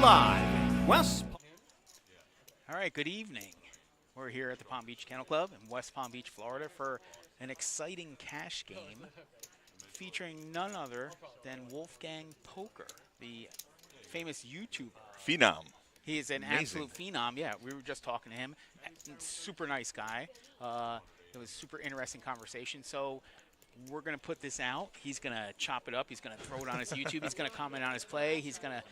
live in West. All right, good evening. We're here at the Palm Beach Kennel Club in West Palm Beach, Florida for an exciting cash game featuring none other than Wolfgang Poker, the famous YouTuber. Phenom. He is an absolute phenom. Yeah, we were just talking to him. Super nice guy. It was super interesting conversation. So we're going to put this out. He's going to chop it up. He's going to throw it on his YouTube. He's going to comment on his play. He's going to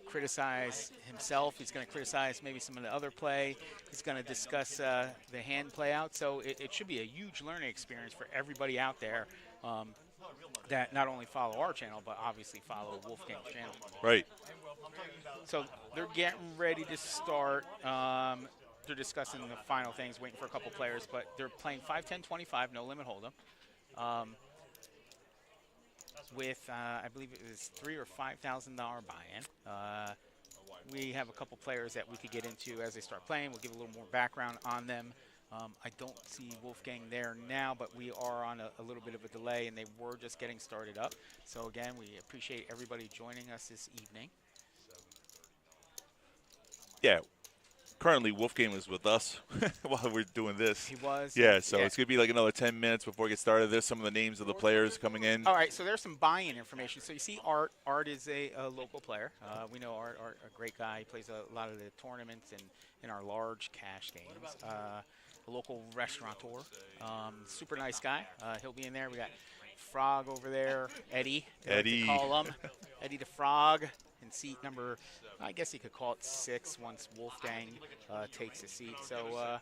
criticize himself. He's going to criticize maybe some of the other play. He's going to discuss the hand play out. So it should be a huge learning experience for everybody out there that not only follow our channel, but obviously follow Wolfgang's channel. Right. So they're getting ready to start. They're discussing the final things, waiting for a couple players, but they're playing 5, 10, 25, no limit hold'em. With, I believe it was $3,000 or $5,000 buy-in. We have a couple players that we could get into as they start playing. We'll give a little more background on them. I don't see Wolfgang there now, but we are on a little bit of a delay, and they were just getting started up. So again, we appreciate everybody joining us this evening. Yeah. Currently, Wolfgang is with us while we're doing this. He was. Yeah, so it's going to be like another 10 minutes before we get started. There's some of the names of the players coming in. All right, so there's some buy-in information. So you see Art. Art is a local player. We know Art, a great guy. He plays a lot of the tournaments and in our large cash games. A local restaurateur. Super nice guy. He'll be in there. We got Frog over there. Eddie. Eddie. Like to call him. Eddie the Frog. In seat number, I guess you could call it 6 once Wolfgang takes a seat. So,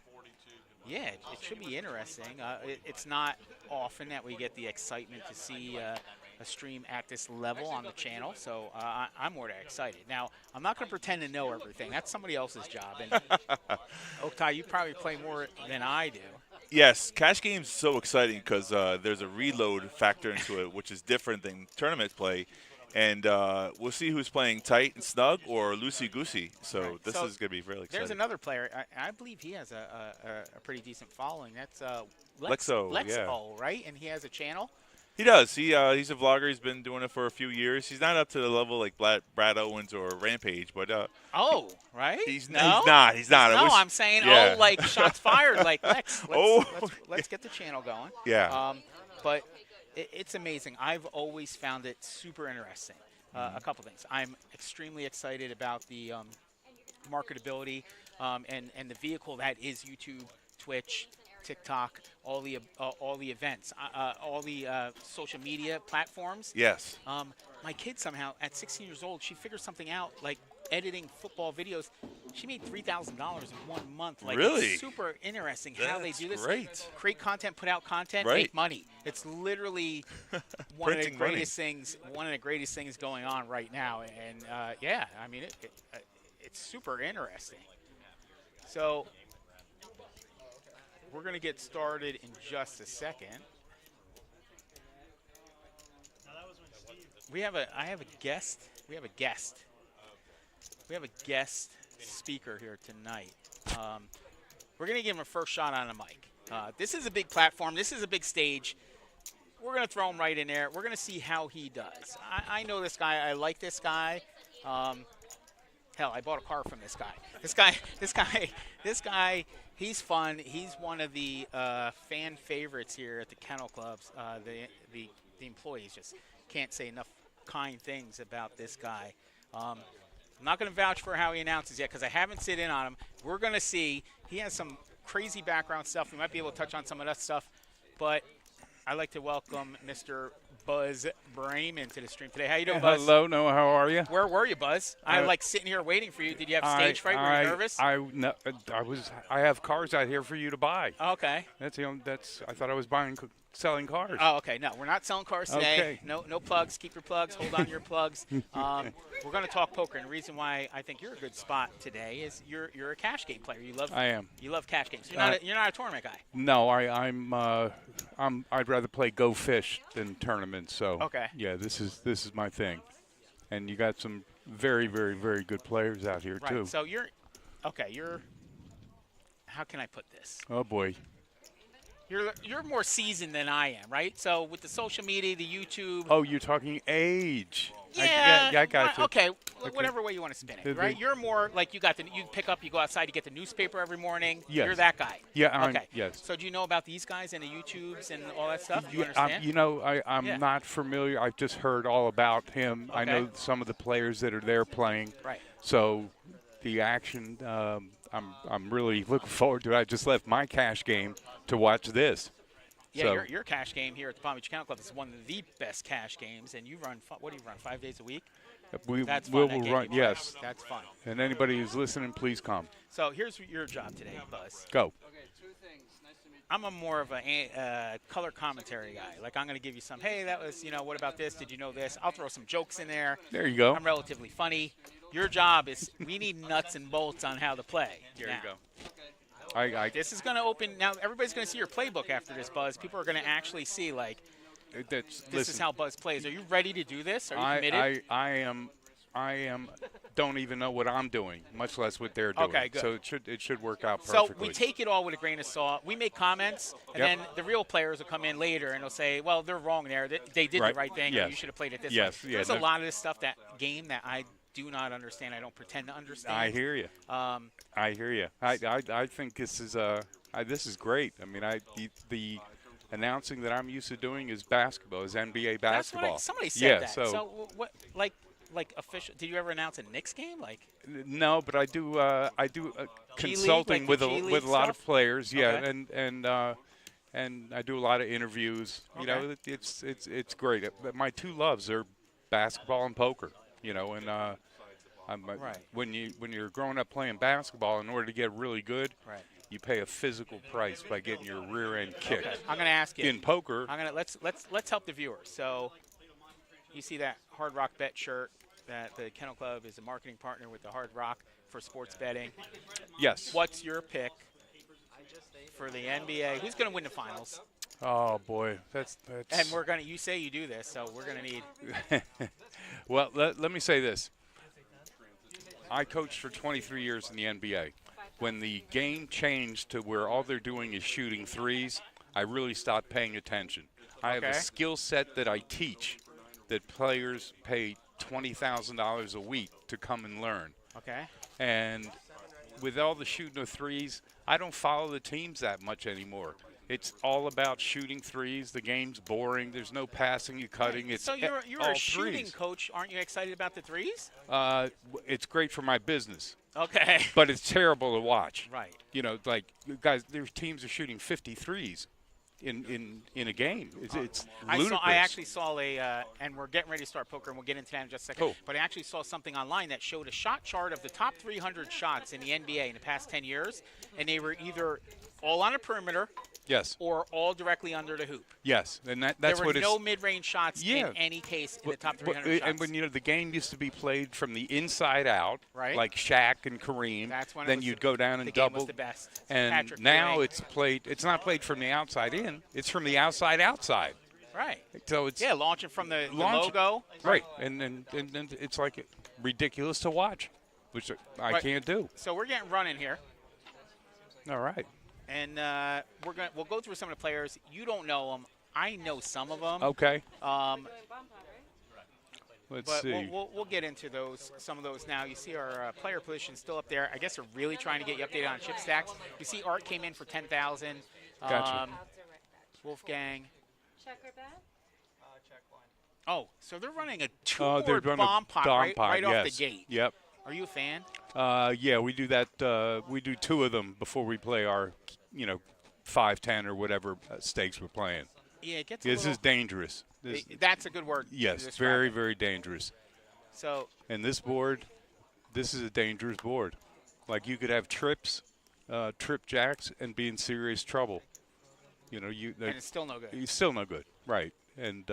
yeah, it should be interesting. It's not often that we get the excitement to see a stream at this level on the channel, so I'm more than excited. Now, I'm not going to pretend to know everything. That's somebody else's job. And Oktay, you probably play more than I do. Yes, cash games so exciting because there's a reload factor into it, which is different than tournament play. And we'll see who's playing tight and snug or loosey-goosey. So this is going to be really exciting. There's another player. I believe he has a pretty decent following. That's Lexo, Lexo, right? And he has a channel? He does. He's a vlogger. He's been doing it for a few years. He's not up to the level like Brad Owens or Rampage, but oh, right? He's no? not. He's not. No, I'm saying, like shots fired, like let's get the channel going. Yeah. But it's amazing. I've always found it super interesting. A couple things. I'm extremely excited about the marketability and the vehicle that is YouTube, Twitch, TikTok, all the events, all the social media platforms. Yes. My kid somehow, at 16 years old, she figured something out, like editing football videos. She made $3,000 in 1 month. Like, really? It's super interesting how they do this. Great. Create content, put out content, right. make money. It's literally one of the greatest things. One of the greatest things going on right now. And yeah, I mean, it's super interesting. So we're going to get started in just a second. I have a guest. We have a guest speaker here tonight. We're going to give him a first shot on the mic. This is a big platform. This is a big stage. We're going to throw him right in there. We're going to see how he does. I know this guy. I like this guy. Hell, I bought a car from this guy. This guy, he's fun. He's one of the fan favorites here at the kennel clubs. The employees just can't say enough kind things about this guy. I'm not going to vouch for how he announces yet because I haven't sit in on him. We're going to see. He has some crazy background stuff. We might be able to touch on some of that stuff. But I'd like to welcome Mr. Buzz Brayman to the stream today. How you doing, Buzz? Hello, Noah. How are you? Where were you, Buzz? I like sitting here waiting for you. Did you have stage fright? Were you nervous? I have cars out here for you to buy. Okay. I thought I was selling cars. Oh, okay. No, we're not selling cars today. Okay. No plugs. Keep your plugs. Hold on to your plugs. We're going to talk poker, and the reason why I think you're a good spot today is you're a cash game player. I am. You love cash games. You're not a tournament guy. No, I'd rather play Go Fish than tournaments. So okay. Yeah, this is my thing, and you got some very, very, very good players out here too. So you're how can I put this? Oh boy. You're more seasoned than I am, right? So with the social media, the YouTube. Oh, you're talking age. Yeah. I got you. Okay. whatever way you want to spin it, The- right? You're more like you pick up, you go outside, you get the newspaper every morning. Yes. You're that guy. Yeah, okay. yes. So do you know about these guys and the YouTubes and all that stuff? Do you Yeah, understand? you know, I'm Yeah. not familiar. I've just heard all about him. I Okay. know some of the players that are there playing. Right. So the action, I'm really looking forward to it. I just left my cash game to watch this. Yeah, So, your cash game here at the Palm Beach Kennel Club is one of the best cash games, and you run, what do you run, 5 days a week? That's fun. we that will game run. you play. Yes. That's fun. And anybody who's listening, please come. So here's your job today, Buzz. Go. I'm a more of a color commentary guy. Like, I'm going to give you some, hey, that was, what about this? Did you know this? I'll throw some jokes in there. There you go. I'm relatively funny. Your job is we need nuts and bolts on how to play. There now, you go. I This is going to open. Now, everybody's going to see your playbook after this, Buzz. People are going to actually see, like, this listen, is how Buzz plays. Are you ready to do this? Are you committed? I am. Don't even know what I'm doing, much less what they're doing. Okay, good. So it should work out So perfectly. we take it all with a grain of salt. We make comments, and Yep. then the real players will come in later and they'll say, well, they're wrong there. They did Right. the right thing. Or Yes. you should have played it this Yes. way. Yeah, There's no. a lot of this stuff, that I do not understand. I don't pretend to understand. I hear you. I hear you. I think this is great. I mean, the announcing that I'm used to doing is basketball, is NBA That's what basketball. somebody said yeah, that. So what, like official? Did you ever announce a Knicks game? Like, no, but I do G League, consulting like the with G a League lot of stuff? players. Yeah, Okay. and I do a lot of interviews. You know, Okay. it's great. My two loves are basketball and poker. You know, and Right. when you're growing up playing basketball, in order to get really good, right. you pay a physical price by getting your rear end kicked. Okay. I'm going to ask you. In poker, I'm gonna let's help the viewers. So, you see that Hard Rock Bet shirt that the Kennel Club is a marketing partner with the Hard Rock for sports betting. yes. What's your pick for the NBA? Who's going to win the finals? Oh boy, that's. And you say you do this, so we're going to need. Well, let me say this. I coached for 23 years in the NBA. When the game changed to where all they're doing is shooting threes, I really stopped paying attention. I have a Okay. skill set that I teach that players pay $20,000 a week to come and learn. Okay. And with all the shooting of threes, I don't follow the teams that much anymore. It's all about shooting threes. The game's boring. There's no passing and cutting. It's So you're all a shooting threes. coach. Aren't you excited about the threes? It's great for my business, Okay. but it's terrible to watch. Right. You know, like guys, there's teams are shooting 50 threes in a game. It's ludicrous. I actually saw and we're getting ready to start poker, and we'll get into that in just a second. Cool. But I actually saw something online that showed a shot chart of the top 300 shots in the NBA in the past 10 years, and they were either all on a perimeter Yes. or all directly under the hoop. Yes, and that's There what were it's. no mid-range shots Yeah. in any case in the top But- 300 shots. and when the game used to be played from the inside out, Right. like Shaq and Kareem, That's when it then was you'd go down and the game double. was the best. And Patrick now Ewing. it's played. It's not played from the outside in. It's from the outside outside. Right. So it's Launching from the Launch- logo. right, and it's like ridiculous to watch, which I Right. can't do. So we're getting running here. All right. And we'll go through some of the players. You don't know them. I know some of them. Okay. But Let's see. we'll get into some of those now. You see our player position still up there. I guess they're really trying to get you updated on chip stacks. You see Art came in for 10,000. Gotcha. Wolfgang. Checker bet? Oh, so they're running a Oh, they're two-board running bomb pot right yes. off the gate. Yep. Are you a fan? Yeah, we do that. We do two of them before we play our, 5, 10 or whatever stakes we're playing. Yeah, it gets a This little, is dangerous. This, that's a good word. to yes, describe very, it. very dangerous. So And this board, this is a dangerous board. Like you could have trips, trip jacks, and be in serious trouble. and it's still no good. It's still no good, right? And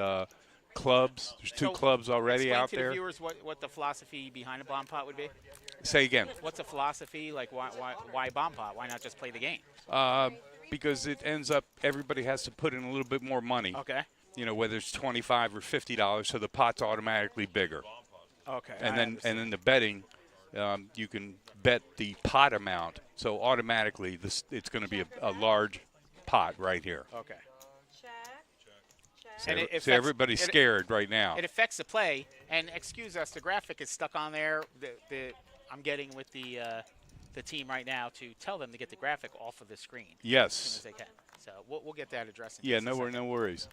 clubs. There's two So, clubs already Explain out to there. the viewers what the philosophy behind a bomb pot would be. Say again. What's a philosophy? Like, why bomb pot? Why not just play the game? Because it ends up everybody has to put in a little bit more money. Okay. Whether it's $25 or $50, so the pot's automatically bigger. Okay. And I then understand. the betting, you can bet the pot amount, so automatically it's going to be a large pot right here. Okay. Check. And it So affects- everybody's scared right now. It affects the play. And excuse us, the graphic is stuck on there. I'm getting with the team right now to tell them to get the graphic off of the screen as soon Yes. as they can. So we'll get that addressed. In Yeah, just a second. no worries.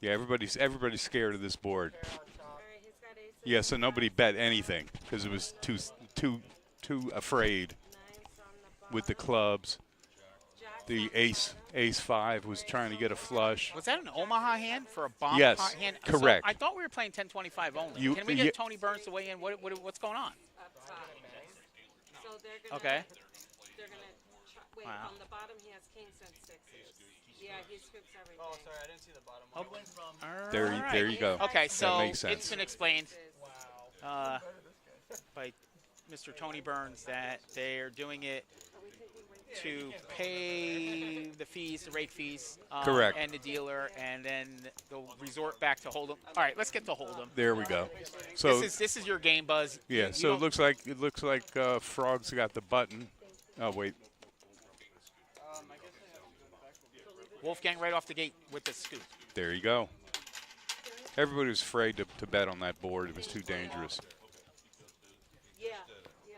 Yeah, everybody's scared of this board. Yeah, so nobody bet anything because it was too afraid with the clubs. The ace 5 was trying to get a flush. Was that an Omaha hand for a bomb Yes, hand? correct. So I thought we were playing 10-25 only. You- Can we get Tony Burns to weigh in? What's going on? So they're gonna, Okay. They're gonna wait. Wow. On the bottom, he has kings and sixes. Yeah, he scoops everything. Oh, sorry, I didn't see the bottom one. Oh. It went from There you go. Okay, so makes sense. it's been explained by Mr. Tony Burns that they're doing it to pay the fees, the rate fees, Correct. and the dealer, and then they'll resort back to Hold'em. All right, let's get to Hold'em. There we go. So This is your game, Buzz. yeah, You so don't- it looks like Frog's got the button. Oh wait, Wolfgang right off the gate with the scoop. there you go. Everybody was afraid to bet on that board. It was too dangerous. Yeah, yeah.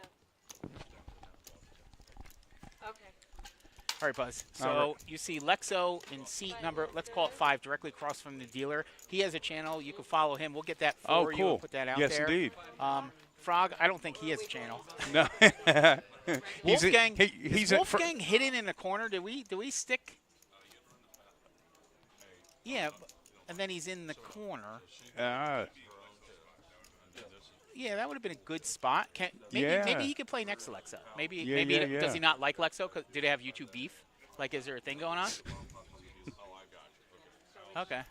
Okay. All right, Buzz. So All right. you see Lexo in seat number, let's call it 5, directly across from the dealer. He has a channel. You can follow him. We'll get that for Oh, you cool. and put that out Yes, there. indeed. Frog, I don't think he has a channel. No, Wolfgang, he's is Wolfgang hidden in the corner? Do we stick? Yeah, and then he's in the corner. Yeah, that would have been a good spot. Maybe he could play next to Lexo. Maybe does he not like Lexo? Do they have YouTube beef? Like, is there a thing going on? Okay.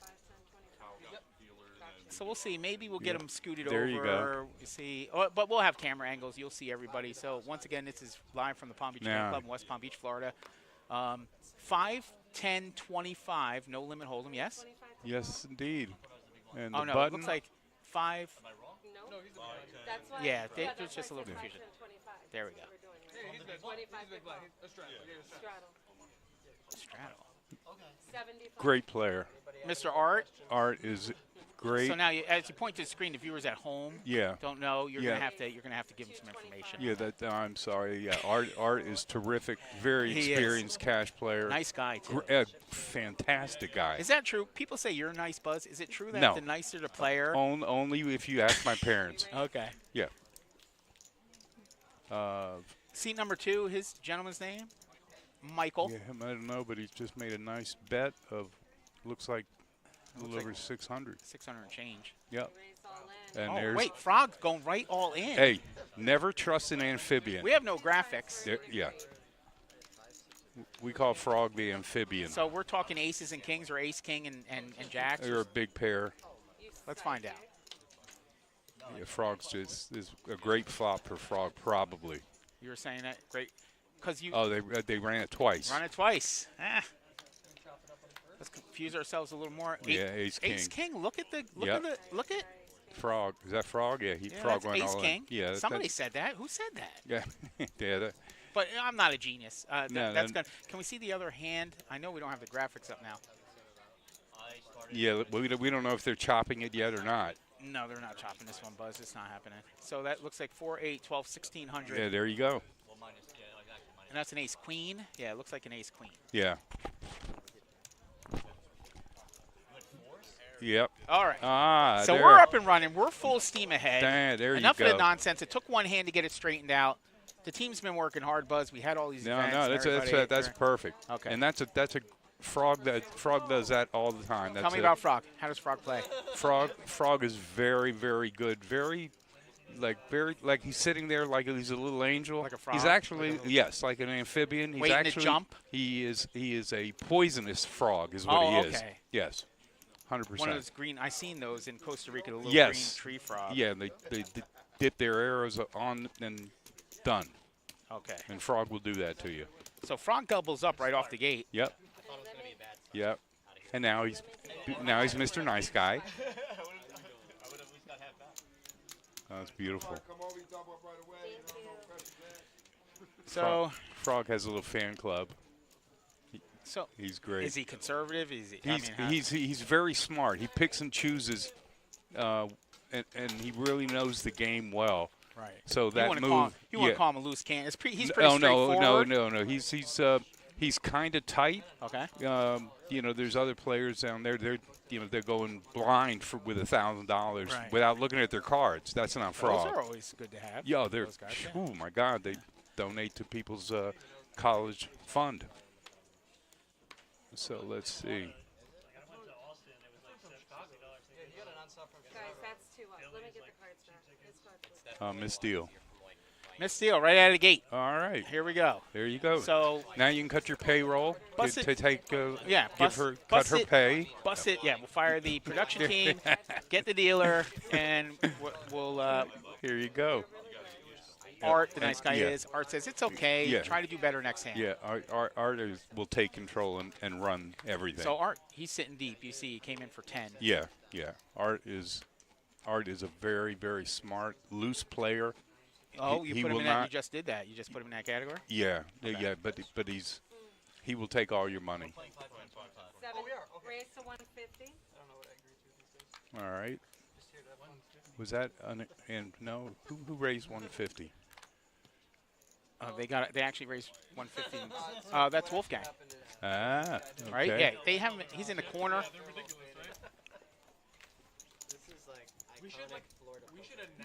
So we'll see. Maybe we'll get him scooted There over. you go. You see, but we'll have camera angles. You'll see everybody. So once again, this is live from the Palm Beach Country Club in West Palm Beach, Florida. 5, 10, 25, no limit hold'em. Yes. Yes, indeed. And Oh the no, button. it looks like 5. No, that's why. Yeah, that's there's just a why little it's confusion. 25. There we go. We're doing it. 25 big blind. Straddle. Straddle. 75. Great player. Mr. Art. Art is great. So now, as you point to the screen, the viewers at home Yeah. don't know. You're Yeah. gonna have to give them some information. Yeah, I'm sorry. Yeah, Art is terrific. Very He is. experienced cash player. Nice guy too. Fantastic guy. Is that true? People say you're nice, Buzz. Is it true that No. the nicer the player? Only if you ask my parents. Okay. Yeah. Seat number 2, his gentleman's name, Michael. Yeah, I don't know, but he's just made a nice bet of, looks like a little over 600. 600 and change. Yep. Raise all in. And Oh there's, wait, Frog's going right all in. hey, never trust an amphibian. We have no graphics. Yeah. We call Frog the amphibian. So we're talking aces and kings, or ace, king, and jacks. They're a big pair. Let's find out. Yeah, Frog's just is a great flop for Frog, probably. You were saying that great, because you Oh, they ran it twice. run it twice. Let's confuse ourselves a little more. Yeah, ace, king. Ace king. Look at Yep. look at. Frog. Is that Frog? Yeah, Yeah, Frog that's went ace all king. in. Yeah, Somebody that's- said that. Who said that? Yeah, yeah. But I'm not a genius. No, That's no. good. Can we see the other hand? I know we don't have the graphics up now. Yeah, we don't know if they're chopping it yet or not. No, they're not chopping this one, Buzz. It's not happening. So that looks like 4, 8, 12, 1600. Yeah, there you go. And that's an ace queen. Yeah, it looks like an ace queen. Yeah. Yep. All right. Ah, So there. we're up and running. We're full steam ahead. There Enough you of go. the nonsense. It took one hand to get it straightened out. The team's been working hard, Buzz. We had all these events. No, and that's everybody- perfect. Okay. And that's a Frog does that all the time. That's Tell me it. about Frog. How does Frog play? Frog is very, very good. Very like he's sitting there like he's a little angel. Like a frog? He's actually yes, like an amphibian. He's Waiting to actually jump? He is a poisonous frog is what Oh, he is. okay. Yes. 100%. One of those green. I seen those in Costa Rica. The little Yes. green tree frog. Yeah, and they dip their arrows on and done. Okay. And Frog will do that to you. So Frog doubles up right off the gate. Yep. Yep. And now he's Mr. Nice Guy. That's beautiful. So Frog has a little fan club. So He's great. Is he conservative? Is he? He's very smart. He picks and chooses, and he really knows the game well. Right. So that you move. You want to call him a loose cannon? He's pretty no, straightforward. no. He's kind of tight. Okay. There's other players down there. They're going blind with $1,000 without looking at their cards. That's not fraud. Those are always good to have. Yeah, they're. Those guys, Oh my God, they donate to people's college fund. So let's see. Guys, that's 2 up. Let me get the cards back. Missed deal. Missed deal right out of the gate. All right. Here we go. There you go. So now you can cut your payroll to take. Cut her pay. Bust it. Yeah, we'll fire the production team, get the dealer, and we'll. Here you go. Art, the nice guy yeah. is. Art says it's okay. Yeah. Try to do better next hand. Yeah, Art will take control and run everything. So Art, he's sitting deep. You see, he came in for 10. Yeah. Art is a very, very smart, loose player. Oh, you put him in that. You just did that. You just put him in that category. Yeah, okay. yeah, but he will take all your money. 7. Raise to 150. All right. Was that no? Who raised 150? They actually raised 150. That's Wolfgang. Ah, okay. Right? Yeah, they have him. He's in the corner. We should announce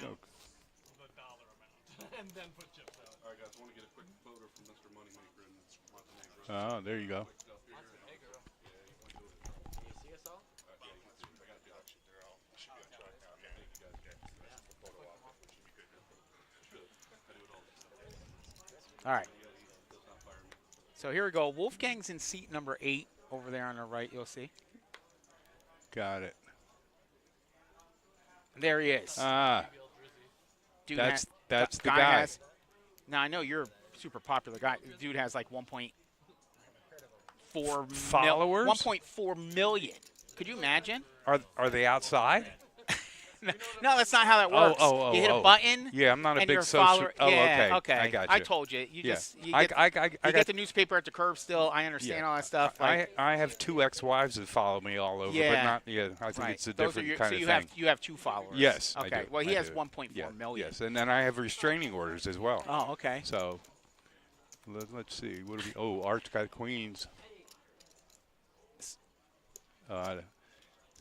the dollar amount and then put chips out. All right, guys, I want to get a quick photo from Mr. Moneymaker and Montenegro. Oh, there you go. All right. So here we go. Wolfgang's in seat number 8 over there on the right. You'll see. Got it. There he is. Dude that's the guy. Now I know you're a super popular guy. The dude has like 1.4 followers. 1.4 million. Could you imagine? Are they outside? No, that's not how that works. You hit a button. Yeah, I'm not a big social. Follower. Oh, yeah, okay. I got you. I told you. You yeah. just you get the newspaper at the curb still. I understand all that stuff. I have 2 ex-wives that follow me all over, but not. Yeah, I think it's a different kind of thing. You have 2 followers. Yes. Okay. I do. Well, he has 1.4 million. Yes, and then I have restraining orders as well. Oh, okay. So let's see. What do we? Oh, Art's got queens.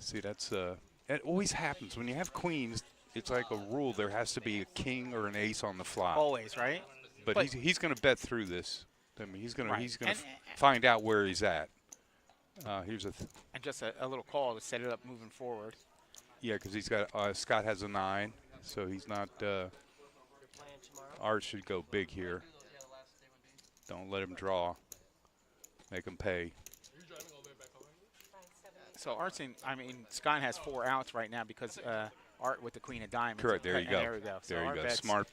See, that's it always happens when you have queens. It's like a rule. There has to be a king or an ace on the flop. Always, right? But he's going to bet through this. I mean, he's going to find out where he's at. Here's and just a little call to set it up moving forward. Yeah, because he's got Scott has a 9, so he's not. Art should go big here. Don't let him draw. Make him pay. So Scott has 4 outs right now because Art with the queen of diamonds. Correct. There you go. There we go. So there you go. Bets, Smart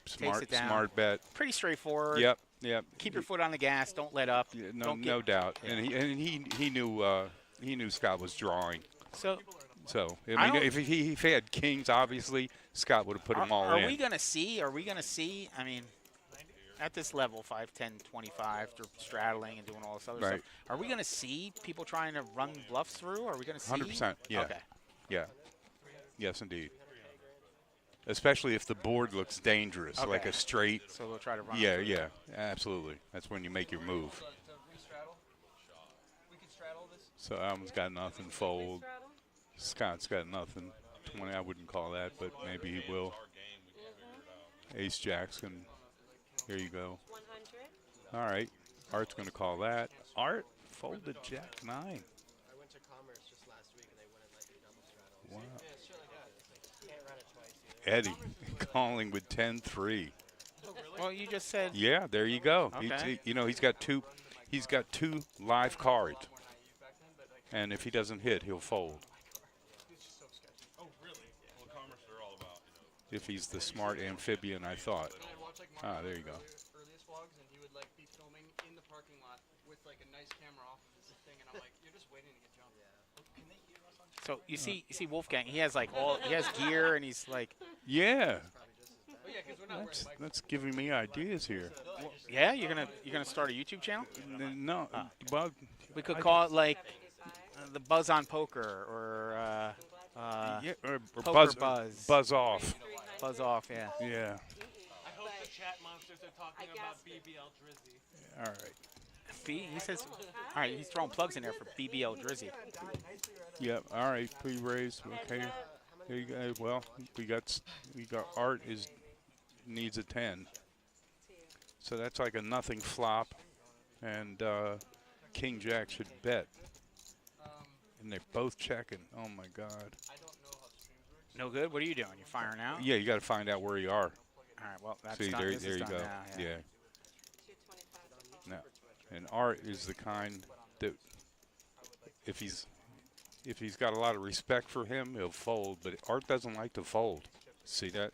bet. Pretty straightforward. Yep. Keep your foot on the gas. Don't let up. Yeah, no doubt. Yeah. And he knew Scott was drawing. So I mean, if he had kings, obviously Scott would have put them all in. Are we gonna see? I mean, at this level, 5, 10, 25, they're straddling and doing all this other stuff. Are we gonna see people trying to run bluffs through? Are we gonna see? 100%. Yeah. Okay. Yeah. Yes, indeed. Especially if the board looks dangerous, like a straight. So they'll try to run. Yeah, absolutely. That's when you make your move. So Alvin's got nothing. Fold. Scott's got nothing. 20. I wouldn't call that, but maybe he will. Ace Jackson. Here you go. 100. All right. Art's going to call that. Art folded Jack 9. I went to Commerce just last week and they wouldn't let you double straddle. Wow. Yeah, sure like that. Can't run it twice either. Eddie calling with 10-3. Well, you just said. Yeah, there you go. Okay. He's got two. He's got 2 live cards, and if he doesn't hit, he'll fold. If he's the smart amphibian, I thought. There you go. Earliest vlogs, and he would like be filming in the parking lot with like a nice camera off of his thing, and I'm like, you're just waiting to get jumped. Can they hear us on? So you see Wolfgang. He has gear, and he's like. Yeah. Oh, yeah, 'cause we're not That's giving me ideas here. Yeah, you're gonna start a YouTube channel? No, well, We could call it like the buzz on poker or or poker buzz off. Buzz off, yeah. Yeah. I hope the chat monsters are talking about BBL Drizzy. All right. He says, all right, he's throwing plugs in there for BBL Drizzy. Yep. All right. Pre-raise. Okay. There you go. Well, we got Art needs a 10. So that's like a nothing flop, and King Jack should bet. And they're both checking. Oh my God. No good. What are you doing? You're firing out. Yeah, you got to find out where you are. All right. Well, that's See, done. there This you is done go. now, yeah. Yeah. No. And Art is the kind that if he's got a lot of respect for him, he'll fold. But Art doesn't like to fold. See that?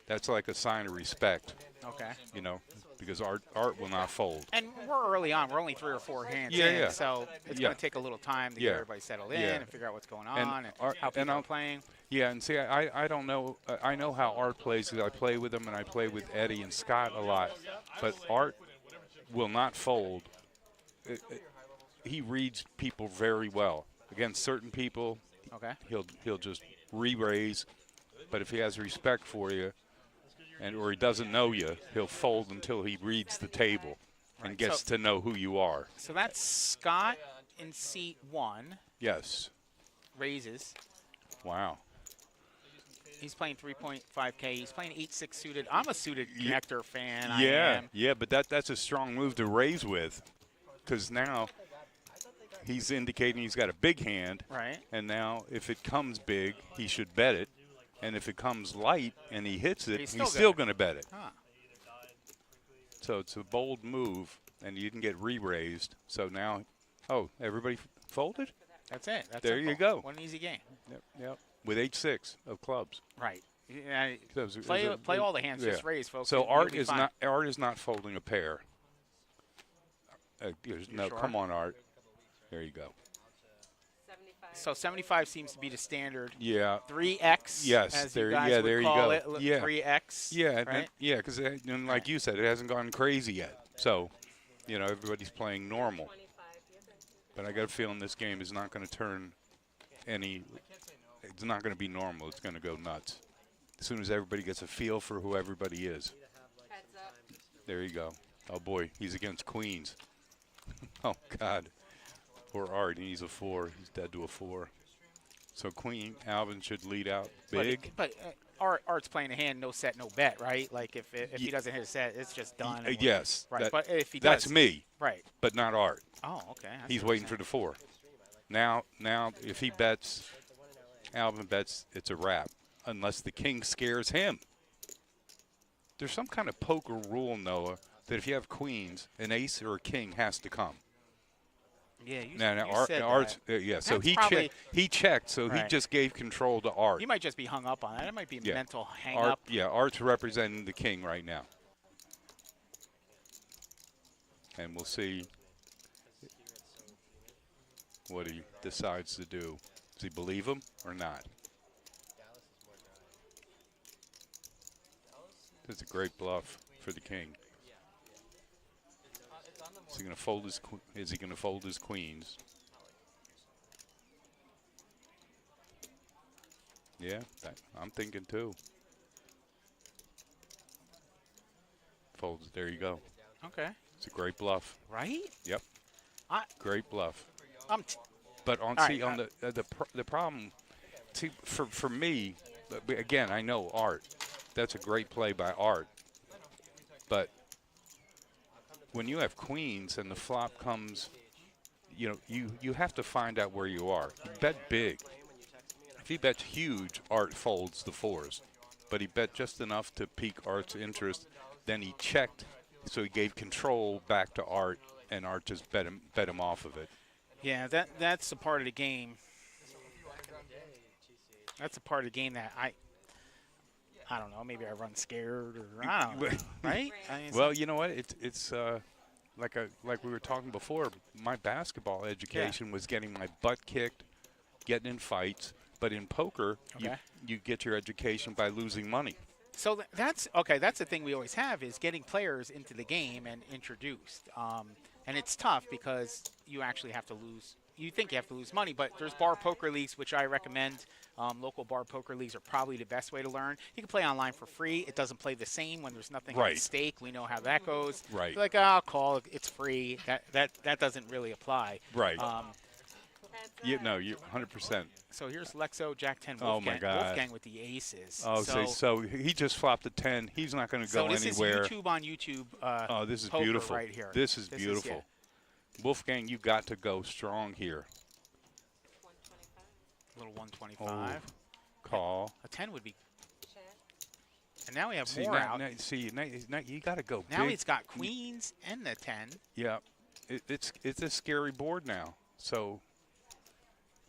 That's like a sign of respect. Okay. You know, because Art will not fold. And we're early on. We're only 3 or 4 hands Yeah, in, yeah. so it's Yeah. going to take a little time to Yeah. get everybody settled in Yeah. and figure out what's going on and Art- how people and are I'll- playing. Yeah, and see, I don't know. I know how Art plays because I play with him and I play with Eddie and Scott a lot. But Art will not fold. He reads people very well. Against certain people, Okay. he'll just re-raise. But if he has respect for you, or he doesn't know you, he'll fold until he reads the table and Right, gets to know who you are. So that's Scott in seat 1, Yes. raises. Wow. He's playing 3.5K. He's playing 8-6 suited. I'm a suited connector fan. I Yeah, am. yeah, but that's a strong move to raise with, because now he's indicating he's got a big hand. Right. And now if it comes big, he should bet it. And if it comes light and he hits it, He's he's still still going to bet it. Huh. So it's a bold move, and you can get re-raised. So now, everybody folded? That's it. That's There you simple. go. One easy game. Yep. With 8-6 of clubs. Right. Yeah, So it was play all the hands. yeah. Just raise, folks. So and Art you'll be is fine. not folding a pair. No, sure? come on, Art. There you go. 75. So 75 seems to be the standard. Yeah. 3X. Yes, As there- you guys yeah, would there you call go. It, Yeah. 3X. Yeah, Right. because like you said, it hasn't gone crazy yet. So, everybody's playing normal. 25. But I got a feeling this game is not going to turn it's not going to be normal. It's going to go nuts. As soon as everybody gets a feel for who everybody is. Heads up. There you go. Oh, boy, he's against queens. Oh, God. Poor Art, he's a 4. He's dead to a 4. So Queen Alvin should lead out big. But Art's playing a hand, no set, no bet, right? Like if he doesn't hit a set, it's just done. and Yes. Right. that- But if he does, that's me, right? but not Art. Oh, okay. I see He's what waiting you're for the 4. Now, if he bets, Alvin bets, it's a wrap, unless the king scares him. There's some kind of poker rule, Noah, that if you have queens, an ace or a king has to come. saying. Yeah, Now, you said Art's, that. yeah. So That's probably- he checked, so he Right. just gave control to Art. You might just be hung up on that. It might be a Yeah. mental hang Art, up. yeah, Art's representing the king right now. And we'll see what he decides to do. Does he believe him or not? That's a great bluff for the king. Is he going to fold his? Is he going to fold his queens? Yeah, I'm thinking too. Folds. There you go. Okay. It's a great bluff. Right? Yep. Great bluff. But on All see right, on the problem, see for me, again I know Art. That's a great play by Art. But when you have queens and the flop comes, you have to find out where you are. You bet big. If he bets huge, Art folds the 4s. But he bet just enough to pique Art's interest. Then he checked, so he gave control back to Art, and Art just bet him off of it. Yeah, that's a part of the game. That's a part of the game that I don't know. Maybe I run scared, or I don't know. Right? I mean, Well, you know what? It's like we were talking before. My basketball education was getting my butt kicked, getting in fights. But in poker, Okay. you get your education by losing money. So that's okay. That's the thing we always have is getting players into the game and introduced. And it's tough because you actually have to lose. You think you have to lose money, but there's bar poker leagues, which I recommend. Local bar poker leagues are probably the best way to learn. You can play online for free. It doesn't play the same when there's nothing Right. at stake. We know how that goes. Right. You're like, oh, I'll call. It's free. That doesn't really apply. Right. That's, No, you 100%. So here's Lexo, Jack 10, Oh, Wolfgang, my God. Wolfgang with the aces. Oh, so he just flopped a 10. He's not going to go this anywhere. is YouTube on YouTube. Oh, this is poker beautiful. right here. This is This beautiful. Wolfgang, you got to go strong here. 125. Little 125. Call. A 10 would be. Check. And now we have See, more out. now you got to go Now big. he's got queens and the 10. Yeah, it's a scary board now. So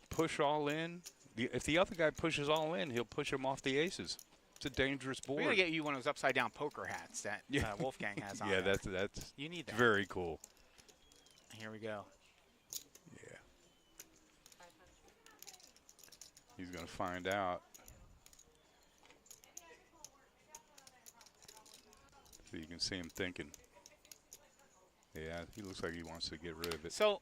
push all in. If the other guy pushes all in, he'll push him off the aces. It's a dangerous board. We're gonna get you one of those upside down poker hats that Wolfgang has on. Yeah, there. that's You need that. very cool. Here we go. Yeah. He's gonna find out. So you can see him thinking. Yeah, he looks like he wants to get rid of it. So,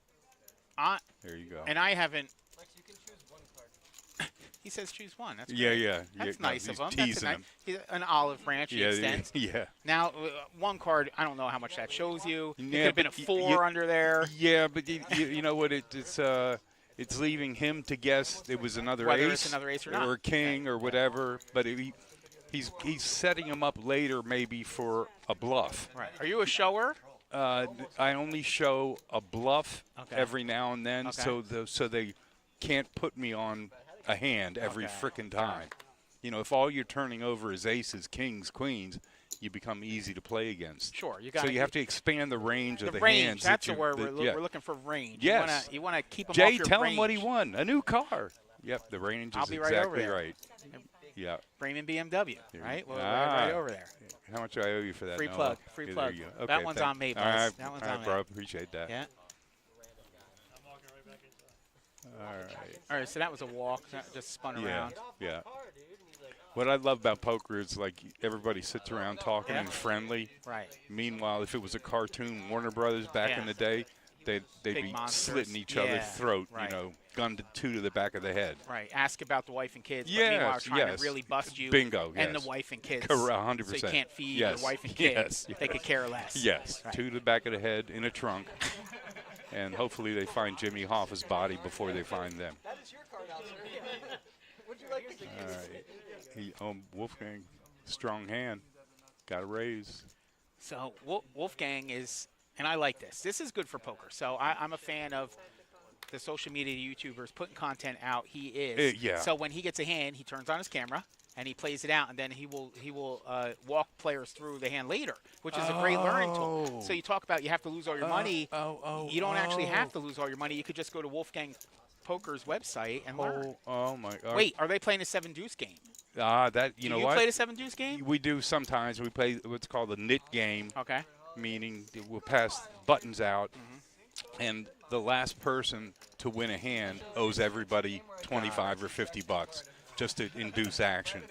There you go. and I haven't. Lex, you can choose one card. He says choose one. That's Yeah, great. yeah. That's no, nice he's of him. That's teasing a him. an olive branch. He Yeah, extends. yeah. Now, one card. I don't know how much that shows you. It Yeah, could have been a but y- 4 you- under there. Yeah, but you know what? It's leaving him to guess it was another Whether ace, it's another ace or not. a king or whatever. But he's setting him up later maybe for a bluff. Right. Are you a shower? I only show a bluff Okay. every now and then, Okay. so they can't put me on a hand every Okay. frickin' time. You know, if all you're turning over is aces, kings, queens, you become easy to play against. Sure. You So got. you have to expand the range of the range. hands. That's that the you, word that- we're looking for. Range. Yes. You want to keep him Jay, off your tell range. him what he won. A new car. Yep, the range I'll is be right over exactly there. right. Yeah. Bremen BMW, There you right? go. We're right Ah. over there. How much do I owe you for that? Free Noah? plug, free Yeah, plug. there you go. That Okay, one's thank- on me, all Buzz. right, That one's all on right, me. bro. Appreciate that. Yeah. All right. All right. So that was a walk. That just spun Yeah. around. Yeah. What I love about poker is like everybody sits around talking Yeah. and friendly. Right. Meanwhile, if it was a cartoon, Warner Brothers back Yeah. in the day, they'd Big be monsters. slitting each Yeah, other's throat. right. You know, gun to the back of the head. Right. Ask about the wife and kids. But Yes, meanwhile, trying yes. to really bust you. Bingo, And yes. the wife and kids. Correct, 100%. So you can't feed Yes, your wife and yes, kids. They could yes. care less. Yes, Right. to the back of the head in a trunk, and hopefully they find Jimmy Hoffa's body before they find them. That is your card out, sir. Would you like to get All right. Wolfgang, strong hand, got a raise. So Wolfgang is, and I like this. This is good for poker. So I'm a fan of the social media YouTubers putting content out. He is. Yeah. So when he gets a hand, he turns on his camera and he plays it out, and then he will walk players through the hand later, which is a great learning tool. So you talk about you have to lose all your money. You don't actually have to lose all your money. You could just go to Wolfgang Poker's website and learn. Oh my God. Wait, are they playing a 7-deuce game? That you Do know you what? play the 7-deuce game? We do sometimes. We play what's called a knit game, Okay. meaning that we'll pass buttons out, and the last person to win a hand owes everybody 25 or 50 bucks just to induce action.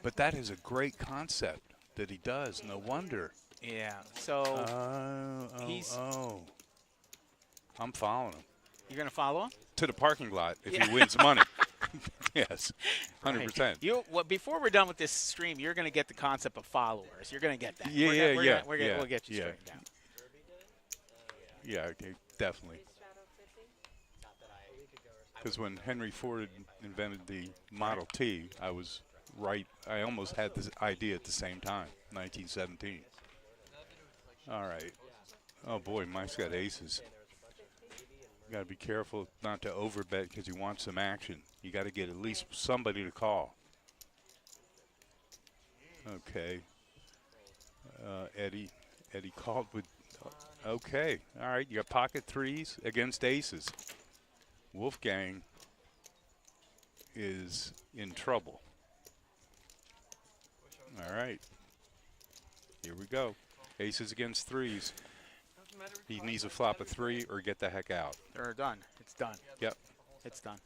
But that is a great concept that he does. No wonder. Yeah. So he's. I'm following him You're gonna follow him? to the parking lot if Yeah. he wins money. Yes, 100%. Before we're done with this stream, you're gonna get the concept of followers. You're gonna get that. Yeah, We'll get you yeah. straightened out. Yeah, okay, definitely. Because when Henry Ford invented the Model T, I was right. I almost had this idea at the same time, 1917. All right. Oh, boy, Mike's got aces. You got to be careful not to overbet because you want some action. You got to get at least somebody to call. Okay. Eddie called with. Okay. All right. You got pocket threes against aces. Wolfgang is in trouble. All right. Here we go. Aces against threes. He needs to flop a 3 or get the heck out. They're done. It's done. Yep. It's done.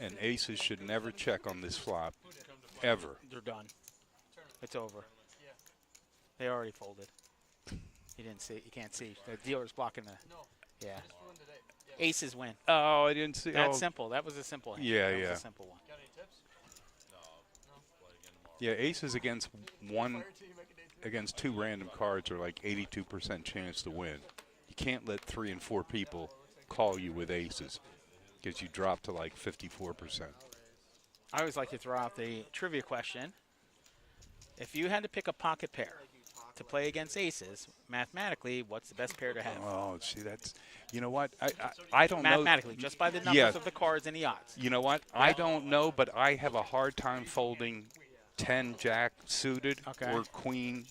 And aces should never check on this flop, ever. They're done. It's over. They already folded. You didn't see. You can't see. The dealer's blocking the. Yeah. Just won today. Yeah. Aces win. Oh, I didn't see. That's oh. simple. That was a simple hand. Yeah, that yeah. was a simple one. Got any tips? Yeah, aces against one Fire team, I can day 2. against 2 random cards are like 82% chance to win. You can't let 3 and 4 people call you with aces because you drop to like 54%. I always like to throw out the trivia question. If you had to pick a pocket pair to play against aces, mathematically, what's the best pair to have? Oh, see, that's, you know what? I don't know. Mathematically, just by the numbers Yeah. of the cards and the odds. You know what? I don't know, but I have a hard time folding 10 jack suited Okay. or queen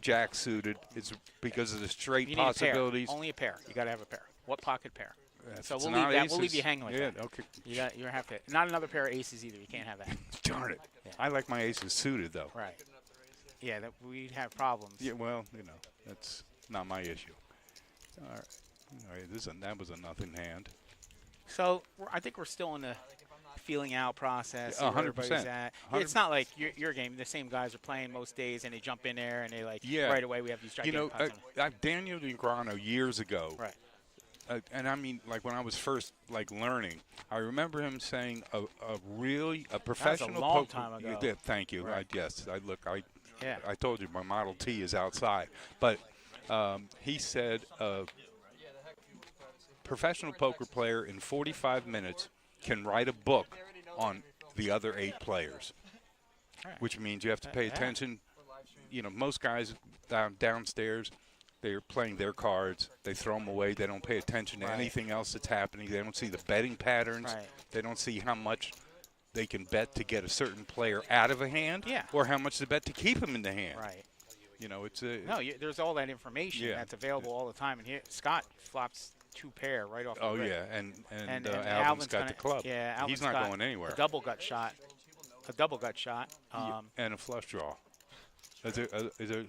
jack suited. It's because of the straight You need possibilities. a pair. Only a pair. You got to have a pair. What pocket pair? If So it's we'll not leave that. We'll aces- leave you hanging with yeah, that. okay. You have to. Not another pair of aces either. You can't have that. Darn it. Yeah. I like my aces suited, though. Right. Yeah, that we'd have problems. Yeah, well, that's not my issue. All right. That was a nothing hand. So I think we're still in the feeling out process. Yeah, see where 100%. everybody's at. It's not like your game. The same guys are playing most days, and they jump in there and they Yeah. right away we have these gigantic pots on it. Daniel Negreanu years ago. Right. And I mean, like when I was first learning, I remember him saying a professional long poker. time ago. You did, thank you. Right. Yeah. I told you my Model T is outside, but he said a professional poker player in 45 minutes can write a book on the other 8 players, Right. which means you have to pay Yeah. attention. Most guys downstairs, they're playing their cards. They throw them away. They don't pay attention to Right. anything else that's happening. They don't see the betting patterns. Right. They don't see how much they can bet to get a certain player out of a hand, Yeah. or how much to bet to keep him in the hand. Right. It's a No, there's all that information Yeah. that's available all the time. And here, Scott flops 2 pair right off. oh the rip. yeah, and And Alvin's got gonna, the club. Yeah, he's Alvin's not got going anywhere. A double gut shot. And a flush draw. Is there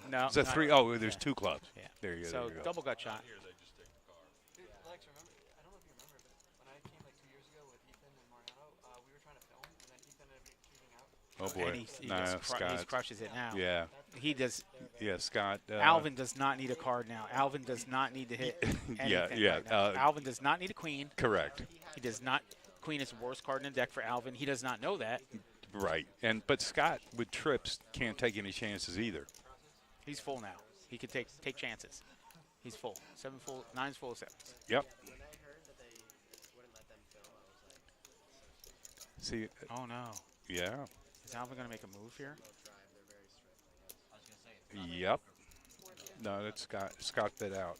No, is that not- 3? Oh, there's yeah. 2 clubs. Yeah. There you go. So there you go. double gut shot. Dude, Alex, remember? I don't know if you remember, but when I came like 2 years ago with Ethan and Mariano, we were trying to film, and then Ethan ended up cheating out. Oh boy, And he nah, he Scott. crushes it now. Yeah, He does. yeah, Scott. Alvin does not need a card now. Alvin does not need to hit anything yeah, right now. Alvin does not need a queen. Correct. He does not. Queen is the worst card in the deck for Alvin. He does not know that. Right. But Scott with trips can't take any chances either. He's full now. He can take chances. He's full. 7 full, 9's full of 7s. Yep. When I heard that they wouldn't let them film, I was like, See. Oh no. Yeah. Is Alvin going to make a move here? they're very strict. Yep. No, that's Scott. Scott bit out.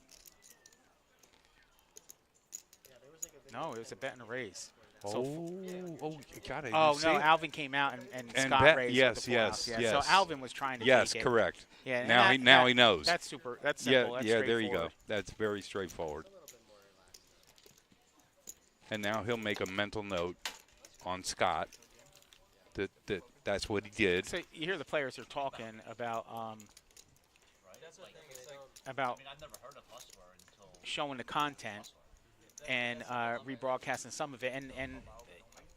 Yeah, there was like a No, it was a bet and a raise. You got it. Oh You no, see? Alvin came out and And Scott bet- raised. yes, with the full yes, house. Yeah. yes. So Alvin was trying to Yes, take it. correct. Yeah. and Now that- he knows. That's super. That's Yeah, simple. That's yeah. There you go. straightforward. That's very straightforward. And now he'll make a mental note on Scott that's what he did. So you hear the players are talking about showing the content and rebroadcasting some of it, and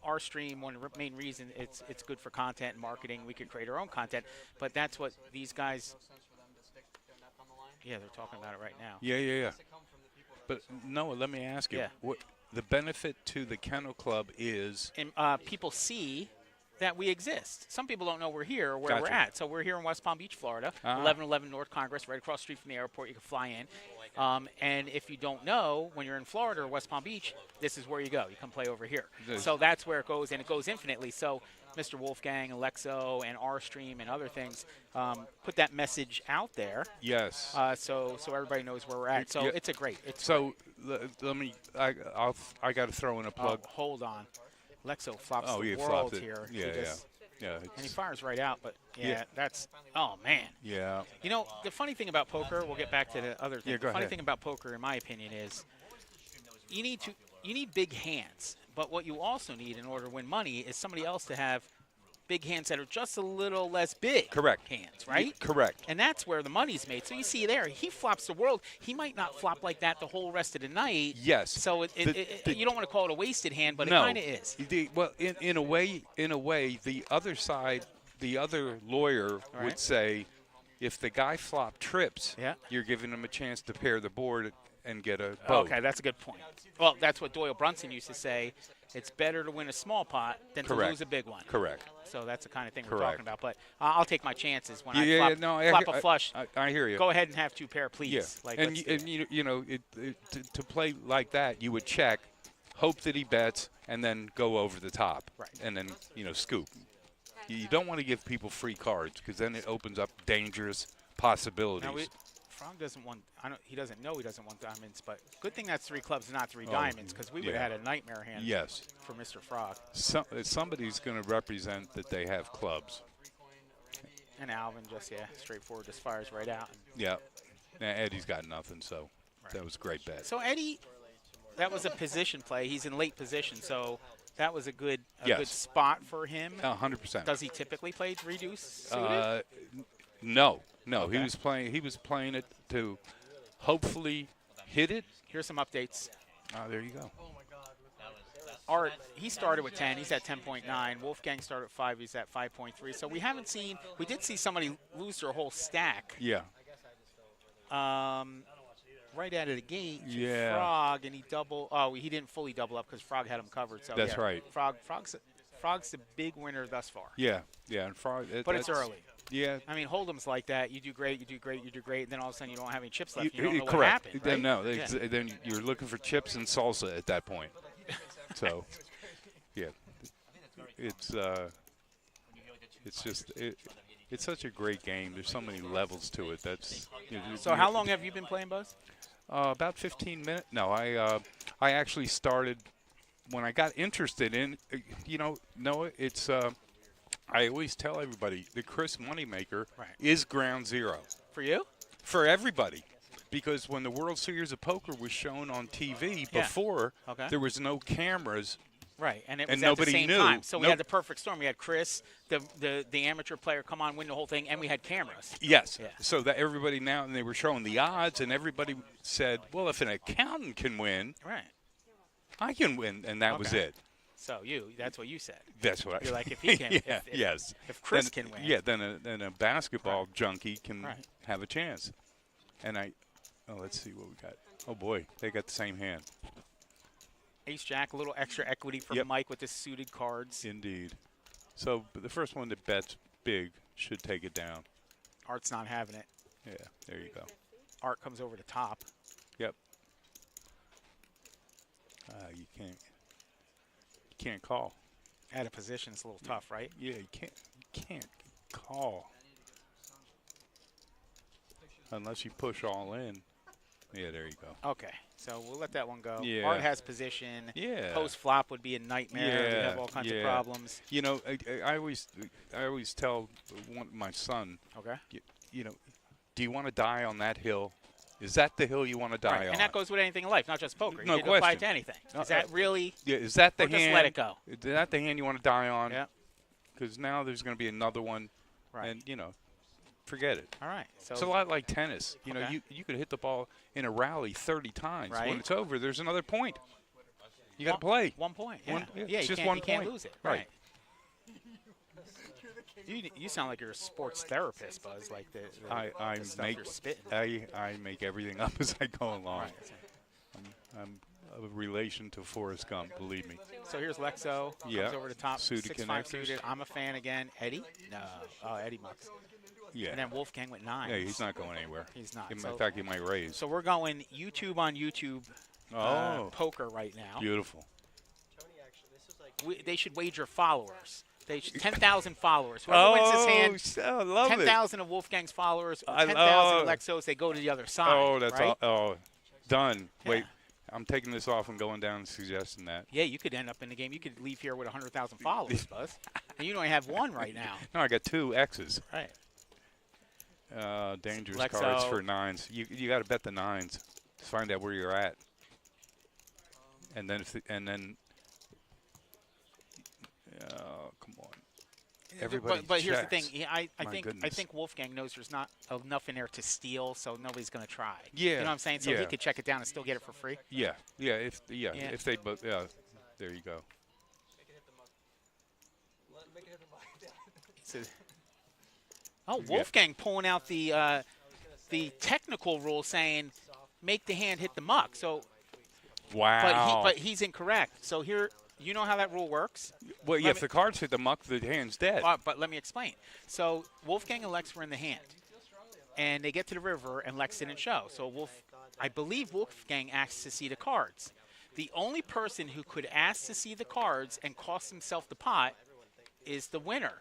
our stream, one main reason it's good for content and marketing. We could create our own content, but that's what these guys. No sense for them to stick their neck on the line. Yeah, they're talking about it right now. Yeah. Has to come from the people that But Noah, let me ask you, Yeah. what the benefit to the Kennel Club is? And people see that we exist. Some people don't know we're here or where Gotcha. we're at. So we're here in West Palm Beach, Florida, 1111 North Congress, right across the street from the airport. You can fly in. And if you don't know, when you're in Florida or West Palm Beach, this is where you go. You come play over here. So that's where it goes, and it goes infinitely. So Mr. Wolfgang, Alexo, and R-Stream and other things put that message out there. Yes. So everybody knows where we're at. So Yeah. it's a great. It's So let me. I got to throw in a plug. hold on. Lexo flops Oh, the he world flopped it. here. Yeah, He just- yeah. And he It's, fires right out, but Yeah. that's oh man. yeah. You know, the funny thing about poker, we'll get back to the other thing. Yeah, go the funny ahead. thing about poker, in my opinion, is you need big hands. But what you also need in order to win money is somebody else to have big hands that are just a little less big. Correct. Hands, right? Correct. And that's where the money's made. So you see there, he flops the world. He might not flop like that the whole rest of the night. Yes. So you don't want to call it a wasted hand, but no. it kind of is. Well, in a way, the other side, the other lawyer Right. would say, if the guy flop trips, Yeah. you're giving him a chance to pair the board and get a boat. Okay, that's a good point. Well, that's what Doyle Brunson used to say. It's better to win a small pot than to Correct. lose a big one. Correct. So that's the kind of thing we're Correct. talking about. But I'll take my chances when Yeah, I flop a flush. I hear you. Go ahead and have 2 pair, please. Yeah, Like, and, let's do it. you know, to play like that, you would check, hope that he bets, and then go over the top, Right. and then scoop. You don't want to give people free cards because then it opens up dangerous possibilities. Now Frog doesn't want. He doesn't know he doesn't want diamonds, but good thing that's 3 clubs, not 3 diamonds, because we would have had a nightmare hand. Yes. For Mr. Frog. Somebody's going to represent that they have clubs. And Alvin just straightforward, just fires right out. Yeah. Now Eddie's got nothing, so that was a great bet. So Eddie, that was a position play. He's in late position, so that was a good Yes. spot for him. 100%. Does he typically play reduce suited? No. Okay. He was playing it to hopefully hit it. Here's some updates. There you go. Art, he started with 10. He's at 10.9. Wolfgang started at 5. He's at 5.3. So we did see somebody lose their whole stack. Yeah. Right out of the gate. Yeah. Frog, and he didn't fully double up because Frog had him covered. So That's right. Frog's the big winner thus far. Yeah. And Frog. But it's early. Yeah. I mean, Hold'em's like that. You do great, and then all of a sudden you don't have any chips left. You don't know what correct. happened. Then, Right? no, then you're looking for chips and salsa at that point. So, yeah, it's such a great game. There's so many levels to it. So how long have you been playing, Buzz? About 15 minutes. No, I actually started when I got interested in. Noah, it's. I always tell everybody the Chris Moneymaker is ground zero For you? for everybody. Because when the World Series of Poker was shown on TV before, there was no cameras. Right, and it was And at nobody the same knew. time. So we had the perfect storm. We had Chris, the amateur player, come on, win the whole thing, and we had cameras. Yes. Yeah. So that everybody now, and they were showing the odds, and everybody said, well, if an accountant can win, Right. I can win. And that was it. So that's what you said. That's what You're like, if he can, yes. if Chris then, can win. Yeah, then a basketball junkie can have a chance. And let's see what we got. Oh, boy, they got the same hand. Ace-Jack, a little extra equity for Mike with the suited cards. Indeed. So the first one that bets big should take it down. Art's not having it. Yeah, there you go. Art comes over the top. Yep. You can't call. Out of position, it's a little tough, right? Yeah, you can't call unless you push all in. Yeah, there you go. Okay, so we'll let that one go. Yeah. Art has position. Yeah. Post flop would be a nightmare. Yeah. We have all kinds of problems. You know, I always tell my son. Okay. Do you want to die on that hill? Is that the hill you want to die on? And that goes with anything in life, not just poker. No You can apply it question. to anything. Is that really? Yeah. Is that the or hand? Just let it go. Is that the hand you want to die on? Yeah. Because now there's going to be another one, and forget it. All right. So It's a lot like tennis. You know, Okay. you could hit the ball in a rally 30 times. Right. When it's over, there's another point. You got to play. 1 point. Yeah. It's you just can't, 1 you can't point. lose it. Right. You sound like you're a sports therapist, Buzz. Like the I stuff make you're spitting. I make everything up as I go along. Right. I'm a relation to Forrest Gump, believe me. So here's Lexo. Yeah. Comes over the top. Suited 6-5 connectors. suited. I'm a fan again. Eddie? No. Oh, Eddie Mucks. Yeah. And then Wolfgang with 9. Yeah, he's not going anywhere. He's not. In So- fact, he might raise. So we're going YouTube on YouTube poker right now. Beautiful. Tony, actually, this was like They should wager followers. 10,000 followers. Whoever wins this hand, I love 10,000 of Wolfgang's followers, I 10,000 of Lexo's, they go to the other side. Oh, that's right? done. Yeah. Wait, I'm taking this off and going down and suggesting that. Yeah, you could end up in the game. You could leave here with 100,000 followers, Buzz. And you only have 1 right now. No, I got 2 X's. Right. Dangerous Lexo. cards for 9s. You got to bet the 9s to find out where you're at. And then come on. Everybody But here's the checks. thing. I My think goodness. Wolfgang knows there's not enough in there to steal, so nobody's going to try. Yeah, You know what I'm saying? So yeah. he could check it down and still get it for free. Yeah. If they both, there you go. He says, Oh, Wolfgang pulling out the technical rule saying make the hand hit the muck. So, Wow. but he's incorrect. So here, you know how that rule works? Well, yeah, if the cards hit the muck, the hand's dead. But let me explain. So Wolfgang and Lex were in the hand, and they get to the river, and Lex didn't show. So I believe Wolfgang asked to see the cards. The only person who could ask to see the cards and cost himself the pot is the winner.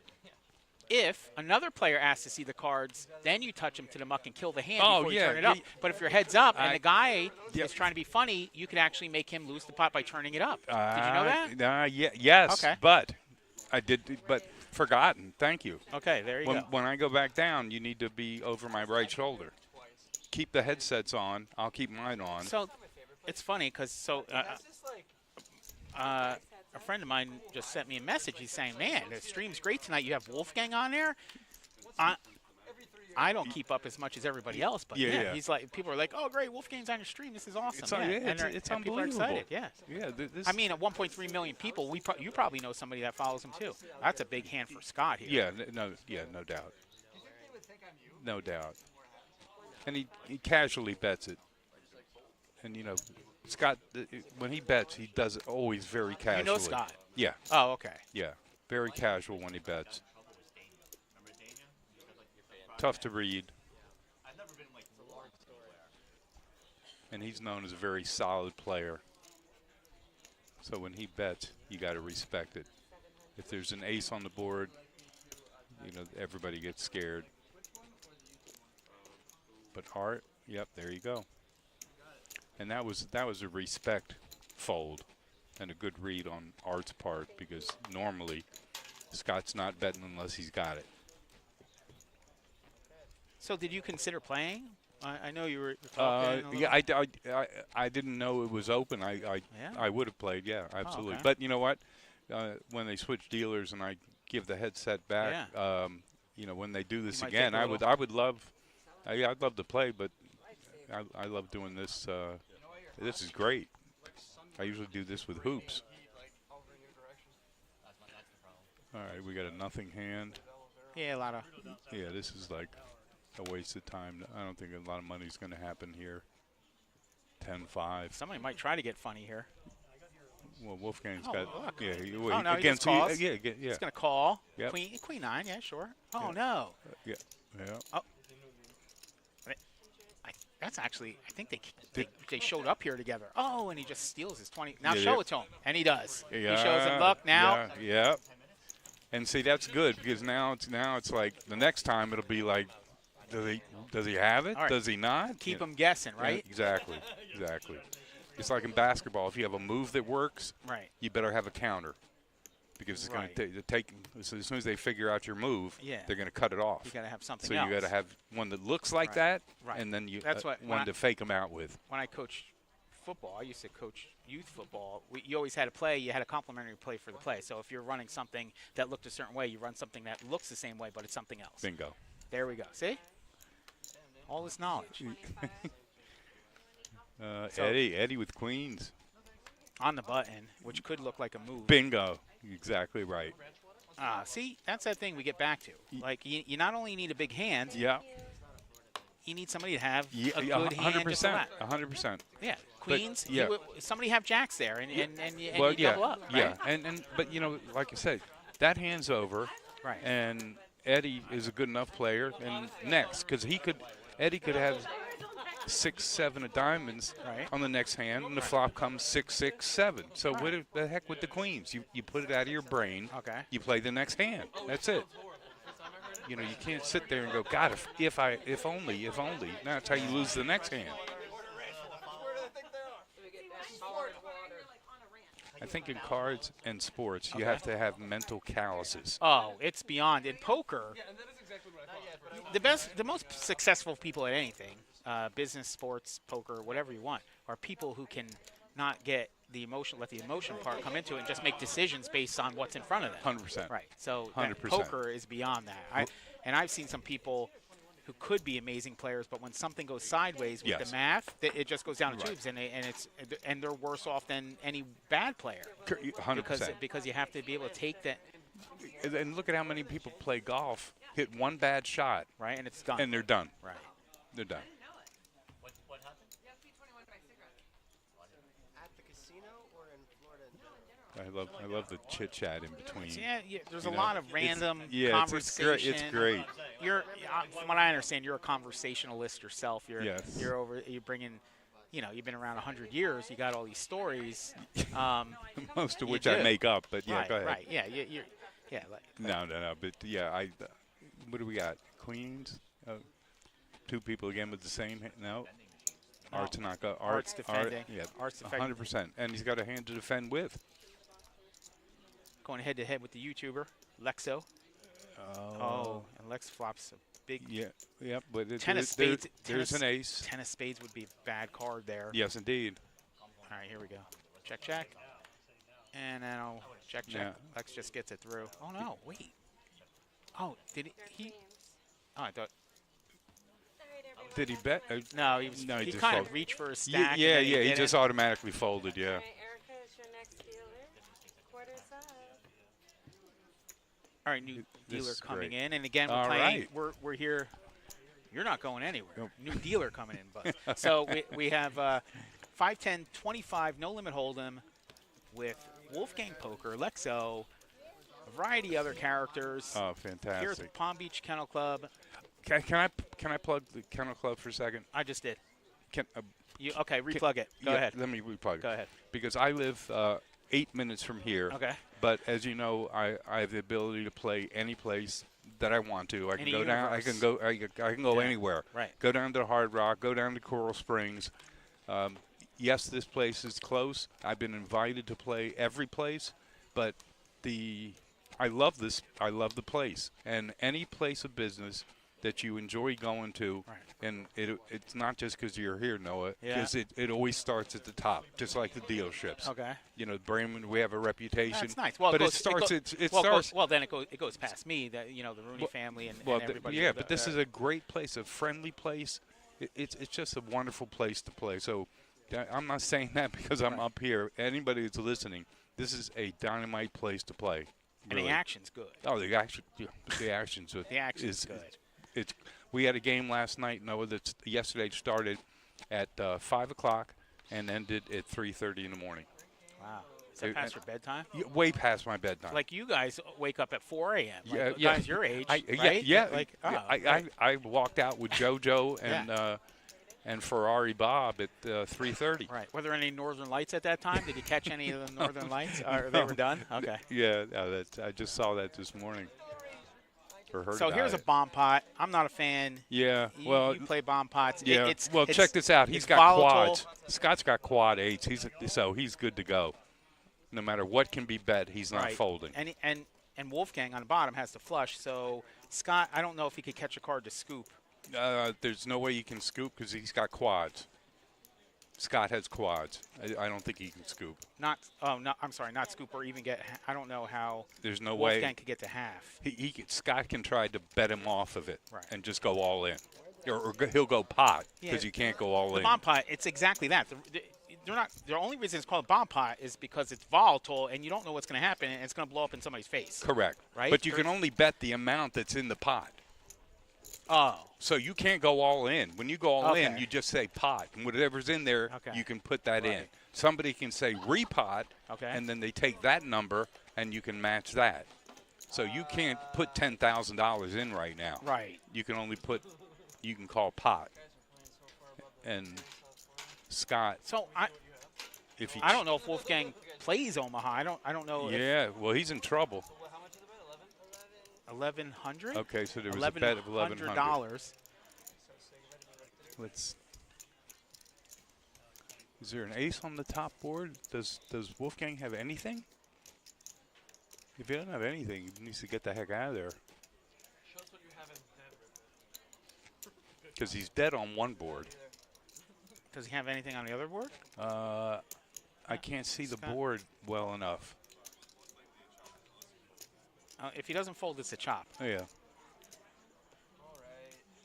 If another player asks to see the cards, then you touch him to the muck and kill the hand before you turn it up. But if your head's up and the guy is trying to be funny, you can actually make him lose the pot by turning it up. Did you know that? Yes, okay. But I did, but forgotten. Thank you. Okay, there you go. When I go back down, you need to be over my right shoulder. Keep the headsets on. I'll keep mine on. So it's funny because a friend of mine just sent me a message. He's saying, man, the stream's great tonight. You have Wolfgang on there. I don't keep up as much as everybody else, but yeah. He's like, people are like, oh, great, Wolfgang's on your stream. This is awesome. It's and people unbelievable. are excited, yeah. I mean, at 1.3 million people, you probably know somebody that follows him too. That's a big hand for Scott here. No doubt. No doubt. And he casually bets it. And, you know, Scott, when he bets, he does it always very casually. You know Scott? Yeah. Oh, okay. Yeah. Very casual when he bets. Tough to read. And he's known as a very solid player. So when he bets, you got to respect it. If there's an ace on the board, you know, everybody gets scared. But Art, yep, there you go. And that was a respect fold and a good read on Art's part, because normally Scott's not betting unless he's got it. So did you consider playing? I know you were talking. Yeah, I didn't know it was open. I would have played, yeah, absolutely. Oh, okay. But you know what? When they switch dealers and I give the headset back, you know, when they do this again, I'd love to play, but I love doing this. This is great. I usually do this with hoops. All right, we got a nothing hand. Yeah, a lot of. Yeah, this is like a waste of time. I don't think a lot of money's going to happen here. 10-5. Somebody might try to get funny here. Well, Wolfgang's Oh, got. look. Yeah, No, he against just calls. yeah. He's going to call. Yep. Queen 9, yeah, sure. Oh, Yeah. no. Yeah. Oh. That's actually, I think they showed up here together. Oh, and he just steals his 20. Now show it to him. And he does. Yeah, He shows him, look, now. Yeah. And see, that's good, because now it's like the next time it'll be like, does he have it? All right. Does he not? Keep him guessing, right? Yeah, exactly. It's like in basketball. If you have a move that works, Right. you better have a counter, because it's going to take. So as soon as they figure out your move, they're going to cut it off. You got to have something So else. you got to have one that looks like that, and then you That's one to fake them out with. When I coached football, I used to coach youth football. You always had to play. You had a complimentary play for the play. So if you're running something that looked a certain way, you run something that looks the same way, but it's something else. Bingo. There we go. See? All this knowledge. Eddie with queens. On the button, which could look like a move. Bingo. Exactly right. See, that's that thing we get back to. Like, you not only need a big hand, Yeah. you need somebody to have a good hand. 100%. 100%. Yeah, queens. yeah. Somebody have jacks there, and you Well, yeah, double up. yeah. Right? But you know, like I said, that hand's over. Right. And Eddie is a good enough player. And next, because Eddie could have 6, 7 of diamonds on the next hand, and the flop comes 6, 6, 7. So what the heck with the queens? You put it out of your brain. Okay. You play the next hand. That's it. You know, you can't sit there and go, God, if only. That's how you lose the next hand. I think in cards and sports, you have to have mental calluses. Oh, it's beyond. In poker, the most successful people at anything, business, sports, poker, whatever you want, are people who can not let the emotion part come into it and just make decisions based on what's in front of them. 100%. Right. So 100%. poker is beyond that. I've seen some people who could be amazing players, but when something goes sideways with the math, it just goes down the tubes, and they're worse off than any bad player. 100%. Because you have to be able to take that. And look at how many people play golf, hit one bad shot, right, and it's done. and they're done. Right. They're done. What happened? At the casino or in Florida in general? I love the chit chat in between. Yeah, there's a You know, lot of random Yeah, conversation. it's great. You're, from what I understand, you're a conversationalist yourself. Yes. You're bringing, you've been around 100 years. You got all these stories. Most of You which I do. make up, but yeah, right, go ahead. right, yeah, yeah. No, but yeah, what do we got? Queens? 2 people again with the same. No. Art's not go. Art's defending. Yeah, Art's defending. 100%. And he's got a hand to defend with. Going head to head with the YouTuber Lexo. Oh, and Lex flops a big. Yeah, but Ten of spades. There's an ace. 10 of spades would be a bad card there. Yes, indeed. All right, here we go. Check, check. And now check, check. Yeah. Lex just gets it through. Oh, no, wait. Oh, did he? Oh, I thought. Did he bet? No, he he just kind folded. of reached for a Yeah, stack. yeah, and then he didn't. just automatically folded, yeah. All right, Erica is your next dealer. Quarters up. All right, new This dealer is coming great. in. And again, we're All playing. right. We're here. You're not going anywhere. Nope. New dealer coming in, Buzz. So we have 5, 10, 25, no limit hold'em with Wolfgang Poker, Lexo, a variety of other characters. Oh, Here at the fantastic. Palm Beach Kennel Club. Can I plug the Kennel Club for a second? I just did. Can, Okay, replug it. Go yeah, ahead. Let me replug. Go ahead. Because I live 8 minutes from here. Okay. But as you know, I have the ability to play any place that I want to. I can Any go down. I universe. can go. I can go Yeah, anywhere. right. Go down to Hard Rock. Go down to Coral Springs. Yes, this place is close. I've been invited to play every place, but I love this. I love the place, and any place of business that you enjoy going to. Right. And it's not just because you're here, Noah, Yeah. because it always starts at the top, just like the dealerships. Okay. You know, Bremen, we have a reputation. That's nice. Well, but it starts. then it goes past me. That the Rooney family and everybody. yeah, but this is a great place, a friendly place. It's just a wonderful place to play. So I'm not saying that because I'm up here. Anybody that's listening, this is a dynamite place to play. and Really. the action's good. Oh, the action! The action's The action's good. We had a game last night, Noah. That yesterday started at 5 o'clock and ended at 3:30 in the morning. Wow. Is that past your bedtime? Way past my bedtime. Like you guys wake up at 4 a.m. Like yeah, guys your age, I, right? Yeah. Like, I walked out with JoJo and Ferrari Bob at 3:30. Right. Were there any Northern Lights at that time? Did you catch any of the Northern Lights? Or they were done? Okay. Yeah, I just saw that this morning. Or heard So about here's it. a bomb pot. I'm not a fan. Yeah, You, well, you play bomb pots. yeah. It's Check this out. He's it's got volatile. quads. Scott's got quad eights. So he's good to go. No matter what can be bet, he's not Right. folding. And Wolfgang on the bottom has to flush. So Scott, I don't know if he could catch a card to scoop. There's no way you can scoop because he's got quads. Scott has quads. I don't think he can scoop. I'm sorry, not scoop or even get. I don't know how There's no Wolfgang way. could get to half. Scott can try to bet him off of it Right. and just go all in. Or he'll go pot Yeah. because you can't go all The in. bomb pot, it's exactly that. They're not. The only reason it's called bomb pot is because it's volatile and you don't know what's going to happen and it's going to blow up in somebody's face. Correct. Right? But you can only bet the amount that's in the pot. Oh. So you can't go all in. When you go all in, Okay. you just say pot. And whatever's in there, Okay. you can put that in. Right. Somebody can say repot, Okay. and then they take that number, and you can match that. So you can't put $10,000 in right now. Right. You can only you can call pot. And Scott, So if he I don't know if Wolfgang plays Omaha. I don't know. Yeah, well, he's in trouble. How much did they bet? 1100. Okay, so there was a bet of $1,100. $1,100. Is there an ace on the top board? Does Wolfgang have anything? If he doesn't have anything, he needs to get the heck out of there. Show us what you have in bed. Because he's dead on one board. Does he have anything on the other board? I can't see the Scott? board well enough. If he doesn't fold, it's a chop. Oh, yeah.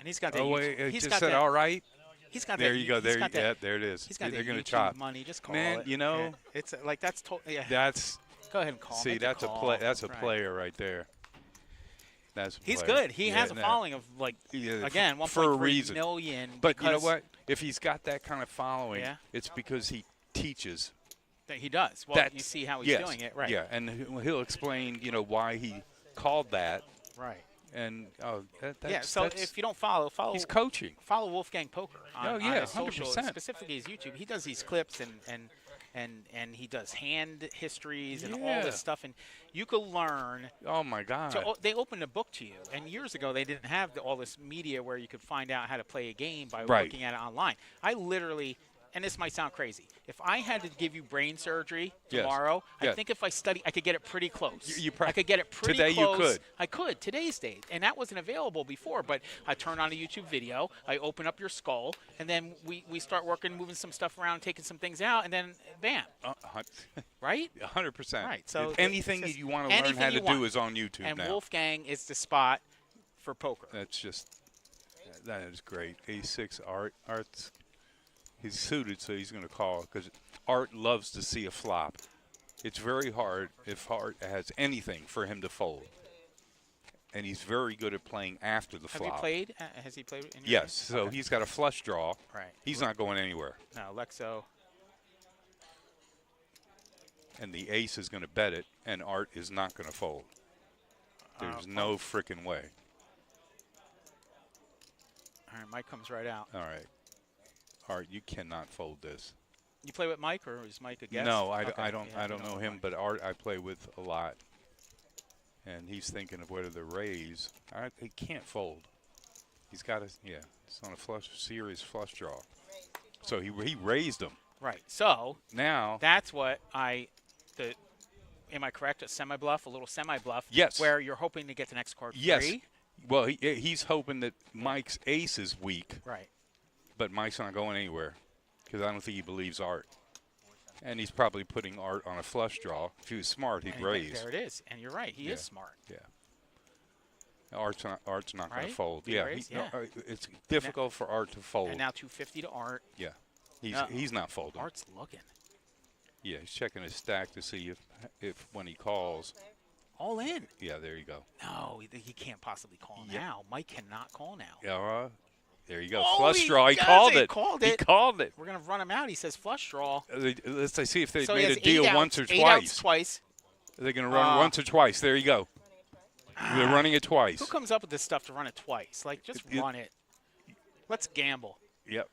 And he's got that. Oh, wait, it he's just got said that, all right. He's got There that. you go. He's There, got that, yeah, there it is. He's got They're that going to YouTube chop. money. Just call Man, it. you know. Yeah. It's like that's yeah. That's Go ahead and call. see, Make that's call. a play. That's a Right. player right there. That's He's player. good. He has a following of like again for a 1.3 reason. million. But you know because what? If he's got that kind of following, Yeah. it's because he teaches. that he does. Well, you see how he's doing it, right? Yeah, and he'll explain, why he called that. Right. And Yeah. So if you don't follow, he's coaching. Follow Wolfgang Poker on his social, 100%. specifically his YouTube. He does these clips and he does hand histories and all Yeah. this stuff, and you can learn. Oh my God! So they opened a book to you, and years ago they didn't have all this media where you could find out how to play a game by looking at it online. I literally, and this might sound crazy, if I had to give you brain surgery tomorrow, I think if I study, I could get it pretty close. I could get it pretty today close. you could. I could today's date, and that wasn't available before. But I turn on a YouTube video, I open up your skull, and then we start working, moving some stuff around, taking some things out, and then bam, right? 100%. Right. So anything that you want to learn how to do is on YouTube and now. Wolfgang is the spot for poker. That is great. A6 Art's. He's suited, so he's going to call because Art loves to see a flop. It's very hard if Art has anything for him to fold, and he's very good at playing after the flop. Have you played? Has he played? In your Yes. game? So he's got a flush draw. Right. He's not going anywhere. No, Lexo. And the ace is going to bet it, and Art is not going to fold. There's no freaking way. All right, Mike comes right out. All right. Art, you cannot fold this. You play with Mike, or is Mike a guest? No, Okay. I don't. Yeah, I don't know him, Mike. but Art I play with a lot, and he's thinking of whether to raise. He can't fold. He's got a It's on a serious flush draw, so he raised him. Right. So now that's what am I correct? A semi bluff, a little semi bluff. Yes. Where you're hoping to get the next card. Yes. Free. Well, he's hoping that Mike's ace is weak. Right. But Mike's not going anywhere because I don't think he believes Art. And he's probably putting Art on a flush draw. If he was smart, he'd raise. There it is. And you're right. He is smart. Yeah. Art's not going Right? to fold. Did he raise? It's difficult for Art to fold. And now 250 to Art. Yeah. He's not folding. Art's looking. Yeah, he's checking his stack to see if when he calls. All in. Yeah, there you go. No, he can't possibly call now. Mike cannot call now. Yeah, there you go. Oh, flush draw. He does. called He it. called He it. called it. We're going to run him out. He says flush draw. Let's see if they So he made has a deal 8 outs, once or 8 twice. outs twice. They're going to run once or twice. There you go. They're running it twice. Who comes up with this stuff to run it twice? Like, just run it. Let's gamble. Yep.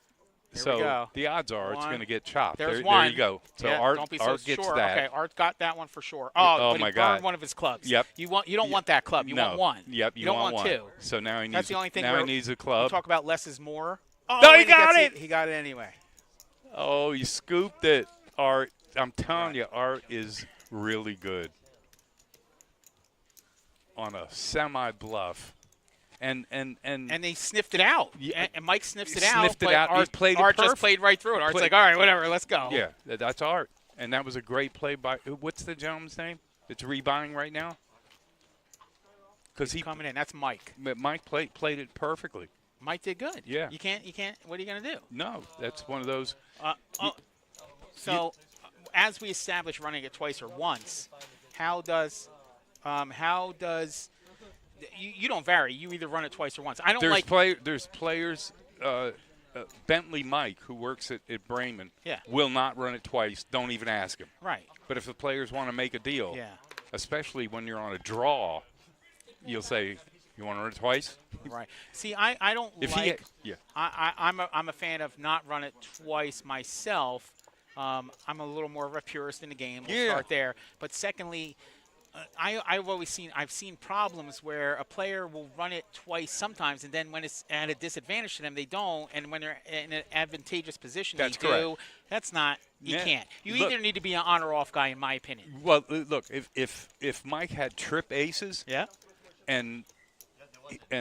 Here we go. The odds are it's going to get chopped. There's there you go. So yeah, Art, don't be so Art gets sure. that. Okay, Art got that one for sure. Oh, but my he God. burned one of his clubs. Yep. You don't want that club. You want one. Yep. You don't want one. two. So now he needs. That's the only thing. Now he needs a club. We talk about less is more. Oh, No, he and got gets it. He got it anyway. Oh, you scooped it, Art. I'm telling you, Art is really good on a semi bluff. And they sniffed it out. Yeah, and Mike sniffs it sniffed out. it out. He Art, played it Art just perfect. played right through it. Art's like, all right, whatever, let's go. Yeah, that's Art. And that was a great play by what's the gentleman's name? It's rebuying right now. Because He's coming in. That's Mike. Mike played it perfectly. Mike did good. Yeah. You can't. What are you gonna do? No, that's one of those. So, as we establish running it twice or once, how does you don't vary? You either run it twice or once. I don't There's players. Bentley Mike, who works at Bremen, will not run it twice. Don't even ask him. Right. But if the players want to make a deal, especially when you're on a draw, you'll say, "You want to run it twice?" Right. See, I don't if like. Yeah. I'm a fan of not run it twice myself. I'm a little more of a purist in the game. We'll start there. But secondly, I've seen problems where a player will run it twice sometimes, and then when it's at a disadvantage to them, they don't. And when they're in an advantageous position, That's they correct. do. That's not. You can't. You Look, either need to be an on or off guy, in my opinion. Well, look, if Mike had trip aces, and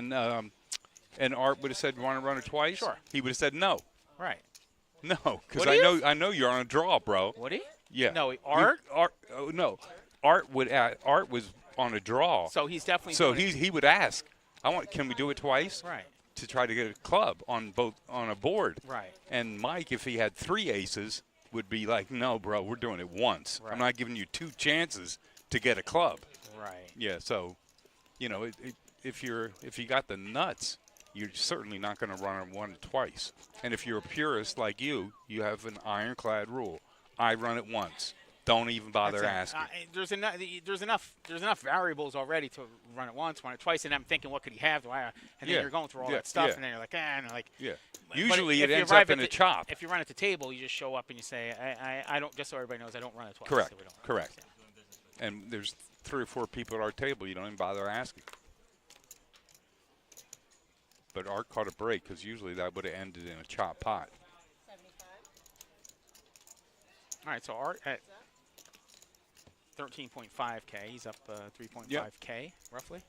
Art would have said, "Want to run it twice?" Sure. He would have said no. Right. No, because Would he I know you're on a draw, bro. Would he? Yeah. No, Art. No, Art was on a draw. So he's definitely. So doing it. he would ask, can we do it twice?" Right. To try to get a club on a board. Right. And Mike, if he had 3 aces, would be like, "No, bro, we're doing it once. Right. I'm not giving you 2 chances to get a club." Right. Yeah. So, if you got the nuts, you're certainly not going to run it one twice. And if you're a purist like you have an ironclad rule. I run it once. Don't even bother asking. There's enough variables already to run it once, run it twice, and I'm thinking, what could he have? And then you're going through all that stuff, and then you're like, and like. Yeah. But Usually if it you ends arrive up in at a chop. If you run at the table, you just show up and you say, I don't. Just so everybody knows, I don't run it twice. Correct. So we don't Correct. And there's 3 or 4 people at our table. You don't even bother asking. But Art caught a break because usually that would have ended in a chop pot. 75. All right, so Art at 13.5K. He's up 3.5K, roughly.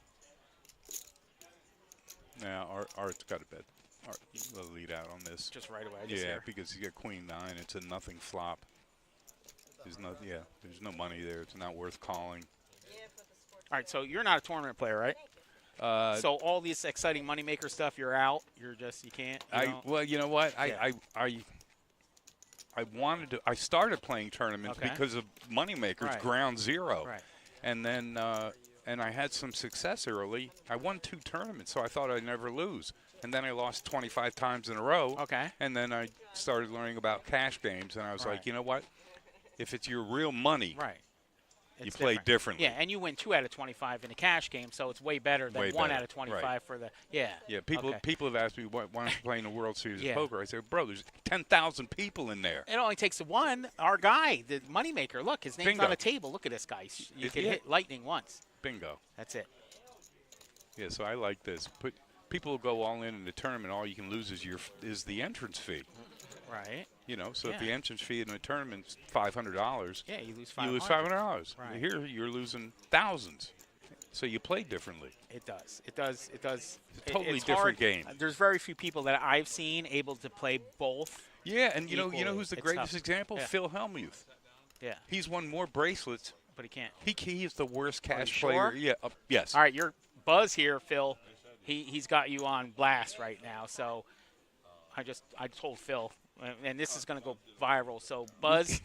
Yeah, Art's got a bet. Art, the lead out on this. Just right away. Yeah, because you get queen 9. It's a nothing flop. There's no money there. It's not worth calling. All right, so you're not a tournament player, right? So all this exciting moneymaker stuff, you're out. You can't. Well, you know what? Yeah. I started playing tournaments because of moneymakers, Right. ground zero. Right. And then and I had some success early. I won 2 tournaments, so I thought I'd never lose. And then I lost 25 times in a row. Okay. And then I started learning about cash games, and I was Right. like, you know what? If it's your real money, Right. you It's play different. differently. Yeah, and you win 2 out of 25 in a cash game, so it's way better than Way 1 better. out of 25 Right. for the Yeah. People Okay. have asked me, why don't you play in the World Series Yeah. of Poker? I said, bro, there's 10,000 people in there. It only takes one. Our guy, the moneymaker. Look, his name's Bingo. on a table. Look at this guy. You can hit lightning once. Bingo. That's it. Yeah, so I like this. People will go all in the tournament. All you can lose is the entrance fee. Right. You know, so if Yeah. the entrance fee in a tournament's $500, Yeah, you lose you 500. lose $500. Right. Here, you're losing thousands. So you play differently. It does. It does. It does. It's a totally it's different hard. game. There's very few people that I've seen able to play both. Yeah, and you know Equally. who's the It's greatest tough. example? Yeah. Phil Hellmuth. Yeah, He's won more bracelets. but he can't. He is the worst cash you player. sure? Yeah. Yes. All right, your buzz here, Phil. He's got you on blast right now. So I told Phil, and this is going to go viral. So Buzz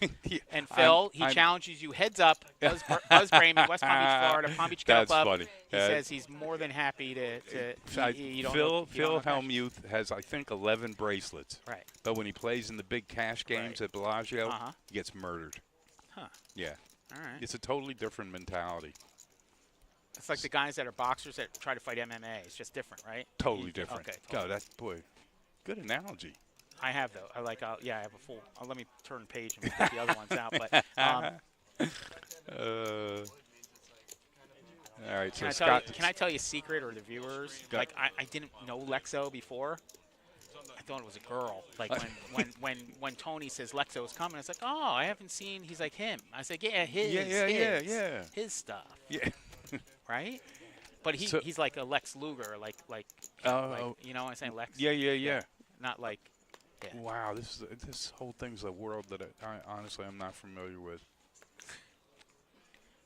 and Phil, he challenges you heads up. Buzz Brayman, West Palm Beach, Florida, Palm Beach Kennel That's Club. funny. He says he's more than happy to you don't Phil know, you don't know cash. Hellmuth has, I think, 11 bracelets. Right. But when he plays in the big cash games at Bellagio, Uh-huh. he gets murdered. Huh. Yeah. All right. It's a totally different mentality. It's like the guys that are boxers that try to fight MMA. It's just different, right? Totally different. Okay. God, that's, boy, good analogy. I have though. I have a full. Let me turn the page and get the other ones out. But All right, so can Scott. I tell you a secret, or the viewers? Go. Like I didn't know Lexo before. I thought it was a girl. Like when Tony says Lexo is coming, it's like, oh, I haven't seen. He's like him. I said, yeah, his stuff. Yeah. Right. But he's like a Lex Luger, like you know what I'm saying, Lex. Yeah. Not like. Yeah. Wow, this whole thing's a world that I honestly I'm not familiar with.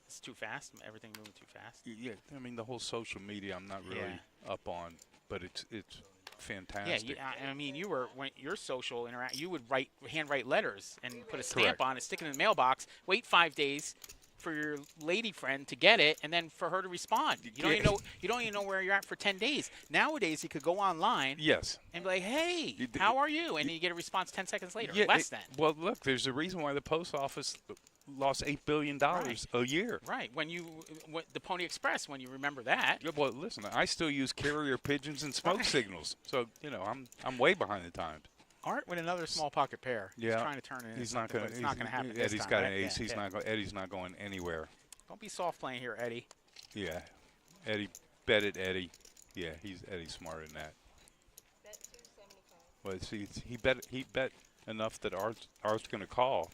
It's too fast. Everything moving too fast. Yeah, I mean the whole social media I'm not really up on, but it's fantastic. Yeah, I mean, when your social interact, you would handwrite letters and put a stamp Correct. on it, stick it in the mailbox, wait 5 days for your lady friend to get it, and then for her to respond. You don't even know where you're at for 10 days. Nowadays, you could go online. Yes. And be like, hey, how are you? And then you get a response 10 seconds later. Yeah, Less than. Well, look, there's a reason why the post office lost $8 billion a year. Right. When the Pony Express, when you remember that. Yeah, well, listen, I still use carrier pigeons and smoke signals, so I'm way behind the times. Art with another small pocket pair. Yeah. He's trying to turn it into He's not something, going. but it's not going to happen this Eddie's time, got right? an ace. Yeah, Eddie's not going anywhere. Don't be soft playing here, Eddie. Yeah, Eddie, bet it, Eddie. Yeah, Eddie's smarter than that. Bet 275. Well, see, he bet enough that Art's going to call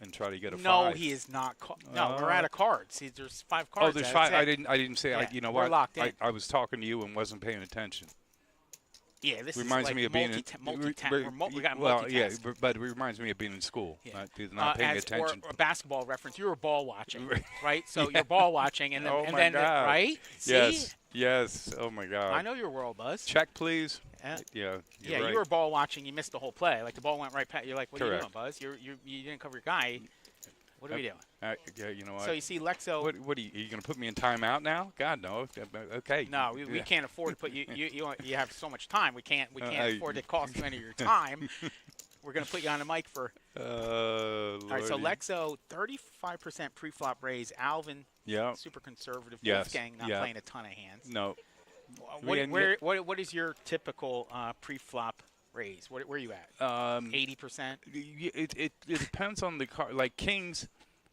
and try to get a No, five. he is not. No, we're out of cards. See, there's 5 cards. Oh, there's that's 5. it. I didn't say. Yeah, You know we're what? locked in. I was talking to you and wasn't paying attention. Yeah, this Reminds is like me of being we got well, multitask. yeah, but it reminds me of being in school, not paying attention. Or a basketball reference. You were ball watching, right? So you're ball watching, and then, Oh and my then God. right? See? Yes. Oh my God. I know your world, Buzz. Check, please. Yeah. Yeah. Yeah, right. you were ball watching. You missed the whole play. Like the ball went right past. You're like, what are you Correct. doing, Buzz? You didn't cover your guy. What are we doing? Yeah, you know what? So you see Lexo. What are you going to put me in timeout now? God, no. Okay. No, we Yeah. can't afford to put you. You have so much time. We can't afford to cost you any of your time. We're going to put you on the mic for. All right. So Lexo, 35% pre-flop raise. Alvin, Yeah. super conservative. Yes. Wolfgang, not Yeah. playing a ton of hands. No. What is your typical pre-flop raise? Where are you at? 80%. It depends on the card. Like kings.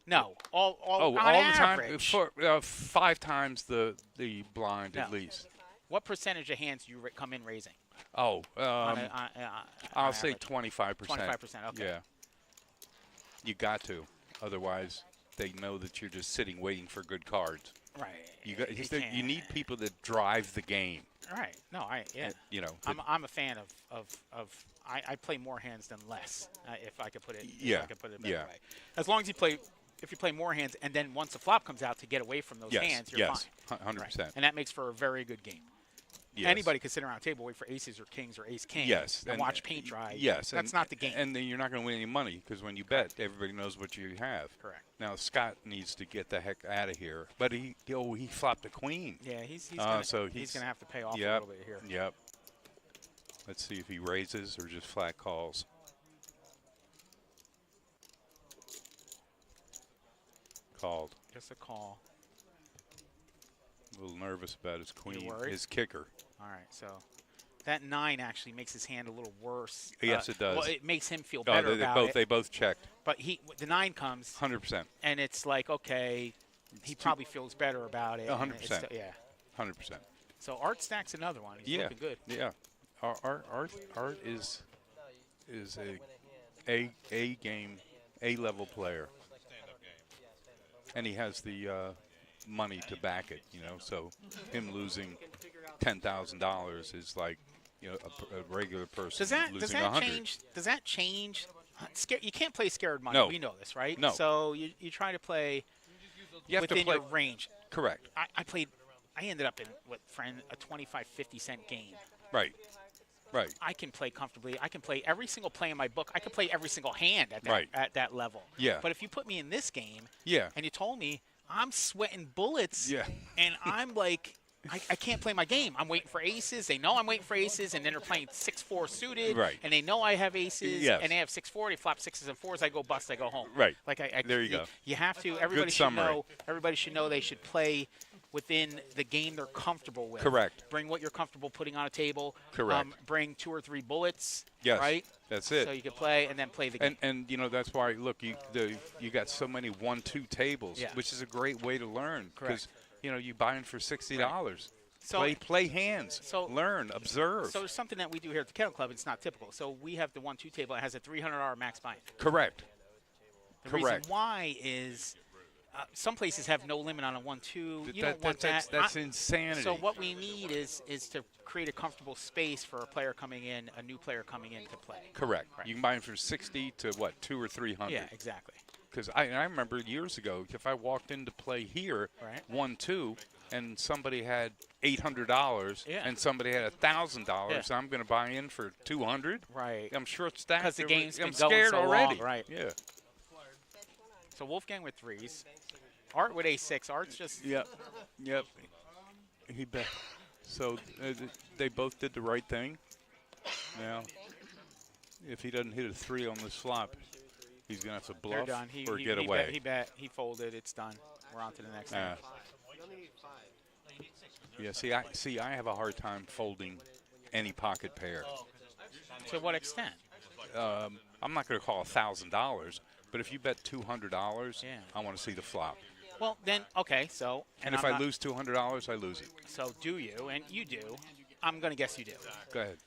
No, all all on the time. average. For 5 times the blind at No. least. What percentage of hands do you come in raising? Oh, On I'll say average? 25%. 25%. Okay. Yeah. You got to, otherwise they know that you're just sitting waiting for good cards. Right. You need people that drive the game. Right. No, yeah. You know. I'm a fan of I play more hands than less, if I could put it. Yeah. If I could put it a better Yeah. way. As long as you play. If you play more hands, and then once the flop comes out to get away from those hands, you're fine. 100%. Right. And that makes for a very good game. Yes. Anybody could sit around a table, wait for aces or kings or ace-king, Yes. and watch paint dry. Yes. That's not the game. And then you're not going to win any money because when you bet, everybody knows what you have. Correct. Now, Scott needs to get the heck out of here. But he flopped a queen. Yeah, he's going to have to pay off a little bit here. Yep. Let's see if he raises or just flat calls. Called. Just a call. A little nervous about his queen, worried? his kicker. All right, so that 9 actually makes his hand a little worse. Yes, it does. Well, it makes him feel better about it. They both checked. But the 9 comes, 100%. and it's like, okay, he probably feels better about it. 100%. Yeah. 100%. So Art stacks another one. He's looking good. Yeah. Art is a game, A level player, and he has the money to back it. You know, so him losing $10,000 is like, you know, a regular person losing 100. Does that change? You can't play scared money. No. We know this, right? No. So you try to play within your range. Correct. I ended up in a 25-50 cent game. Right. Right. I can play comfortably. I can play every single play in my book. I can play every single hand at that level. Yeah. But if you put me in this game, Yeah. and you told me I'm sweating bullets, Yeah. and I'm like, I can't play my game. I'm waiting for aces. They know I'm waiting for aces, and then they're playing 6-4 suited, Right. and they know I have aces, Yes. and they have 6-4. They flop 6s and 4s. I go bust. I go home. Right. Like There you go. You have to. Everybody Good should summary. know. Everybody should know they should play within the game they're comfortable with. Correct. Bring what you're comfortable putting on a table. Correct. Bring 2 or 3 bullets. Yes. Right. That's it. So you can play and then play the game. And you know, that's why, look, you got so many 1-2 tables, Yeah. which is a great way to learn. Because, Correct. you know, you buy them for $60. So Play hands. So- learn, observe. So there's something that we do here at the Kettle Club. It's not typical. So we have the 1-2 table. It has a $300 max buy-in. Correct. The Correct. reason why is some places have no limit on a 1-2. You don't want That's that. insanity. So what we need is to create a comfortable space for a player coming in, a new player coming in to play. Correct. Right. You can buy them from 60 to what, 200 or 300. Yeah, exactly. Because I remember years ago, if I walked in to play here, Right. 1-2, and somebody had $800, Yeah. and somebody had $1,000, Yeah. I'm going to buy in for 200. Right. I'm short stacked. 'Cause the game's I'm been going scared so already. long, right. Yeah. So Wolfgang with 3s. Art with a6. Art's just Yep. Yep. He bet. So they both did the right thing. Now, if he doesn't hit a 3 on this flop, he's going to have to they're bluff done. or get he away. He folded. It's done. We're on to the next Yeah. one. You only need 5. Yeah, I have a hard time folding any pocket pair. To what extent? I'm not going to call $1,000, but if you bet $200, Yeah. I want to see the flop. Well, then, okay, so. And if I'm I not- lose $200, I lose it. So do you? And you do. I'm going to guess you do. Go ahead.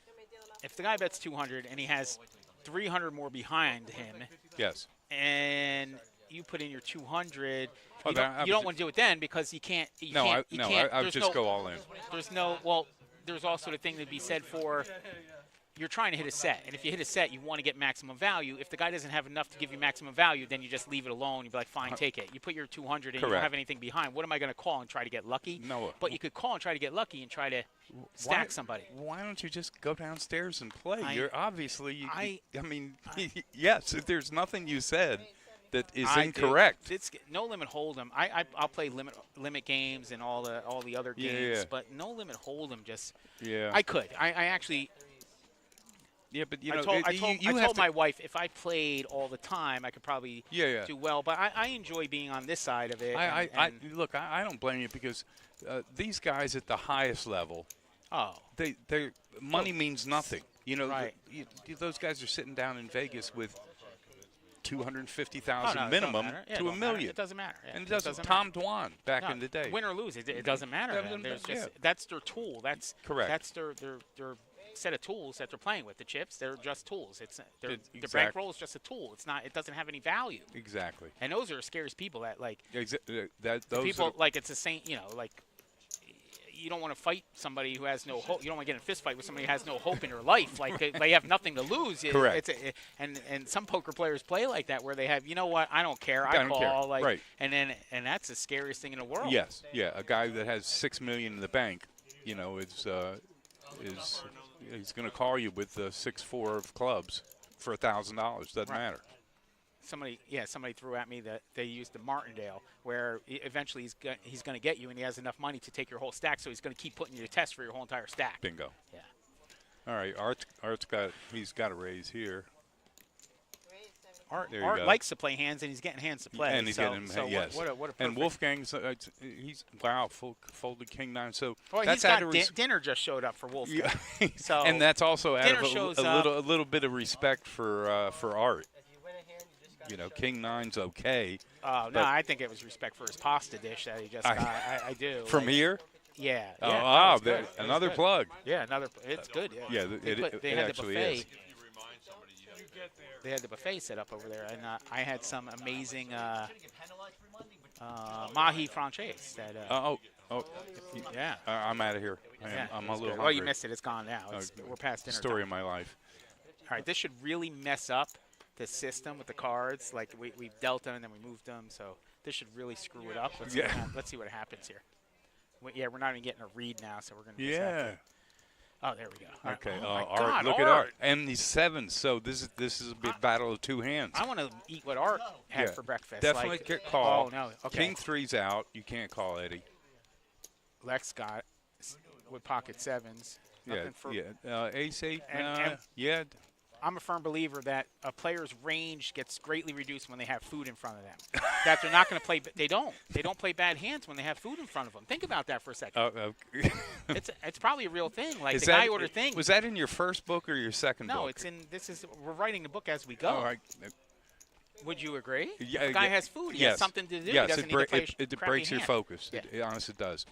If the guy bets 200 and he has 300 more behind him, Yes. and you put in your 200, Oh, you then I don't, you don't would want to do it then because you can't. You No, can't, you can't, I would there's just no, go all in. There's no. Well, there's also the thing to be said for. You're trying to hit a set, and if you hit a set, you want to get maximum value. If the guy doesn't have enough to give you maximum value, then you just leave it alone. You'd be like, fine, take it. You put your 200 and you don't Correct. have anything behind. What am I going to call and try to get lucky? No. But you could call and try to get lucky and try to stack somebody. Why don't you just go downstairs and play? I- You're obviously. I- mean, yes. If there's nothing you said that is I do. incorrect. It's no limit hold'em. I'll play limit games and all the other games, Yeah. but no limit hold'em just. Yeah. I could. I actually. Yeah, but I told my wife if I played all the time, I could probably do well. But I enjoy being on this side of it. Look, I don't blame you because these guys at the highest level, they money means nothing. You know, Right. Those guys are sitting down in Vegas with $250,000 it don't minimum matter. Yeah, to it $1 don't million. matter. It doesn't matter. Yeah, And it it doesn't. doesn't Tom Dwan back No, in the day. win or lose, it doesn't matter. Yeah, There's just yeah. that's their tool. That's Correct. That's their set of tools that they're playing with. The chips, they're just tools. The Exactly. bankroll is just a tool. It's not. It doesn't have any value. Exactly. And those are the scariest people. That like Those people are, like it's the same. You know, like you don't want to fight somebody who has no hope. You don't want to get in a fist fight with somebody who has no hope in their life. Like they have nothing to lose. Correct. And some poker players play like that, where they have, you know what, I don't care. I don't call. care. Like, Right. And that's the scariest thing in the world. Yes. Yeah. A guy that has $6 million in the bank, you know, is he's going to call you with 6-4 of clubs for $1,000. Doesn't matter. Somebody threw at me that they used the Martindale, where eventually he's going to get you, and he has enough money to take your whole stack, so he's going to keep putting you to test for your whole entire stack. Bingo. Yeah. All right. Art's got a raise here. Art There you go. likes to play hands, and he's getting hands to play. And he's getting yes. What a perfect. And Wolfgang's he's folded King 9. So Well, that's he's got out of dinner just showed up for Wolfgang. So and that's also out dinner of shows a little bit of respect for Art. If you win a hand, you just got You know, King 9's okay. Oh no, I think it was respect for his pasta dish that he just got. I do. From here? Yeah. Oh, yeah, wow, it was good. another It was good. plug. Yeah, another. It's good. Yeah. Yeah, They it had actually the buffet. is. They had the buffet set up over there, and I had some amazing mahi francaise. That. Yeah. I'm out of here. I'm a little hungry. Well, you missed it. It's gone now. We're past dinner Story time. of my life. All right, this should really mess up the system with the cards. Like we dealt them and then we moved them, so this should really screw it up. Let's see what happens here. We're not even getting a read now, so we're gonna. Just have to, oh, there we go. Okay. Oh, my Art, God, look Art. at Art. And he's 7, so this is a big battle of two hands. I want to eat what Art had for breakfast. Definitely like, get call. Oh no. Okay. King 3's out. You can't call Eddie. Lex got with pocket 7s. Ace 8. And- yeah. I'm a firm believer that a player's range gets greatly reduced when they have food in front of them. That they're not going to play. They don't play bad hands when they have food in front of them. Think about that for a second. It's probably a real thing. Like the guy ordered thing. Was that in your first book or your second book? No, it's in. We're writing the book as we go. All right. Would you agree? Yeah, the guy has food. He has something to do. Yes, he doesn't need to play it crappy breaks your hand. focus. Yeah. It honestly does.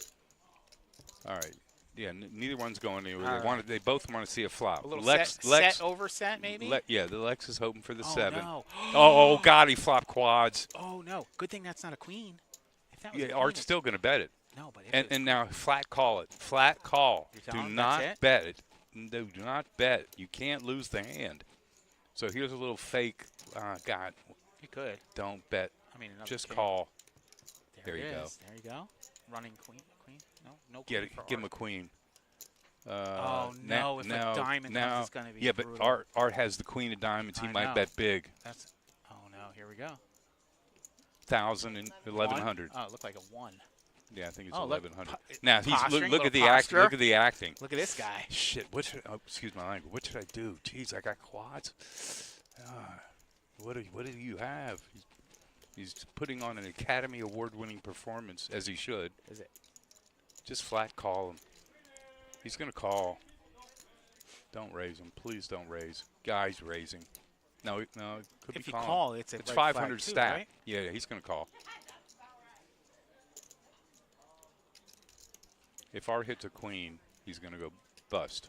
All right. Yeah, neither one's going anywhere. They both want to see a flop. A little Lex, set over set maybe. The Lex is hoping for the 7. No. Oh God, he flopped quads. Oh no! Good thing that's not a queen. If that was a queen, Art's still going to bet it. No, but if And now flat call it. Flat call. You're Do telling not that's it? bet it. Do not bet. You can't lose the hand. So here's a little fake. God, you could. don't bet. I mean, another Just king. call. There you it go. is. There you go. Running queen. No queen Give for him a Art. queen. Oh no! If a diamond comes, it's going to be yeah, but brutal. Art has the queen of diamonds. He I might know. bet big. Oh no! Here we go. 1,000 and 1,100. Oh, it looked like a 1. Yeah, I think it's Oh, look, 1,100. Now he's posturing, look at the little acting. Look at the acting. Look at this guy. Shit! Excuse my language. What should I do? Jeez, I got quads. What do you have? He's putting on an Academy Award-winning performance, as he should. Is it? Just flat call him. He's going to call. Don't raise him. Please don't raise. Guy's raising. No, it could If be you calling. call, it's a It's red flag 500 too, stack. right? Yeah, he's going to call. If Art hits a queen, he's going to go bust.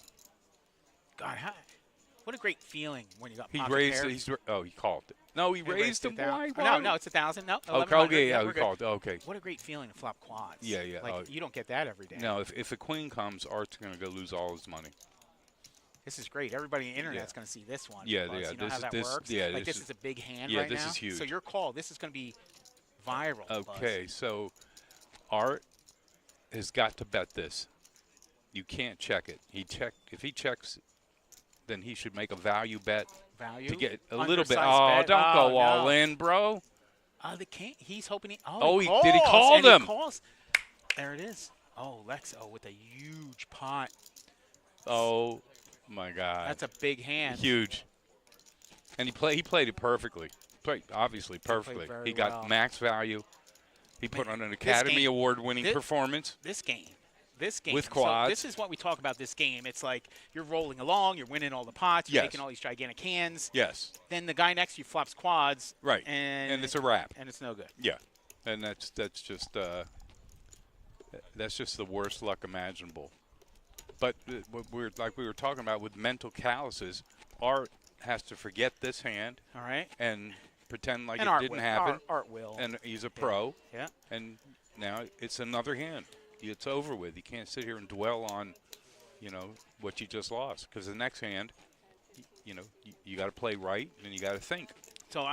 God, what a great feeling when you got He pocket raised pairs. it. He called it. No, he raised him. Why? No, it's 1,000. No, Okay, 1,100. yeah, we're we good. called. Okay. What a great feeling to flop quads. Yeah. Like you don't get that every day. No, if a queen comes, Art's going to go lose all his money. This is great. Everybody on the internet's going to see this one. Yeah, Buzz. yeah, You know this how is- that this- works? yeah, like this this is- is a big hand yeah, right this now. is huge. So your call, this is going to be viral. Okay, Buzz. so Art has got to bet this. You can't check it. If he checks, then he should make a value bet Value to get a little bit. Undersized Oh, bet. don't go no. all in, bro. The king. He's hoping he. Oh, he did he calls, call and them? He calls. There it is. Oh, Lexo with a huge pot. Oh, my God. That's a big hand. Huge. And he played it perfectly. Obviously perfectly. very He got well. max value. He put on an this Academy game- Award-winning this- performance. This game. With So quads. this is what we talk about this game. It's like you're rolling along, you're winning all the pots, you're Yes. making all these gigantic hands. Yes. Then the guy next to you flops quads. Right. And it's a wrap. And it's no good. Yeah. And that's just the worst luck imaginable. But what we were talking about with mental calluses, Art has to forget this hand All right. and pretend like And it Art didn't will. happen. Art will. And he's a pro. Yeah. And now it's another hand. It's over with. You can't sit here and dwell on, what you just lost. Because the next hand, you got to play right and you got to think. So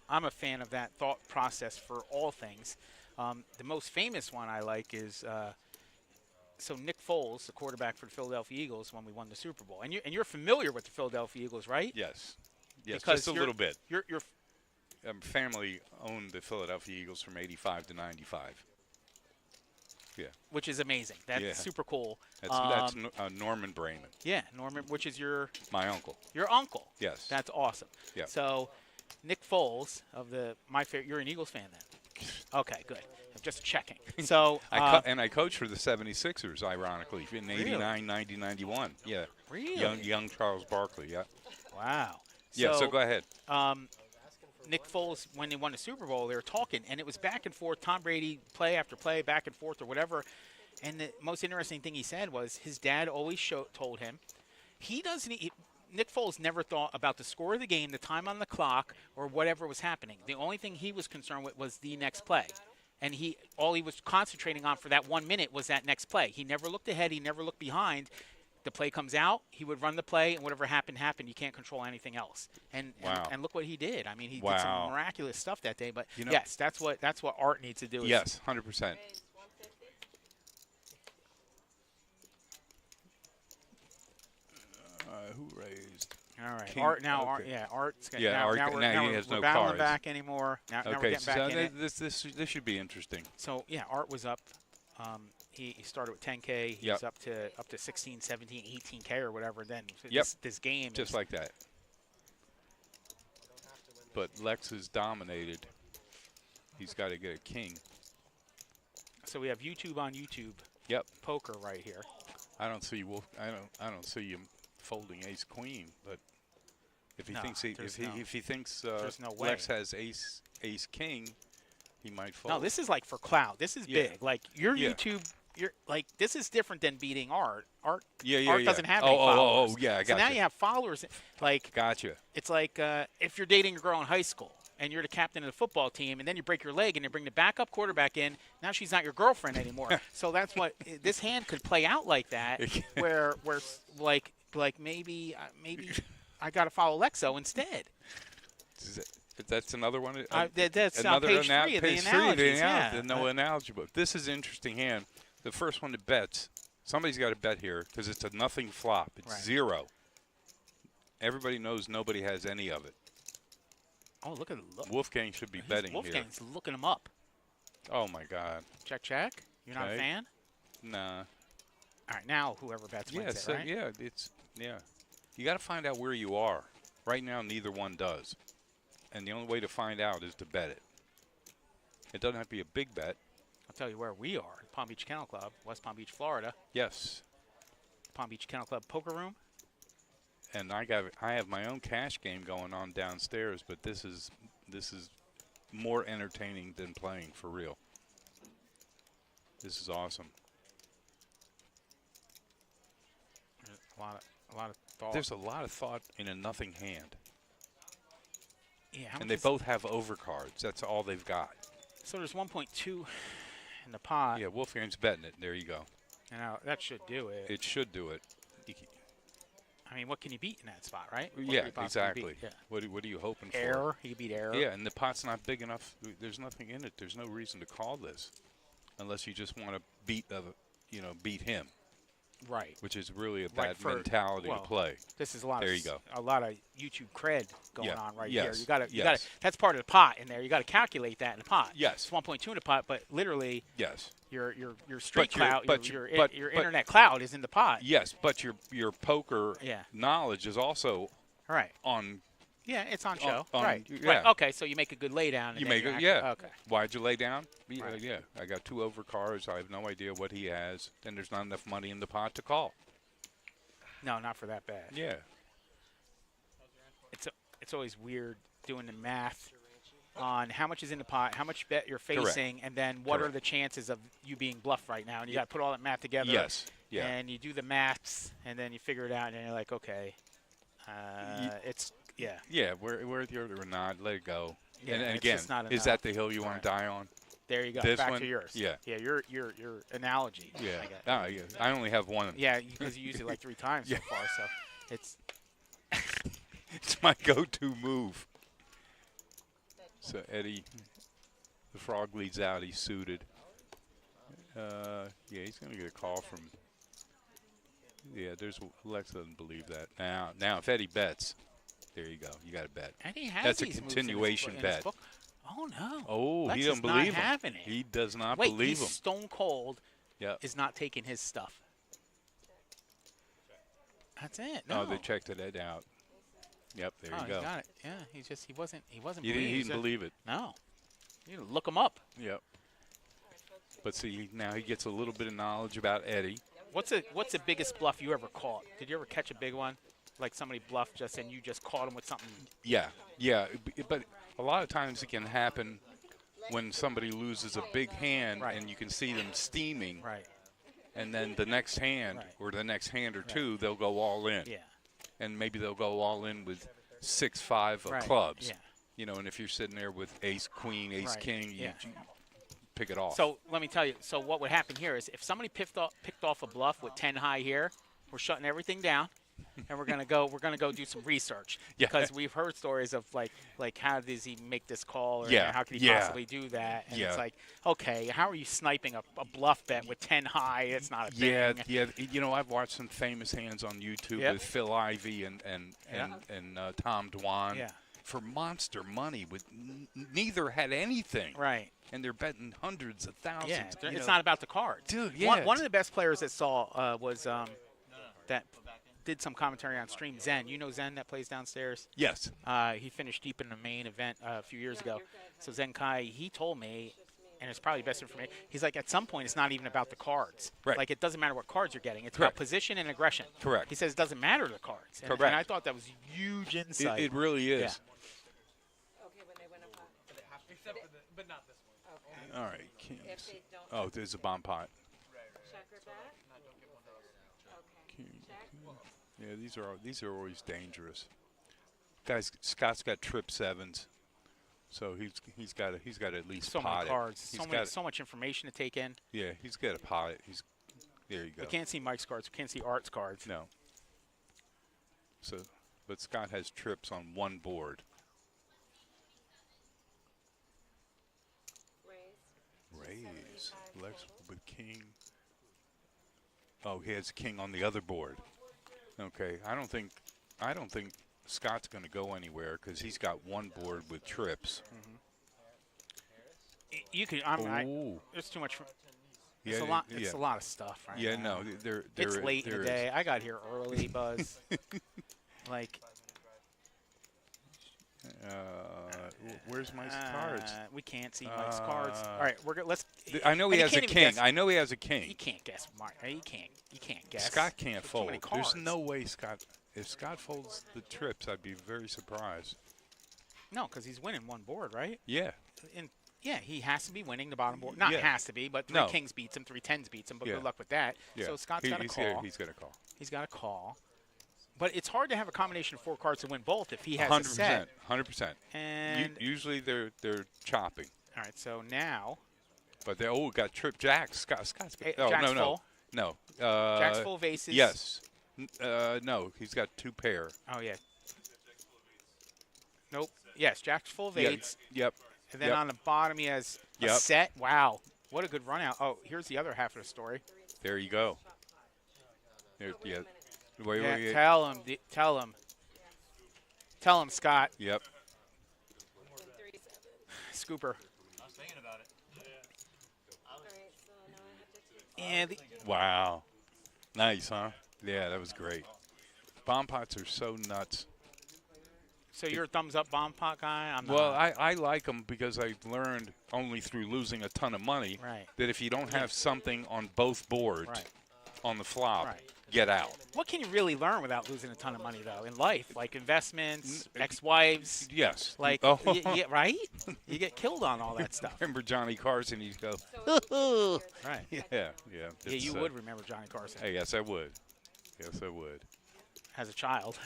I'm a fan of that thought process for all things. The most famous one I like is so Nick Foles, the quarterback for the Philadelphia Eagles, when we won the Super Bowl, and you're familiar with the Philadelphia Eagles, right? Yes. Yes, Because just a little bit. Your Family owned the Philadelphia Eagles from 85 to 95. Yeah. which is amazing. That's super cool. That's Norman Brayman, Yeah, Norman, which is your my uncle. Yes. Yes. That's awesome. Yeah. So Nick Foles of my favorite. You're an Eagles fan then. Okay, good. I'm just checking. So I coached for the 76ers, ironically, in Really? 89, 90, 91. Yeah. Really? Young Charles Barkley, yeah. Wow. So go ahead. Nick Foles, when they won the Super Bowl, they were talking, and it was back and forth. Tom Brady, play after play, back and forth or whatever. And the most interesting thing he said was his dad always told him Nick Foles never thought about the score of the game, the time on the clock, or whatever was happening. The only thing he was concerned with was the next play. And all he was concentrating on for that 1 minute was that next play. He never looked ahead. He never looked behind. The play comes out, he would run the play, and whatever happened. You can't control anything else. And look what he did. I mean, he did some miraculous stuff that day. But yes, that's what Art needs to do. Yes, 100%. Who raised? All right, King, Art now. okay. Art's got, Yeah, Art- we're now he has no battling cards. back anymore. Now we're Okay, getting back in it. this should be interesting. So yeah, Art was up. He started with 10K. He was up to 16, 17, 18K or whatever. Then this game Just is, like that. But Lex is dominated. He's got to get a king. So we have YouTube on YouTube. Yep. Poker right here. I don't see Wolf. I don't see him folding ace queen. But if he thinks if he thinks there's no way. Lex has ace king, he might fold. No, this is like for clout. This is big. Like your Yeah. YouTube. You're like this is different than beating Art. Art Yeah. doesn't have any followers. Yeah, I So got now you have followers. Like Gotcha. it's like if you're dating a girl in high school and you're the captain of the football team, and then you break your leg and you bring the backup quarterback in. Now she's not your girlfriend anymore. So that's what this hand could play out like that, where like maybe I got to follow Lexo instead. That's another one. That's another page 3 of the analogies. No analogy book. This is an interesting hand. The first one that bets. Somebody's got to bet here because it's a nothing flop. It's 0. Everybody knows nobody has any of it. Oh, look at Wolfgang should be betting Wolfgang's looking him up. Oh my God. Check. You're not a fan? Nah. All right, now whoever bets wins it, right? Yeah. You got to find out where you are. Right now, neither one does. And the only way to find out is to bet it. It doesn't have to be a big bet. I'll tell you where we are. Palm Beach Kennel Club, West Palm Beach, Florida. Yes. Palm Beach Kennel Club Poker Room. And I have my own cash game going on downstairs, but this is more entertaining than playing for real. This is awesome. A lot of thought. There's a lot of thought in a nothing hand. Yeah, and they both have overcards. That's all they've got. So there's 1.2 in the pot. Yeah, Wolfgang's betting it. There you go. Now that should do it. It should do it. I mean, what can you beat in that spot, right? Yeah, exactly. Yeah. What are you hoping for? Error. He could beat error. Yeah, and the pot's not big enough. There's nothing in it. There's no reason to call this, unless you just want to beat him. Right. which is really a Right, bad for- mentality well, to play. This is a lot There of you go. a lot of YouTube cred going Yeah. on right Yes. here. You got to Yes. that's part of the pot in there. You got to calculate that in the pot. Yes. It's 1.2 in the pot, but literally Yes. your street But your- cloud, but your your- but- internet cloud is in the pot. Yes, but your poker Yeah. knowledge is also Right. on. Yeah, it's on show. on- right. yeah. Right. Okay, so you make a good lay down. And You then make you it, actually- yeah. Okay. Why'd you lay down? Yeah, Right. yeah. I got 2 over cards. I have no idea what he has. Then there's not enough money in the pot to call. No, not for that bad. Yeah. It's always weird doing the math on how much is in the pot, how much bet you're facing, and then what are Correct. the chances of you being bluffed right now. And you got to put all that math together. Yes. Yeah. And you do the maths, and then you figure it out, and you're like, okay, it's yeah. Yeah, where the other or not, let it go. Yeah, and it's again, just not is enough. that the hill you want to die on? There you go. This Back one? to yours. Yeah. Yeah. Your analogy. Yeah. I guess. Oh, yeah. I only have one. Yeah, because you used it like 3 times so far, so it's It's my go-to move. So Eddie, the frog leads out. He's suited. Yeah, he's going to get a call from. Yeah, there's Lex doesn't believe that. Now, if Eddie bets, there you go. You got to bet. and he has That's a these moves continuation in his bet. book. Oh no. Oh, Lex he is doesn't not believe him. having it. He does not Wait, believe he's him. stone cold. Yeah. Is not taking his stuff. That's it. No, No. they checked it out. Yep, there Oh, you go. he got it. Yeah, he wasn't He believing. didn't believe it. No. You need to look him up. Yep. But see, now he gets a little bit of knowledge about Eddie. What's the biggest bluff you ever caught? Did you ever catch a big one? Like somebody bluffed just and you just caught him with something? Yeah, yeah. But a lot of times it can happen when somebody loses a big hand Right. and you can see them steaming. Right. And then the next hand Right. or the next hand or two, they'll go all in. Yeah. And maybe they'll go all in with 6-5 of Right. clubs. Yeah. You know, and if you're sitting there with ace, queen, ace, Right. king, you Yeah. pick it off. So let me tell you. So what would happen here is if somebody picked off a bluff with 10 high here, we're shutting everything down, and we're gonna go do some research Yeah. because we've heard stories of like how does he make this call or Yeah. how could he Yeah. possibly do that? And Yeah. it's like, okay, how are you sniping a bluff bet with 10 high? It's not a Yeah, thing. yeah. You know, I've watched some famous hands on YouTube Yep. with Phil Ivey and Tom Dwan Yeah. for monster money. With neither had anything, Right. and they're betting hundreds of thousands. Yeah. you It's know. not about the cards. Dude, yeah. One of the best players that saw was that did some commentary on stream. Zen. You know Zen that plays downstairs? Yes. He finished deep in the main event a few years ago. So Zen Kai, he told me, and it's probably best information, he's like, at some point, it's not even about the cards. Right. Like, it doesn't matter what cards you're getting. It's Correct. about position and aggression. Correct. He says it doesn't matter the cards. And Correct. I thought that was huge insight. It really is. Yeah. Okay, when they win a pot. Except for but not this one. Okay. All right. If Kings. they don't Oh, there's a bomb pot. check or bet? Okay. Check. Yeah, these are always dangerous. Guys, Scott's got trip sevens, so he's got to at least So pot many it. cards. He's So much information to take in. Yeah, he's got a pot it. There you go. We can't see Mike's cards. We can't see Art's cards. No. So, but Scott has trips on one board. Raise. Raise. Lex with king. Oh, he has king on the other board. Okay, I don't think Scott's going to go anywhere because he's got one board with trips. You can. Ooh. There's too much. Yeah, It's a lot. yeah. It's a lot of stuff right Yeah, now. no, there. It's late in there the is. day. I got here early, Buzz. Like, Where's Mike's cards? we can't see Mike's cards. All right, let's. I know he and has a can't even king. guess. I know he has a king. He can't guess. Mark. He can't guess. Scott can't Too fold. many There's cards. no way Scott. If Scott folds the trips, I'd be very surprised. No, because he's winning one board, right? Yeah. And yeah, he has to be winning the bottom board. Not Yeah. has to be, but three No. kings beats him, 3 10s beats him. But Yeah. good luck with that. Yeah. So Scott's got a he's call. He's got a call. He's got a call. But it's hard to have a combination of 4 cards to win both if he has a 100%. set. 100%. And Usually they're chopping, all right, so now but they got trip jacks. Scott's got. Oh Jack's no full. no. Jack's full of aces. Yes. No, he's got 2 pair. Oh yeah. Nope. Yes, Jack's full of Yep. 8s. Yep. And then Yep. on the bottom he has a Yep. set. Wow, what a good run out. Oh, here's the other half of the story. There you go. Here, yeah. minute. Wait, Yeah, wait, wait. Tell him, Scott. Yep. 3-7. Scooper. I was thinking about it. All right, so now I have to take. And Wow. Nice, huh? Yeah, that was great. Bomb pots are so nuts. so you're a thumbs up bomb pot guy? I'm not. Well, I like them because I've learned only through losing a ton of money Right. that if you don't have something on both boards Right. on the flop, Right. get out. What can you really learn without losing a ton of money, though, in life? Like investments, ex-wives, Yes. like, Oh. right? You get killed on all that stuff. Remember Johnny Carson? He'd go, Right. yeah, yeah. Yeah, it's, you would remember Johnny Carson Hey, yes, I would. Yes, I would. as a child.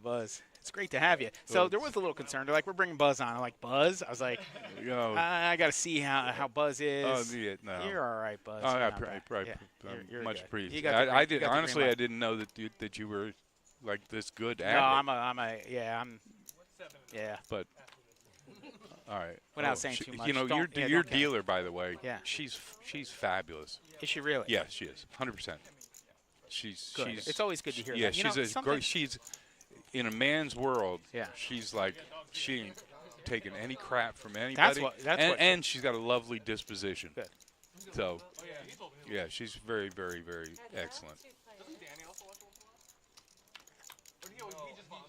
Buzz. It's great to have you. So there was a little concern. They're like, we're bringing Buzz on. I'm like, Buzz? I was like, You know, I got to see how Buzz is. oh, yeah, no. You're all right, Buzz. Oh, You're I not bad. Yeah, you're much good. appreciated. You got the I green- did you got the green honestly. I light. didn't know that you were like this good at No, it. I'm yeah. But all right. Without saying too much. You know, Don't- your yeah, don't care. dealer, by the way. Yeah. She's fabulous. Is she really? Yeah, she is. 100%. She's Good. It's always good to hear yeah, that. You she's know, a something- great. She's in a man's world. Yeah. She's like she ain't taking any crap from anybody. And she's got a lovely disposition. Good. So, yeah, she's very, very, very excellent. Doesn't Danny also watch Wolf? Or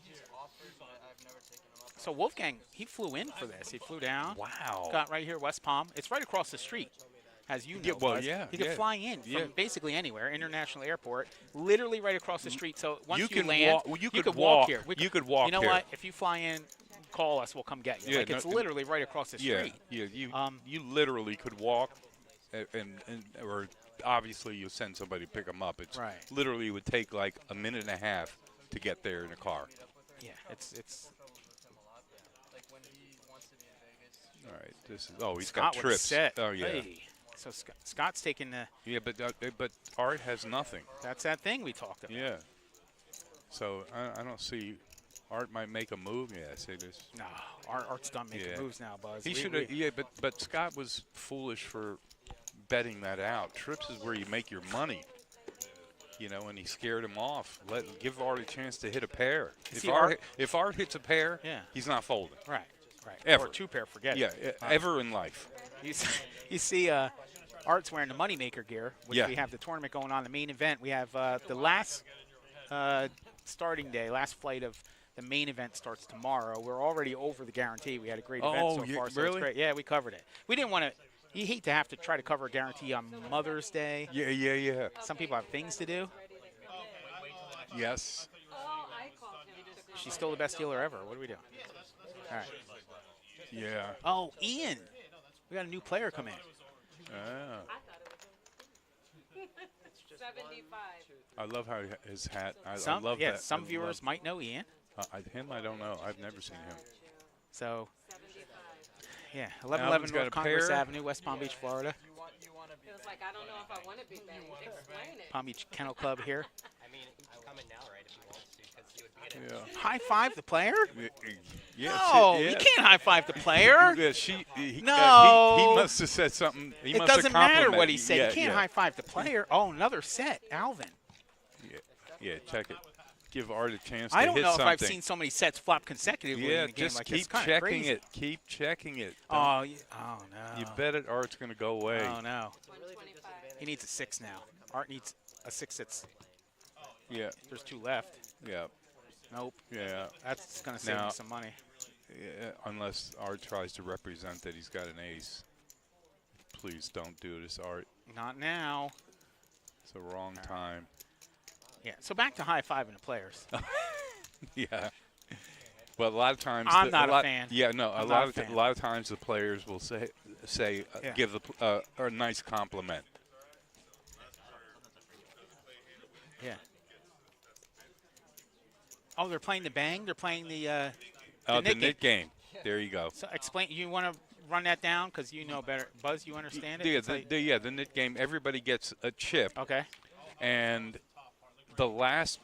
he's offered, but I've never taken him up. So Wolfgang, he flew in for this. He flew down. Wow. Got right here, West Palm. It's right across the street, as you know. Yeah, well, Buzz. yeah, He could yeah. fly in from Yeah. basically anywhere, international airport, literally right across the street. So once You you, can land, walk- you could could walk walk- here. you could walk You know here. what? If you fly in, call us. We'll come get you. Yeah, like no, it's literally right across the Yeah, street. yeah. You Um, you literally could walk, or obviously you send somebody to pick them up. It's Right. literally would take like a minute and a half to get there in a car. Yeah, it's. Like when he wants to be in Vegas. All right, this is he's Scott got with a trips. set. Oh yeah, Hey. So Scott's taking the. yeah. But Art has nothing. That's that thing we talked about. Yeah. So I don't see. Art might make a move. Yeah, I say this. No, Art's done making Yeah. moves now, Buzz. He We- should we- have. Yeah, but Scott was foolish for betting that out. Trips is where you make your money. You know, and he scared him off. Give Art a chance to hit a pair. See, Art- If Art hits a pair, Yeah. he's not folding. Right. Ever. Or two pair, forget Yeah, it. ever in life. You see, Art's wearing the moneymaker gear, which Yeah. we have the tournament going on, the main event. We have the last starting day, last flight of the main event starts tomorrow. We're already over the guarantee. We had a great event so far, so really? it's great. Yeah, we covered it. We didn't want to. You hate to have to try to cover a guarantee on Mother's Day. Yeah. Some people have things to do. Yes. Oh, I called him. She's still the best dealer ever. What are we doing? All right. Yeah. Oh, Ian. We got a new player come in. Ah. I thought it was 75. I love how his hat. I love Yeah, that. some I viewers love- might know Ian. him, I don't know. I've never seen him. So, 75. yeah, Alvin's 1111 got North a Congress pair. Avenue, West Palm Beach, Florida. You want to be It was like, I don't know if I want to be banged. Explain it. Palm Beach Kennel Club here. I mean, he's coming now, right? If he wants to, because he would be at Yeah. High five the player? Yeah, No, yeah. you can't high five the player. Yeah, he No. must have said something. He It must have doesn't matter what complimented he said. Yeah, You can't yeah. high five the player. Oh, another set, Alvin. Yeah, check it. Give Art a chance I to don't hit know something. if I've seen so many sets flop consecutively Yeah, in a game just like this. keep It's kinda checking crazy. it. Keep checking it. Oh, oh no. You bet it Art's going to go away. Oh no. 125. He needs a 6 now. Art needs a 6 that's. Yeah, There's 2 left. yeah, Nope. yeah. That's going to save Now- him some money. Yeah, unless Art tries to represent that he's got an ace. Please don't do this, Art. Not now. It's the wrong time. Yeah. So back to high fiving the players. Yeah. Well, a lot of times I'm not a fan. Yeah, no. I'm A not lot a of fan. a lot of times the players will say Yeah. give a nice compliment. Yeah. Oh, they're playing the bang. They're playing the Oh, the knit knit game. There you go. So explain. You want to run that down because you know better. Buzz, you understand it? Yeah, It's like- the knit game. Everybody gets a chip, okay. and the last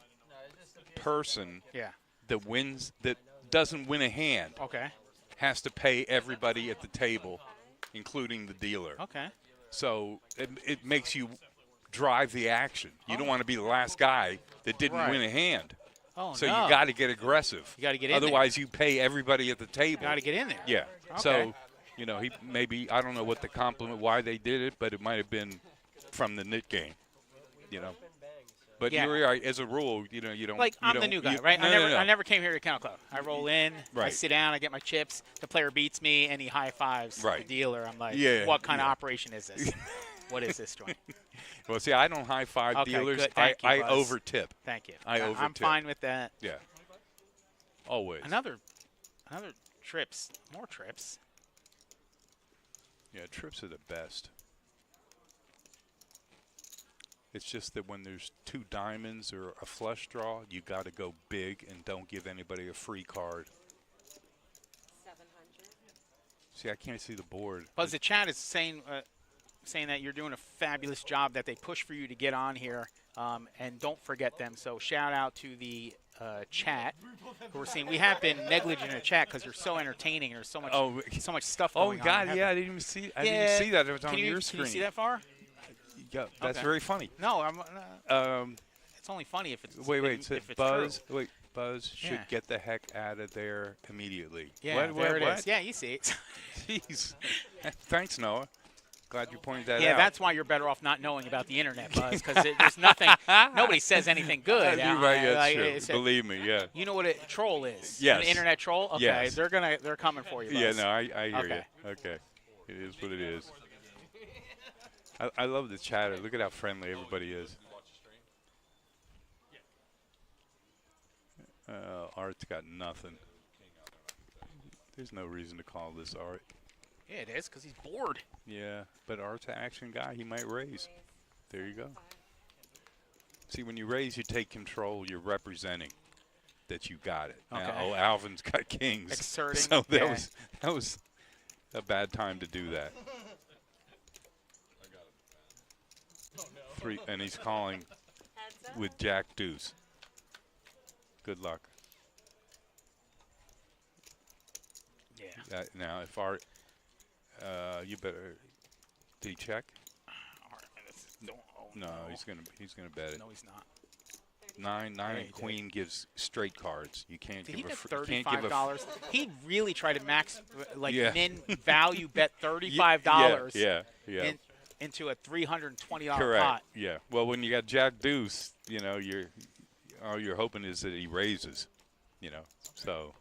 person Yeah. that wins that doesn't win a hand Okay. has to pay everybody at the table including the dealer. Okay. So it makes you drive the action. You don't want to be the last guy that didn't win a hand. Oh, so no. you got to get aggressive. You got to get in Otherwise, you pay everybody at the table. You got to get in there. Yeah. Okay. So, you know, he maybe, I don't know what the compliment, why they did it, but it might have been from the knit game, you know. But Yeah. you're right. As a rule, you know, you don't. Like, you I'm the don't- new guy, you- right? No, I never came here to Kennel Club. I roll in, I Right. sit down, I get my chips. The player beats me, and he high fives Right. the dealer. I'm like, Yeah, what kind of yeah. operation is this? What is this joint? Well, see, I don't high five Okay, dealers. good. Thank you, I Buzz. over tip. Thank you. I I'm over-tip. fine with that. Yeah. Always. Another trips, more trips. Yeah, trips are the best. It's just that when there's 2 diamonds or a flush draw, you got to go big and don't give anybody a free card. 700. See, I can't see the board. Buzz, the chat is saying that you're doing a fabulous job, that they push for you to get on here, and don't forget them. So shout out to the chat who we're seeing. We have been negligent in the chat because you're so entertaining. There's so much, so much stuff Oh, going on. God, yeah, I didn't even see. I didn't even see that. It was on your screen. Can you see that far? Yeah, that's Okay. very funny. No, Um, it's only funny if it's wait, if so it's Buzz. true. Wait, Buzz should Yeah. get the heck out of there immediately. Yeah, what, there it what? is. Yeah, you see it. Jeez. Thanks, Noah. Glad you pointed that Yeah, out. that's why you're better off not knowing about the internet, Buzz, because there's nothing. Nobody says anything good. You're right. That's Like, true. it's a- Believe me, yeah. You know what a troll is? Yes. An internet troll? Okay, Yes. they're coming for you, Buzz. Yeah, no, I hear Okay. you. Okay. It is what it is. I love the chatter. Look at how friendly everybody is. Art's got nothing. There's no reason to call this Art. Yeah, it is, because he's bored. Yeah, but Art's an action guy. He might raise. There you go. See, when you raise, you take control. You're representing that you got it. Okay. Now, Alvin's got kings. Exerting, So yeah. that was a bad time to do that. 3, and he's calling Heads up. with Jack Deuce. Good luck. Yeah. Now, if Art, you better. Did he check? No, he's gonna bet it. No, he's not. 9 Yeah, and he did. Queen gives straight cards. You can't Did he give bet a you can't give a $35? He really tried to max, like, Yeah. min value bet $35 Yeah. into a $320 Correct. pot. Yeah. Well, when you got Jack Deuce, you know, all you're hoping is that he raises, you know. So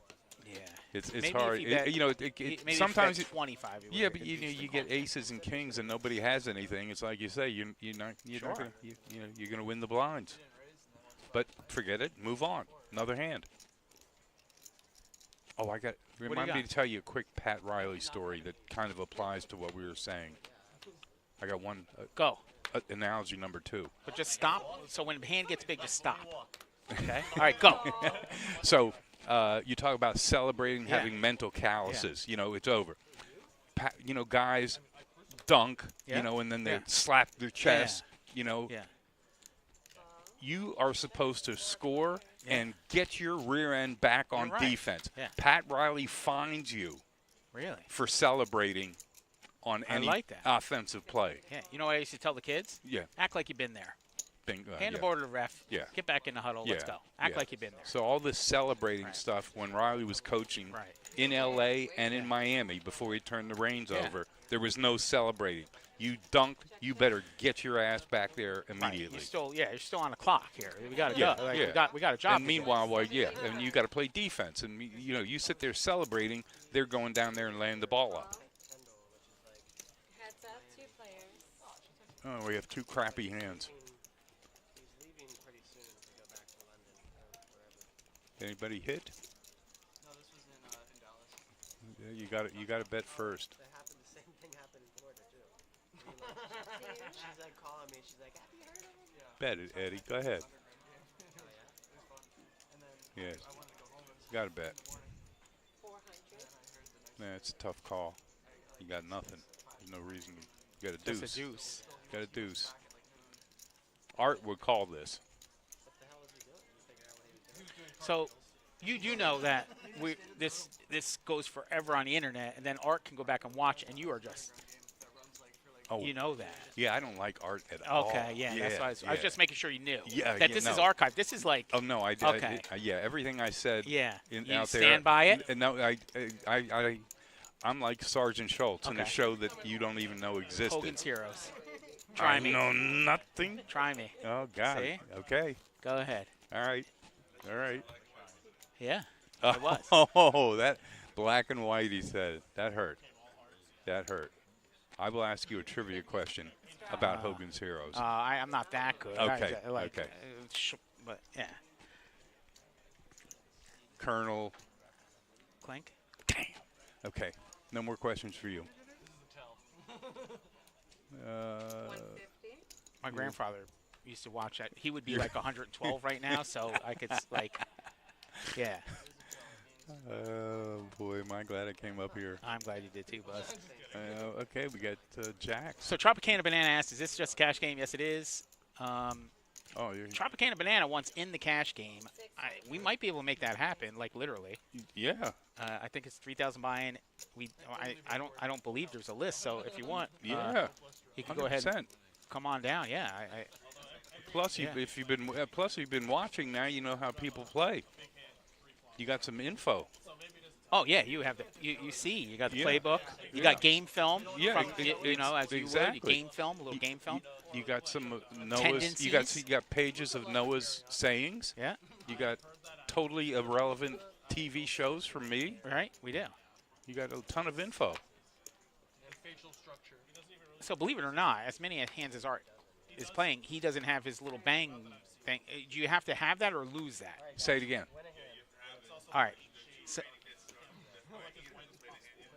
Yeah. it's Maybe if hard. he bet- You know, Maybe sometimes if you bet 25. yeah, but you get aces and kings and nobody has anything. It's like you say, you're not Sure. gonna, you're going to win the blinds. But forget it. Move on. Another hand. Oh, remind me got? to tell you a quick Pat Riley story that kind of applies to what we were saying. I got one Go. analogy number 2. But just stop. So when the hand gets big, just stop. Okay? All right, go. So you talk about celebrating, Yeah. having mental calluses. You know, it's over. You know, guys dunk, Yeah. you know, and then they Yeah. slap their chest, you know. Yeah. You are supposed to score and get your rear end back on You're right. defense. Yeah. Pat Riley finds you Really? for celebrating on I any like that. offensive play. Yeah. You know what I used to tell the kids? Yeah. Act like you've been there. Bingo. Hand the yeah. ball to the ref. Yeah. Get back in the huddle. Let's Yeah. go. Act Yeah. like you've been there. So all this celebrating Right. stuff when Riley was coaching Right. in L.A. and in Miami before he turned the reins Yeah. over, there was no celebrating. You dunked, you better get your ass back there Right. immediately. You're still on the clock here. We got to Yeah, go. Like, yeah. we got a job. And meanwhile, and you got to play defense, and you know, you sit there celebrating, they're going down there and laying the ball up. Heads up, 2 players. Oh, we have 2 crappy hands. He's leaving pretty soon to go back to London or wherever. Anybody hit? No, this was in Dallas. Yeah, you got to bet first. That happened. The same thing happened in Florida too. She's like calling me. She's like, "Have you heard of him?" Bet it, Eddie. Go ahead. And then Yes. I wanted to go home. It was Got to bet. 400. Nah, it's a tough call. You got nothing. There's no reason. You got a deuce. Just a deuce. Got a deuce. Art would call this. So you do know that this goes forever on the internet, and then Art can go back and watch, and you are just Oh, you know that. yeah, I don't like art at all. Okay, yeah, that's why I was just making sure you knew. Yeah, that yeah, this is no. archived. This is like. Oh no, I did. Okay. Yeah, everything I said. Yeah. In, You out there. stand by it? No, I'm like Sergeant Schultz in a Okay. show that you don't even know existed. Hogan's Heroes. Try I me. know nothing. Try me. Oh God. See? Okay. Go ahead. All right. All right. Yeah. It was. Oh, that black and white. He said that hurt. That hurt. I will ask you a trivia question about Hogan's Heroes. I'm not that good. Okay, Okay. okay. But yeah. Colonel. Clink. Damn. Okay. No more questions for you. 150. My grandfather used to watch that. He would be like 112 right now, so I could yeah. Oh boy, am I glad I came up here. I'm glad you did too, Buzz. Okay, we got Jack. So Tropicana Banana asked, is this just a cash game? Yes, it is. Oh, you're, Tropicana Banana once in the cash game. We might be able to make that happen, like literally. yeah. I think it's 3,000 buy-in. I don't believe there's a list. So if you want, Yeah. you can go ahead 100%. and come on down. Yeah. Plus, Yeah. if you've been watching now, you know how people play. You got some info. Oh yeah, you have you see, you got the Yeah. playbook. You Yeah. got game film. Yeah, from, you know, as you would. exactly. Game film, a little game film. You got some Noah's. You got pages of Noah's sayings. Yeah. You got totally irrelevant TV shows from me. Right. We do. You got a ton of info. And facial structure. So believe it or not, as many hands as Art is playing, he doesn't have his little bang thing. Do you have to have that or lose that? Say it again. All right.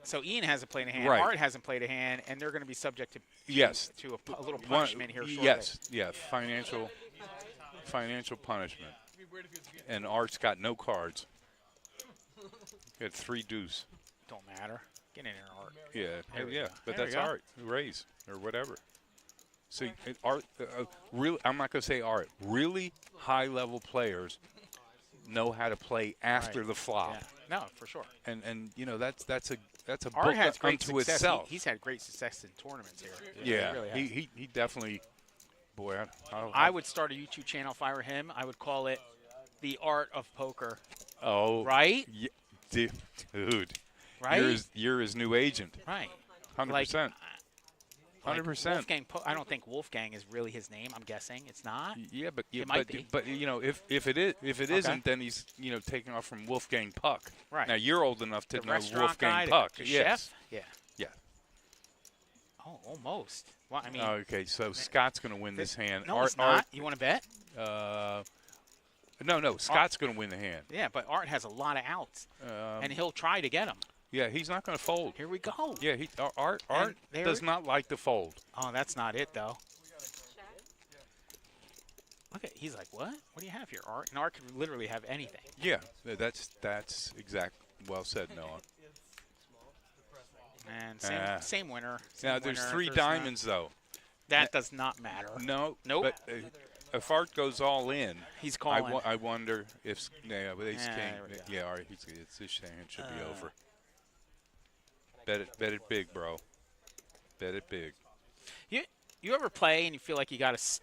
So Ian hasn't played a hand. Right. Art hasn't played a hand, and they're going to be subject to Yes. to a little punishment here shortly. Yes. Yeah. Financial punishment. And Art's got no cards. He had 3 deuce. Don't matter. Get in there, Art. Yeah. There we Yeah. go. But There we that's go. Art. Raise or whatever. So Art, really, I'm not going to say Art. Really high-level players know how to play after Right. the flop. Yeah. No, for sure. And you know that's a Art book has great unto success. itself. He's had great success in tournaments here. Yeah, he really has. he definitely. Boy, I would start a YouTube channel if I were him. I would call it The Art of Poker. Oh, Right? Yeah, dude. Right? You're his new agent. Right. 100%. Like 100%. Wolfgang, I don't think Wolfgang is really his name. I'm guessing it's not. Yeah, but It might be. but you know if it isn't, then he's taking off from Wolfgang Puck. Right. Now you're old enough to The know restaurant Wolfgang guy, Puck. the Yes. chef. Yeah. Yeah. Oh, almost. Well, I mean, Okay, so Scott's going to win this hand. no, it's not. You want to bet? No. Scott's going to win the hand. Yeah, but Art has a lot of outs, Um, and he'll try to get them. Yeah, he's not going to fold. Here we go. Yeah, Art there does we- not like to fold. Oh, that's not it though. Check. Look at, he's like, what? What do you have here, Art? And Art could literally have anything. Yeah, that's exact. Well said, Noah. And Ah. same winner. Now same there's winner. 3 not- diamonds though. that does not matter. No. Nope. But if Art goes all in, He's calling. I wonder if but ace Yeah, king. there we go. Yeah, all right. This hand should be over. Bet it big, bro. Bet it big. You ever play and you feel like you got to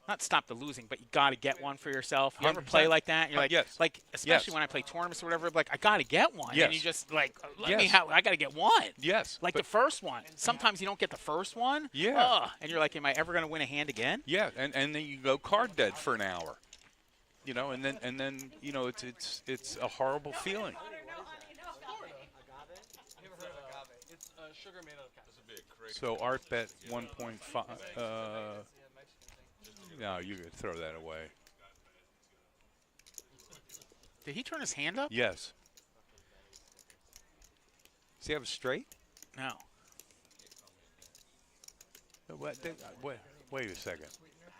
not stop the losing, but you got to get one for yourself? You ever play 100%. like that? You're like, Yes. like especially Yes. when I play tournaments or whatever, like I got to get one. Yes. And you just like, let Yes. me have, I got to get one. Yes. Like but, the first one. Sometimes you don't get the first one. Yeah. Ugh. And you're like, am I ever going to win a hand again? yeah, and then you go card dead for an hour. You know, and then it's a horrible feeling. Never heard of agave. It's sugar made out of cacao. So Art bet 1.5. No, you could throw that away. Did he turn his hand up? Yes. Does he have a straight? No. Wait a second.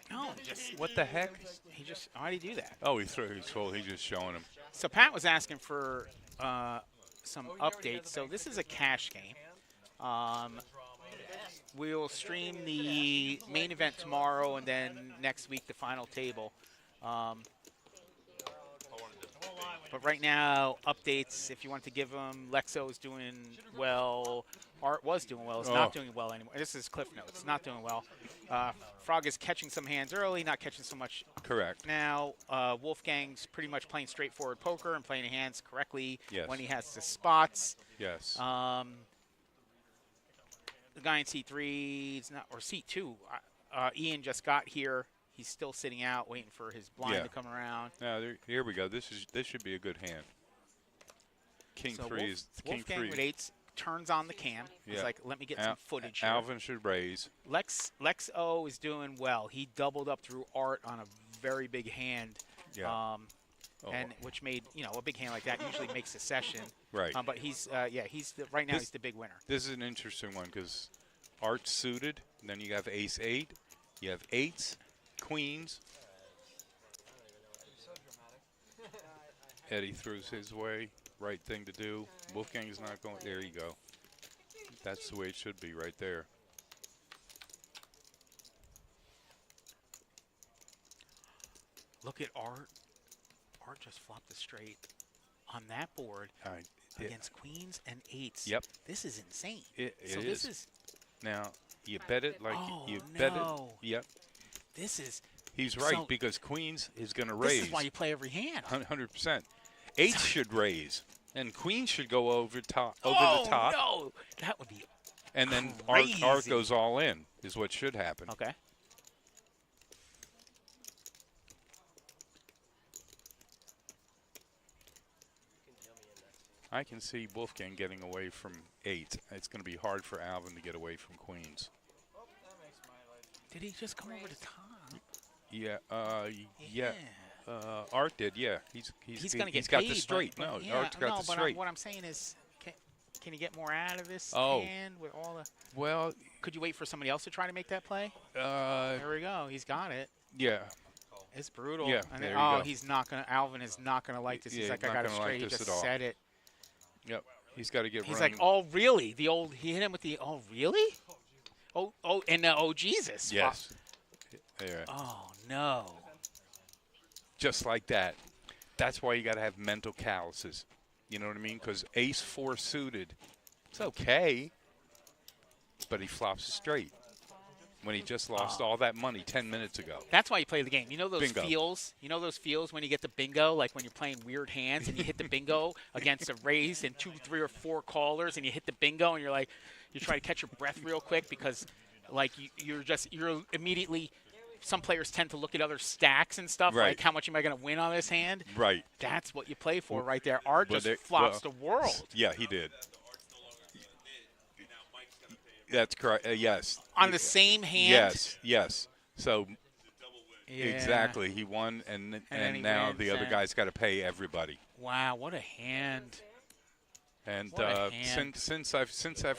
No, just What the heck? he just why did he do that? Oh, he's just showing him. So Pat was asking for some updates. So this is a cash game. We'll stream the main event tomorrow, and then next week the final table. But right now, updates, if you want to give them, Lexo is doing well. Art was doing well. It's not doing well anymore. This is Cliff Notes. Not doing well. Frog is catching some hands early, not catching so much Correct. now. Wolfgang's pretty much playing straightforward poker and playing hands correctly when he has the spots. Yes. The guy in C3, or C2, Ian just got here. He's still sitting out, waiting for his blind to come around. Now here we go. This should be a good hand. King So three is king Wolfgang three. with 8s turns on the cam. He's like, let me get some footage here. Alvin should raise. Lex O is doing well. He doubled up through Art on a very big hand. Yeah. And which made, a big hand like that usually makes a session. Right. But he's right now he's the big winner. This is an interesting one because Art's suited. And then you have ace 8. You have 8s, queens. Eddie throws his way. Right thing to do. Wolfgang is not going. There you go. That's the way it should be right there. Look at Art. Art just flopped a straight on that board against queens and 8s. Yep. This is insane. This is. Now, you bet it like you bet it. Yep. This is. He's right because queens is going to raise. This is why you play every hand. 100%. 8s should raise, and queens should go over the top. No, that would be. And then crazy. Art goes all in is what should happen. Okay. I can see Wolfgang getting away from 8. It's going to be hard for Alvin to get away from queens. Did he just come over the top? Yeah. Art did. Yeah. He's going to get He's got paid, the straight. but Art's got the straight. What I'm saying is, can you get more out of this Oh. hand with all the? Well, could you wait for somebody else to try to make that play? there we go. He's got it. Yeah. It's brutal. Yeah, And there then, you go. he's not gonna. Alvin is not gonna like this. He's Yeah, like, I not got it gonna like straight. He this just at all. said it. Yep. He's got to get. He's running. like, oh really? The old. He hit him with the. Oh really? Oh and oh Jesus. Yes. Yeah. Oh no. Just like that. That's why you got to have mental calluses. You know what I mean? Because ace 4 suited, it's okay, but he flops straight when he just lost all that money 10 minutes ago. That's why you play the game. You know those Bingo. feels? You know those feels when you get the bingo, like when you're playing weird hands and you hit the bingo against a raise and 2, 3, or 4 callers and you hit the bingo and you're like, you try to catch your breath real quick because like you're immediately, some players tend to look at other stacks and stuff, Right. like how much am I going to win on this hand? Right. That's what you play for right there. Art Well, just flops the world. Yeah, he did. That's correct. Yes. On the same hand? Yes. So Yeah. exactly, he won, and then he now wins, the other and- guy's got to pay everybody. Wow, what a hand. And What a hand. since I've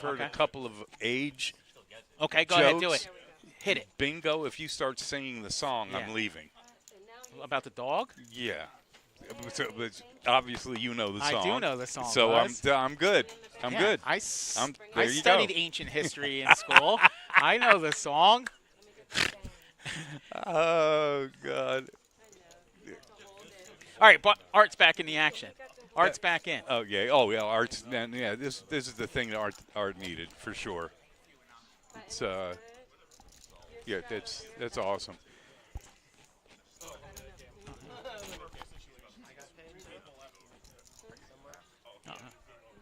heard a Okay. couple of age Okay, go ahead, do jokes, it. Hit it. Bingo, if you start singing the song, Yeah. I'm leaving. About the dog? Yeah. But obviously, you know the I song. do know the song, So Buzz. I'm good. I'm Yeah, good. I there you studied go. ancient history in school. I know the song. Oh, God. All right, but Art's back in the action. Art's back in. Oh, yeah. Oh, yeah. Art's, man, yeah. This is the thing that art needed for sure. It's yeah. That's awesome.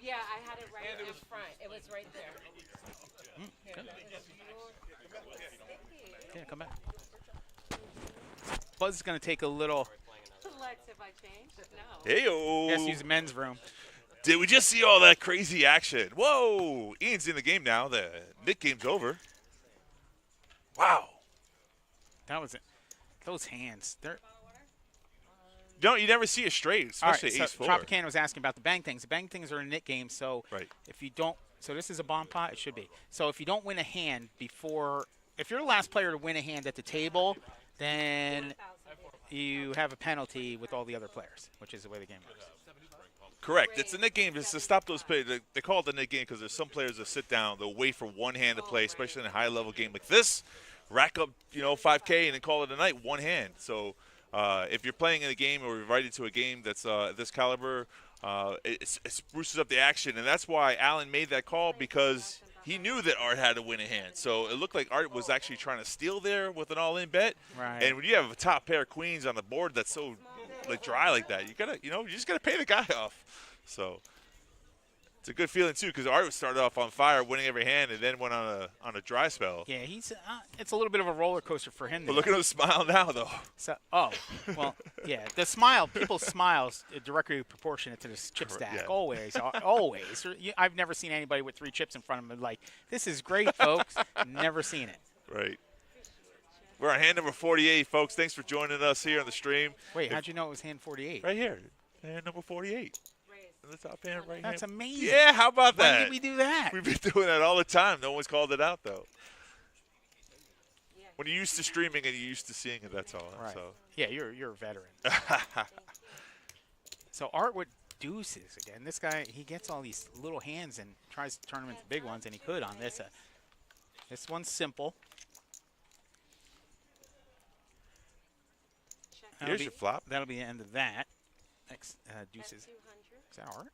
Yeah, I had it right in front. It was right there. Yeah, come back. Buzz is going to take a little. Lex, if I changed? No. Heyo. Yes, use the men's room. Did we just see all that crazy action? Whoa! Ian's in the game now. The Nick game's over. Wow. That was it. Those hands. They're. You never see a straight, All especially right, so ace 4. Tropicana was asking about the bang things. The bang things are a nit game, so Right. if you don't, so this is a bomb pot. It should be. So if you don't win a hand before, if you're the last player to win a hand at the table, then you have a penalty with all the other players, which is the way the game works. Correct. It's a Nick game. It's to stop those players. They call it the Nick game because there's some players that sit down. They'll wait for one hand to play, especially in a high-level game like this. Rack up, 5K and then call it a night, one hand. So if you're playing in a game or invited to a game that's this caliber, it spruces up the action, and that's why Allen made that call, because he knew that Art had to win a hand. So it looked like Art was actually trying to steal there with an all-in bet. Right. And when you have a top pair of queens on the board that's so like dry like that, you just gotta pay the guy off. So it's a good feeling too, because Art started off on fire, winning every hand, and then went on a dry spell. Yeah, he's it's a little bit of a roller coaster for him. But look at him smile now, though. So, well, yeah, the smile, people's smiles directly proportionate to this chip stack. Yeah. Always. I've never seen anybody with 3 chips in front of them like, this is great, folks. Never seen it. Right. We're on hand number 48, folks. Thanks for joining us here on the stream. Wait, how'd you know it was hand 48? Right here, hand number 48. In the top hand right That's hand. amazing. Yeah, how about that? When did we do that? We've been doing that all the time. No one's called it out, though. When you're used to streaming and you're used to seeing it, that's all. Right. So. Yeah, you're a veteran. So Art with deuces again. This guy, he gets all these little hands and tries to turn them into big ones, and he could on this. This one's simple. Here's your flop. That'll be the end of that. Next, deuces. Is that Art?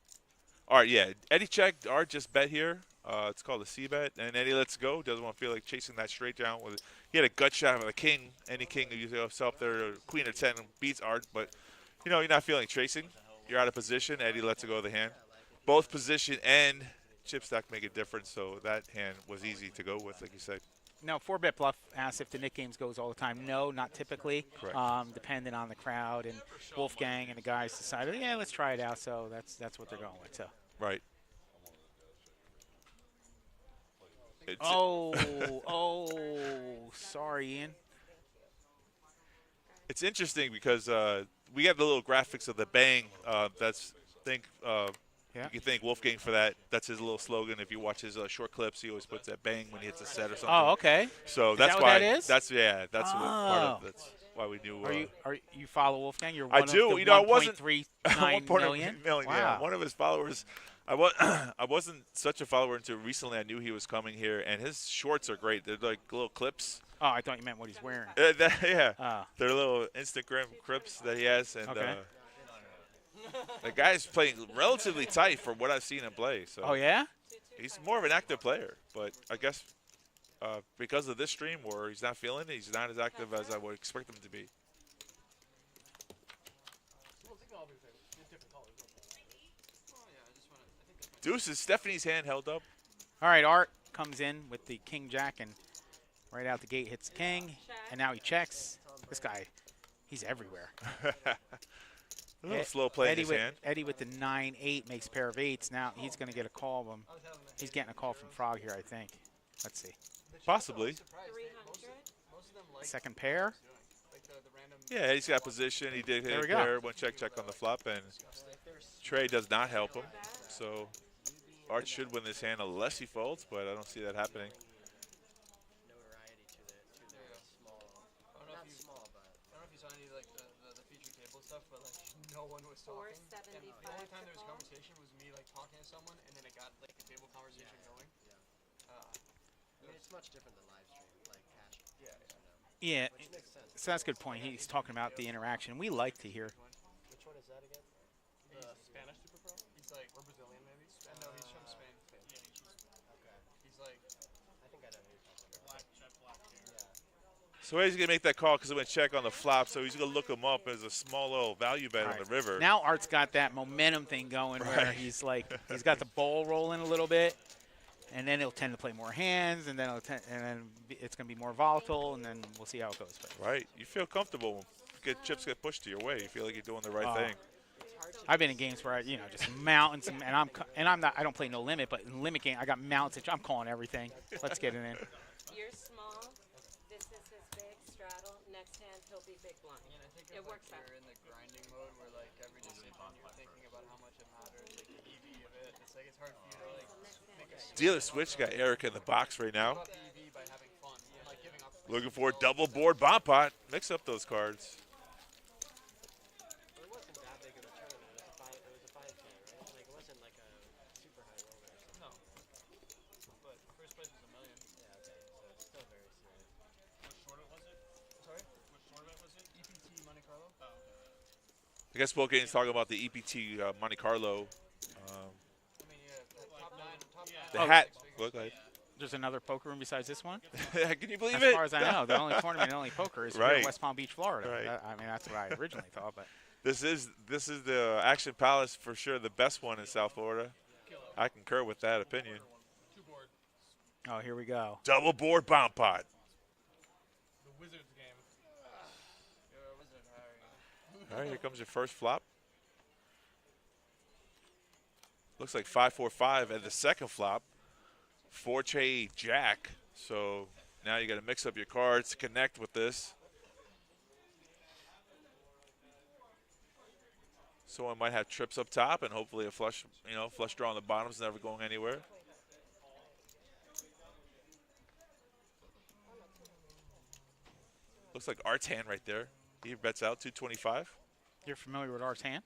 All right, yeah. Eddie checked. Art just bet here. It's called a C bet. And Eddie lets go. Doesn't want to feel like chasing that straight down. He had a gut shot of a king. Any king who usually goes up there, queen or 10, beats Art. But, you're not feeling chasing. You're out of position. Eddie lets it go of the hand. Both position and chip stack make a difference. So that hand was easy to go with, like you said. No, 4-bet bluff asks if the Nick games goes all the time. No, not typically. Correct. Depending on the crowd, and Wolfgang and the guys decided, yeah, let's try it out. So that's what they're going with. So. Right. Sorry, Ian. It's interesting because we got the little graphics of the bang. You can thank Wolfgang for that. That's his little slogan. If you watch his short clips, he always puts that bang when he hits a set or something. Oh, okay. So is that's that why. What that is? That's that's why we knew. You follow Wolfgang? You're one I of do. The I wasn't 1.39 million. Wow. Yeah, one of his followers. I wasn't such a follower until recently. I knew he was coming here, and his shorts are great. They're like little clips. Oh, I thought you meant what he's wearing. Yeah, they're little Instagram clips that he has, and the guy's playing relatively tight for what I've seen him play. So. Oh yeah. He's more of an active player, but I guess because of this stream where he's not feeling it, he's not as active as I would expect him to be. Deuces, Stephanie's hand held up. All right, Art comes in with the king jack and right out the gate hits king, and now he checks. This guy, he's everywhere. A little slow play in his hand. Eddie with the 9-8 makes pair of eights. Now he's going to get a call. He's getting a call from Frog here, I think. Let's see. Possibly. Second pair. Yeah, he's got position. He did hit a pair. One check on the flop, and Trey does not help him. So Art should win this hand unless he folds, but I don't see that happening. Notoriety to the small. Not small, but I don't know if you saw any like the feature table stuff, but like no one was talking. And the only time there was conversation was me like talking to someone, and then it got like a table conversation going. I mean, it's much different than live stream, like cash. Yeah, Which makes sense. so that's a good point. He's talking about the interaction. We like to hear. Which one is that again? Spanish Super Pro? He's like, or Brazilian maybe? No, he's from Spain. Okay. He's like, I think I know who you're talking about. So he's going to make that call because it went check on the flop, so he's going to look him up as a small little value bet on the river. Now Art's got that momentum thing going where he's like, he's got the ball rolling a little bit, and then he'll tend to play more hands, and then it's going to be more volatile, and then we'll see how it goes. But. Right. You feel comfortable when chips get pushed to your way. You feel like you're doing the right thing. I've been in games where just mountains, and I'm not. I don't play no limit, but in limit game I got mountains. I'm calling everything. Let's get it in. You're small. This is his big straddle. Next hand he'll be big blind. I think It if like, works out. you're in the grinding mode where like every decision you're thinking about how much it matters, like the EV of it. It's like it's hard for you to like make a Dealer switch got Eric in the box right now. about the EV by having fun and like giving up. Looking for a double board bomb pot. Mix up those cards. It wasn't that big of a tournament. It was a 5K, right? Like, it wasn't like a super high roller or something. No, but first place was $1 million. Yeah, okay. So it's still very serious. Which tournament was it? Sorry, Which tournament was it? EPT Monte Carlo. I guess both games talking about the EPT Monte Carlo. I mean, yeah, top nine. The hat. Go ahead. There's another poker room besides this one? Can you believe as it? As far as I know, the only tournament and only poker is here in West Palm Beach, Florida. Right. I mean, that's what I originally thought. But this is the Action Palace for sure, the best one in South Florida. I concur with that opinion. Oh, here we go. Double board bomb pot. The Wizards game. You're a wizard, Harry. All right, here comes your first flop. Looks like 5-4-5 at the second flop. 4-J Jack. So now you got to mix up your cards to connect with this. Someone might have trips up top and hopefully a flush, flush draw on the bottom is never going anywhere. Looks like Art's hand right there. He bets out 225. You're familiar with Art's hand?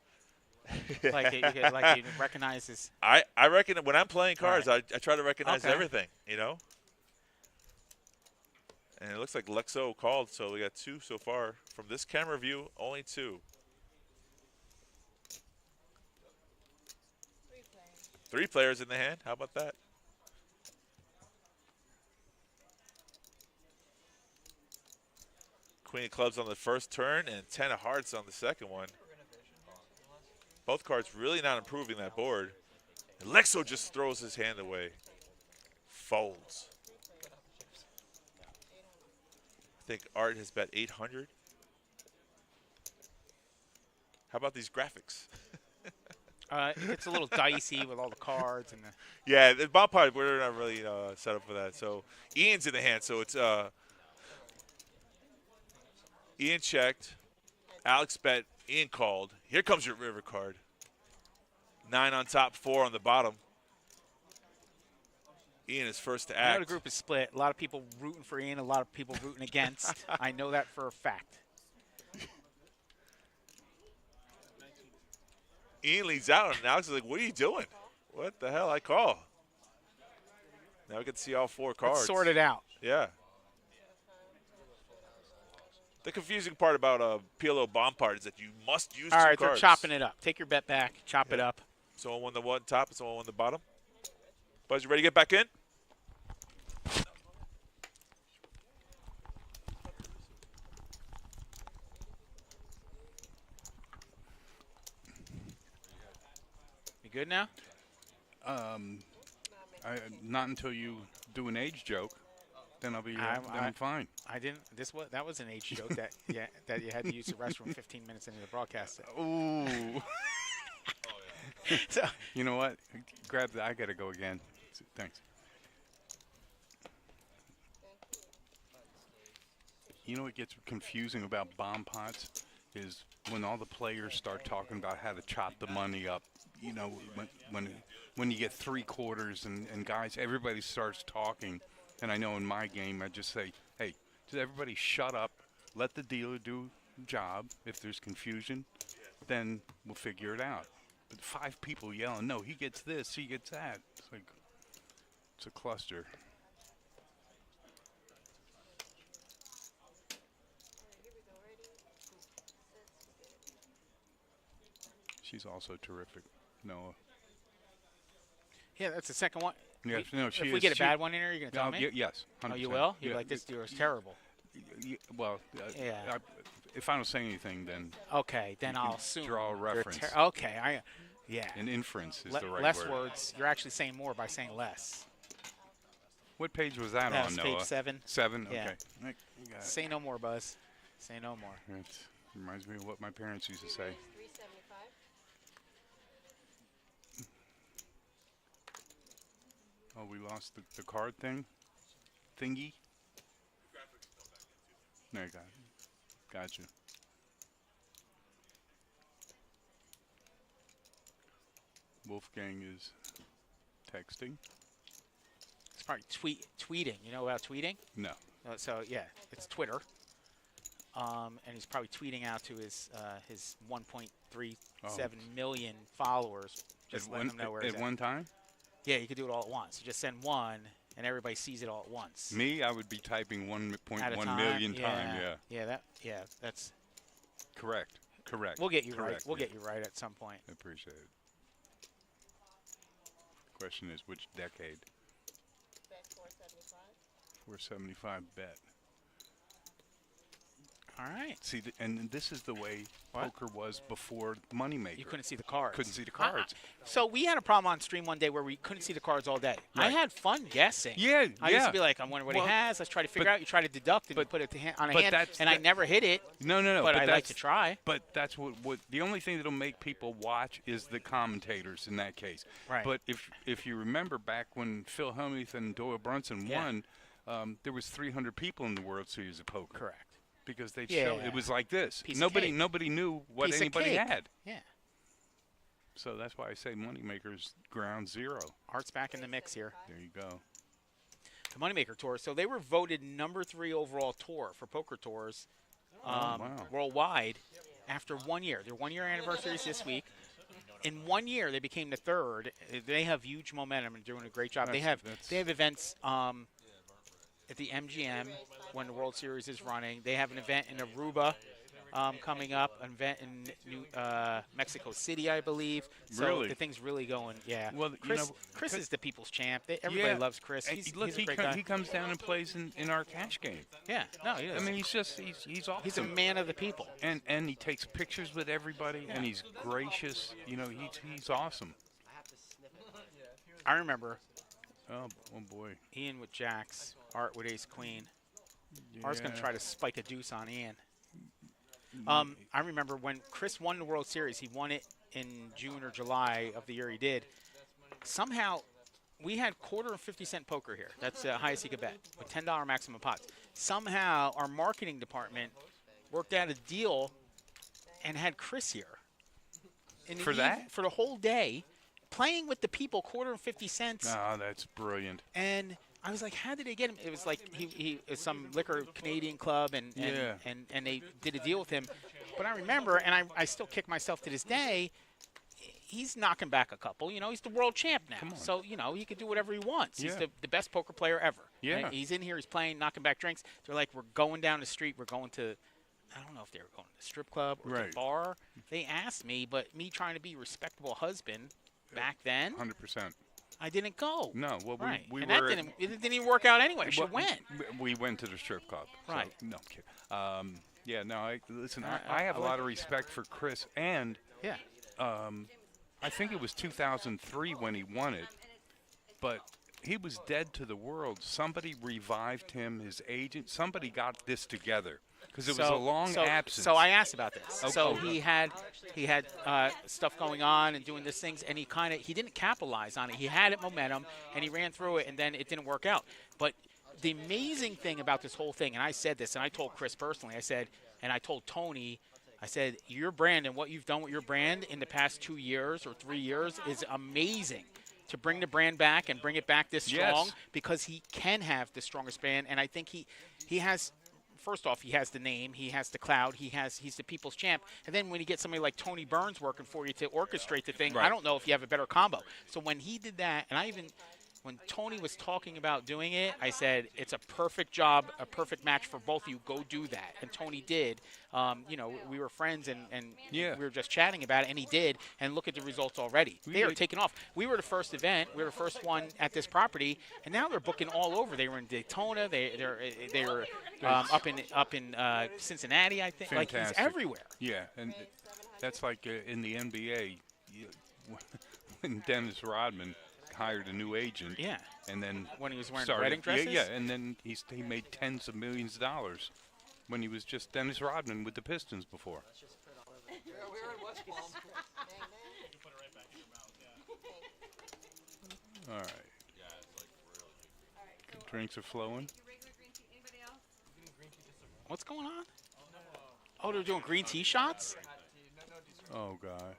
like you recognize his. I reckon when I'm playing cards, I try to recognize everything, And it looks like Lexo called, so we got 2 so far. From this camera view, only 2. 3 players in the hand. How about that? Queen of clubs on the first turn and 10 of hearts on the second one. Both cards really not improving that board. And Lexo just throws his hand away. Folds. I think Art has bet 800. How about these graphics? It's a little dicey with all the cards and the. Yeah, the bomb pot, we're not really set up for that. So Ian's in the hand, so it's Ian checked. Alex bet. Ian called. Here comes your river card. 9 on top, 4 on the bottom. Ian is first to act. The group is split. A lot of people rooting for Ian, a lot of people rooting against. I know that for a fact. Ian leads out, and Alex is like, what are you doing? What the hell? I call. Now we can see all 4 cards. Let's sort it out. Yeah. The confusing part about PLO bomb part is that you must use 2 cards. All right, they're chopping it up. Take your bet back. Chop it up. Someone won the one top and someone won the bottom. Buzz, you ready to get back in? You good now? Not until you do an age joke, then I'll be. Then I'm fine. I didn't. That was an age joke that that you had to use the restroom 15 minutes into the broadcast. Ooh. So, you know what? Grab that. I gotta go again. Thanks. You know what gets confusing about bomb pots is when all the players start talking about how to chop the money up. You know, when you get 3/4 and guys, everybody starts talking. And I know in my game, I just say, hey, just everybody shut up. Let the dealer do the job. If there's confusion, then we'll figure it out. But 5 people yelling, no, he gets this, he gets that. It's like, it's a cluster. She's also terrific, Noah. yeah, that's the second one. Yes, no, she if we is, get a bad one in here, you're going to tell me? Yes, 100%. Oh, you will? You're yeah, like, this dealer is terrible. Well, yeah. If I don't say anything, then okay, then I'll assume. Draw a reference. Okay, yeah. An inference is the right less word. words. You're actually saying more by saying less. What page was that That's on, page Noah? 7. 7? Yeah. Okay. Say no more, Buzz. Say no more. It reminds me of what my parents used to say. 375. Oh, we lost the card thingy? No, got it. Gotcha. Wolfgang is texting. It's probably tweeting. You know about tweeting? No. So, yeah, it's Twitter. And he's probably tweeting out to his 1.37 million followers. Just letting them know where he's at. At one time? Yeah, you could do it all at once. You just send one, and everybody sees it all at once. Me, I would be typing 1.1 At a million time. times. Yeah, that's Correct. Correct. We'll get you right. Correct, We'll yeah. get you right at some point. I appreciate it. The question is, which decade? Bet 475. 475 bet. All right. See, and this is the way What? poker was before Moneymaker. You couldn't see the cards. Couldn't see the cards. So we had a problem on stream one day where we couldn't see the cards all day. I Right. had fun guessing. Yeah, I used to be like, I wonder what Well, he has. Let's try to figure but- out. You try to deduct and you but- put it on a but hand, that's and I the- never hit it. No. But I like that's- to try. But that's what the only thing that'll make people watch is the commentators in that case. Right. But if you remember back when Phil Hellmuth and Doyle Brunson Yeah. won, there was 300 people in the World Series of Poker. Correct. Because they Yeah. showed it was like this. Piece of Nobody cake. knew what Piece of anybody cake. had. Yeah. So that's why I say Moneymaker's ground zero. Art's back in the mix here. There you go. The Moneymaker Tour. So they were voted #3 overall tour for Poker Tours wow. worldwide after 1 year. Their 1 year anniversary is this week. In 1 year, they became the third. They have huge momentum and doing a great job. They have events at the MGM when the World Series is running. They have an event in Aruba coming up, an event in Mexico City, I believe. So Really? the thing's really going. Yeah. Well, you Chris, know, Chris is the people's champ. Everybody Yeah. loves Chris. Hey, He's look, a great guy. he comes down and plays in our cash game. Yeah. No, he is. I mean, he's awesome. He's a man of the people. And he takes pictures with everybody, and he's gracious. You know, he's awesome. I have to sniff it. I remember Oh boy. Ian with jacks, Art with ace queen. Art's going to try to spike a deuce on Ian. I remember when Chris won the World Series, he won it in June or July of the year he did. Somehow, we had quarter and 50-cent poker here. That's the highest he could bet with $10 maximum pots. Somehow, our marketing department worked out a deal and had Chris here. For that? For the whole day, playing with the people, quarter and 50 cents. Oh, that's brilliant. And I was like, how did they get him? It was like he some liquor Canadian club, and they did a deal with him. But I remember, and I still kick myself to this day, he's knocking back a couple. You know, he's the world champ now. So, you know, he can do whatever he wants. He's the best poker player ever. Yeah. And he's in here, he's playing, knocking back drinks. They're like, we're going down the street. We're going to, I don't know if they were going to the strip club or the bar. They asked me, but me trying to be a respectable husband back then, 100%. I didn't go. No, well, we and were. that it didn't even work out anyway. I should have went. We went to the strip club. Right. So, no, I'm kidding. Yeah, no, I have a lot of respect for Chris, and I think it was 2003 when he won it, but he was dead to the world. Somebody revived him, his agent. Somebody got this together because it was a long absence. So I asked about this. Okay. So he had stuff going on and doing these things, and he didn't capitalize on it. He had it momentum, and he ran through it, and then it didn't work out. But the amazing thing about this whole thing, and I said this, and I told Chris personally, I said, and I told Tony, I said, your brand and what you've done with your brand in the past 2 years or 3 years is amazing. To bring the brand back and bring it back this strong, because he can have the strongest brand, and I think he has. First off, he has the name, he has the clout, he's the people's champ, and then when you get somebody like Tony Burns working for you to orchestrate the thing, I don't know if you have a better combo. So when he did that, and when Tony was talking about doing it, I said, it's a perfect job, a perfect match for both of you. Go do that. And Tony did. You know, we were friends, and we were just chatting about it, and he did. And look at the results already. They are taking off. We were the first event. We were the first one at this property, and now they're booking all over. They were in Daytona. They were up in Cincinnati, I think. Fantastic. Like, he's everywhere. Yeah, and that's like in the NBA, when Dennis Rodman hired a new agent. Yeah. And then when he was wearing wedding dresses? Yeah, and then he made tens of millions of dollars when he was just Dennis Rodman with the Pistons before. We were in West Palm. All right. Drinks are flowing. What's going on? Oh, they're doing green tea shots? Oh, gosh.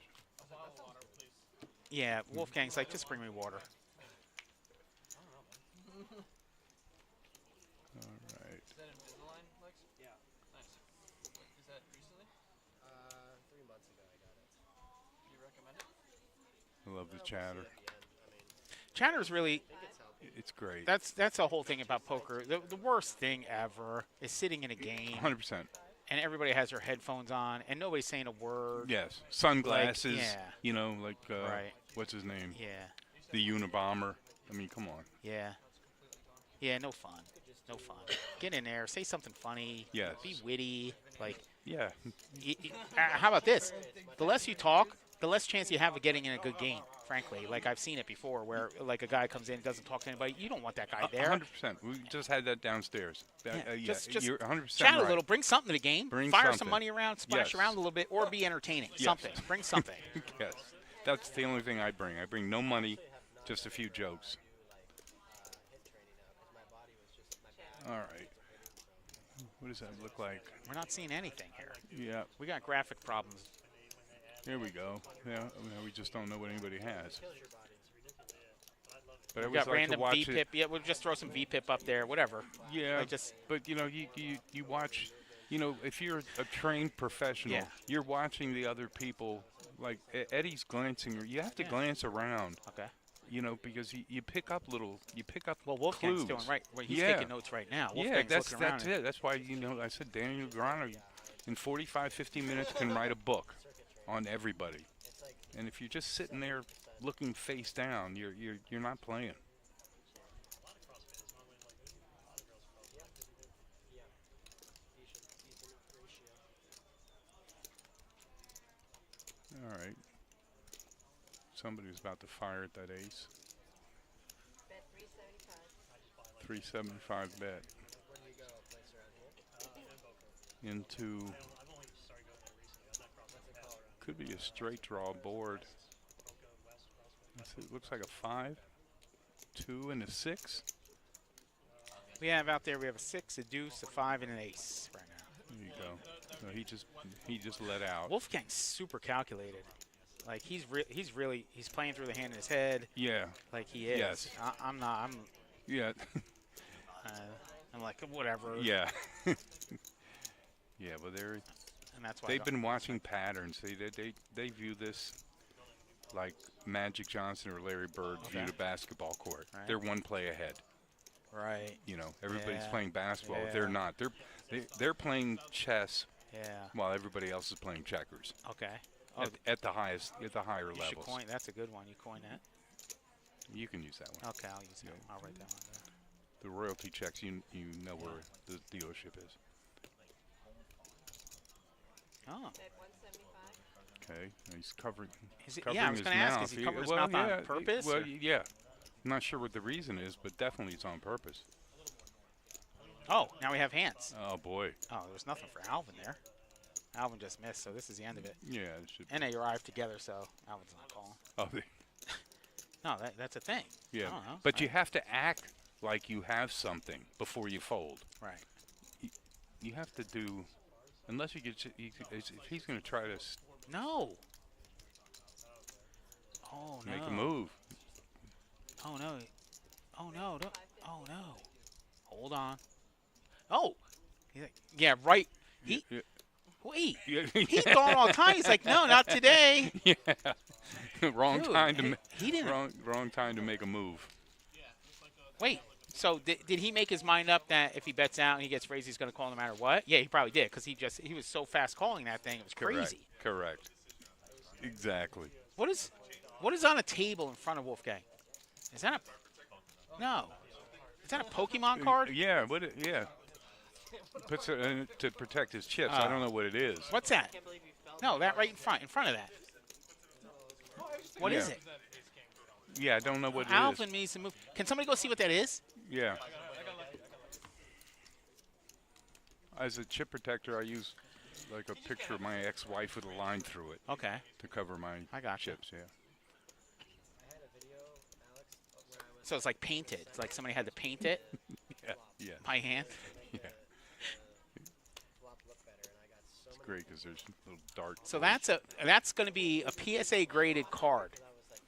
Yeah, Wolfgang's like, just bring me water. All right. Is that Invisalign, Lex? Yeah. Nice. Is that recently? 3 months ago I got it. Do you recommend it? I love the chatter. Chatter's really, It's great. that's the whole thing about poker. The worst thing ever is sitting in a game 100%. and everybody has their headphones on, and nobody's saying a word. Yes, sunglasses. yeah. You know, like Right. what's his name? Yeah. The Unabomber. I mean, come on. Yeah. Yeah, no fun. No fun. Get in there, say something funny. Yes. Be witty. Like, Yeah. how about this? The less you talk, the less chance you have of getting in a good game, frankly. Like, I've seen it before where, like, a guy comes in and doesn't talk to anybody. You don't want that guy there. 100%. We just had that downstairs. Just You're 100% chat right. a little. Bring something to the game. Bring Fire something. some money around. Splash Yes. around a little bit. Or be entertaining. Yes. Something. Bring something. Yes. That's the only thing I bring. I bring no money, just a few jokes. All right. What does that look like? We're not seeing anything here. Yeah. We got graphic problems. Here we go. Yeah. We just don't know what anybody has. But I We got always like to random watch VPIP. it. Yeah, we'll just throw some VPIP up there. Whatever. Yeah. Like, just But you know, you watch. You know, if you're a trained professional, Yeah. you're watching the other people. Like Eddie's glancing. You have to glance around. okay. You know, because you pick up Well, Wolfgang's clues. doing right. Well, he's Yeah. taking notes right now. Yeah, Wolfgang's that's looking around. it. That's why, you know, I said Daniel Grano in 45, 50 minutes can write a book on everybody. And if you're just sitting there looking face down, you're not playing. All right. Somebody's about to fire at that ace. Bet 375. 375 bet. Into could be a straight draw board. It looks like a 5, 2, and a 6. We have out there. We have a 6, a deuce, a 5, and an ace right now. There you go. So he just let out. Wolfgang's super calculated. Like he's playing through the hand in his head. Yeah. Like he is. Yes. I'm not. I'm. Yeah. I'm like whatever. Yeah. Yeah, but they're And that's why I they've don't- been watching patterns. They view this like Magic Johnson or Larry Bird viewed a basketball court. Right. They're one play ahead. Right. You know, everybody's Yeah. playing basketball. Yeah. They're not. They're playing chess Yeah. while everybody else is playing checkers Okay. Oh, at the higher you should levels. coin. That's a good one. You coin that. You can use that one. Okay, I'll use that. Yeah. I'll write that one down. The royalty checks, you know where the dealership is. Oh. Bet 175. Okay, and he's covering. Is it, covering yeah, I was his going to ask. mouth. Is he covering his Well, mouth yeah, on purpose? Well, or- yeah. I'm not sure what the reason is, but definitely it's on purpose. Oh, now we have hands. Oh boy. Oh, there's nothing for Alvin there. Alvin just missed, so this is the end of it. Yeah, it should. And they arrived together, so Alvin's not calling. Oh, No, that's a thing. yeah. I don't know. But you have to act like you have something before you fold. Right. You have to do, unless you get. If he's going to try to No. Oh, no. make a move. Oh, no. Oh, no. Don't. Oh, no. Hold on. Oh. He's like, yeah, right. He. Yeah. Wait. Yeah. He thought all the time. He's like, no, not today. Yeah. Wrong Dude, time to. he didn't. Wrong time to make a move. Wait. So did he make his mind up that if he bets out and he gets raised, he's going to call no matter what? Yeah, he probably did because he was so fast calling that thing. It was crazy. Correct. Exactly. What is on a table in front of Wolfgang? Is that a no? Is that a Pokemon card? Yeah. Yeah. Puts it in to protect his chips. I don't know what it is. What's that? No, that right in front of that. What is Yeah. it? Yeah, I don't know what it Alvin is. needs to move. Can somebody go see what that is? Yeah. As a chip protector, I use like a picture of my ex-wife with a line through it Okay. to cover my I gotcha. chips. Yeah. I had a video, Alex, where I was So it's like painted. It's like somebody had to paint it Yeah. Yeah. by hand. Yeah. flop look better, and I got so It's many. great because there's little dark. So that's going to be a PSA graded card,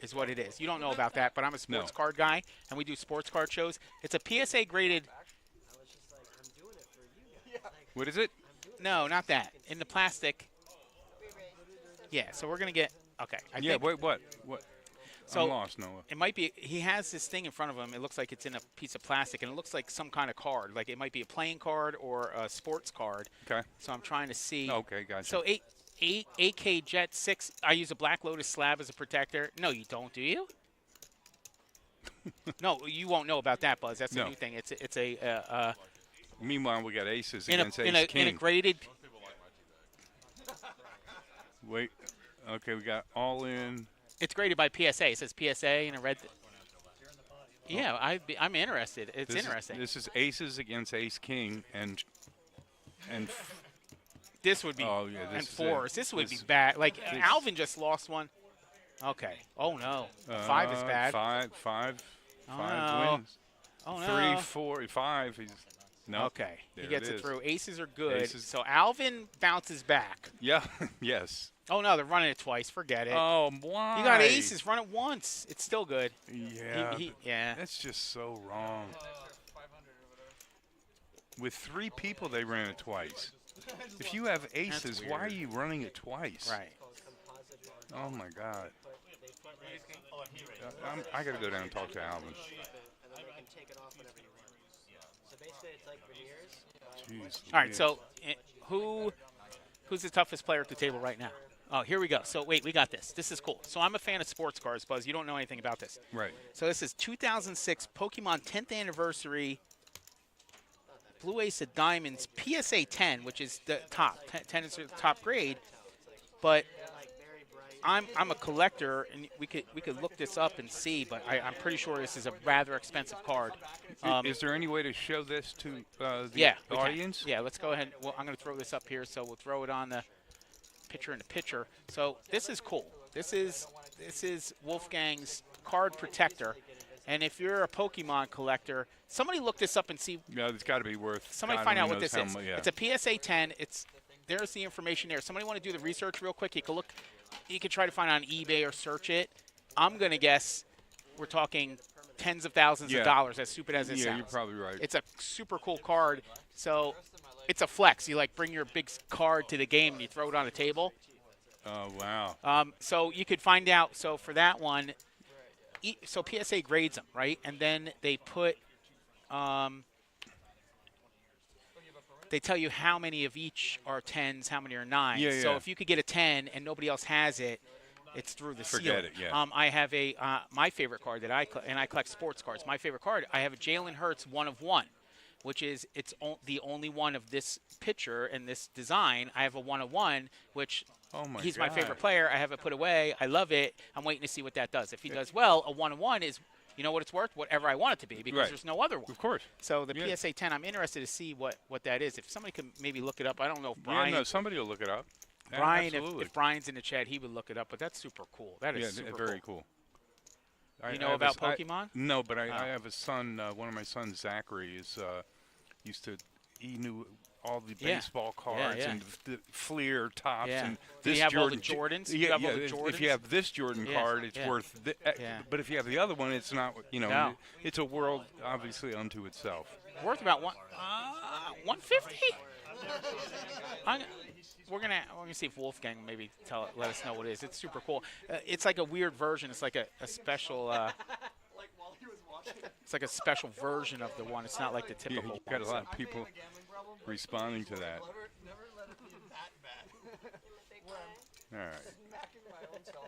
is what it is. You don't know about that, but I'm a sports No. card guy, and we do sports card shows. It's a PSA graded. I was just like, I'm doing it for you guys. Like, What is it? No, not that. In the plastic. Yeah. So we're gonna get. Okay. I Yeah. think, Wait. What? So I'm lost, Noah. it might be he has this thing in front of him. It looks like it's in a piece of plastic, and it looks like some kind of card. Like it might be a playing card or a sports card. Okay. So I'm trying to see. Okay, gotcha. So 8K Jet 6. I use a Black Lotus slab as a protector. No, you don't, do you? No, you won't know about that, Buzz. That's a new thing. It's a. Meanwhile, we got aces in against a ace king. in a graded. Wait. Okay, we got all in. It's graded by PSA. It says PSA in a red. Yeah, I'm interested. It's interesting. This is aces against ace king and. This would be and fours. This would be bad. Like Alvin just lost one. Okay. Oh no. 5 is bad. Five no. wins. Oh no. 3, 4, 5. He's no. Okay. He gets it through. Aces are good. Aces. So Alvin bounces back. Yeah. Yes. Oh no, they're running it twice. Forget it. Oh, why? You got aces. Run it once. It's still good. Yeah. Yeah. That's just so wrong. With 3 people, they ran it twice. If you have aces, why are you running it twice? Right. Oh my God. I got to go down and talk to Alvin. And then they can take it off whenever you want. So basically, it's like veneers. Jeez. All right. So who's the toughest player at the table right now? Oh, here we go. So wait, we got this. This is cool. So I'm a fan of sports cards, Buzz. You don't know anything about this. Right. So this is 2006 Pokemon 10th anniversary. Blue Ace of Diamonds PSA 10, which is the top. 10 is the top grade. But I'm a collector, and we could look this up and see. But I'm pretty sure this is a rather expensive card. Is there any way to show this to the audience? Yeah, let's go ahead. Well, I'm going to throw this up here, so we'll throw it on the picture. So this is cool. This is Wolfgang's card protector. And if you're a Pokemon collector, somebody look this up and see. Yeah, it's got to be worth. Somebody God find out only what this knows is. how It's a PSA 10. There's the information there. Somebody want to do the research real quick? You can look. You can try to find it on eBay or search it. I'm gonna guess we're talking tens of thousands of dollars. As stupid as it sounds. Yeah, you're probably right. It's a super cool card. So it's a flex. You like bring your big card to the game and you throw it on a table. Oh wow. So you could find out. So for that one. So PSA grades them, right? And then they put, they tell you how many of each are 10s, how many are 9s. Yeah, so if you could get a 10 and nobody else has it, it's through the seal. Forget it, yeah. I have my favorite card that I collect sports cards. My favorite card, I have a Jalen Hurts 1 of 1, which is the only one of this picture and this design. I have a 1 of 1, which. Oh my He's God. my favorite player. I have it put away. I love it. I'm waiting to see what that does. If he does well, a 1-1 is, you know what it's worth? Whatever I want it to be, because there's no other one. Of course. So the PSA 10, I'm interested to see what that is. If somebody could maybe look it up. I don't know if Brian. Yeah, no, somebody will look it up. Brian, Absolutely. if Brian's in the chat, he would look it up. But that's super cool. That is super very cool. You know about Pokemon? No, but I have a son. One of my sons, Zachary, he knew all the baseball cards and the Fleer tops and Do this you have Jordan. all the Jordans? Yeah, all the Jordans? If you have this Jordan card, it's worth. But if you have the other one, it's not. It's a world obviously unto itself. Worth about 150. We're gonna see if Wolfgang maybe let us know what it is. It's super cool. It's like a weird version. It's like a special. It's like a special version of the one. It's not like the typical. You got a lot of people responding to that. All right.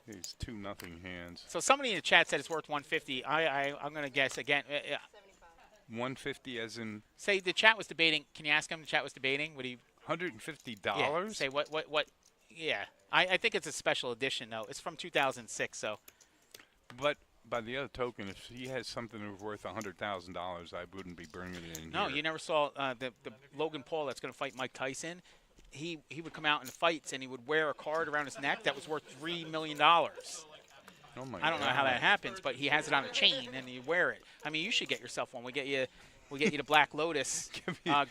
These 2-0 hands. So somebody in the chat said it's worth 150. I'm gonna guess again. 150 as in. Say the chat was debating. Can you ask him? The chat was debating. Would he? $150. Yeah, say what? Yeah. I think it's a special edition though. It's from 2006. So. But. By the other token, if he has something worth $100,000, I wouldn't be bringing it in. No, here. you never saw the Logan Paul that's going to fight Mike Tyson. He would come out in fights and he would wear a card around his neck that was worth $3 million. Oh my I don't know how that happens, but he has it on a chain and you wear it. I mean, you should get yourself one. We'll get you the Black Lotus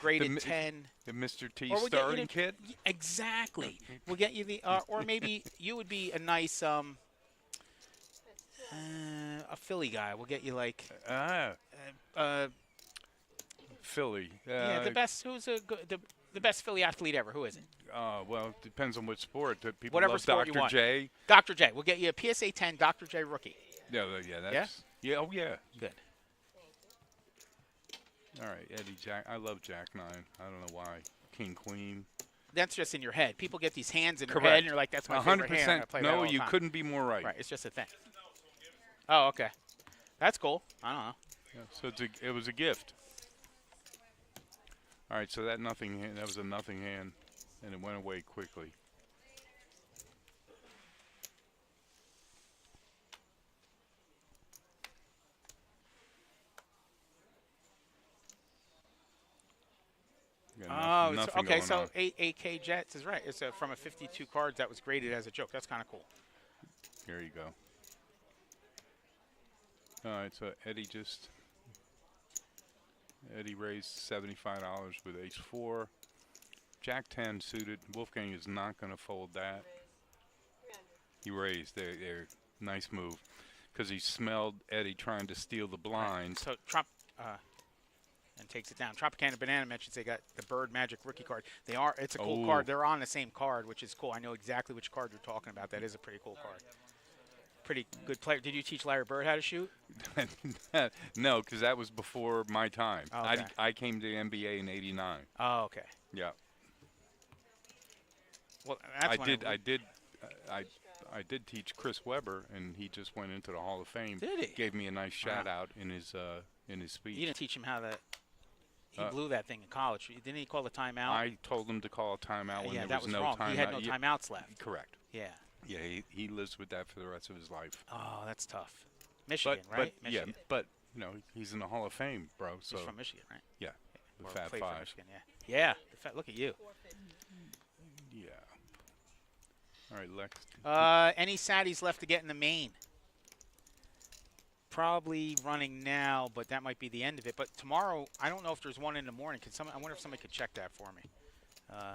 graded 10. The Mr. T starting kit. Exactly. We'll get you the or maybe you would be a nice a Philly guy. We'll get you like Philly. Yeah, the best. Who's the best Philly athlete ever? Who is it? Well, it depends on what sport. People Whatever love sport Dr. you want. J. Dr. J. We'll get you a PSA 10 Dr. J rookie. Yeah, that's oh yeah. Good. All right, Eddie Jack. I love Jack 9. I don't know why. King Queen. That's just in your head. People get these hands in their Correct. head, and you're like, "That's my favorite hand." I'm gonna 100%. play that No, all the you time. couldn't be more right. Right. It's just a thing. Oh, okay. That's cool. I don't know. Yeah, so it was a gift. All right, so that was a nothing hand, and it went away quickly. Oh, okay. So 8K Jets is right. It's from a 52 cards that was graded as a joke. That's kind of cool. Here you go. All right, so Eddie raised $75 with Ace-4. Jack 10 suited. Wolfgang is not going to fold that. He raised. There, nice move, because he smelled Eddie trying to steal the blinds. Right. So and takes it down. Tropicana Banana mentions they got the Bird Magic rookie card. It's a cool card. They're on the same card, which is cool. I know exactly which card you're talking about. That is a pretty cool card. Pretty good player. Did you teach Larry Bird how to shoot? No, because that was before my time. Oh, okay. I came to the NBA in '89. Oh, okay. Yeah. Well, that's I did teach Chris Webber, and he just went into the Hall of Fame. Did he? Gave me a nice shout out in his speech. You didn't teach him how to. He blew that thing in college. Didn't he call the timeout? I told him to call a timeout when yeah, there that was was no wrong. timeout. He had no timeouts left. Correct. Yeah. Yeah, he lives with that for the rest of his life. Oh, that's tough. Michigan, right? Michigan. Yeah, but he's in the Hall of Fame, bro. So he's from Michigan, right? Yeah, the Or Fab played for Five. Michigan, yeah. Look at you. Yeah. All right, Lex. Any Saddies left to get in the main? Probably running now, but that might be the end of it. But tomorrow, I don't know if there's one in the morning. I wonder if somebody could check that for me.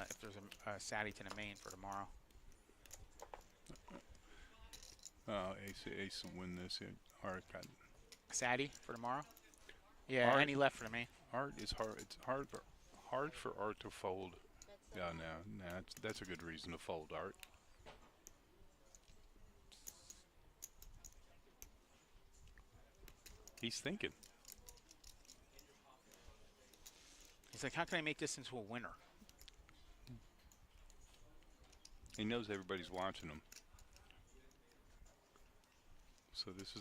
If there's a Saddie to the main for tomorrow. Ace will win this. Art got Saddie for tomorrow. Yeah, Art, any left for me. Art is hard. It's hard for Art to fold. Yeah, no, that's a good reason to fold, Art. He's thinking. He's like, how can I make this into a winner? He knows everybody's watching him. So this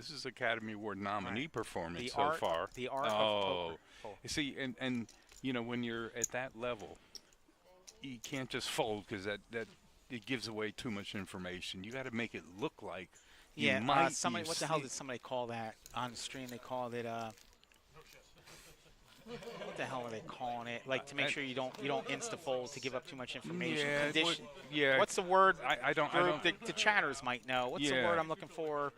is Academy Award nominee performance so far. The art of poker. You see, and when you're at that level, you can't just fold because that it gives away too much information. You got to make it look like you might. Somebody, what the hell did somebody call that on the stream? They called it. What the hell are they calling it? Like to make sure you don't insta fold to give up too much information. Yeah, Condition. yeah. What's the word? I don't. The chatters might know. What's the word I'm looking for?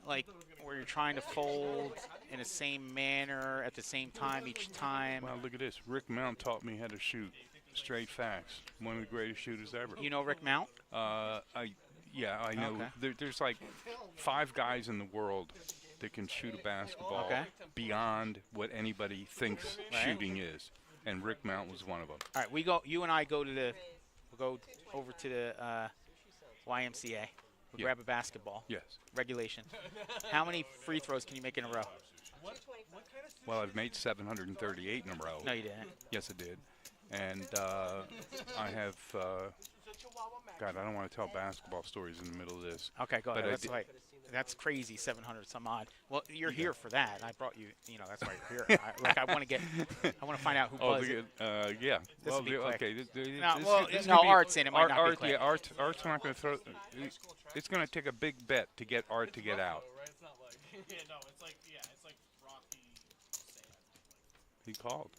Like where you're trying to fold in the same manner at the same time each time. Well, look at this. Rick Mount taught me how to shoot. Straight facts. One of the greatest shooters ever. You know Rick Mount? I know. Okay. There's like 5 guys in the world that can shoot a basketball beyond what anybody thinks shooting is, and Rick Mount was one of them. All right, you and I go over to the YMCA. We'll grab a basketball. Yes. Regulation. How many free throws can you make in a row? Well, I've made 738 in a row. No, you didn't. Yes, I did. And I have. God, I don't want to tell basketball stories in the middle of this. Okay, go ahead. That's right. That's crazy, 700 some odd. Well, you're here for that. I brought you. That's why you're here. I want to find out who buzzed it. Yeah. This Well, will be quick. okay. Art's in it. Might not be quick. Yeah, Art's not going to throw. It's going to take a big bet to get Art to get out. It's not like it's like rocky sand. He called.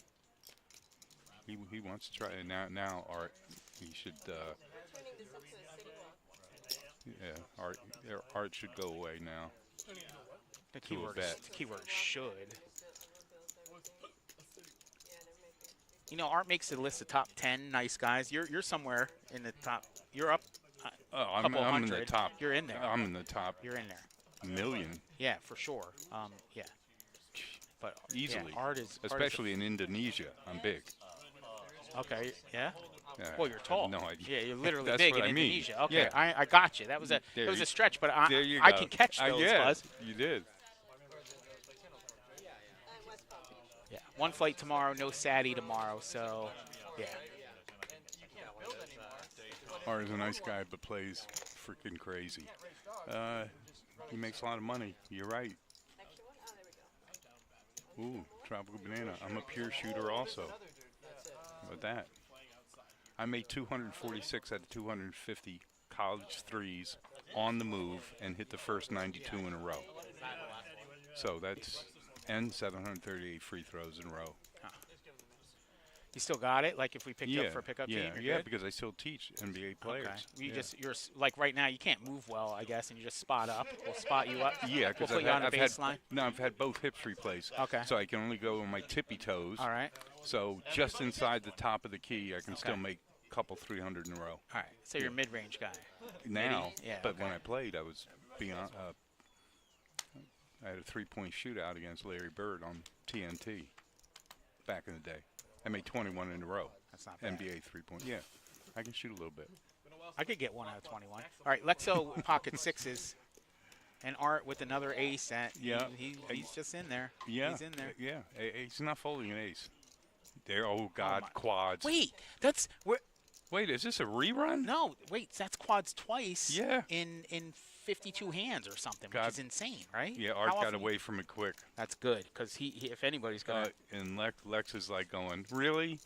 He wants to try it now. Art, he should. Art should go away now. The keyword is should. Art makes a list of top 10 nice guys. You're somewhere in the top. You're up. I'm in the top. You're in there. I'm in the top. You're in there. Million. Yeah, for sure. Yeah. But easily. Art is especially in Indonesia. I'm big. Okay. Yeah. Well, you're tall. No idea. Yeah, you're literally That's big what in I mean. Indonesia. Okay, Yeah. I got you. That was a stretch, but I go. can catch those, yeah, Buzz. you did. Yeah, one flight tomorrow, no Saturday tomorrow, so yeah. Art is a nice guy, but plays freaking crazy. He makes a lot of money. You're right. Ooh, tropical banana. I'm a pure shooter also. How about that? I made 246 out of 250 college threes on the move and hit the first 92 in a row. So that's and 738 free throws in a row. You still got it? Like if we picked you up for a pickup team? Yeah, because I still teach NBA players. Okay. You're like right now you can't move well, I guess, and you just spot up. We'll spot you up. Yeah, we'll because put you on the baseline. I've had both hips replaced. Okay. So I can only go on my tippy toes. All right. So just inside the top of the key, I can still make a couple 300 in a row. All right. So you're a mid-range guy. Now, yeah, but when I played, I was beyond. I had a 3-point shootout against Larry Bird on TNT back in the day. I made 21 in a row. That's not bad. NBA 3-point. Yeah, I can shoot a little bit. I could get 1 out of 21. All right, Lexo pocket sixes, and Art with another ace. He's just in there. Yeah, he's in there. Yeah, he's not folding an ace. There, oh God, quads. Wait, Wait, is this a rerun? No, wait, that's quads twice. Yeah. In 52 hands or something, which is insane, right? Yeah, Art got away from it quick. That's good, because he if anybody's gonna. And Lex is like going, really?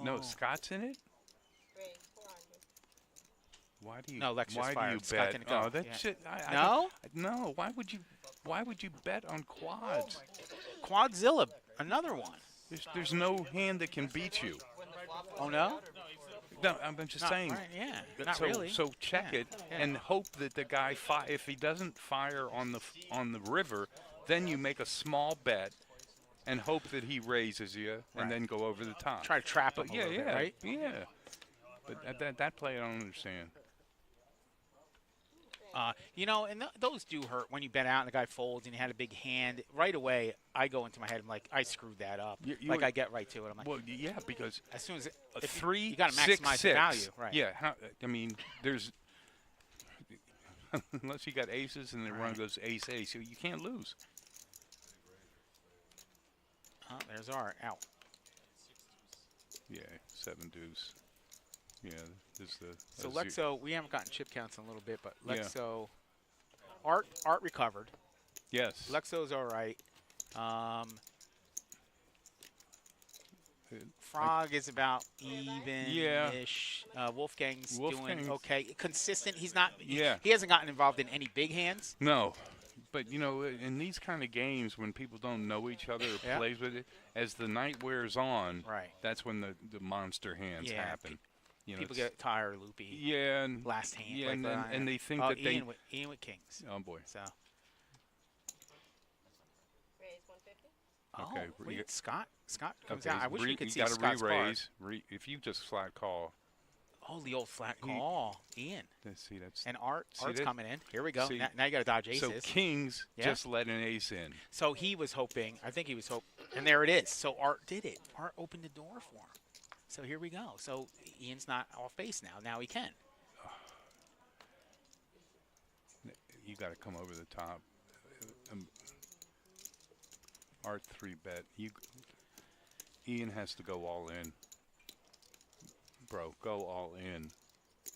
No, Scott's in it. Why do you? No, Lex just why do you fired. Scott bet? didn't go. Oh, that Yeah. shit. No. Why would you bet on quads? Quadzilla, another one. There's no hand that can beat you. Oh no. No, I'm just saying. Right, yeah, not really. So check it and hope that the guy if he doesn't fire on the river, then you make a small bet and hope that he raises you and then go over the top. Try to trap him a little bit, right? Yeah. But that play I don't understand. And those do hurt when you bet out and the guy folds and you had a big hand. Right away, I go into my head. I'm like, I screwed that up. I get right to it. I'm like, well, yeah, because as soon as a 3, you got to maximize 6, the value, right? Yeah, I mean, there's unless you got aces and then one goes ace, you can't lose. Oh, there's Art out. Yeah, 7 deuce. Yeah, this is the. So Lexo, we haven't gotten chip counts in a little bit, but Lexo, Art recovered. Yes. Lexo's all right. Frog is about even-ish. Wolfgang's doing okay. Consistent. He's not. Yeah. He hasn't gotten involved in any big hands. No. But, in these kind of games, when people don't know each other or plays with it, as the night wears on, that's when the monster hands happen. People get tired, loopy. Yeah, and last hand. Yeah, and they think that Ian with kings. Oh boy. So. Okay. Oh, wait, Scott comes out. I wish we could see Scott's card. You got to re-raise. If you just flat call. Oh, the old flat call, Ian. See, that's. And Art's coming in. Here we go. Now you got to dodge aces. So kings just let an ace in. So he was hoping. I think he was hoping, and there it is. So Art did it. Art opened the door for him. So here we go. So Ian's not off base now. Now he can. You got to come over the top. Art 3-bet. Ian has to go all in. Bro, go all in.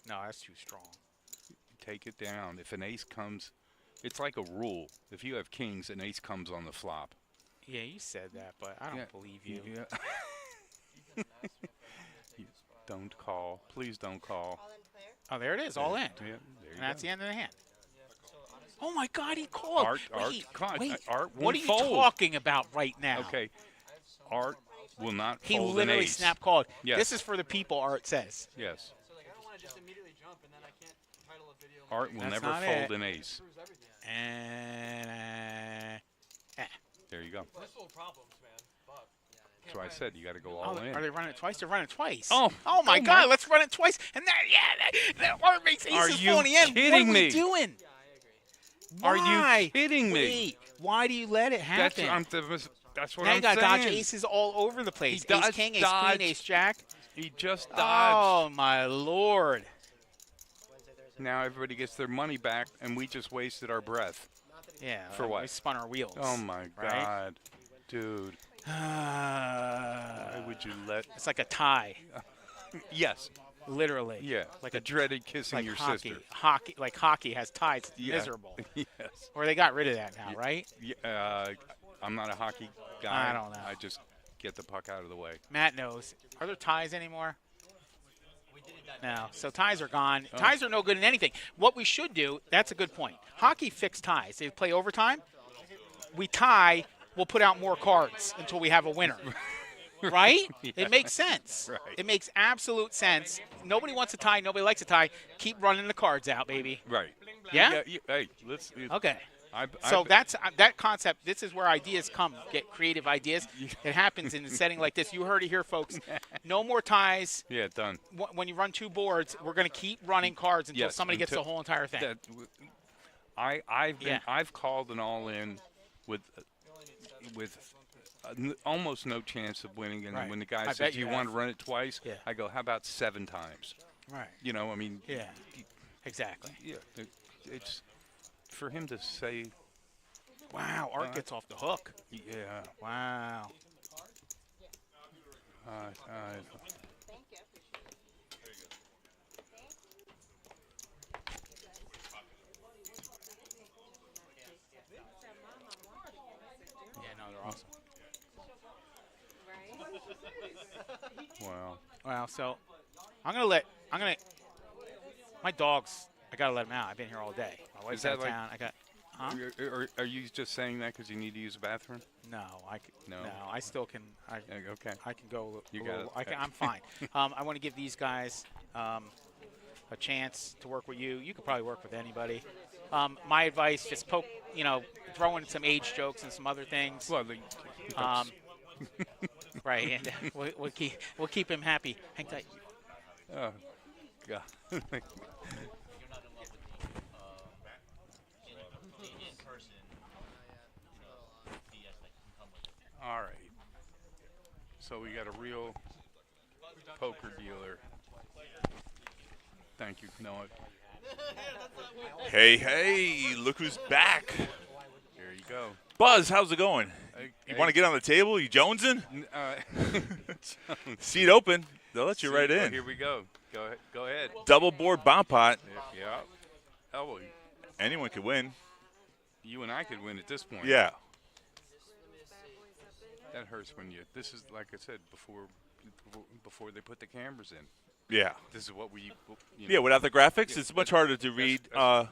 No, that's too strong. Take it down. If an ace comes, it's like a rule. If you have kings, an ace comes on the flop. Yeah, you said that, but I don't believe you. Yeah. Don't call. Please don't call. Oh, there it is. All in. Yeah, there you and that's go. the end of the hand. Oh, my God, he called. Art What won't are you fold. talking about right now? Okay. Art will not He fold literally an ace. snap called. Yes. This is for the people, Art says. Yes. So, I don't want to just immediately jump and then I can't title a video. Art will That's never not fold it. an ace. And There you go. There's little problems, man. But That's why I said you got to go all in. Are they running it twice? They're running it twice. Oh my God, let's run it twice. And that Art makes aces Are you full in the end. kidding What are we me? doing? Are Why? you kidding me? Wait, why do you let it happen? That's what now I'm you got to saying. dodge aces all over the place. He Ace does king, ace dodge. queen, ace jack. He just Oh, dodged. my Lord. Now everybody gets their money back, and we just wasted our breath. Yeah. For what? We spun our wheels. Oh, my right? God. Dude. Why would you let... It's like a tie. Yes. Literally. Yeah. Like the a dreaded kissing like your hockey. sister. Hockey has ties. It's Yeah. miserable. Yes. Or they got rid of that now, right? I'm not a hockey guy. I don't know. I just get the puck out of the way. Matt knows. Are there ties anymore? No. So ties are gone. Oh. Ties are no good in anything. What we should do, that's a good point. Hockey fixed ties. They play overtime. We tie, we'll put out more cards until we have a winner. Right? Yeah. It makes sense. Right. It makes absolute sense. Nobody wants a tie. Nobody likes a tie. Keep running the cards out, baby. Right. Yeah? Hey, let's... Okay. I So that's that concept. This is where ideas come. Get creative ideas. It happens in a setting like this. You heard it here, folks. No more ties. Yeah, done. When you run 2 boards, we're going to keep running cards until Yes, somebody gets the whole entire thing. I've called an all-in with almost no chance of winning, and Right. when the guy I says, bet "Do you you want to have. run it twice?" Yeah. I go, "How about 7 times?" Right. You know, I mean, Yeah. Exactly. yeah, it's for him to say, Wow. Art gets off the hook. yeah. Wow. Yeah, no, they're awesome. Wow. Wow. So I'm gonna my dogs. I gotta let them out. I've been here all day. My wife's that out of like- town. I got. Huh? Are you just saying that because you need to use the bathroom? No, No. I still can. Okay. I can go. You got it. I'm fine. I want to give these guys a chance to work with you. You could probably work with anybody. My advice: just poke. Throw in some age jokes and some other things. Well, Right, and we'll keep him happy. Hang tight. oh, God. You're not in love with the in person, BS that can come with it. All right. So we got a real poker dealer. Thank you, Noah. Hey, look who's back. Here you go. Buzz, how's it going? You want to get on the table? You jonesing? Seat open. They'll let you right in. Here we go. Go ahead. Double board bomb pot. Yeah. Oh, well, Anyone could win. you and I could win at this point. Yeah. That hurts when you. This is like I said before they put the cameras in. Yeah. This is what we. Yeah, without the graphics, it's much harder to read. Yeah,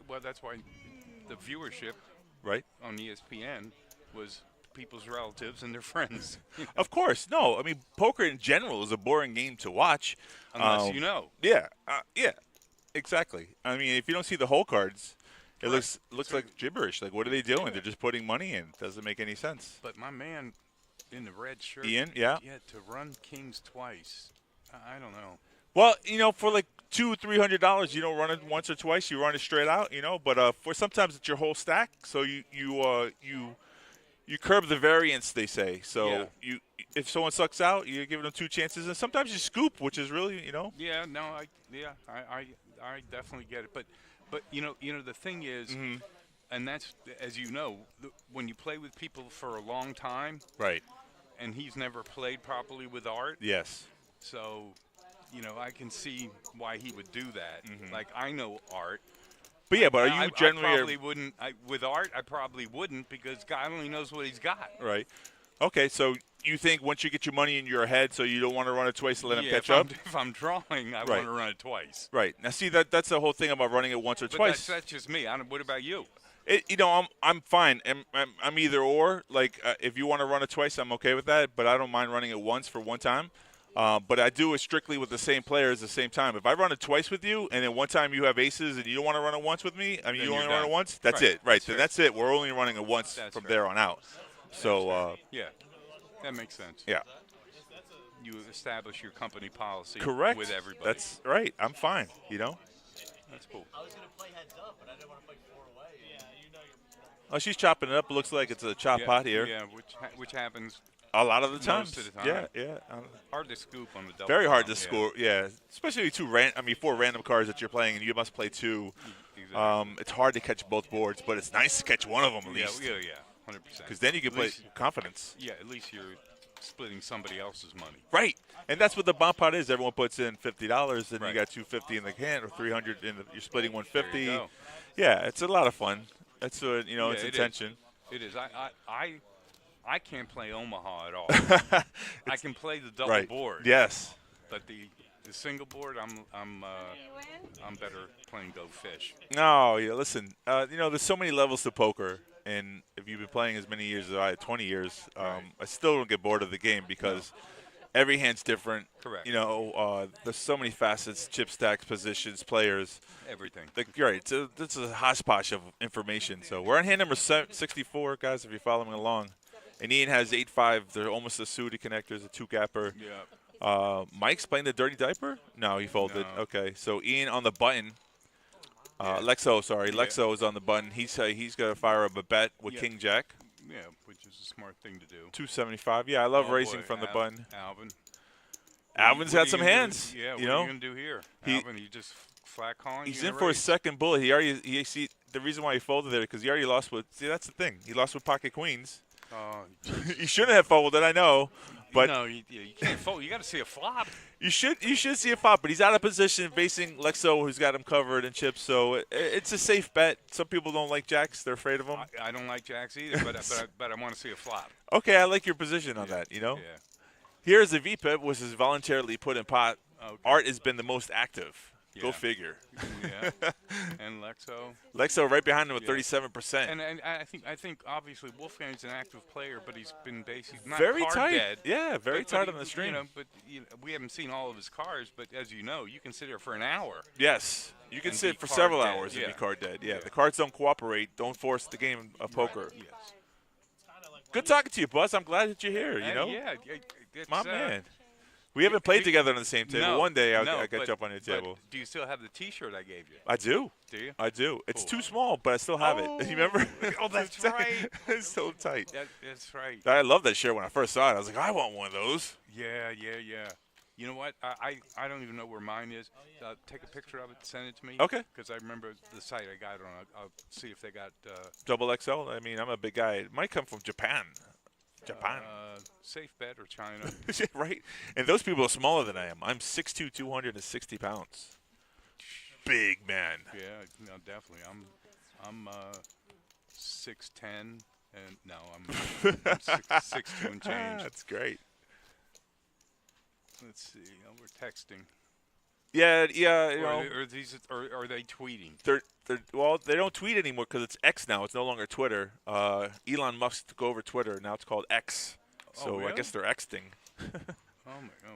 well, that's why the viewership Right. on ESPN was people's relatives and their friends. Of course. No, I mean, poker in general is a boring game to watch. Unless you know. Yeah. Yeah. Exactly. I mean, if you don't see the whole cards, it looks like gibberish. Like, what are they doing? They're just putting money in. Doesn't make any sense. But my man in the red shirt. Ian, yeah. Yeah, to run kings twice. I don't know. Well, for like $200-300, you don't run it once or twice. You run it straight out, But for sometimes it's your whole stack, so you curb the variance, they say. So Yeah. if someone sucks out, you're giving them 2 chances, and sometimes you scoop, which is really, Yeah, no, I definitely get it. But the thing is, Mm-hmm. and that's as you know, when you play with people for a long time, right. and he's never played properly with Art, Yes. so I can see why he would do that. Mm-hmm. Like I know Art. But yeah, but are I you generally probably wouldn't with Art. I probably wouldn't because God only knows what he's got. right? Okay, so you think once you get your money in your head, so you don't want to run it twice to let him catch up? If I'm drawing, I Right. want to run it twice. Right. Now, see that's the whole thing about running it once or But twice. that's just me. What about you? I'm fine. I'm either or. Like if you want to run it twice, I'm okay with that. But I don't mind running it once for one time. But I do it strictly with the same players at the same time. If I run it twice with you, and then one time you have aces and you don't want to run it once with me, Then you you're only run done. it once. That's Right. it. Right. That's Then fair. that's it. We're only running it once That's from fair. there on out. So Yeah, that makes sense. yeah, You establish your company policy correct. with everybody. That's right. I'm fine. That's cool. I was gonna play heads up, but I didn't want to play 4 away. Yeah, Oh, she's chopping it up. It looks like it's a chop pot here. Yeah, which happens A lot of the time. Most of the time. Yeah, yeah. Hard to scoop on the double. Very hard to bomb, score. Yeah, especially four random cards that you're playing, and you must play two. Exactly. It's hard to catch both boards, but it's nice to catch one of them at least. Yeah, 100%. Because then you can play confidence. Yeah, at least you're splitting somebody else's money. Right, and that's what the bomb pot is. Everyone puts in $50, and Right. you got $250 in the can, or $300 you're splitting $150. There you go. Yeah, it's a lot of fun. That's what it's it intention. It is. I can't play Omaha at all. I can play the double Right. board. Yes. But the single board, I'm better playing Go Fish. No, yeah. Listen, there's so many levels to poker, and if you've been playing as many years as I had, 20 years, I still don't get bored of the game because every hand's different. Correct. There's so many facets: chip stacks, positions, players. Everything. You're right. It's a hodgepodge of information. So we're on hand number 64, guys. If you're following along, and Ian has 8-5. They're almost a suited connectors, a two-gapper. Yeah. Mike's playing the dirty diaper? No, he folded. No. Okay, so Ian on the button. Lexo is on the button. He's got to fire up a bet with King Jack. Yeah, which is a smart thing to do. 275. Yeah, I love raising boy, from the button. Alvin. Alvin's What got are some you gonna hands. do? Yeah, you what know, are you gonna do here, Alvin? You just flat calling. he's in for a second bullet. See the reason why he folded there because he already lost with. See, that's the thing. He lost with pocket queens. You shouldn't have folded. I know, but you can't fold. You got to see a flop. You should see a flop, but he's out of position facing Lexo, who's got him covered in chips. So it's a safe bet. Some people don't like jacks; they're afraid of them. I don't like jacks either, but I want to see a flop. Okay, I like your position on that. Yeah. Here's a VPIP, which is voluntarily put in pot. Okay. Art has been the most active. Go Yeah. figure. Yeah. And Lexo right behind him with Yeah. 37%. And I think obviously Wolfgang's an active player, but he's been basically not Very card tight. dead. Yeah, very but tight on the stream. We haven't seen all of his cards, but as you know, you can sit there for an hour. Yes, you can And sit be for card several dead. hours and Yeah. be card dead. Yeah, Yeah. the cards don't cooperate. Don't force the game of poker. Yes. Good talking to you, Buzz. I'm glad that you're here. Yeah. It's, My man. We haven't played together on the same table. No, One day I no, got you up on your but table. do you still have the T-shirt I gave you? I do. Do you? I do. It's Cool. too small, but I still have it. You remember? Oh, that's right. It's so tight. That's right. I love that shirt when I first saw it. I was like, I want one of those. Yeah. You know what? I don't even know where mine is. Take a picture of it, send it to me. Okay. Because I remember the site I got it on. I'll see if they got. Double XL? I mean, I'm a big guy. It might come from Japan. Safe bet or China. Right? And those people are smaller than I am. I'm 6'2", 260 pounds. Big man. Yeah, no, definitely. I'm 6'10", and no, I'm 6'2" and change. That's great. Let's see. We're texting. Yeah. Or are they tweeting? Well, they don't tweet anymore because it's X now. It's no longer Twitter. Elon Musk took over Twitter. Now it's called X. So really? I guess they're Xting.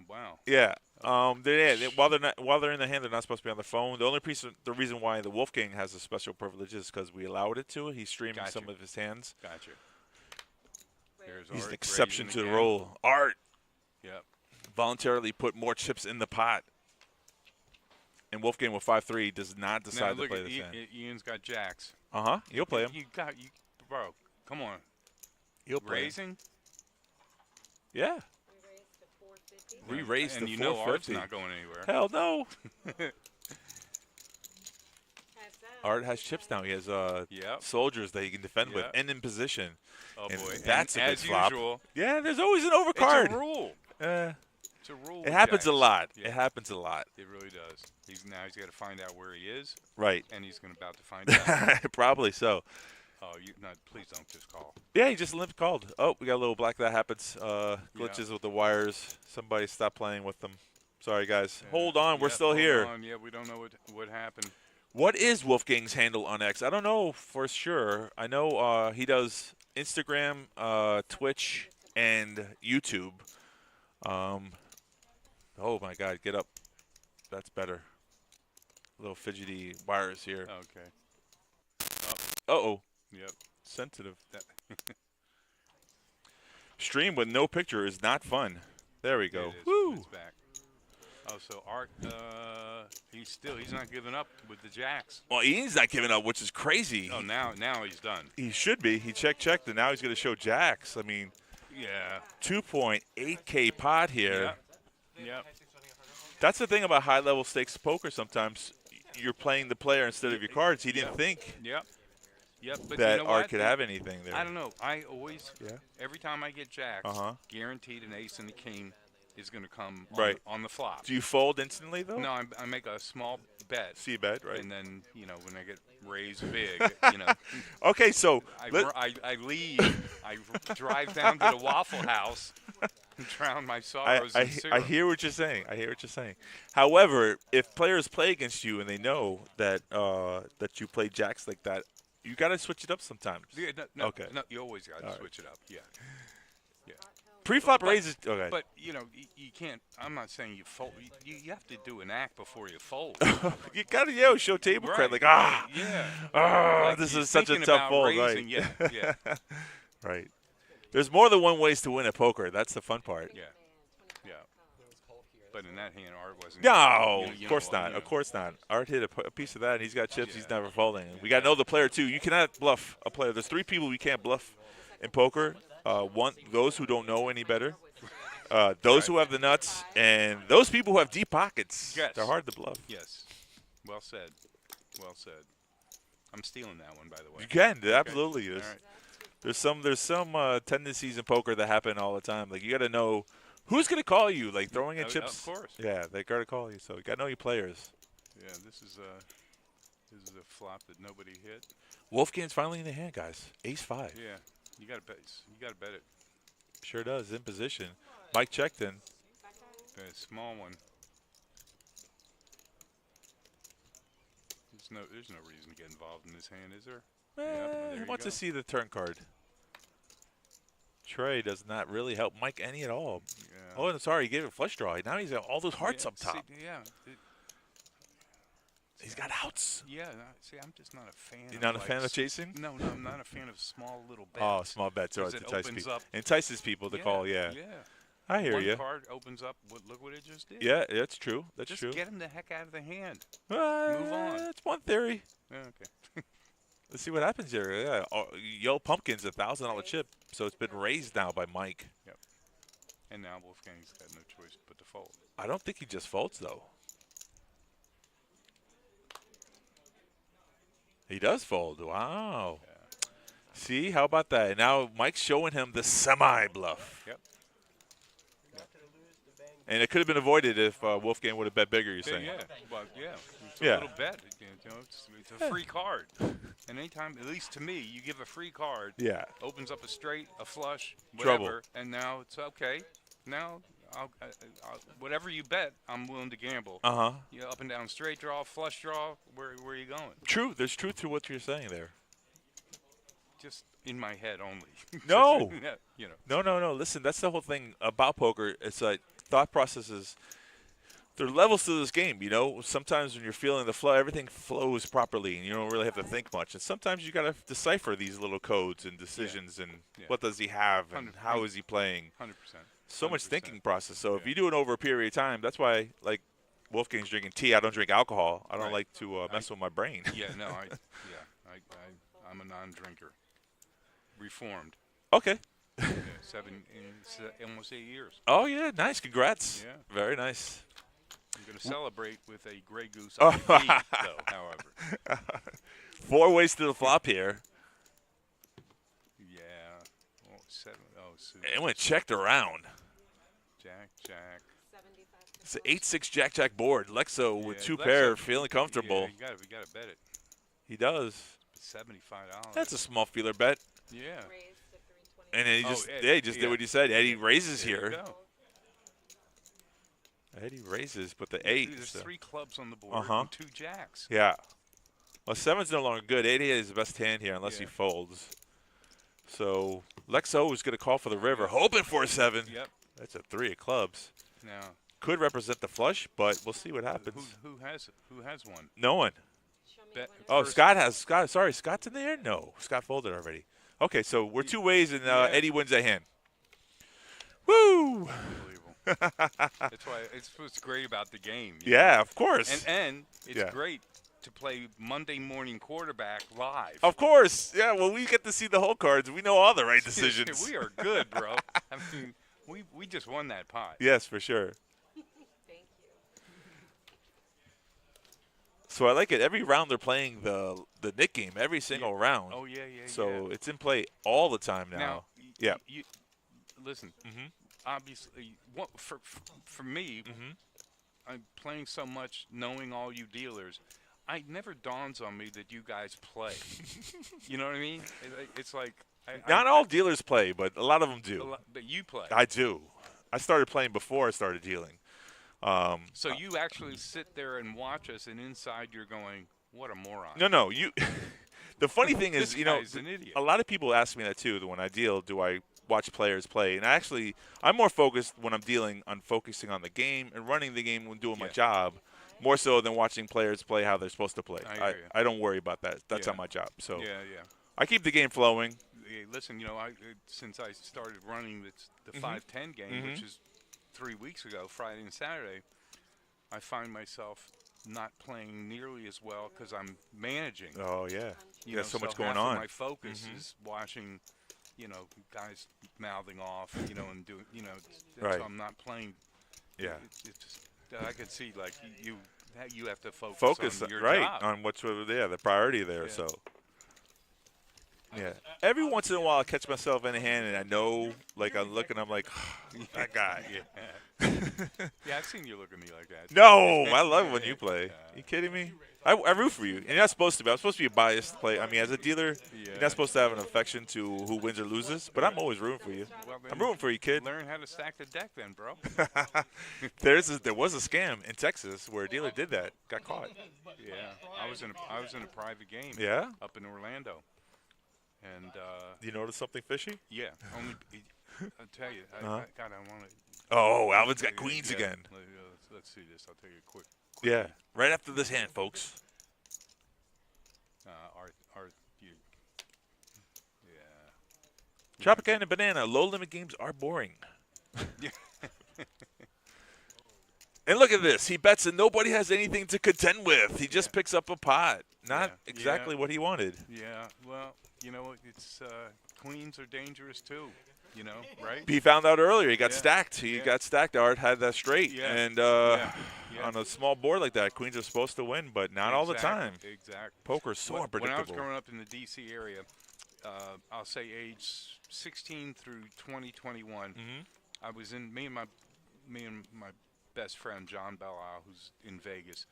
Wow. Yeah. While they're in the hand, they're not supposed to be on the phone. The reason why the Wolfgang has a special privilege is because we allowed it to. He's streaming Gotcha. some of his hands. Gotcha. He's Art an exception raising to the again. rule. Art Yep. voluntarily put more chips in the pot. And Wolfgang with 5-3 does not Now decide to look, play this hand. Ian's got jacks. You'll play him. Bro. Come on. He'll play him. Raising. Yeah. We raised to 450. We raised and to you know Art's 450. not going anywhere. Hell no. Heads up. Art has chips now. He has Yep. soldiers that he can defend with Yep. and in position. Oh And boy. that's and a good as flop. usual, Yeah, there's always an overcard. it's a rule. It's a rule. It with happens a jacks. lot. Yeah. It happens a lot. It really does. He's got to find out where he is, Right. and he's about to find out. Probably so. Oh, please don't just call. Yeah, he just limp called. Oh, we got a little black. That happens. Glitches with the wires. Somebody stop playing with them. Sorry, guys. Hold on. We're still hold here. on. Yeah, we don't know what happened. What is Wolfgang's handle on X? I don't know for sure. I know he does Instagram, Twitch, and YouTube. Oh, my God. Get up. That's better. A little fidgety wires here. Okay. Uh-oh. Yep. Sensitive. Stream with no picture is not fun. There we go. It is. Woo. It's back. Oh, so Art, he's not giving up with the jacks. Well, Ian's not giving up, which is crazy. Oh, now he's done. He should be. He checked, and now he's going to show jacks. I mean, Yeah. 2.8K pot here. Yep. Yep. That's the thing about high-level stakes poker. Sometimes you're playing the player instead of your cards. He didn't think Yep. Yep. But that you know Art what? could have anything there. I don't know. I always, Yeah. every time I get jacks, Uh-huh. guaranteed an ace and a king is going to come Right. on the flop. Do you fold instantly, though? No, I make a small bet. See a bet, right? And then, when I get raised big, Okay, so I leave. I drive down to the Waffle House and drown my sorrows in syrup. I hear what you're saying. However, if players play against you and they know that that you play jacks like that, you got to switch it up sometimes. Yeah, no, Okay. No, you always got to switch it up. Yeah. Pre-flop raises. Okay. But you can't. I'm not saying you fold. You have to do an act before you fold. You got to show table credit. Like Like this you're is such a thinking tough about fold, raising, right? Yeah. Right. There's more than one ways to win at poker. That's the fun part. Yeah. But in that hand, Art wasn't. No, you of course know, not. you Of know. course not. Art hit a piece of that, and he's got chips. He's never folding. We got to know the player too. You cannot bluff a player. There's 3 people you can't bluff in poker. One, those who don't know any better. Those who have the nuts, and those people who have deep pockets. Yes. They're hard to bluff. Yes. Well said. Well said. I'm stealing that one, by the way. You can, absolutely. All right. There's some tendencies in poker that happen all the time. Like you got to know who's going to call you. Like throwing in chips. Of course. Yeah, they got to call you. So you got to know your players. Yeah, this is a flop that nobody hit. Wolfgang's finally in the hand, guys. Ace-5. Yeah, you got to bet. You got to bet it. Sure does. In position. Mike checked in. A small one. There's no reason to get involved in this hand, is there? He there you wants go. to see the turn card. Trey does not really help Mike any at all. Yeah. Oh, and sorry, he gave it a flush draw. Now he's got all those hearts up top. He's got outs. Yeah. I'm just not a fan. You're not a fan of chasing? No, I'm not a fan of small little bets. Oh, small bets are 'Cause to it entice opens people. up. Entices people to call, yeah. Yeah. I hear One you. card opens up. Look what it just did. Yeah, that's true. That's Just true. get him the heck out of the hand. Move on. That's one theory. Yeah, okay. Let's see what happens here. Yeah, Yo Pumpkin's $1,000 chip, so it's been raised now by Mike. Yep. And now Wolfgang's got no choice but to fold. I don't think he just folds though. He does fold. Wow. Yeah. See, how about that? Now Mike's showing him the semi-bluff. Yep. And it could have been avoided if Wolfgang would have bet bigger, you're saying. Yeah. Well, yeah. It's a Yeah. little bet. It's a free card. And anytime, at least to me, you give a free card. Yeah. Opens up a straight, a flush, Trouble. whatever, and now it's okay. Now, I'll, whatever you bet, I'm willing to gamble. Uh-huh. Yeah, up and down straight draw, flush draw. Where are you going? True. There's truth to what you're saying there. Just in my head only. No. Yeah, No. Listen, that's the whole thing about poker. It's like thought processes. There are levels to this game, Sometimes when you're feeling the flow, everything flows properly, and you don't really have to think much. And sometimes you got to decipher these little codes and decisions, and what does he have, and how is he playing. 100%. So much 100%. thinking process. So if you do it over a period of time, that's why, like, Wolfgang's drinking tea. I don't drink alcohol. I don't like to mess with my brain. Yeah, no, I'm a non-drinker. Reformed. Okay. Yeah, almost 8 years. Oh, yeah. Nice. Congrats. Yeah. Very nice. I'm going to celebrate with a Grey Goose on the feet, though, however. 4 ways to the flop here. Yeah. Oh, 7. Oh, so It went checked around. Jack. It's an 8-6 Jack board. Lexo with 2 Lexo, pair, feeling comfortable. Yeah, you got to bet it. He does. $75. That's a small feeler bet. Yeah. And then he just did what you said. Eddie raises There you here. go. Eddie raises, but the 8. There's 3 clubs on the board and 2 jacks. Yeah. Well, 7's no longer good. 8 is the best hand here unless he folds. So Lexo is going to call for the river, hoping for a 7. Yep. That's a 3 of clubs. Now, could represent the flush, but we'll see what happens. Who has it? Who has one? No one. Oh, Scott. Sorry, Scott's in there? No, Scott folded already. Okay, so we're 2 ways, and Eddie wins that hand. Woo! Unbelievable. That's why it's what's great about the game. Yeah, of course. And it's great to play Monday morning quarterback live. Of course. Yeah, well, we get to see the whole cards. We know all the right decisions. We are good, bro. I mean, we just won that pot. Yes, for sure. Thank you. So I like it. Every round they're playing the Nick game, every single round. Oh, yeah. So it's in play all the time now. Yeah. Listen, Mm-hmm. obviously, for me, Mm-hmm. I'm playing so much, knowing all you dealers, it never dawns on me that you guys play. You know what I mean? It's like Not all dealers play, but a lot of them do. But you play. I do. I started playing before I started dealing. So you actually sit there and watch us, and inside you're going, "What a moron!" No. You. The funny thing is, This guy's an idiot. a lot of people ask me that too. That when I deal, do I watch players play? And I'm more focused when I'm dealing on focusing on the game and running the game when doing my job, more so than watching players play how they're supposed to play. I don't worry about that. That's not my job. So Yeah. I keep the game flowing. Hey, listen, since I started running the Mhm. 5-10 game, Mhm. which is 3 weeks ago, Friday and Saturday, I find myself not playing nearly as well because I'm managing. Oh yeah, You there's know, so much half going of on. my focus Mhm. is watching, guys mouthing off, and doing, Right. So I'm not playing. Yeah. It's just, I could see like you have to Focus on your right job. on what's the priority there. Yeah. So yeah, every once in a while I catch myself in a hand and I know, like I'm looking, I'm like that guy. Yeah, I've seen you look at me like that. No, I love when you play. You kidding me? I root for you. And you're not supposed to be. I'm supposed to be a biased player. I mean, as a dealer, you're not supposed to have an affection to who wins or loses. But I'm always rooting for you. Well, then I'm rooting for you, kid. Learn how to stack the deck, then, bro. There was a scam in Texas where a dealer did that, got caught. Yeah, I was in a private game. Yeah? Up in Orlando, and You notice something fishy? yeah, I'll tell you, Uh-huh. God, I want to. Oh, Alvin's got queens again. Let's see this. I'll tell you quick. Yeah, right after this hand, folks. You, yeah. Tropicana and Banana, low-limit games are boring. And look at this. He bets and nobody has anything to contend with. He just picks up a pot. Not exactly what he wanted. Yeah, well, it's queens are dangerous too. Right? He found out earlier. He got Yeah. stacked. He got stacked. Art had that straight. Yeah. And Yeah. on a small board like that, queens are supposed to win, but not all the time. Exactly. Poker's so When I was unpredictable. growing up in the D.C. area, I'll say age 16 through 2021, I was in me and my best friend John Bella, who's in Vegas.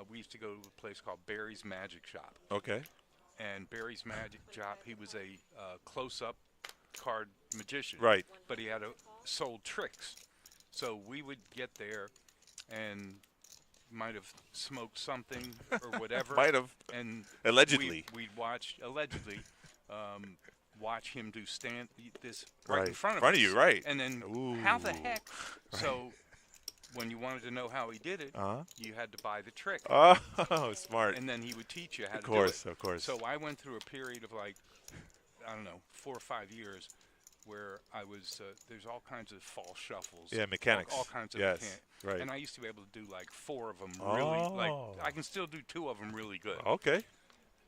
We used to go to a place called Barry's Magic Shop. Okay. And Barry's Magic Shop, he was a close-up card magician. Right. But he sold tricks. So we would get there and might have smoked something or whatever. Might have. And Allegedly. we'd watch him do this Right. in front of us. you, right. And then how the heck? So when you wanted to know how he did it, you had to buy the trick. Oh, smart. And then he would teach you how to Of course, do it. of course. So I went through a period of 4 or 5 years where I was, there's all kinds of false shuffles. Yeah, mechanics. All kinds of Yes, mechanics. right. And I used to be able to do 4 of them really, Oh. I can still do 2 of them really good. Okay.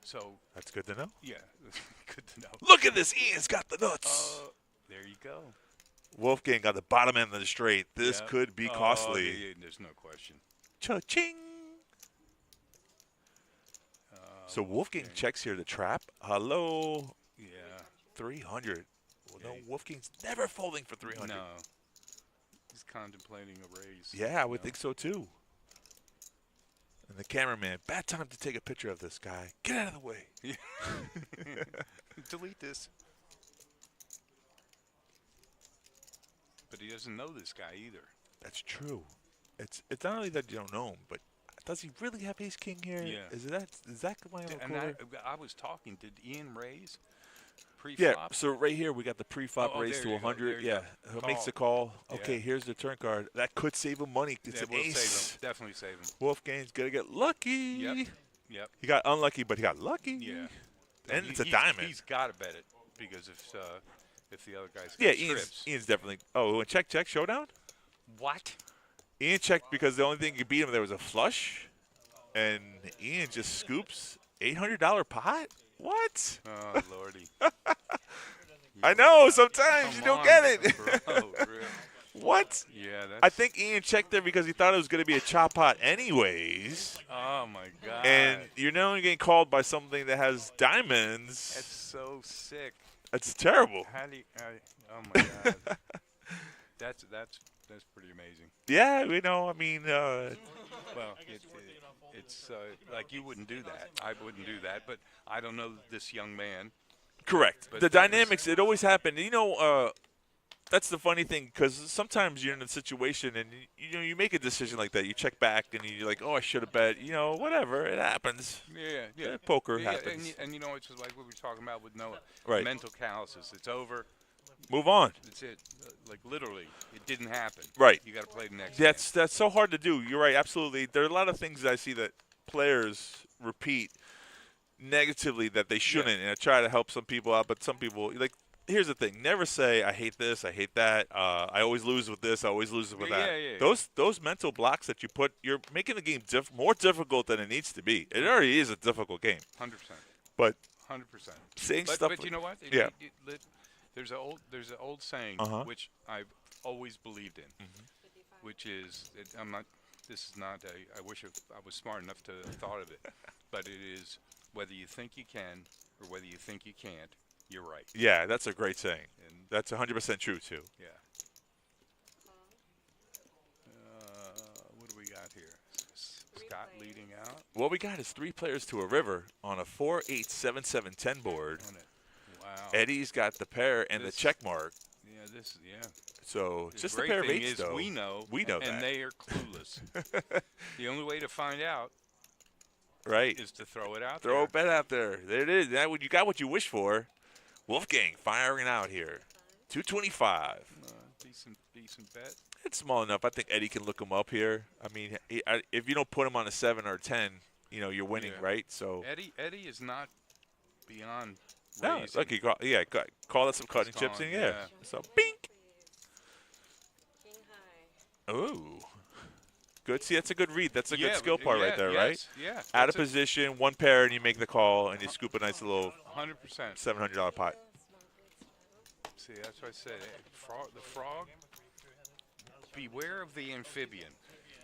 So. That's good to know. Yeah, good to know. Look at this. Ian's got the nuts. There you go. Wolfgang got the bottom end of the straight. This could be costly. Yeah, there's no question. Cha-ching. So Wolfgang checks here to trap. Hello. Yeah. 300. Well, no, Wolfgang's never folding for 300. No. He's contemplating a raise. Yeah, I would think so too. And the cameraman, bad time to take a picture of this guy. Get out of the way. Yeah. Delete this. But he doesn't know this guy either. That's true. It's not only that you don't know him, but does he really have ace king here? Yeah. Is that my And I was talking. Did Ian raise pre-flop? Yeah, so right here we got the pre-flop raise there to you go, 100. there you Yeah, go. who makes Call. the call? Yeah. Okay, here's the turn card. That could save him money. It's an we'll ace. save him. Definitely save him. Wolfgang's gonna get lucky. Yep. He got unlucky, but he got lucky. Yeah. And it's a diamond. He's got to bet it because if the other guy's Yeah, got trips. Ian's definitely. Oh, and check showdown. What? Ian checked because the only thing could beat him there was a flush. And Ian just scoops $800 pot? What? Oh, Lordy. I know, sometimes Come you don't on, get it. bro, really? What? Yeah, that's. I think Ian checked there because he thought it was going to be a chop pot anyways. Oh, my God. And you're now getting called by something that has diamonds. That's so sick. That's terrible. How do you, oh, my God. that's pretty amazing. Yeah, you know, I mean, Well, it's like you wouldn't do that. I wouldn't do that, but I don't know this young man. correct. But The that was- dynamics, it always happened. You know, that's the funny thing because sometimes you're in a situation and, you make a decision like that. You check back and you're like, oh, I should have bet. You know, whatever. It happens. Yeah. Poker Yeah, happens. and you know, it's just like what we were talking about with Noah. Right. Mental calluses. It's over. Move on. That's it. Like literally, it didn't happen. Right. You got to play the next. That's so hard to do. You're right. Absolutely. There are a lot of things that I see that players repeat negatively that they shouldn't, and I try to help some people out, but some people like. Here's the thing: never say I hate this, I hate that. I always lose with this, I always lose with that. Yeah. Those mental blocks that you put, you're making the game more difficult than it needs to be. It already is a difficult game. 100%. But 100%. saying But stuff. you know what? Yeah. There's an old saying which I've always believed in, which is I'm not. This is not. I wish I was smart enough to have thought of it, but it is whether you think you can or whether you think you can't. You're right. Yeah, that's a great saying. And That's 100% true too. yeah. What do we got here? Scott leading out. What we got is 3 players to a river on a 4, 8, 7, 7, 10 board. On it. Wow. Eddie's got the pair and the This- check mark. Yeah. So The just a great pair of thing eights, is though. we know that. and they are clueless. The only way to find out Right. is to throw it out Throw there. a bet out there. There it is. You got what you wish for. Wolfgang firing out here. 225. Decent bet. It's small enough. I think Eddie can look him up here. I mean, if you don't put him on a 7 or a 10, you're winning, Yeah. right? So Eddie is not beyond no, raising. look, call it some cutting He's chips calling, in, yeah. yeah. So, bink. King high. Ooh. Good. See, that's a good read. That's a good Yeah, skill part right there, right? yes, Yeah. Out of that's position, one pair, and you make the call, and you scoop a nice little 100%. $700 pot. See, that's what I said. The frog. Beware of the amphibian,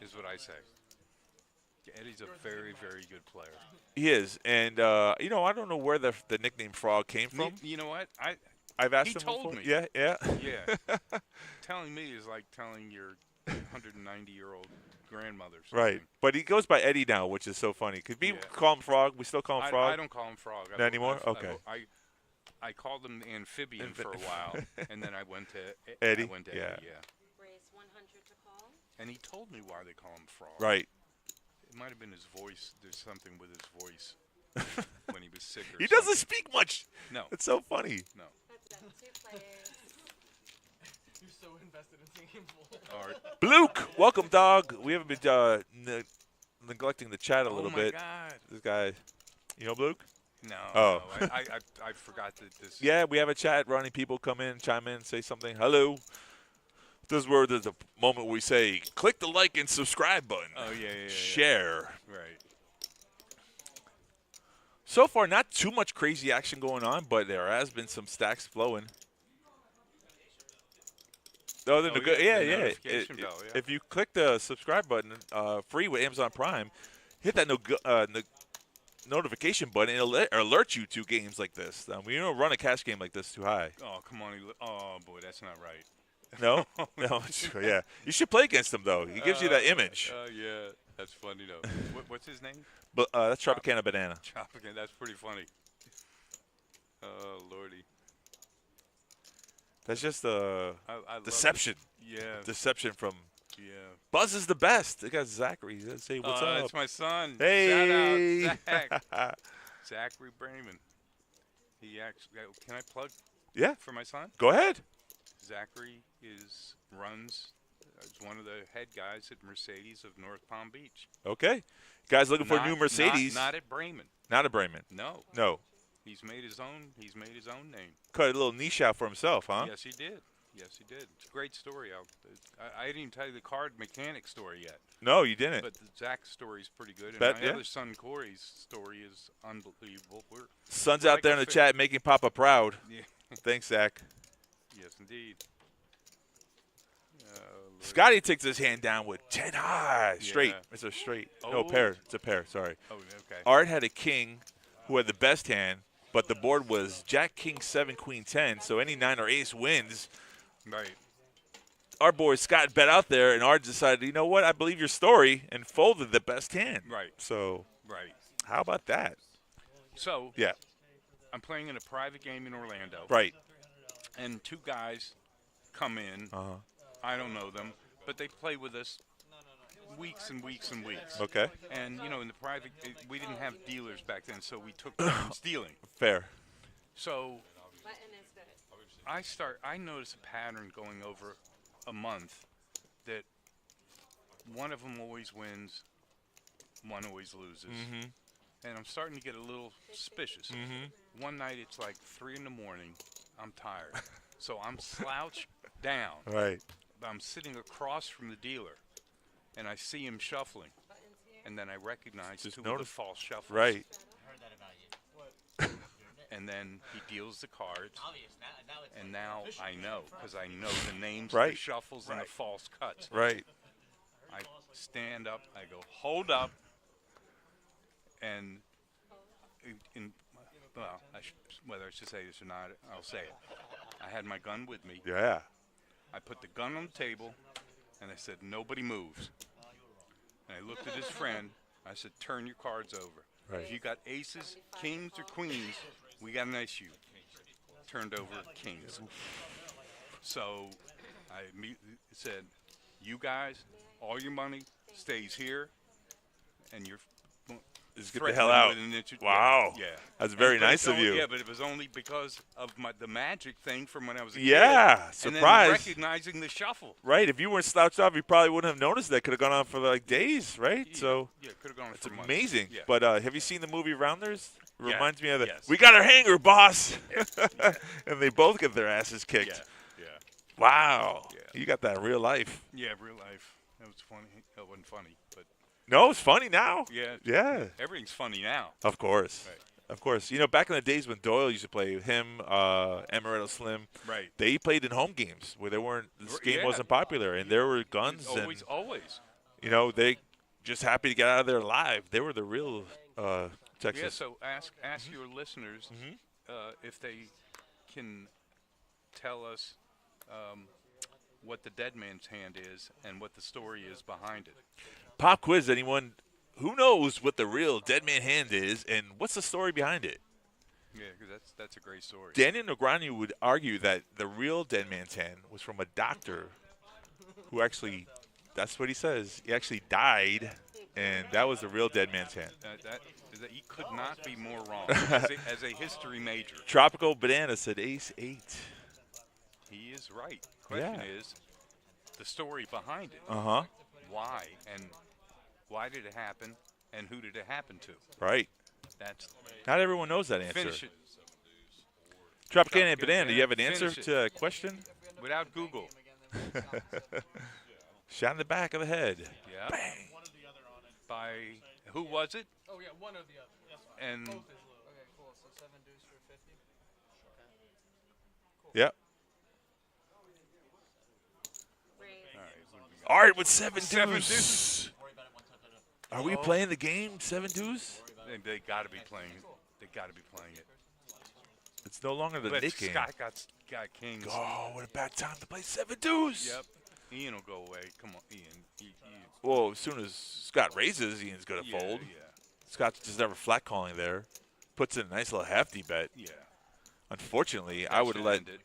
is what I say. Eddie's a very, very good player. He is, and I don't know where the nickname Frog came from. You know what? I've asked he him told before. me. Yeah. Yeah. Telling me is like telling your 190-year-old grandmother. Something. Right, but he goes by Eddie now, which is so funny. Could we Yeah. call him Frog? We still call him Frog? I don't call him frog. Not anymore? Okay. I called him amphibian for a while, and then I went to Eddie? I went to Yeah. Eddie, yeah. Raise 100 to call. And he told me why they call him frog. Right. It might have been his voice. There's something with his voice when he was sick. Or He doesn't something. speak much. No. It's so funny. No. That's it. 2 players. You're so invested in seeing him full. All right. Luke, welcome, dog. We haven't been neglecting the chat a little my bit. God. This guy, you know Luke? No. Oh. No, I forgot that this. Yeah, we have a chat running. People come in, chime in, say something. Hello. This is where there's a moment we say, click the like and subscribe button. Oh, yeah. Share. Right. So far, not too much crazy action going on, but there has been some stacks flowing. Oh, the notification bell, yeah. If you click the subscribe button, free with Amazon Prime, hit that notification button. It'll alert you to games like this. We don't run a cash game like this too high. Oh, come on. Oh, boy, that's not right. No? No, yeah. You should play against him, though. He gives you that image. Yeah. That's funny, though. What's his name? But that's Tropicana Banana. Tropican. That's pretty funny. Oh, Lordy. That's just I love deception. it. Yeah. Deception from Yeah. Buzz is the best. They got Zachary. Let's say what's up. That's my son. Hey. Shout out, Zach. Zachary Brayman. He actually. Can I plug? Yeah. For my son? Go ahead. Zachary runs as one of the head guys at Mercedes of North Palm Beach. Okay. Guys looking for a new Mercedes. Not at Brayman. Not a Brayman. No. No. He's made his own name. Cut a little niche out for himself, huh? Yes, he did. Yes, he did. It's a great story. I didn't even tell you the card mechanic story yet. No, you didn't. But Zach's story is pretty good. And Bet, my yeah. other son, Corey's story is unbelievable. Son's we're out like there a in the fa- chat making Papa proud. Yeah. Thanks, Zach. Yes, indeed. Lord. Scotty takes his hand down with 10 high. Straight. Yeah. It's a straight. Oh. No, pair. It's a pair. Sorry. Oh, okay. Art had a king who had the best hand, but the board was Jack, King, 7, Queen, 10. So any 9 or ace wins. Right. Our boy Scott bet out there, and Art decided, you know what? I believe your story, and folded the best hand. Right. So Right. how about that? So Yeah. I'm playing in a private game in Orlando. Right. And 2 guys come in. Uh-huh. I don't know them, but they play with us weeks and weeks and weeks. Okay. And, you know, in the private, we didn't have dealers back then, so we took turns dealing. Fair. So Button is good. I notice a pattern going over a month that one of them always wins, one always loses. Mm-hmm. And I'm starting to get a little suspicious. Mm-hmm. One night it's like 3 in the morning. I'm tired. So I'm slouched down. Right. I'm sitting across from the dealer, and I see him shuffling. And then I recognize Just 2 of the notice. false shuffles. Right. I heard that about you. And then he deals the cards. Obvious. Now it's And like now official. I know, because I know the names, Right. the shuffles, and Right. the false cuts. Right. I stand up, I go, hold up, and well, whether I should say this or not, I'll say it. I had my gun with me. Yeah. I put the gun on the table, and I said, nobody moves. And I looked at his friend. I said, turn your cards over. Right. If you got aces, kings, or queens, we got an issue. Turned over kings. So I immediately said, you guys, all your money stays here, and you're Just get the hell out. Wow. Yeah. That's very But nice it's of only- you. Yeah, but it was only because of the magic thing from when I was a kid. Yeah, And surprise. then recognizing the shuffle. Right. If you weren't slouched off, you probably wouldn't have noticed that. Could have gone on for like days, right? Yeah, So yeah, could have gone it's for months. amazing. Yeah. But have you seen the movie Rounders? It Yeah. reminds me of the Yes. We got our hanger, boss. And they both get their asses kicked. Yeah. Wow. Yeah. You got that in real life. Yeah, real life. That was funny. That wasn't funny, but No, it's funny now. yeah. Yeah. Everything's funny now. Of course. Right. Of course. You know, back in the days when Doyle used to play, him, Amaretto Slim, Right. they played in home games where they weren't. This game Yeah. wasn't popular, and there were guns, Always, and always. you know they just happy to get out of there alive. They were the real Texas. Yeah. So ask your listeners Mhm. if they can tell us what the dead man's hand is and what the story is behind it. Pop quiz. Anyone who knows what the real dead man hand is and what's the story behind it? Yeah, because that's a great story. Daniel Negreanu would argue that the real dead man's hand was from a doctor who actually, that's what he says, he actually died, and that was the real dead man's hand. That he could not be more wrong as a history major. Tropical Banana said ace 8. He is right. Question Yeah. is the story behind it. Uh-huh. Why and why did it happen and who did it happen to? Right. That's Not everyone knows that answer. finish it Tropicana Banana, do you have an answer Finish it. to that question? without Google. Shot in the back of the head. Yeah. Bang. By who was it? Oh yeah, one or the other. That's fine. And Okay, cool. So 7 deuce for 50. Yep. Raise. Art with 7 Seven deuce. deuce. Are we playing the game 7 deuce? they got to be playing it. They got to be playing it. It's no longer the But Nick game. Scott got kings. Oh, what a bad time to play 7 deuce. Yep. Ian will go away. Come on, Ian. Well, as soon as Scott raises, Ian's going to Yeah, fold. Yeah. Scott's just never flat calling there. Puts in a nice little hefty bet. Yeah. Unfortunately, That I would should let. end it.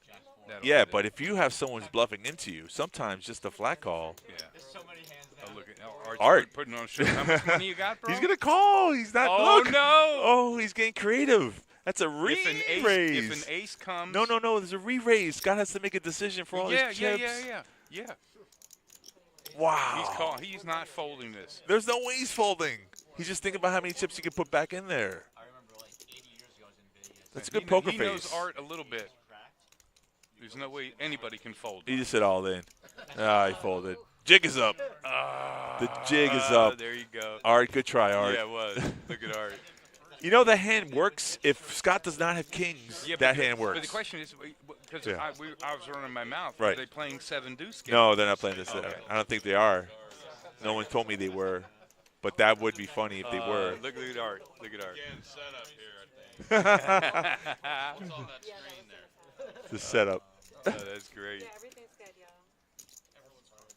That'll Yeah, end it. but if you have someone who's bluffing into you, sometimes just a flat call. Yeah. There's so many hands Oh, now. look at Art's Art. putting on a show. How much money you got, bro? He's going to call. He's not. Oh, look. no. Oh, he's getting creative. That's a If re-raise. an ace comes. No. There's a re-raise. Scott has to make a decision for all Yeah, his yeah, chips. yeah. Wow. He's not folding this. There's no way he's folding. He's just thinking about how many chips he can put back in there. I remember like 80 years ago I was in Vegas. That's a good poker he face. knows Art a little bit. There's no way anybody can fold. He just said all in. He folded. Jig is up. The jig is up. There you go. Art, good try, Art. Yeah, it was. Look at Art. You know that hand works if Scott does not have kings. Yeah, that hand works. But the question is, because Yeah. I was running my mouth, Right. are they playing 7-deuce games? No, they're not playing this. Okay. I don't think they are. No one told me they were, but that would be funny if they were. Look at Art. Look at Art. Again, set up here, I think. What's on that screen there? The setup. Oh, that's great. Yeah, everything's good, y'all.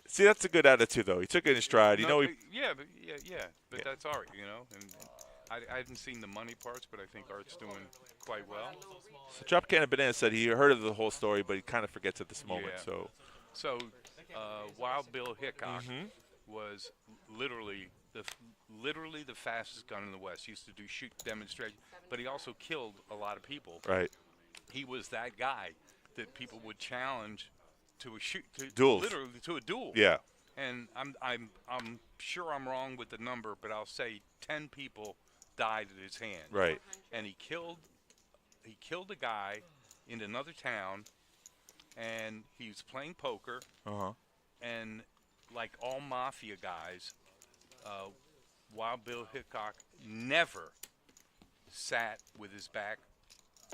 See, that's a good attitude, though. He took it in stride. No, He yeah, but that's Art, And I haven't seen the money parts, but I think Art's doing quite well. So Drop Can of Banana said he heard of the whole story, but he kind of forgets at this moment. Yeah. So Wild Bill Hickok Mm-hmm. was literally the fastest gun in the West. He used to do shoot demonstrations, but he also killed a lot of people. right. He was that guy that people would challenge to a shoot, Duels. literally to a duel. Yeah. And I'm sure I'm wrong with the number, but I'll say 10 people died at his hand. Right. And he killed a guy in another town, and he was playing poker, Uh-huh. and like all mafia guys, Wild Bill Hickok never sat with his back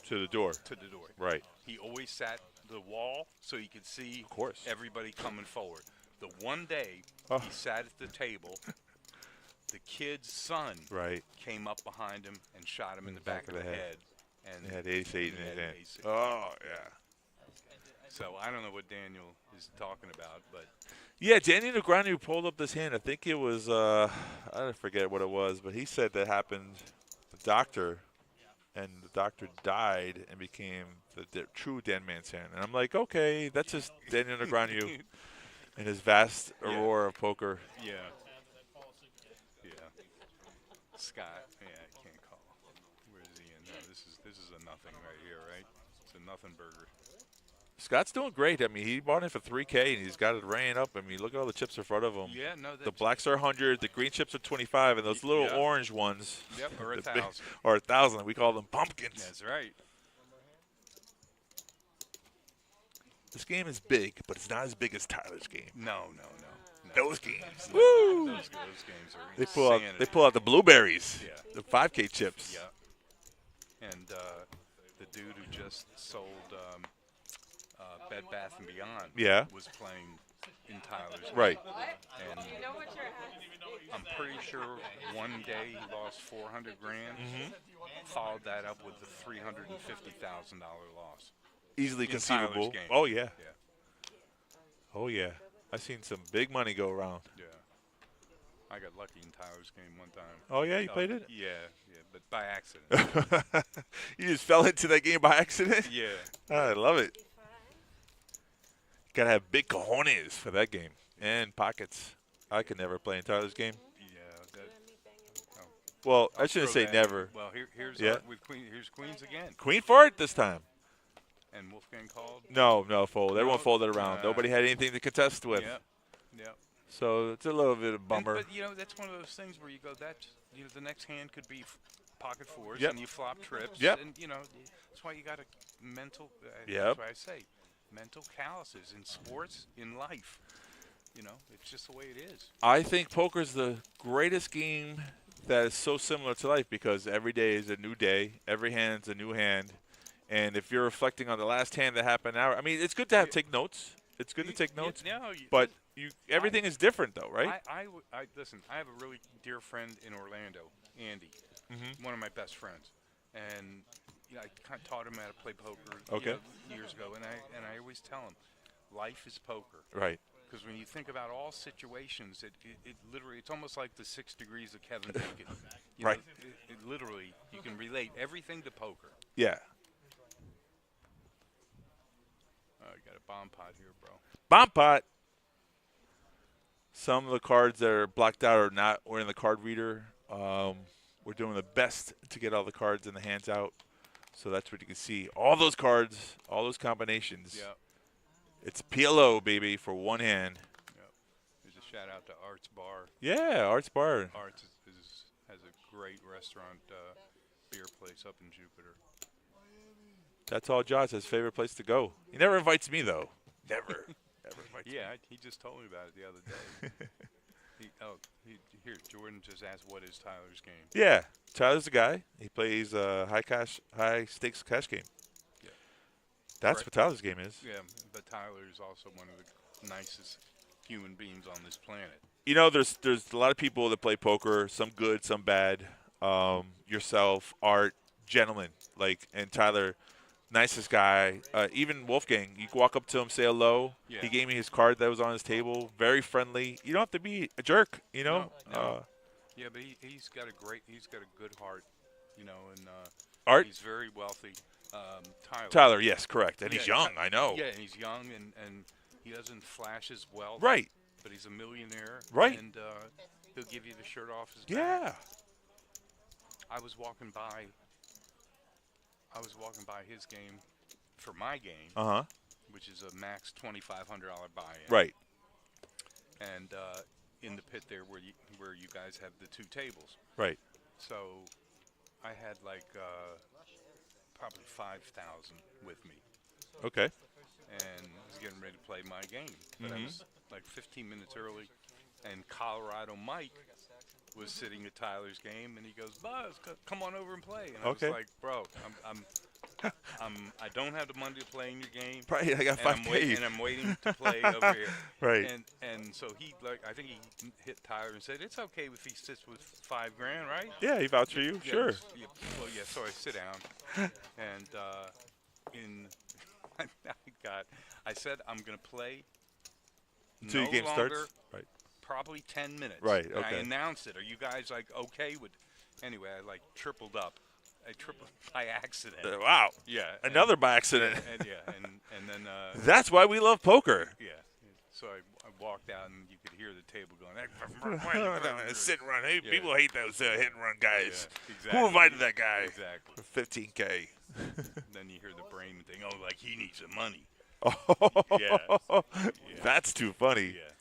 To the door. to the door. Right. He always sat the wall so he could see Of course. everybody coming forward. The one day Oh. he sat at the table, the kid's son Right. came up behind him and shot him in the back of the head. And He had ace-8 in he his had hand. ace-8. Oh, yeah. So I don't know what Daniel is talking about, but Yeah, Danny Negreanu pulled up this hand. I think it was, I forget what it was, but he said that happened, the doctor, and the doctor died and became the true Dan Man's hand. And I'm like, okay, that's just Daniel Negreanu and his vast aurora of poker. yeah. Scott, I can't call. Where is he in? No, this is a nothing right here, right? It's a nothing burger. Scott's doing great. I mean, he bought it for $3K, and he's got it ran up. I mean, look at all the chips in front of him. Yeah, no, The blacks are 100, the green chips are 25, and those little Yeah. orange ones Yep, or the big- 1,000. are 1,000. We call them pumpkins. That's right. This game is big, but it's not as big as Tyler's game. No. Those games. Woo! Those games are They pull out. insanity. They pull out the blueberries. Yeah. The 5K chips. Yeah. And the dude who just sold Bed Bath & Beyond Yeah. was playing in Tyler's game. Right. And You know what your hat I'm pretty sure one day he lost $400 grand. Mm-hmm. Followed that up with a $350,000 loss. Easily In conceivable. Tyler's game. Oh yeah. Yeah. Oh yeah. I've seen some big money go around. Yeah. I got lucky in Tyler's game one time. Oh yeah, you played it? Yeah, but by accident. You just fell into that game by accident? Yeah. I love it. Gotta have big cojones for that game. And pockets. I could never play in Tyler's game. Yeah. Well, I shouldn't Throw say that. never. Well, here's Yeah. with Queen. Here's Queens again. Queen for it this time. And Wolfgang called. No, fold. Everyone No? folded around. Nobody had anything to contest with. Yeah. So it's a little bit of a bummer. But that's one of those things where you go, the next hand could be pocket fours, Yep. and you flop trips. Yep. And that's why you got a mental. Yep. That's why I say, mental calluses in sports, in life. It's just the way it is. I think poker's the greatest game that is so similar to life because every day is a new day. Every hand's a new hand. And if you're reflecting on the last hand that happened now, I mean, it's good to take notes. It's good to take notes. But everything is different, though, right? I listen. I have a really dear friend in Orlando, Andy, one of my best friends, and I kind of taught him how to play poker years ago. And I always tell him, life is poker. Right. Because when you think about all situations, it literally, it's almost like the 6 degrees of Kevin Bacon. Right. It literally, you can relate everything to poker. Yeah. Oh, you got a bomb pot here, bro. Bomb pot. Some of the cards that are blocked out are not. We're in the card reader. We're doing the best to get all the cards in the hands out. So that's what you can see. All those cards, all those combinations. Yeah. It's PLO, baby, for one hand. Yep. There's a shout out to Art's Bar. Yeah, Art's Bar. Art's has a great restaurant, beer place up in Jupiter. That's all Josh's favorite place to go. He never invites me, though. Never. Never invites me. Yeah, he just told me about it the other day. Here, Jordan just asked what is Tyler's game. Yeah, Tyler's the guy. He plays high stakes cash game. Yeah. That's Right. what Tyler's game is. Yeah, but Tyler is also one of the nicest human beings on this planet. You know, there's a lot of people that play poker, some good, some bad. Yourself, Art, gentlemen, and Tyler, nicest guy. Even Wolfgang, you can walk up to him, say hello. Yeah. He gave me his card that was on his table. Very friendly. You don't have to be a jerk, you know. No. Yeah, but he's got a good heart, and Art? he's very wealthy. Tyler, yes, correct. And he's young, I know. Yeah, and he's young, and he doesn't flash his wealth. Right. But he's a millionaire. Right. And he'll give you the shirt off his back. Yeah. I was walking by his game for my game, which is a max $2,500 buy-in. Right. And in the pit there where you guys have the 2 tables. Right. So I had probably 5,000 with me. Okay. And I was getting ready to play my game. But I was 15 minutes early, and Colorado Mike was sitting at Tyler's game, and he goes, "Buzz, come on over and play." And I was like, "Bro, I don't have the money to play in your game. Right, I got 5K. And I'm waiting to play over here." Right. And so I think he hit Tyler and said, "It's okay if he sits with $5 grand, right?" Yeah, he vouched for you. Yeah, Sure. Yeah, well, yeah. So I sit down, and I said I'm gonna play Until no your game longer, starts. Right. probably 10 minutes. Right, And I okay. announced it. Are you guys okay with? Anyway, I tripled up. I tripled by accident. Wow. Yeah. Another by accident. And then. That's why we love poker. Yeah. So I walked out, and you could hear the table going. Sit and run. Hey, Yeah. people hate those hit and run guys. Yeah, exactly. Who invited that guy? Exactly. For 15K. Then you hear the brain thing. Oh, like he needs the money. Oh, Yeah. That's too funny. Yeah.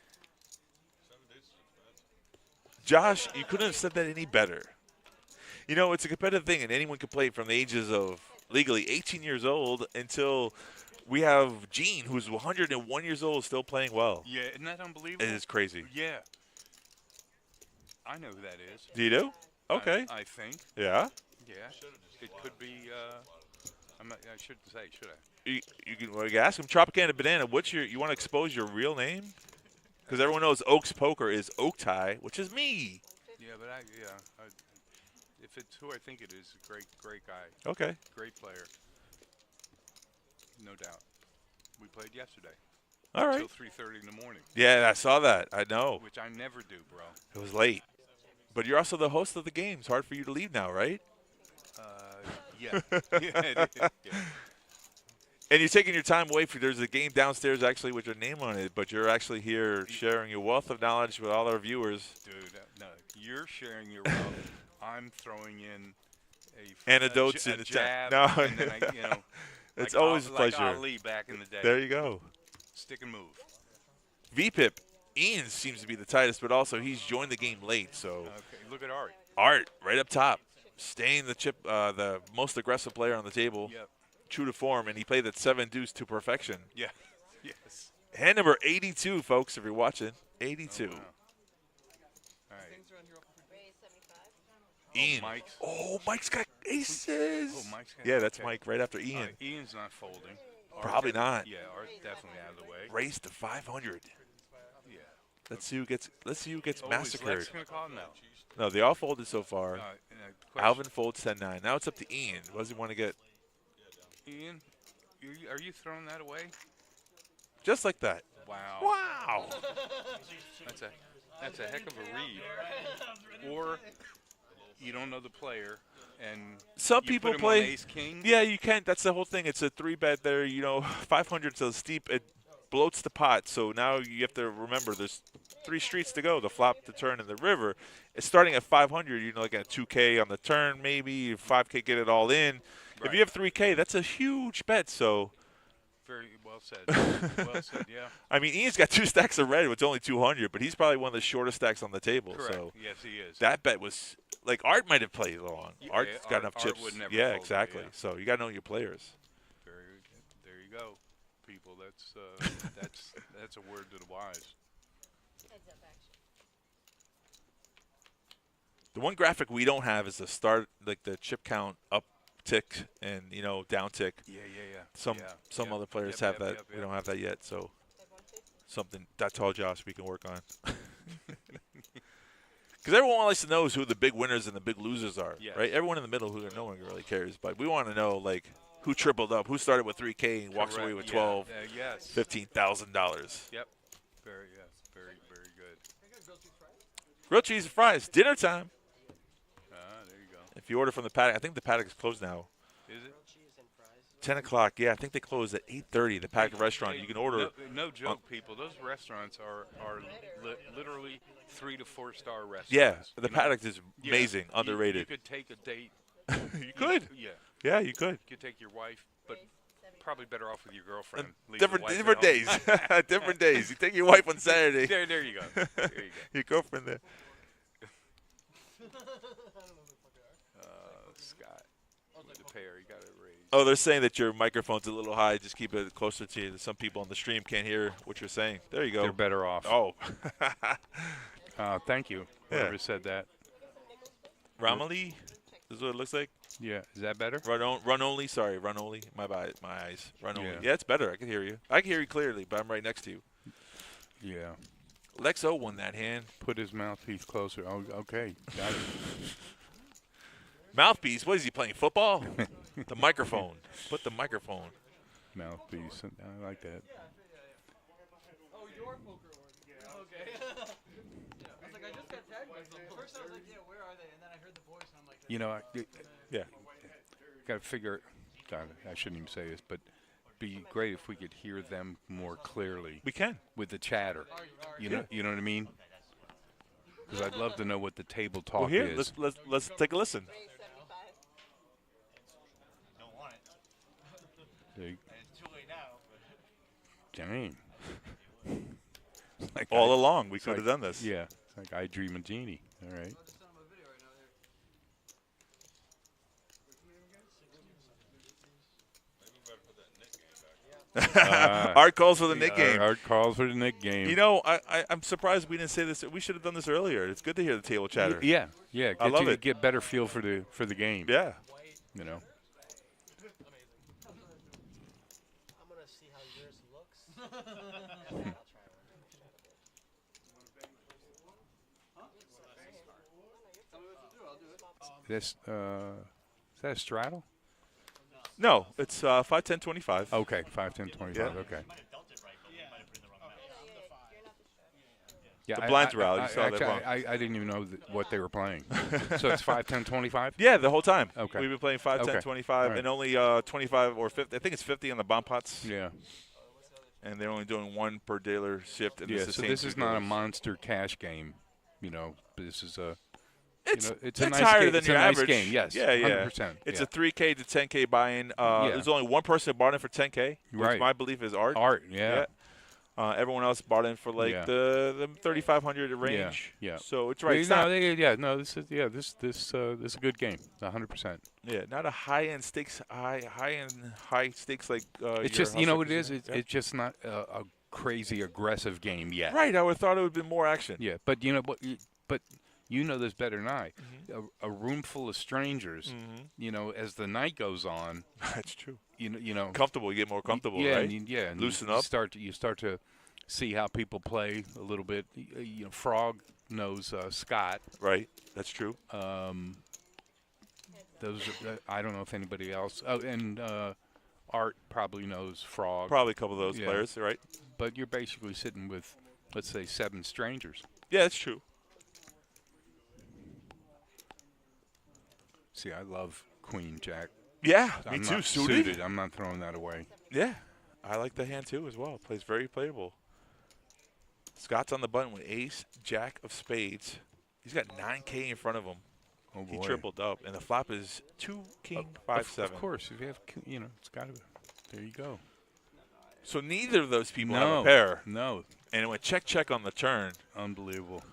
Josh, you couldn't have said that any better. You know, it's a competitive thing, and anyone can play from the ages of legally 18 years old until we have Gene, who's 101 years old, still playing well. Yeah, isn't that unbelievable? It is crazy. Yeah. I know who that is. Do you do? Okay. I think. Yeah? Yeah. It could be. I shouldn't say, should I? You can ask him, Tropicana Banana, you want to expose your real name? Because everyone knows Oaks Poker is Oak Tie, which is me. Yeah, but if it's who I think it is, a great guy. Okay. Great player. No doubt. We played yesterday. All right. Till 3:30 in the morning. Yeah, I saw that. I know. Which I never do, bro. It was late. But you're also the host of the game. It's hard for you to leave now, right? Yeah. Yeah. And you're taking your time away. There's a game downstairs, actually, with your name on it, but you're actually here sharing your wealth of knowledge with all our viewers. Dude, no. You're sharing your wealth. I'm throwing in Anecdotes in the jab. No. And then It's like always a pleasure. Like Ali back in the day. There you go. Stick and move. VPIP. Ian seems to be the tightest, but also he's joined the game late. So Okay, look at Art. Art, right up top, staying the most aggressive player on the table. Yep. True to form, and he played that 7 deuce to perfection. Yeah. Yes. Hand number 82, folks, if you're watching. 82. Oh, wow. All right. Ian. Mike's. Oh, Mike's got aces. Oh, Mike's got. Yeah, that's okay. Mike right after Ian. Ian's not folding. Art Probably not. Yeah, Art's definitely out of the way. Race to 500. Yeah. Let's see who gets Oh, massacred. Is Lex gonna call? No. No, they all folded so far. Question. Alvin folds 10-9. Now it's up to Ian. What does he want to get? Ian, are you throwing that away? Just like that. Wow. Wow. That's a heck of a read. Or you don't know the player, and Some you people put him play. on ace king. Yeah, you can't. That's the whole thing. It's a 3-bet there. You know, 500 so steep. It bloats the pot. So now you have to remember there's 3 streets to go: the flop, the turn, and the river. It's starting at 500. You know, like at 2K on the turn, maybe 5K, get it all in. Right. If you have 3K, that's a huge bet. So. Very well said. Well said. Yeah. I mean, Ian's got 2 stacks of red, which is only 200, but he's probably one of the shortest stacks on the table. Correct. So Yes, he is. that bet was like Art might have played along. Yeah, Art's got enough Art chips. would never Yeah, fold, exactly. yeah. So you got to know your players. go, people. That's a word to the wise. Heads up action. The one graphic we don't have is the start, like the chip count up tick and down tick. Yeah. Some other players have that. We don't have that yet. So something that's all Josh we can work on. Because everyone likes to know who the big winners and the big losers are, right? Everyone in the middle, no one really cares. But we want to know, like, who tripled up, who started with $3K and walks away with $12,000, $15,000. Yep. Very good. Grilled cheese and fries, dinner time. There you go. If you order from the paddock, I think the paddock is closed now. Is it? 10 o'clock. Yeah, I think they close at 8:30. The paddock restaurant. You can order. No joke, people. Those restaurants are literally 3 to 4 star restaurants. Yeah, the paddock is amazing, underrated. You could take a date. You could. Yeah, you could. You could take your wife, but probably better off with your girlfriend. Different days. Different days. You take your wife on Saturday. There you go. Your girlfriend there. Scott, with the pair, you got to raise. Oh, they're saying that your microphone's a little high. Just keep it closer to you. Some people on the stream can't hear what you're saying. There you go. They're better off. Oh. Thank you. Whoever said that. Romilly? This is what it looks like? Yeah. Is that better? Run only. Sorry, run only. My eyes. Run only. Yeah. Yeah, it's better. I can hear you. I can hear you clearly, but I'm right next to you. Yeah. Lexo won that hand. Put his mouthpiece closer. Oh, okay. Got it. Mouthpiece? What is he playing? Football? The microphone. Put the microphone. Mouthpiece. I like that. Oh, your poker one. Yeah. Okay. I was like, I just got tagged by something. First I was like, yeah, where are they? And then I heard the voice, and I'm like, Yeah. Got to figure. God, I shouldn't even say this, but be great if we could hear them more clearly. We can. With the chatter. You know what I mean? Because I'd love to know what the table talk Well, here, is. let's take a listen. Don't want it. They- It's too late now. Dang. Like All along, we could have done this. Yeah. It's like I Dream a Genie. All right. Art calls for the Nick game. Art calls for the Nick game. You know, I'm surprised we didn't say this. We should have done this earlier. It's good to hear the table chatter. Yeah. I love it. Get better feel for the game. Yeah. I'm gonna see how yours looks. I'll try one. This is that a straddle? No, it's 5, 10, 25. Okay, 5, 10, 25. Yeah. Okay. Might have dealt it right, but we might have put in the wrong amount. Yeah, The blinds were out. You saw that actually, wrong. I didn't even know what they were playing. So it's 5, 10, 25? Yeah, the whole time. Okay. We've been playing 5, 10, Okay. 25, Right. and only 25 or 50. I think it's 50 on the bomb pots. Yeah. And they're only doing one per dealer shift. And Yeah, it's the so same this two is not a dealers. monster cash game. This is a It's, it's a nice higher game. than It's your a nice average. game, yes. Yeah, yeah. 100%. It's yeah. a 3K to 10K buy-in. There's only one person that bought in for 10K, which Right. my belief is Art. Art, yeah. Everyone else bought in for like Yeah. the 3,500 range. yeah. So it's right. It's No, not, this is a good game. 100%. yeah, not a high-end stakes, high stakes like. It's your just what Hustle it is. Casino. It's just not a crazy aggressive game yet. Right. I would have thought it would have been more action. Yeah, but you know what? But you know this better than I. Mm-hmm. A room full of strangers. As the night goes on, That's true. you know, Comfortable. You get more comfortable, yeah, right? and Loosen you up. You start to see how people play a little bit. Frog knows Scott. Right. That's true. I don't know if anybody else. Oh, and Art probably knows Frog. Probably a couple of those Yeah. players, right? But you're basically sitting with, let's say, 7 strangers. Yeah, that's true. See, I love Queen Jack. Yeah, I'm me too. not Suited. I'm not throwing that away. Yeah, I like the hand too as well. Plays very playable. Scott's on the button with ace, jack of spades. He's got 9K in front of him. Oh boy. He tripled up, and the flop is 2 king 5 7. Of course, if you have, it's got to. There you go. So neither of those people have No. a pair, No, and it went check check on the turn. unbelievable.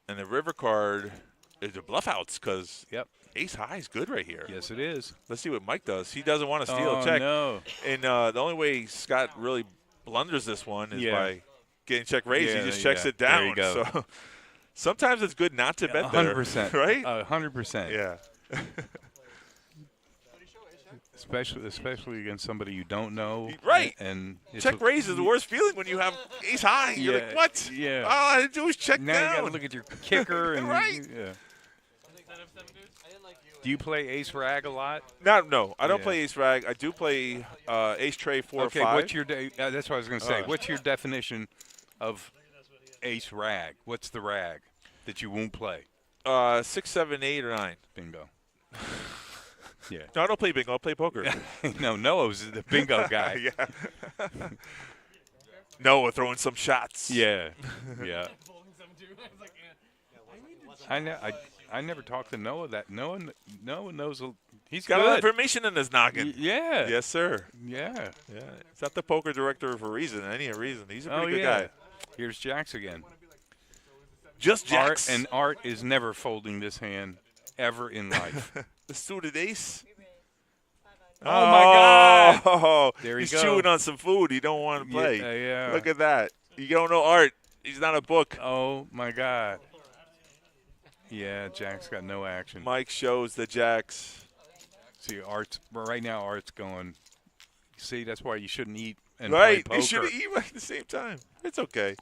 And the river card the bluff outs because Yep. ace high is good right here. Yes, it is. Let's see what Mike does. He doesn't want to steal Oh, a check. no. And the only way Scott really blunders this one is by getting check raised. Yeah, He just checks it down. There you go. So sometimes it's good not to bet there. 100%. Right? 100%. Yeah. Especially against somebody you don't know. Right. And it's check raise is the worst feeling when you have ace high. You're like, what? Yeah. All I had to do is check now down. you got to look at your kicker. And Right. Yeah. Do you play ace rag a lot? No, I don't Yeah. play ace rag. I do play ace tray 4 or 5. Okay, what's your that's what I was going to say. What's your definition of ace rag? What's the rag that you won't play? 6, 7, 8, or 9. Bingo. Yeah. No, I don't play bingo. I play poker. No, Noah's the bingo guy. Yeah. Noah throwing some shots. Yeah. Yeah. I never talked to Noah. That Noah knows he's Got a good. lot of information in his noggin. Yeah. Yes, sir. Yeah. Yeah. He's not the poker director for a reason. Any reason. He's a pretty good yeah. guy. Here's Jacks again. Just Jacks. Art is never folding this hand ever in life. The suited ace. Oh, my God. Oh, There he's you go. chewing on some food he don't want to play. Yeah. Look at that. You don't know Art. He's not a book. Oh, my God. Yeah, Jack's got no action. Mike shows the Jacks. See, right now Art's going, see, that's why you shouldn't eat and Right. play They poker. should eat at the same time. It's okay.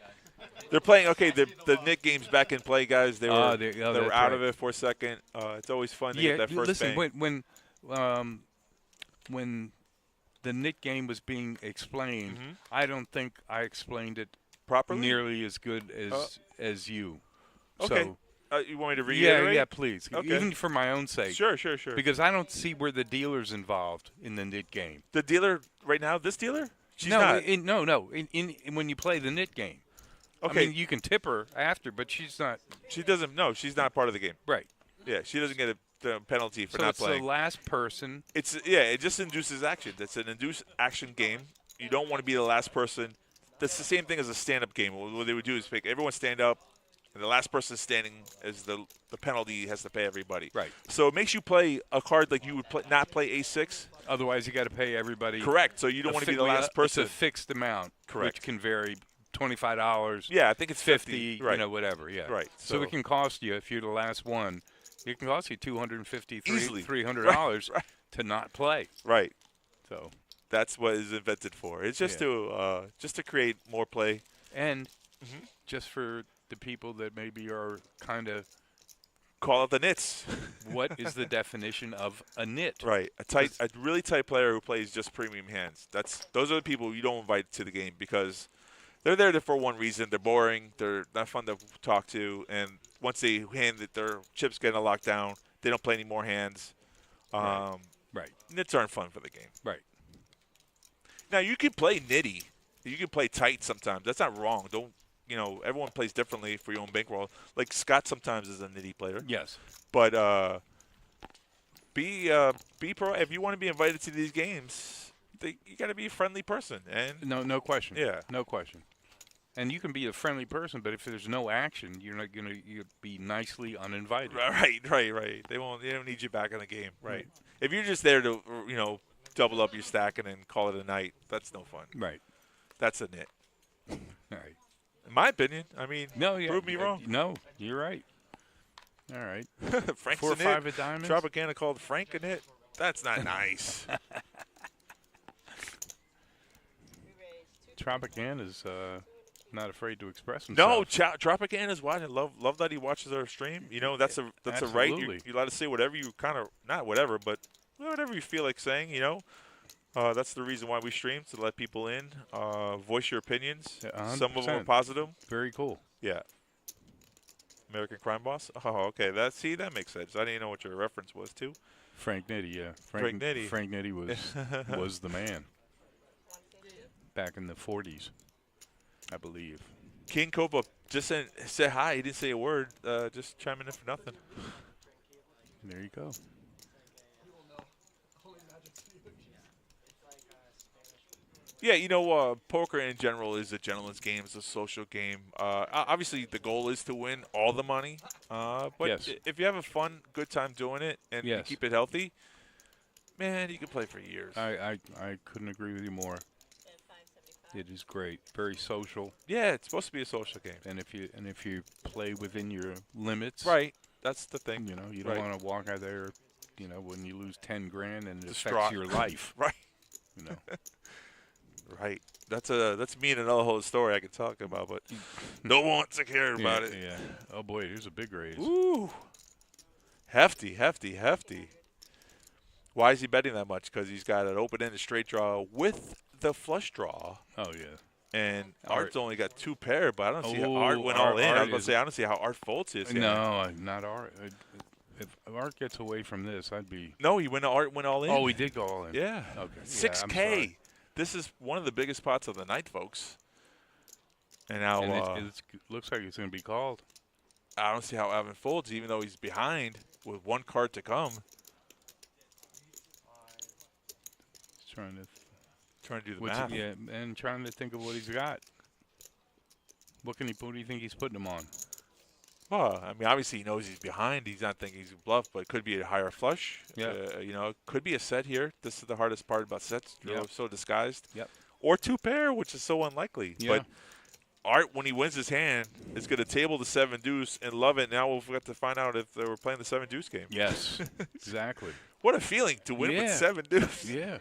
They're playing. Okay, the Nick game's back in play, guys. They were they were that's out right. of it for a second. It's always fun to Yeah, get that first listen, bang. when the Nick game was being explained, I don't think I explained it Properly? nearly as good as you. Okay. So, You want me to reiterate? yeah, please. Okay. Even for my own sake. Sure. Because I don't see where the dealer's involved in the Nick game. The dealer right now, this dealer? She's no, not. no. When you play the Nick game. Okay. I mean, you can tip her after, but she's not. She doesn't. No, she's not part of the game. Right. Yeah, she doesn't get the penalty for So not it's playing. the last person. It just induces action. That's an induced action game. You don't want to be the last person. That's the same thing as a stand-up game. What they would do is make everyone stand up, and the last person standing is the penalty has to pay everybody. Right. So it makes you play a card like you would not play ace-6. Otherwise, you got to pay everybody. Correct. So you don't want to be the last person. It's a fixed amount. Correct. Which can vary $25. Yeah, I think it's 50. Right. Whatever. Yeah. Right. So it can cost you, if you're the last one, it can cost you $250, Easily. $300 Right. to not play. Right. So. That's what it's invented for. It's just to create more play. And just for the people that maybe are kind of call out the nits. What is the definition of a nit? Right, a really tight player who plays just premium hands. Those are the people you don't invite to the game because they're there for one reason. They're boring. They're not fun to talk to. And once they hand that their chips getting locked down, they don't play any more hands. Right. Nits aren't fun for the game. Right. Now you can play nitty. You can play tight sometimes. That's not wrong. Don't everyone plays differently for your own bankroll. Like Scott sometimes is a nitty player. Yes. But be pro. If you want to be invited to these games, you got to be a friendly person. And no question. Yeah. No question. And you can be a friendly person, but if there's no action, you're not going to be nicely uninvited. Right. They don't need you back in the game. Right. If you're just there to double up your stack and then call it a night, that's no fun. Right. That's a nit. All right. In my opinion. I mean, yeah, prove me wrong. No, you're right. All right. Frank's 4 or a nit. 5 of diamonds. Tropicana called Frank a nit. That's not nice. Tropicana's not afraid to express himself. No, Tropicana's watching. Love that he watches our stream. That's a right. Absolutely. You're allowed to say whatever you not whatever, but whatever you feel like saying. That's the reason why we stream, to let people in, voice your opinions. 100%. Some of them are positive. Very cool. Yeah. American Crime Boss. Oh, okay. That makes sense. I didn't know what your reference was to. Frank Nitti, yeah. Frank Nitti. Frank Nitti was the man back in the 40s, I believe. King Copa just said hi. He didn't say a word. Just chiming in for nothing. There you go. Yeah, poker in general is a gentleman's game. It's a social game. Obviously, the goal is to win all the money. But Yes. if you have a fun, good time doing it and you Yes. keep it healthy, man, you can play for years. I couldn't agree with you more. It is great. Very social. Yeah, it's supposed to be a social game. And if you play within your limits, Right. That's the thing. You don't Right. want to walk out there, when you lose 10 grand and it Distraught. affects your life. Right. Right. That's me and another whole story I could talk about, but no one wants to care about it. Yeah. Oh boy, here's a big raise. Ooh. Hefty. Why is he betting that much? Because he's got an open-ended straight draw with the flush draw. Oh yeah. And Art. Art's only got 2 pair, but I don't see how Oh, Art went all in. I was Art going to say, I don't see how Art folds his hand. No, not Art. If Art gets away from this, I'd be. No, Art went all in. Oh, he did go all in. Yeah. Okay. 6K. This is one of the biggest pots of the night, folks. And now And it looks like it's going to be called. I don't see how Alvin folds, even though he's behind with 1 card to come. He's trying to do the math. Yeah, and trying to think of what he's got. What do you think he's putting him on? Well, I mean, obviously he knows he's behind. He's not thinking he's a bluff, but it could be a higher flush. Yeah. It could be a set here. This is the hardest part about sets. They're so disguised. Yep. Or 2 pair, which is so unlikely. Yeah. But Art, when he wins his hand, is going to table the 7 deuce and love it. Now we'll have to find out if they were playing the 7 deuce game. Yes, exactly. What a feeling to win with 7 deuce. Yeah.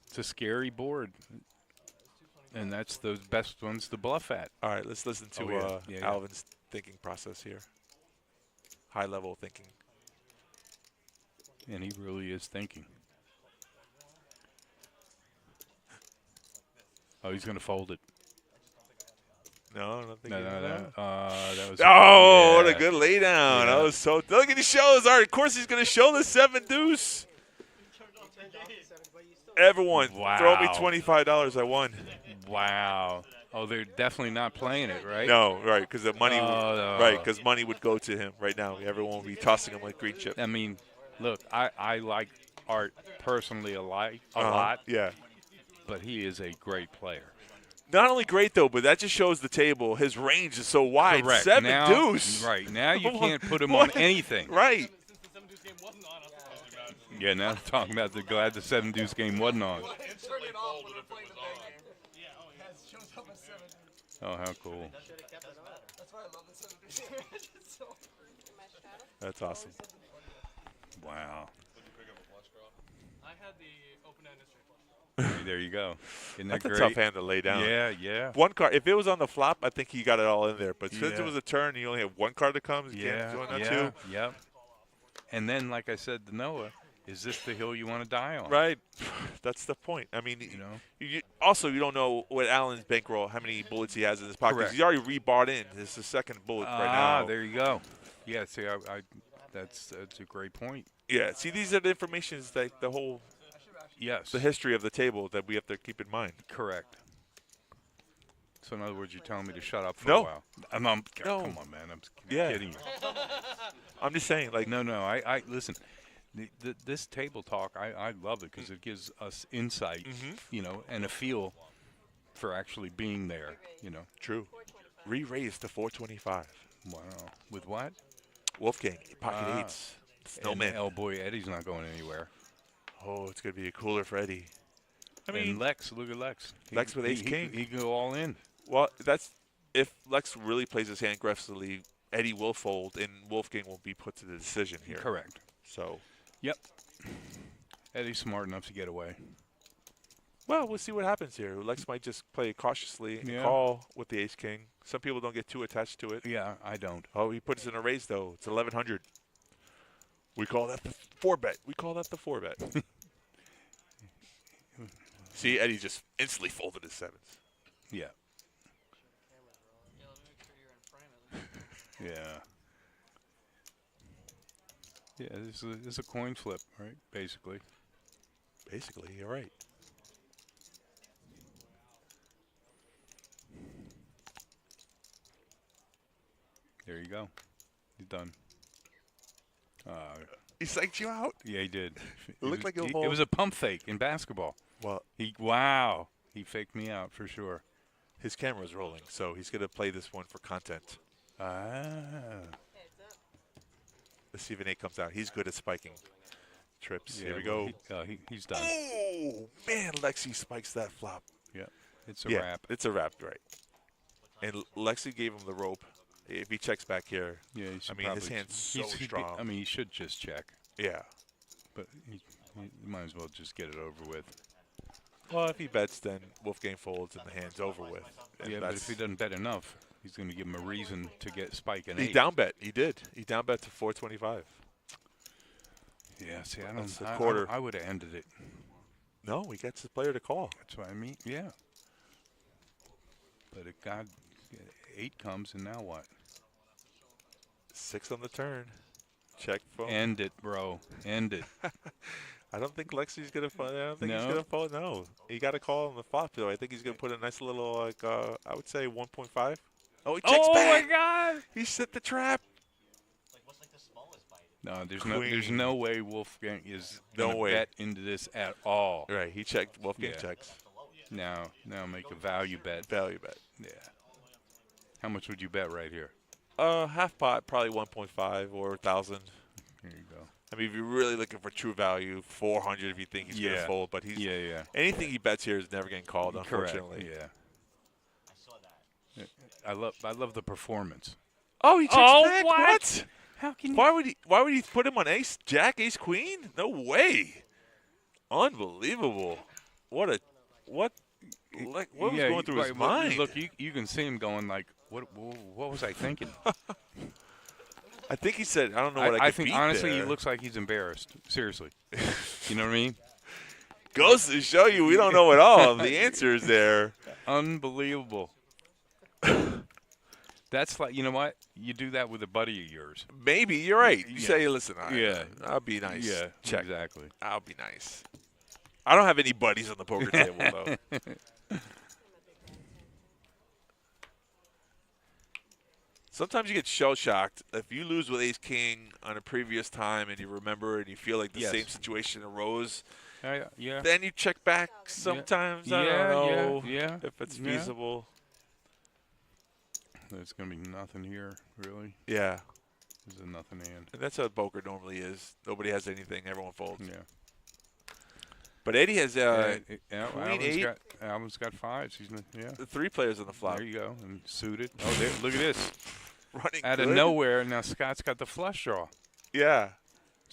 It's a scary board. And that's the best ones to bluff at. All right, let's listen to Alvin's thinking process here. High level thinking. And he really is thinking. Oh, he's going to fold it. No, I don't think that was. What a good lay down. That was so. Look at the shows. All right, of course he's going to show the 7 deuce. Everyone, throw me $25. I won. Wow. Oh, they're definitely not playing it, right? No, right, because the money, no. right, because money would go to him right now. Everyone would be tossing him like green chip. I mean, look, I like Art personally a lot. Yeah. But he is a great player. Not only great, though, but that just shows the table. His range is so wide. Correct. 7 now, deuce. Right. Now you can't put him on anything. Right. Yeah, now I'm talking about glad the 7 deuce game wasn't on. Oh, how cool. That's awesome. Wow. I had the open-ended straight flush. There you go. Isn't that That's great? a tough hand to lay down. Yeah. 1 card. If it was on the flop, I think he got it all in there. But since it was a turn, you only have 1 card to come. You can't join that too. Yep. And then, like I said to Noah, is this the hill you want to die on? Right. That's the point. I mean, you don't know what Allen's bankroll, how many bullets he has in his pocket. Correct. He's already rebought in. This is the second bullet right now. There you go. Yeah, see, that's a great point. Yeah, see, these are the informations that the whole the history of the table that we have to keep in mind. Correct. So, in other words, you're telling me to shut up for a while. Come on, man. I'm kidding you. I'm just saying, like. No, I listen. This table talk, I love it because it gives us insight, and a feel for actually being there, True. Re-raised to 425. Wow. With what? Wolfgang, pocket 8s. Snowman. Oh, boy, Eddie's not going anywhere. Oh, it's going to be a cooler for Eddie. I mean, and Lex, look at Lex. Lex with ace-king. He can go all in. Well, that's if Lex really plays his hand aggressively, Eddie will fold, and Wolfgang will be put to the decision here. Correct. So. Yep. Eddie's smart enough to get away. Well, we'll see what happens here. Lex might just play cautiously and call with the ace-king. Some people don't get too attached to it. Yeah, I don't. Oh, he puts it in a raise, though. It's 1,100. We call that the 4-bet. See, Eddie just instantly folded his 7s. Yeah. Yeah, let me make sure you're in frame at least. Yeah. Yeah, this is a coin flip, right? Basically. Basically, you're right. There you go. He's done. He psyched you out? Yeah, he did. It looked like it was a pump fake in basketball. Well, Wow. He faked me out for sure. His camera's rolling, so he's going to play this one for content. Let's see if an 8 comes out. He's good at spiking trips. Yeah, Here we go. He's done. Oh, man, Lexi spikes that flop. Yeah, it's a wrap. It's a wrap, right. And Lexi gave him the rope. If he checks back here, Yeah, I mean, his hand's so strong. I mean, he should just check, Yeah. but he might as well just get it over with. Well, if he bets, then Wolfgang folds and the hand's over with. And Yeah, but if he doesn't bet enough, he's going to give him a reason to get spike an 8. he down bet. He did. He down bet to 425. Yeah, see, I That's don't. a quarter. I would have ended it. No, he gets the player to call. That's what I mean. Yeah. But it got 8 comes, and now what? 6 on the turn. Check phone. End it, bro. End it. I don't think Lexi's gonna fold. I don't think he's No? gonna fold. No, he got a call on the flop though. I think he's gonna put a nice little like I would say 1.5. Oh, he checks back. My God! He set the trap. Like, what's like the smallest bite? No, there's no way Wolfgang is No gonna way. bet into this at all. Right, he checked. Wolfgang Yeah. checks. Now make a value bet. Value bet. Yeah. How much would you bet right here? Half pot, probably 1.5 or 1,000. Here you go. I mean, if you're really looking for true value, 400 if you think he's gonna Yeah. fold. But he's Yeah. anything he bets here is never getting called, unfortunately. Correct. Yeah. I saw that. I love the performance. Oh, he checks back. What? How can Why would he put him on ace, jack, ace, queen? No way. Unbelievable. What was going through his mind? Look, you can see him going like, what was I thinking? I think he said, I don't know what I could think beat honestly there. he looks like he's embarrassed. Seriously. You know what I mean? Goes to show you we don't know at all. The answer is there. Unbelievable. That's like, you know what? You do that with a buddy of yours. Maybe you're right. You Yeah. say, listen, Yeah. I'll be nice. Yeah, Check. exactly. I'll be nice. I don't have any buddies on the poker table though. Sometimes you get shell shocked if you lose with ace king on a previous time and you remember and you feel like the Yes. same situation arose. Yeah. Then you check back sometimes. I don't know yeah. if it's Yeah. feasible. There's going to be nothing here, really. Yeah. There's a nothing hand. And that's how poker normally is. Nobody has anything. Everyone folds. Yeah. But Eddie has queen eight. Alvin's got 5s. The 3 players on the flop. There you go. And suited. Oh, there. Look at this. Running Out of good. nowhere, now Scott's got the flush draw. Yeah.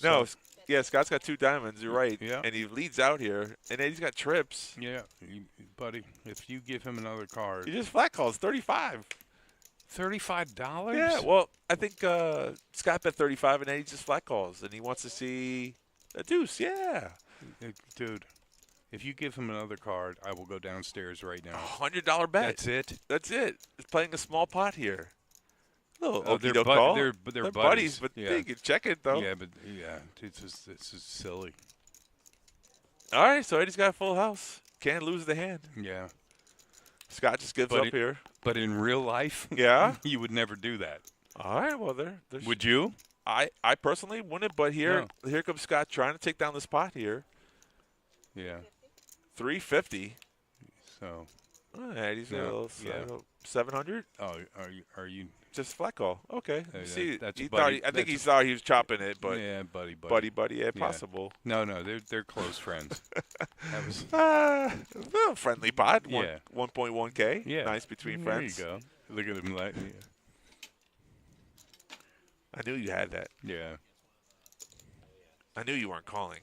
No, So- yeah, Scott's got 2 diamonds. You're right. Yeah. And he leads out here. And Eddie's got trips. Yeah, buddy. If you give him another card, He just flat calls 35. $35. Yeah, well, I think Scott bet 35 and Eddie just flat calls. And he wants to see a deuce. Yeah. Dude, if you give him another card, I will go downstairs right now. $100 bet. That's it. That's it. It's playing a small pot here. Little Oh, okey-doke call. they're buddies, but yeah. they can check it though. Yeah, but this is silly. All right, so Eddie's got a full house. Can't lose the hand. Yeah, Scott just gives But up it- here. but in real life, Yeah. you would never do that. All right, well there's Would you? I personally wouldn't, but here comes Scott trying to take down the spot here. Yeah. 350. So, Eddie's a No, little yeah. 700. oh, are you? Just flat call. Okay. Yeah, See, that's he buddy- thought I think that's- he thought he was chopping it, but Yeah, buddy. buddy, yeah, possible. No, they're close friends. That was. Well, friendly pot. Yeah. 1.1K. Yeah. Nice between There friends. you go. Look at him like. I knew you had that. Yeah. I knew you weren't calling.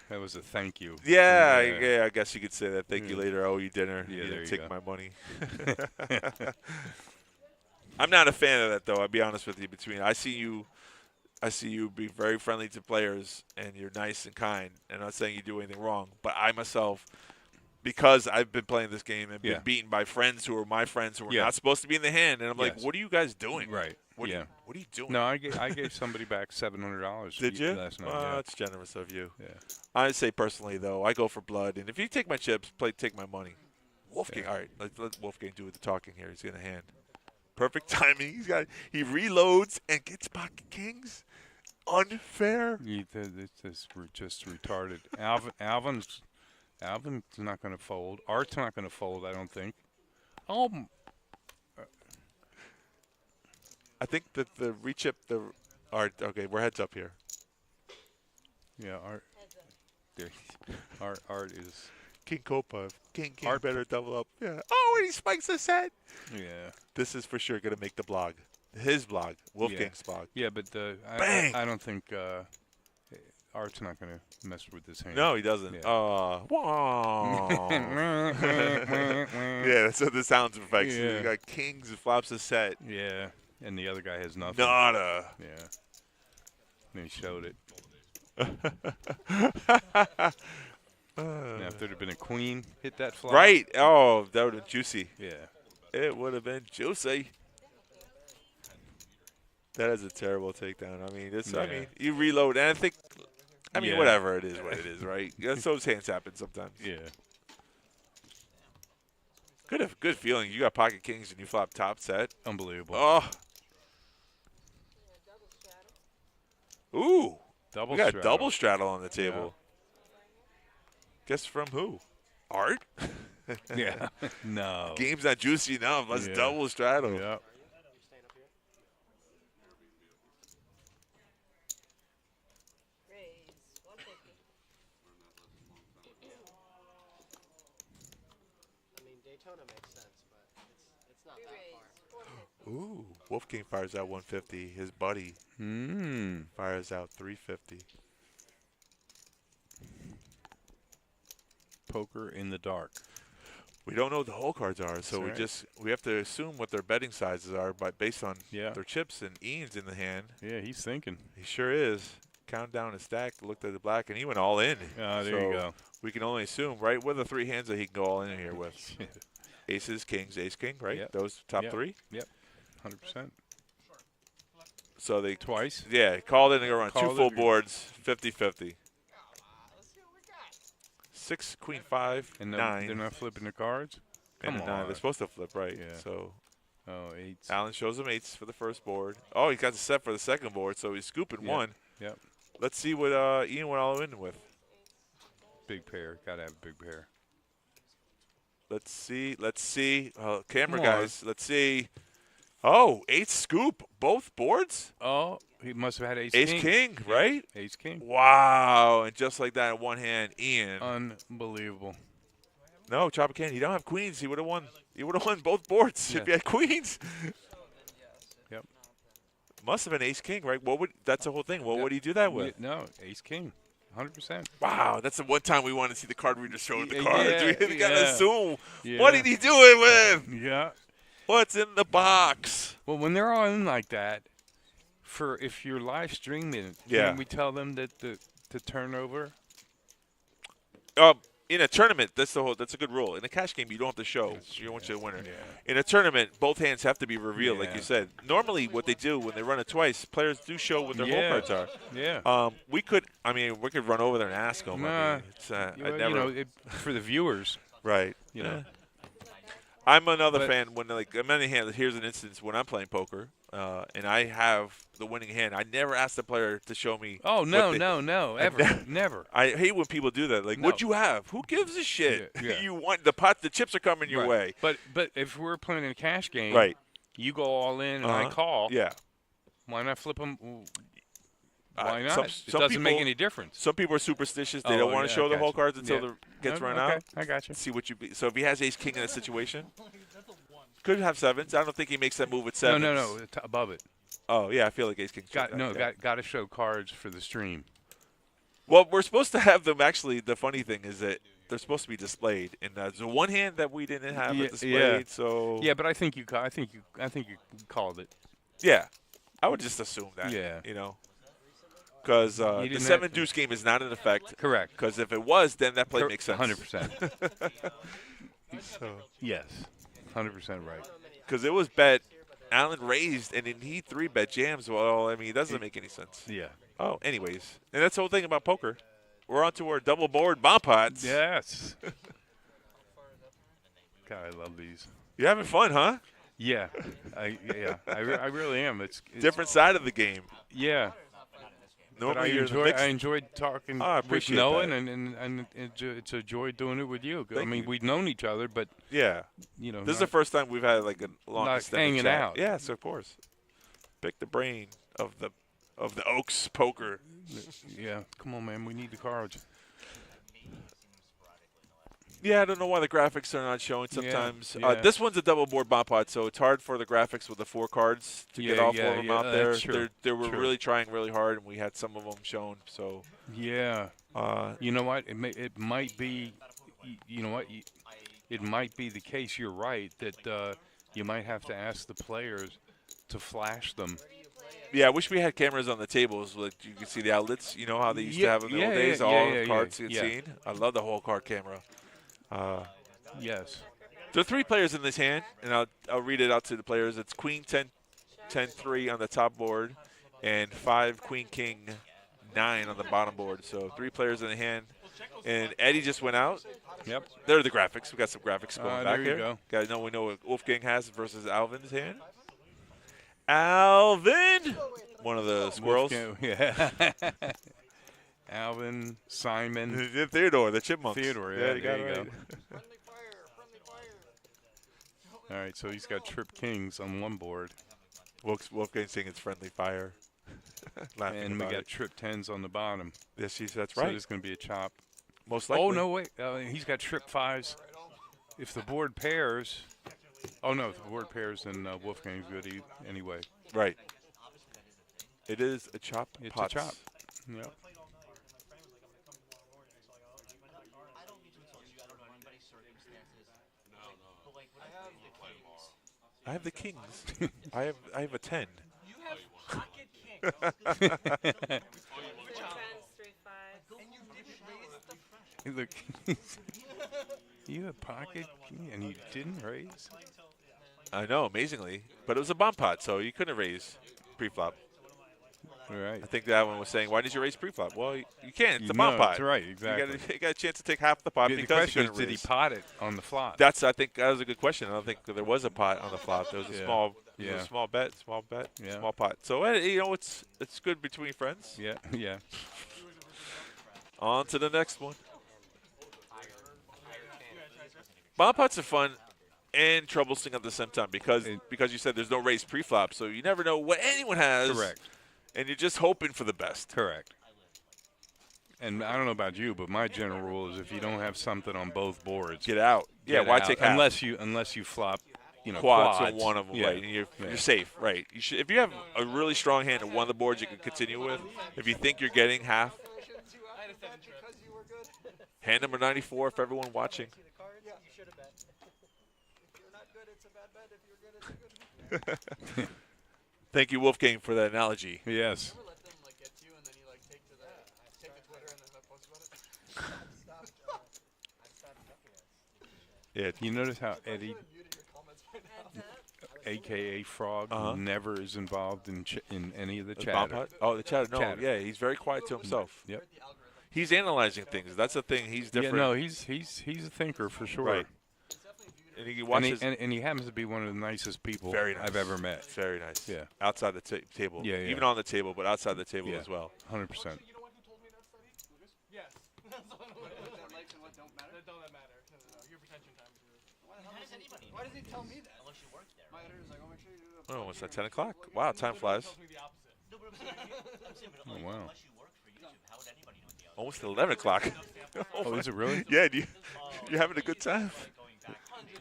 That was a thank you. Yeah, I guess you could say that. Thank you later. I owe you dinner. Yeah, you there didn't you take go. my money. I'm not a fan of that, though. I'll be honest with you. I see you be very friendly to players, and you're nice and kind. And I'm not saying you do anything wrong, but I myself, because I've been playing this game and been beaten by friends who are my friends who are not supposed to be in the hand, and I'm like, what are you guys doing? Right. What yeah. What are you doing? No, I gave somebody back $700. Did you? Last night. Oh, yeah. that's generous of you. Yeah. I say personally, though, I go for blood. And if you take my chips, take my money. Wolfgang, all right, let Wolfgang do the talking here. He's going to hand. Perfect timing. He reloads and gets pocket kings. Unfair. This is just retarded. Alvin's Alvin's not going to fold. Art's not going to fold, I don't think. Oh, I think that the rechip, the Art. Okay, we're heads up here. yeah, Art. There, Art is. King Copa. King Art- better double up. Yeah. Oh, and he spikes the set. Yeah. This is for sure going to make the blog. His blog. Wolfgang's blog. Yeah, but Bang! I don't think Art's not going to mess with this hand. No, he doesn't. Yeah. Wow. Yeah, that's what the sounds effects. Yeah. You got kings and flops a set. Yeah, and the other guy has nothing. Nada. Yeah. And he showed it. Now, if there'd have been a queen hit that flop. Right. Oh, that would have been juicy. Yeah. It would have been juicy. That is a terrible takedown. I mean, I Yeah. mean, you reload, and I mean, Yeah. whatever it is, what it is, right? That's those hands happen sometimes. Yeah. Good feeling. You got pocket kings and you flop top set. Unbelievable. Oh. Ooh. Double We got straddle. double straddle on the table. Guess from who? Art? Yeah. No. Game's not juicy enough. Let's Yeah. double straddle. Yeah. Raise 150. I mean, Daytona makes sense, but it's not We that raise far. 450. Ooh. Wolfgang fires out 150. His buddy fires out 350. Poker in the dark. We don't know what the hole cards are, so That's right. we have to assume what their betting sizes are based on Yeah. their chips and Ian's in the hand. Yeah, he's thinking. He sure is. Counted down his stack, looked at the black, and he went all in. There so you go. We can only assume, right, with the three hands that he can go all in here with. Aces, kings, ace, king, right? Yep. Those top Yep. three. 100%. So they Twice. Yeah, called in and around two Called full it. boards, 50-50. 6, queen, 5, And 9. they're not flipping the cards? and Come a 9. on. They're supposed to flip, right? Yeah. So Oh, eights. Alan shows him eights for the first board. Oh, he got the set for the second board, so he's scooping one. Yep. Let's see what Ian went all in with. Big pair. Got to have a big pair. Let's see. Camera Come on. guys, let's see. Oh, 8 scoop, both boards? Oh, he must have had ace, Ace king, right? Ace king. Wow, and just like that in one hand, Ian. Unbelievable. No, Chopper Candy, he don't have queens. He would have won. He would have won both boards if he had queens. Yep. Must have been ace king, right? That's the whole thing. What Yep. would he do that with? No, ace king. 100%. Wow, that's the one time we want to see the card reader showing the Yeah, cards. We gotta yeah. assume. Yeah. What did he do it with? Yeah. What's in the box? Well, when they're all in like that, if you're live streaming, Yeah. can we tell them that the turnover? In a tournament, that's a good rule. In a cash game, you don't have to show. You don't want you a winner. Yeah. In a tournament, both hands have to be revealed, like Yeah. you said. Normally, what they do when they run it twice, players do show what their hole cards are. Yeah. We could run over there and ask them. Nah. It's, Well, I never. for the viewers, Right. you know. I'm another But- fan when I'm in the hand. Here's an instance when I'm playing poker, and I have the winning hand. I never ask the player to show me. Oh no, ever, never. I hate when people do that. Like, No. what'd you have? Who gives a shit? Yeah. You want the chips are coming your way. But if we're playing a cash game, Right. You go all in and I call. Yeah. Why not flip them? Why not? Some It doesn't people, make any difference. Some people are superstitious. They Oh, don't want to yeah, show the gotcha. whole cards until Yeah. the gets run Okay, out. I got you. See what So if he has ace king in a situation, could have sevens. I don't think he makes that move with sevens. No, above it. Oh yeah, I feel like ace king. Got to show cards for the stream. Well, we're supposed to have them. Actually, the funny thing is that they're supposed to be displayed, and there's the one hand that we didn't have it displayed. Yeah. So Yeah, but I think you called it. yeah, I would just assume that. Yeah. Because the didn't seven have to- deuce game is not in effect. Correct. Because if it was, then that play makes sense. 100%. Yes. 100% right. Because it was bet. Allen raised, and then he 3-bet jams. Well, I mean, it doesn't make any sense. Yeah. Oh, anyways. And that's the whole thing about poker. We're on to our double board bomb pots. Yes. God, I love these. You're having fun, huh? Yeah. I really am. It's Different side of the game. Yeah. But Normally you're in the mix. I enjoyed talking I with appreciate Noah, that. and it's a joy doing it with you. I Thank mean, you. we've known each other, but Yeah. you know, This is the first time we've had like a long not extended hanging chat. out. Yes, of course. Pick the brain of the Oaks poker. Yeah, come on, man. We need the cards. Yeah, I don't know why the graphics are not showing sometimes. yeah. This one's a double board bomb pot, so it's hard for the graphics with the 4 cards to get all 4 of them out there. That's true. They were True. really trying really hard, and we had some of them shown. So Yeah. You know what? It might be. You know what? It might be the case. You're right that you might have to ask the players to flash them. yeah, I wish we had cameras on the tables. Like you can see the outlets. You know how they used to have in the old days, all the cards you yeah. seen. I love the whole card camera. Yes. There are 3 players in this hand, and I'll read it out to the players. It's Queen 10, 10-3 on the top board, and 5 Queen King 9 on the bottom board. So 3 players in the hand, and Eddie just went out. Yep. There are the graphics. We got some graphics going back there here. you go. We know what Wolfgang has versus Alvin's hand. Alvin, one of the squirrels. Yeah. Alvin, Simon, Theodore, the chipmunks. Theodore. Yeah, Yeah, you got there it you right. go. All right, so he's got trip kings on one board, Wolfgang's saying it's friendly fire. Laughing and we about got it. trip tens on the bottom. Yes, that's So right. there's going to be a chop. Most likely. Oh no, wait. He's got trip fives. If the board pairs, oh no, if the board pairs, then Wolfgang's good anyway. Right. It is a chop. It's pots. a chop. Yep. I have the kings. I have a 10. You have pocket kings. 3 tens, 3 5s. And you didn't raise the Look, you have pocket king and you didn't raise. I know, amazingly, but it was a bomb pot, so you couldn't raise pre-flop. All right. I think that one was saying, "Why did you raise pre-flop?" Well, you can't. It's a bomb pot. That's right. Exactly. You got a chance to take half the pot The because question you is, couldn't did he raise. pot it on the flop? I think that was a good question. I don't think there was a pot on the flop. There was a Yeah. small, Yeah. small bet, Yeah. small pot. So you know, it's good between friends. Yeah. Yeah. On to the next one. Bomb pots are fun and troublesome at the same time because you said there's no raise pre-flop, so you never know what anyone has. Correct. And you're just hoping for the best. Correct. And I don't know about you, but my general rule is if you don't have something on both boards, Get out. Yeah, get why out. take half? Unless you flop, quads on one of them, yeah. right? And you're safe, right? You should, if you have a really strong hand on one of the boards, you can continue with. If you think you're getting half, hand number 94 for everyone watching. Yeah, you should have bet. If you're not good, it's a bad bet. If you're good, it's a good bet. Thank you, Wolfgang, for that analogy. Yes. Never let them like get to you and then you like take to Twitter and then post about it. Stop, John. I stopped looking at it. Yeah. You notice how Eddie, Muted your comments right now. a.k.a. Frog, Uh-huh. never is involved in any of the The bomb chatter. pot? Oh, the chatter. No, Chatter. yeah, he's very quiet to himself. Yep. He's analyzing things. That's the thing. He's different. Yeah, no, he's a thinker for sure. Right. And he And watches. and he happens to be one of the nicest people Very nice. I've ever met. Very nice. Yeah. Outside the table. Yeah, yeah. Even on the table, but outside the table Yeah. as well. 100%. You know what who told me that study? Lucas? Yes. That's the one that likes and what don't matter. That don't matter. No. Your retention time is really. Why does he tell me that? Unless you work there. My editor's like, oh, make sure you do it. Oh, what's that, 10 o'clock? Wow, time flies. Tells me the opposite. No, but I'm saying, Oh, wow. unless you work for YouTube, how would anybody know the other? Almost 11 o'clock. Oh, is it really? Yeah, you're having a good time.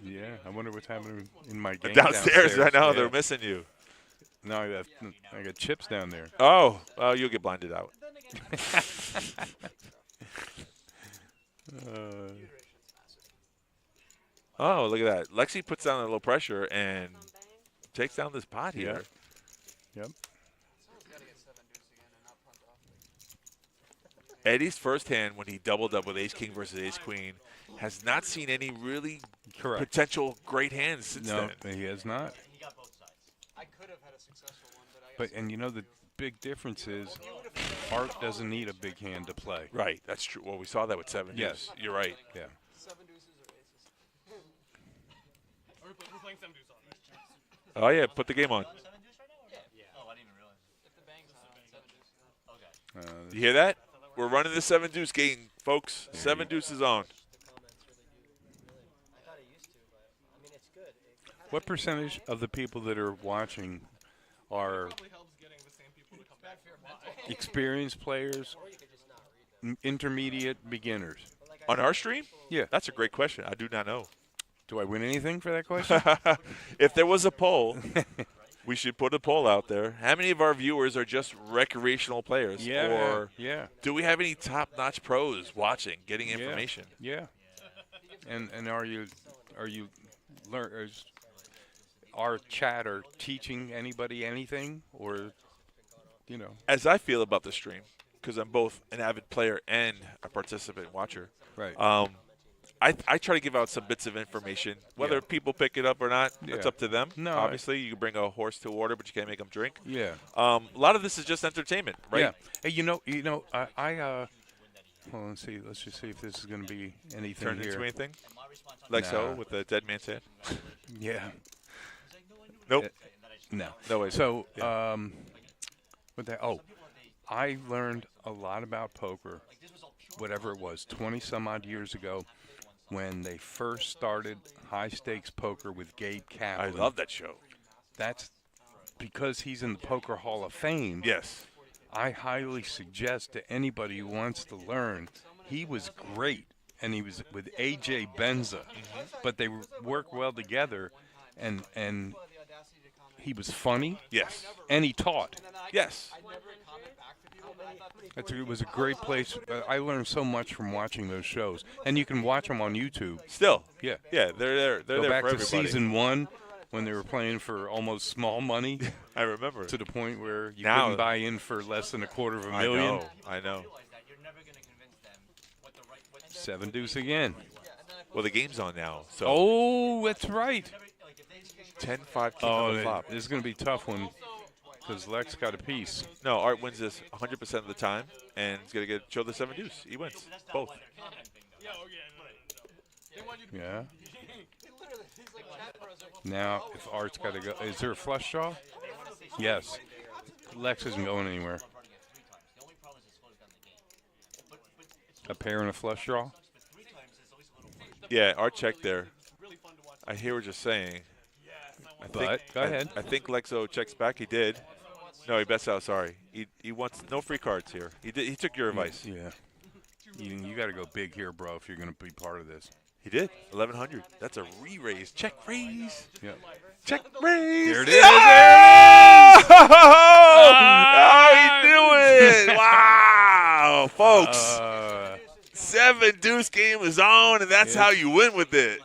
Yeah. I wonder what's happening in my game Downstairs, I know. Yeah. They're missing you. No, I got chips down there. Oh, you'll get blinded out. Oh, look at that. Lexi puts down a little pressure and takes down this pot here. Yep. Gotta get 7 deuce again and not punt off. Eddie's first hand when he doubled up with ace-king versus ace-queen has not seen any really Correct. potential great hands since No, then. he has not. He got both sides. I could have had a successful one, but I got But and you know the big difference is Art doesn't need a big hand to play. Right, that's true. Well, we saw that with 7 Yes. deuce. You're right. Yeah. 7 deuces or aces. We're playing 7 deuce on. Oh, yeah, put the game on. 7 deuce right now? Or? Yeah. Oh, I didn't even realize. If the bang's on, 7 deuces on. Okay. You hear that? We're running the 7 deuce game, folks. 7 deuce is on. What percentage of the people that are watching are experienced players, intermediate, beginners? On our stream? Yeah. That's a great question. I do not know. Do I win anything for that question? If there was a poll, we should put a poll out there. How many of our viewers are just recreational players? Or do we have any top-notch pros watching, getting information? Yeah. And are you our chat or teaching anybody anything, or As I feel about the stream, because I'm both an avid player and a participant watcher. Right. I try to give out some bits of information. Whether people pick it up or not, that's up to them. No, obviously, you can bring a horse to water, but you can't make them drink. Yeah. A lot of this is just entertainment, right? Yeah. Hey, well, let's see. Let's just see if this is going to be anything Turn here. into anything? Like so, with the dead man's hand? Yeah. Nope. No. No way. So, I learned a lot about poker, whatever it was, 20-some-odd years ago, when they first started high-stakes poker with Gabe Kaplan. I love that show. That's because he's in the Poker Hall of Fame. Yes. I highly suggest to anybody who wants to learn. He was great, and he was with A.J. Benza, but they work well together, and he was funny. Yes. And he taught. Yes. It was a great place. I learned so much from watching those shows, and you can watch them on YouTube. Still. Yeah. Yeah, they're there. They're Go there back for to everybody. season 1 when they were playing for almost small money. I remember. To the point where you Now, couldn't buy in for less than $250,000. I know. 7 deuce again. Well, the game's on now. So. Oh, that's right. 10-5 king on the flop. This is going to be a tough one because Lex got a piece. No, Art wins this 100% of the time, and he's going to show the 7 deuce. He wins both. Yeah. Now, if Art's got to go, is there a flush draw? Yes. Lex isn't going anywhere. A pair and a flush draw? Yeah, Art checked there. I hear what you're saying. Go ahead. I think Lexo checks back. He did. No, he bets out. Sorry. He wants no free cards here. He took your advice. Yeah. You got to go big here, bro, if you're going to be part of this. He did. 1,100. That's a re-raise. Check raise. Yeah. Check raise. There it is. Oh, he knew it. Wow, folks. 7 deuce game is on, and that's how you win with it.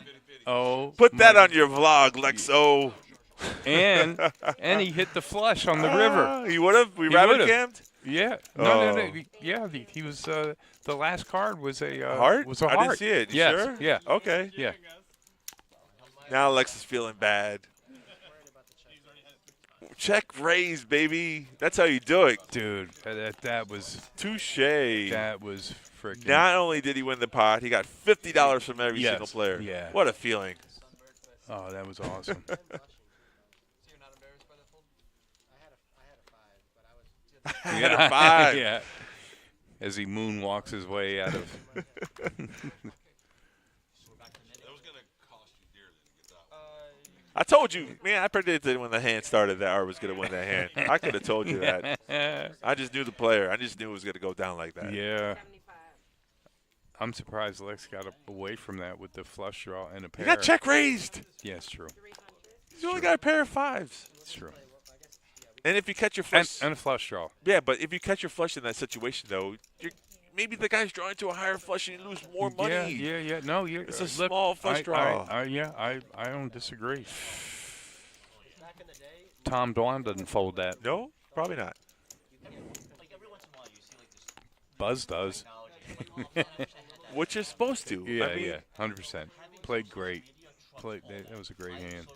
Oh. Put that on your vlog, Lexo. And he hit the flush on the river. He would have? We rabbit cammed? Yeah. No. Yeah, he was the last card was a heart? Was a I heart. didn't see it. You yes. sure? Yeah. Okay. Yeah. Now Lex is feeling bad. Check raise, baby. That's how you do it. Dude, that was touche. That was freaking. Not only did he win the pot, he got $50 from every single player. Yeah. What a feeling. Oh, that was awesome. I had a 5. Yeah. As he moonwalks his way out of. I told you, man, I predicted when the hand started that Art was going to win that hand. I could have told you that. I just knew the player. I just knew it was going to go down like that. Yeah. I'm surprised Lex got away from that with the flush draw and a pair. He got check raised. Yeah, it's true. He's only got a pair of 5s. It's true. And if you catch your flush. And a flush draw. Yeah, but if you catch your flush in that situation, though, maybe the guy's drawing to a higher flush and you lose more money. Yeah. No, it's a small flush draw. I don't disagree. Tom Dwan doesn't fold that. No, probably not. Buzz does. What you're supposed to. Yeah, I mean, 100%. Played great. That was a great hand.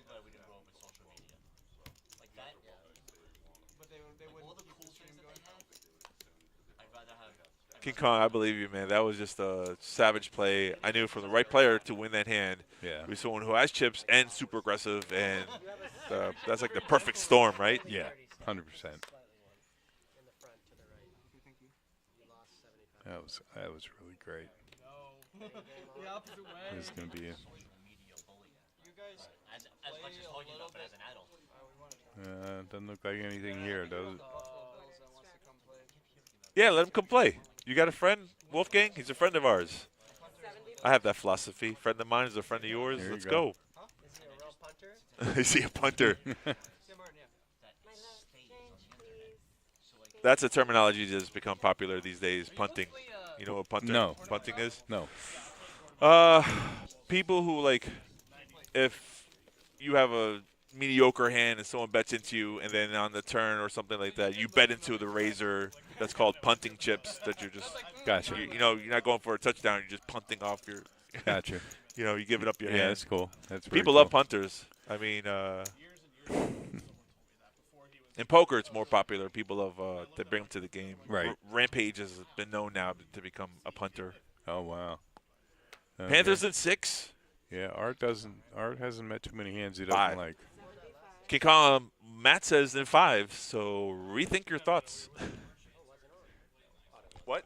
King Kong, I believe you, man. That was just a savage play. I knew from the right player to win that hand. Yeah. With someone who has chips and super aggressive, and that's like the perfect storm, right? Yeah, 100%. That was really great. No. The opposite way. This is gonna be. You guys as much as Hogan know, but as an adult. Doesn't look like anything here, does it? Yeah, let him come play. You got a friend, Wolfgang? He's a friend of ours. I have that philosophy. Friend of mine is a friend of yours. There Let's you go. Is he a real punter? Is he a punter? My love, change, please. That's a terminology that has become popular these days, punting. You know what punting is? No. People who, like, if you have a mediocre hand and someone bets into you, and then on the turn or something like that, you bet into the razor. That's called punting chips. That you're just, Gotcha. you know, you're not going for a touchdown. You're just punting off your. Gotcha. You know, you give it up your Yeah, hand. that's cool. That's very People cool. love punters. I mean, in poker, it's more popular. People love to bring them to the game. Right. Rampage has been known now to become a punter. Oh wow. Okay. Panthers in 6. Yeah, Art hasn't met too many hands he doesn't 5. like. Can call him. Matt says in 5. So rethink your thoughts. What?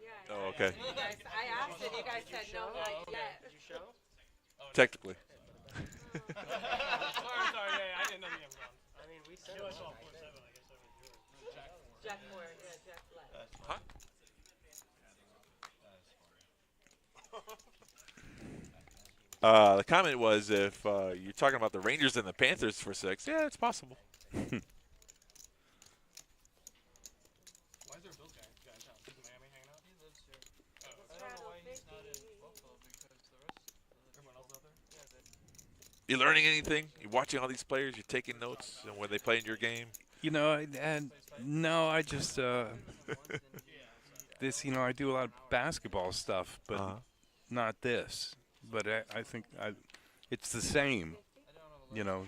Yeah. Oh, okay. You guys, I asked and you guys said no, not yet. Did you show? Technically. Sorry, yeah, I didn't know the Amazon. I mean, we said it. Jack 4, yeah, Jack left. Huh? The comment was if you're talking about the Rangers and the Panthers for 6, yeah, it's possible. Why is there a Bills guy in town? Is Miami hanging out? He lives here. I don't know why he's not in Buffalo because the rest, everyone else out there. Yeah, You learning anything? You're watching all these players. You're taking notes, and when they play in your game. You know, and no, I just this. You know, I do a lot of basketball stuff, but not this. But I think it's the same. You know,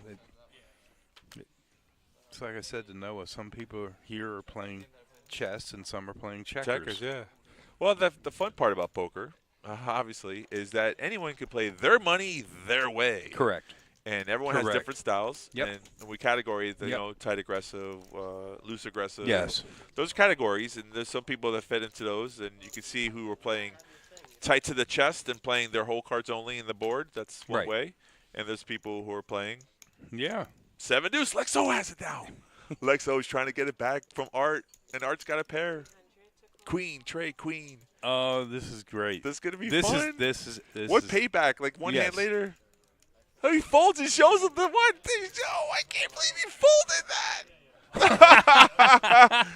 it's like I said to Noah. Some people here are playing chess, and some are playing checkers. Yeah. Well, the fun part about poker, obviously, is that anyone can play their money their way. Correct. And everyone has different styles. Yep. And we categorize, you know, tight aggressive, loose aggressive. Yes. Those categories, and there's some people that fit into those, and you can see who are playing tight to the chest and playing their whole cards only in the board. That's one way. And there's people who are playing 7 deuce. Lexo has it down. Lexo's trying to get it back from Art, and Art's got a pair. Queen, Trey, Queen. Oh, this is great. This is going to be fun. What payback? Like one hand later? Oh, he folds and shows him the one thing. Oh, I can't believe he folded that.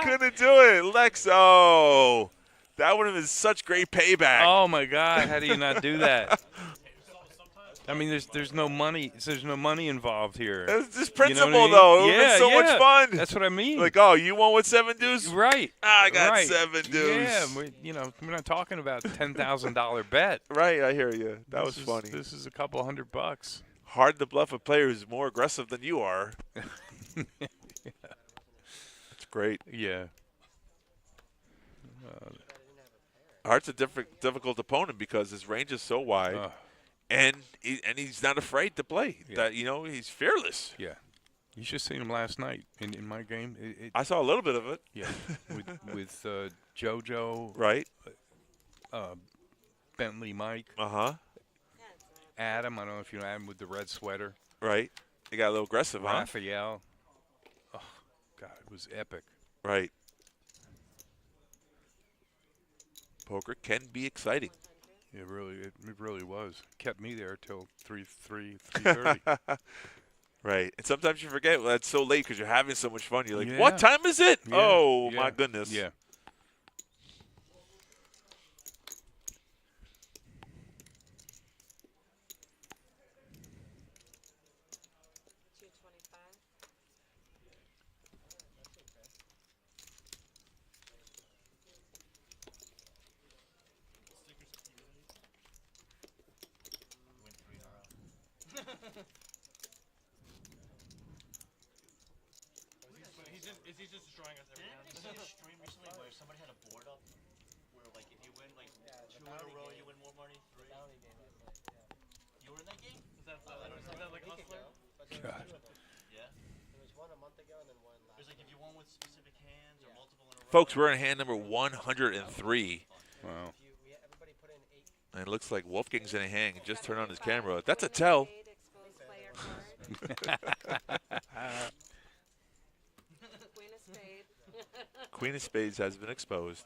He couldn't do it. Lexo. That would have been such great payback. Oh, my God. How do you not do that? I mean, there's no money. There's no money involved here. It's just principle, you know what I mean? though. It would have been so much fun. That's what I mean. Like, oh, you won with 7 deuce? Right. I got 7 deuce. Yeah, we're not talking about a $10,000 bet. Right, I hear you. That was funny. This is a couple $100. Hard to bluff a player who's more aggressive than you are. That's great. Yeah. Art's a difficult opponent because his range is so wide. And he's not afraid to play. Yeah. That he's fearless. Yeah, you should seen him last night in my game. I saw a little bit of it. Yeah, with JoJo. Right. Bentley Mike. Adam. I don't know if you know Adam with the red sweater. Right. He got a little aggressive, Raphael. Oh God, it was epic. Right. Poker can be exciting. It really was. Kept me there till 3:30. Right. And sometimes you forget, well, it's so late because you're having so much fun. You're like, what time is it? Yeah. Oh, my goodness. Yeah. Is he just destroying us every time? Didn't I see a stream recently where somebody had a board up where, like, if you win, like, 2 in a row, you win more money? 3? You were in that game? Is that like Hustler? God. Yeah. There was one a month ago and then one last It was like if you won with specific hands or multiple in a row. Folks, we're in hand number 103. Wow. Everybody put in 8. And it looks like Wolfgang's in a hang and just turned on his camera. That's a tell. Queen of spades. Queen of Spades has been exposed.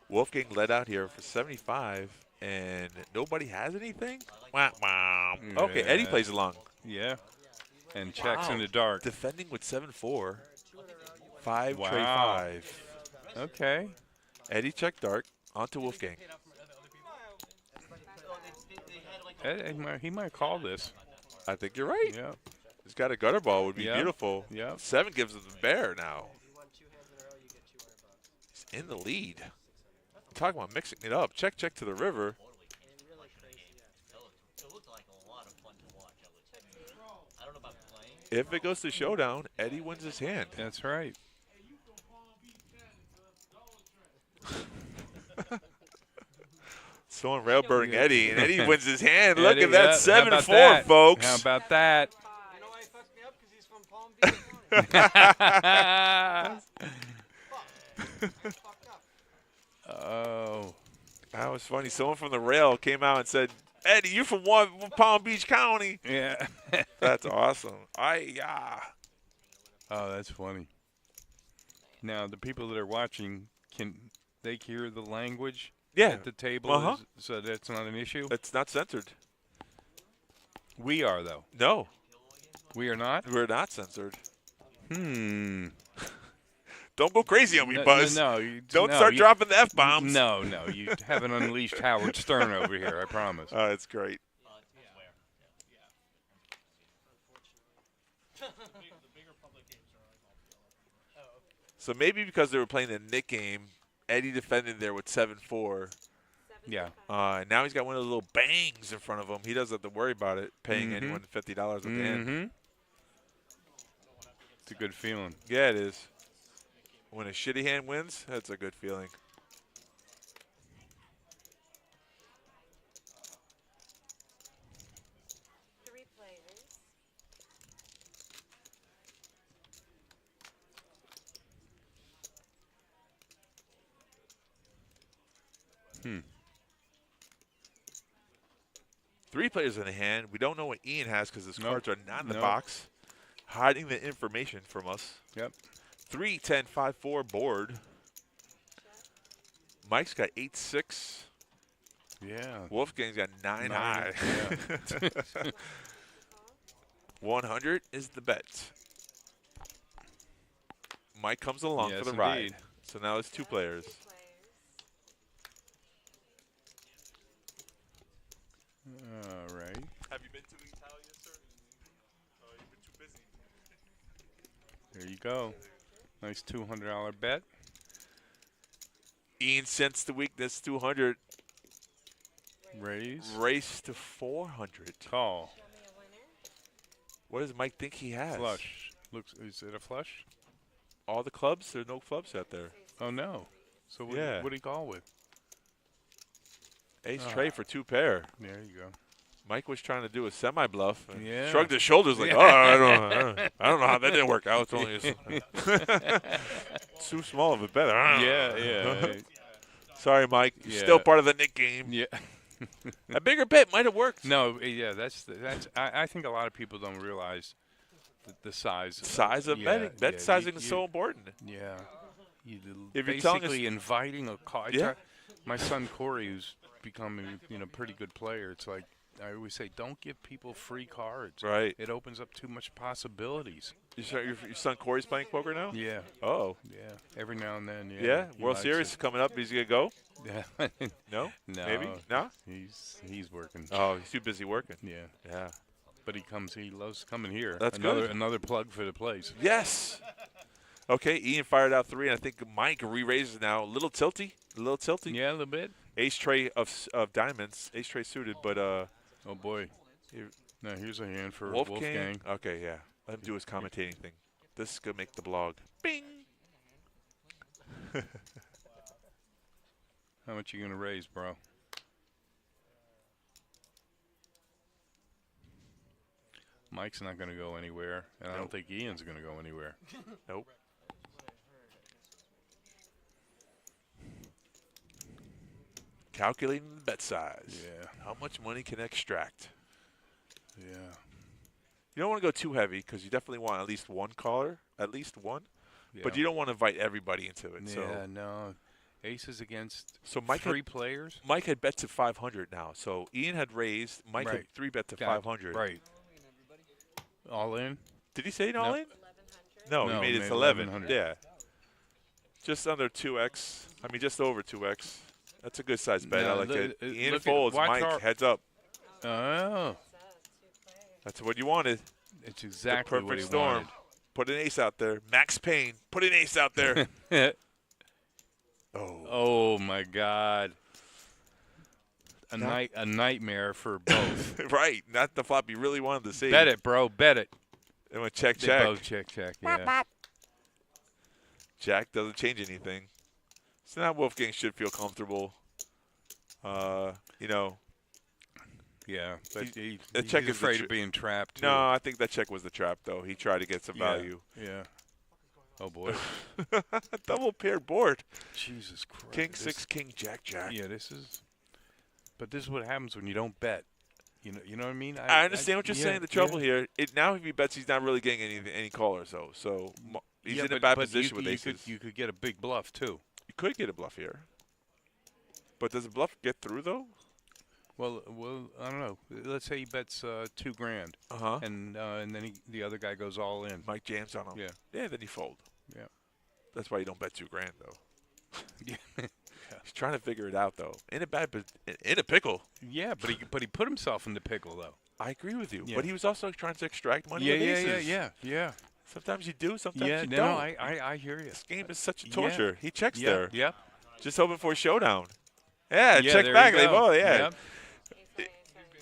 Wolfgang led out here for 75, and nobody has anything? Wow, wow. Okay, Eddie Yeah. plays along. Yeah. And checks Wow. in the dark. Defending with 7-4. 5 Wow. tray 5. Okay. Eddie checked dark. On to Wolfgang. He might call this. I think you're right. Yeah. He's got a gutter ball. Would be Yeah. beautiful. Yeah. 7 gives him the bear now. If you won 2 hands in a row, you get $200. He's in the lead. Talking about mixing it up. Check to the river. Really crazy, yeah. It looked like a lot of fun to watch. I don't know about playing. If it goes to showdown, Eddie wins his hand. That's right. Someone railbirding Eddie, and Eddie wins his hand. Look Eddie, at that, yeah, how 7 about 4, that? folks. How about that? You know why he fucked me up? Because he's from Palm Beach. Fucked up. Oh. That was funny. Someone from the rail came out and said, "Eddie, you from Palm Beach County?" Yeah. That's awesome. Yeah. Oh, that's funny. Now, the people that are watching, can they hear the language Yeah. at the table? Uh-huh. So that's not an issue? It's not censored. We are, though. No, We are not? we're not censored. Don't go crazy on me, Buzz. No, Don't start dropping the F-bombs. No, you haven't unleashed Howard Stern over here, I promise. Oh, it's great. So maybe because they were playing the Nick game, Eddie defended there with 7-4. Yeah. Now he's got one of those little bangs in front of him. He doesn't have to worry about it, paying Mhm. anyone $50 at the end. It's a good feeling. Yeah, it is. When a shitty hand wins, that's a good feeling. Three players. Three players in the hand. We don't know what Ian has because his Nope. cards are not in the Nope. box, hiding the information from us. Yep. 3, 10, 5, 4 board. Mike's got 8-6. Yeah. Wolfgang's got 9 high. Yeah. 100 is the bet. Mike comes along Yes, for the indeed. ride. So now it's 2 players. All right. Have you been to the Italia, sir? Oh, you've been too busy. There you go. Nice $200 bet. Ian sensed the weakness, 200. Raise. Race to 400. Call. Show me a winner. What does Mike think he has? Flush. Is it a flush? All the clubs? There's no clubs out there. Oh, no. So what, Yeah. what do you call with? Ace tray for 2 pair. There you go. Mike was trying to do a semi-bluff. And Yeah. shrugged his shoulders like, Yeah. oh, I don't know how that didn't work out. It's only too small of a bet. Yeah. Sorry, Mike. You're Yeah. still part of the Nick game. Yeah. A bigger bet might have worked. No, yeah, that's. I think a lot of people don't realize the size. Size of betting. Bet sizing is so important. Yeah. You If you're telling us- basically inviting a card. Yeah. My son Corey, who's becoming pretty good player, it's like I always say, don't give people free cards. Right. It opens up too much possibilities. Your son Corey's playing poker now? Yeah. Oh. Yeah. Every now and then. Yeah. Yeah? he World likes Series is coming up. He's going to go? it. Yeah. No? No. Maybe? No? He's working. Oh, he's too busy working. Yeah. Yeah. But he loves coming here. That's another good. Another plug for the place. Yes. Okay, Ian fired out 3, and I think Mike re-raises now. A little tilty. Yeah, a little bit. Ace tray of diamonds. Ace tray suited, but Oh boy. Here- Now here's a hand for Wolfgang. Wolfgang. Okay, yeah. Let him do his commentating thing. This is gonna make the blog. Bing. How much you gonna raise, bro? Mike's not going to go anywhere, and I don't think Ian's going to go anywhere. Nope. Calculating the bet size. Yeah. How much money can extract? Yeah. You don't want to go too heavy because you definitely want at least one caller, at least one. Yeah. But you don't want to invite everybody into it. Yeah, So no. Aces against Mike three players. Mike had bet to 500 now. So Ian had raised. Mike had 3-bet to 500. Right. All in? Did he say all in? 1100. No, he made it 11. 1100. Yeah. Just under 2x. I mean, just over 2x. That's a good size bet. I No, like it. Ian look at folds. White Mike, Car- heads up. Oh. That's what you wanted. It's exactly the what perfect he storm. wanted. Put an ace out there. Max Payne. Put an ace out there. Oh my God. A nightmare for both. Right. Not the flop you really wanted to see. Bet it, bro. Bet it. They went check, They check. both check. Yeah. Jack doesn't change anything. So now Wolfgang should feel comfortable. You know. Yeah, but he's check is afraid of being trapped, too. No, I think that check was the trap, though. He tried to get some value. Yeah. Oh, boy. Double paired board. Jesus Christ. King 6, King Jack, Jack. Yeah, this is what happens when you don't bet. You know what I mean? I understand what you're saying. The trouble here, now if he bets, he's not really getting any callers, though. So he's in a bad position with aces. You could get a big bluff, too. You could get a bluff here. But does a bluff get through, though? Well, I don't know. Let's say he bets $2,000, and then the other guy goes all in. Mike jams on him. Yeah. Yeah, then he fold. Yeah. That's why you don't bet $2,000 though. Yeah. He's trying to figure it out though. In a pickle. Yeah, but he put himself in the pickle though. I agree with you. Yeah. But he was also trying to extract money with aces. Yeah. Sometimes you do, sometimes you no, don't. I hear you. This game is such a torture. Yeah. He checks Yeah. there. Yep. Just hoping for a showdown. Yeah, check there back. you They go. both, yeah. Yep.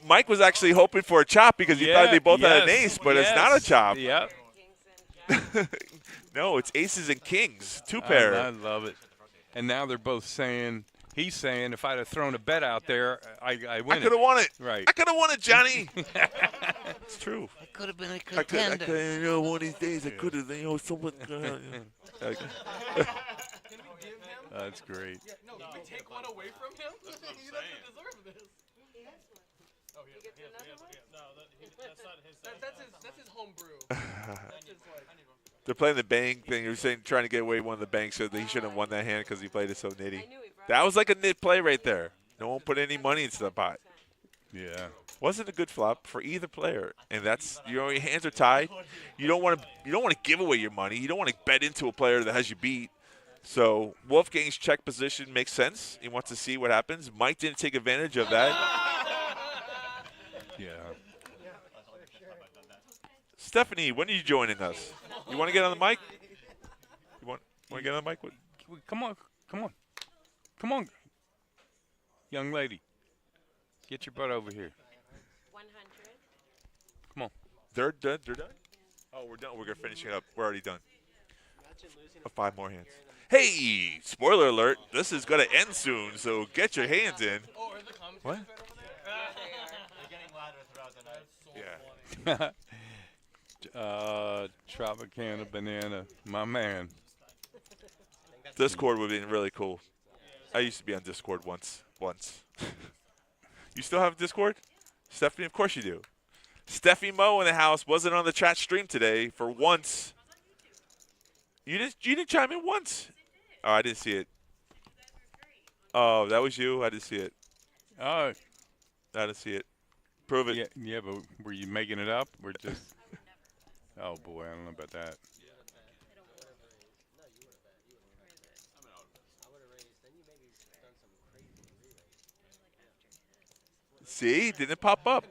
Mike was actually hoping for a chop because he thought they both had an yes, ace, but it's not a chop. Yep. No, it's aces and kings. Two pair. I love it. And now they're both saying, he's saying, if I'd have thrown a bet out there, I win. I could have won it. Right. I could have won it, Johnny. It's true. I could have been a I contender. could, one of these days I could have, someone. That's great. Yeah, no, can we take one away from him? He doesn't deserve this. Oh, he gets another one? No, that's not his thing. That's his home brew. That's his, like, They're playing the bank thing. You're saying trying to get away one of the banks so that he shouldn't have won that hand because he played it so nitty. That was like a nit play right there. No one put any money into the pot. Yeah. Wasn't a good flop for either player, and that's your hands are tied. You don't want to give away your money. You don't want to bet into a player that has you beat. So Wolfgang's check position makes sense. He wants to see what happens. Mike didn't take advantage of that. Yeah. Stephanie, when are you joining us? You want to get on the mic? You want to get on the mic? Come on, young lady. Get your butt over here. 100. Come on. They're done. Oh, we're done. We're gonna finish it up. We're already done. 5 more hands. Hey, spoiler alert! This is gonna end soon, so get your hands in. oh, are the commentators What? right over there? They're getting louder throughout the night. Yeah. Tropicana banana, my man. Discord would have been really cool. I used to be on Discord once. You still have Discord? Stephanie, of course you do. Steffi Mo in the house wasn't on the chat stream today for once. You didn't chime in once. Oh, I didn't see it. Oh, that was you? I didn't see it. Oh. I didn't see it. Prove it. Yeah, but were you making it up? We're just. Oh boy, I don't know about that. See? Didn't pop up.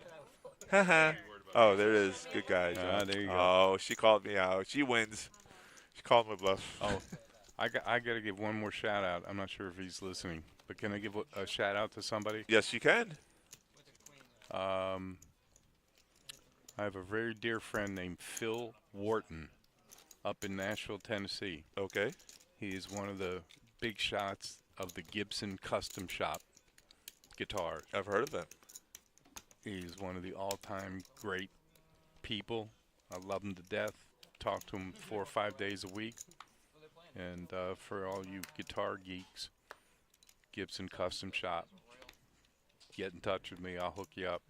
Oh, there it is. Good guys. There you go. Oh, she called me out. She wins. She called my bluff. Oh, I got to give one more shout out. I'm not sure if he's listening, but can I give a shout out to somebody? Yes, you can. I have a very dear friend named Phil Wharton up in Nashville, Tennessee. Okay. He is one of the big shots of the Gibson Custom Shop guitars. I've heard of them. He's one of the all-time great people. I love them to death. Talk to them 4 or 5 days a week. And for all you guitar geeks, Gibson Custom Shop, get in touch with me. I'll hook you up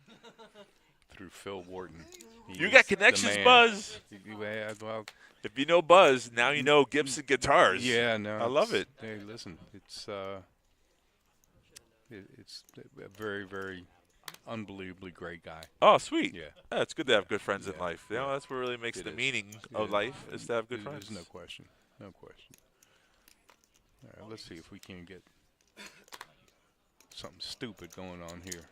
through Phil Wharton. You got connections, Buzz. Yeah, well, if you know Buzz, now you know Gibson Guitars. Yeah, no, I love it. Hey, listen, it's a very, very unbelievably great guy. Oh, sweet. Yeah. It's good to have good friends in Yeah. life. You know, that's what really makes It the is. meaning of life is to have good friends. There's no question. No question. All right, let's see if we can get something stupid going on here.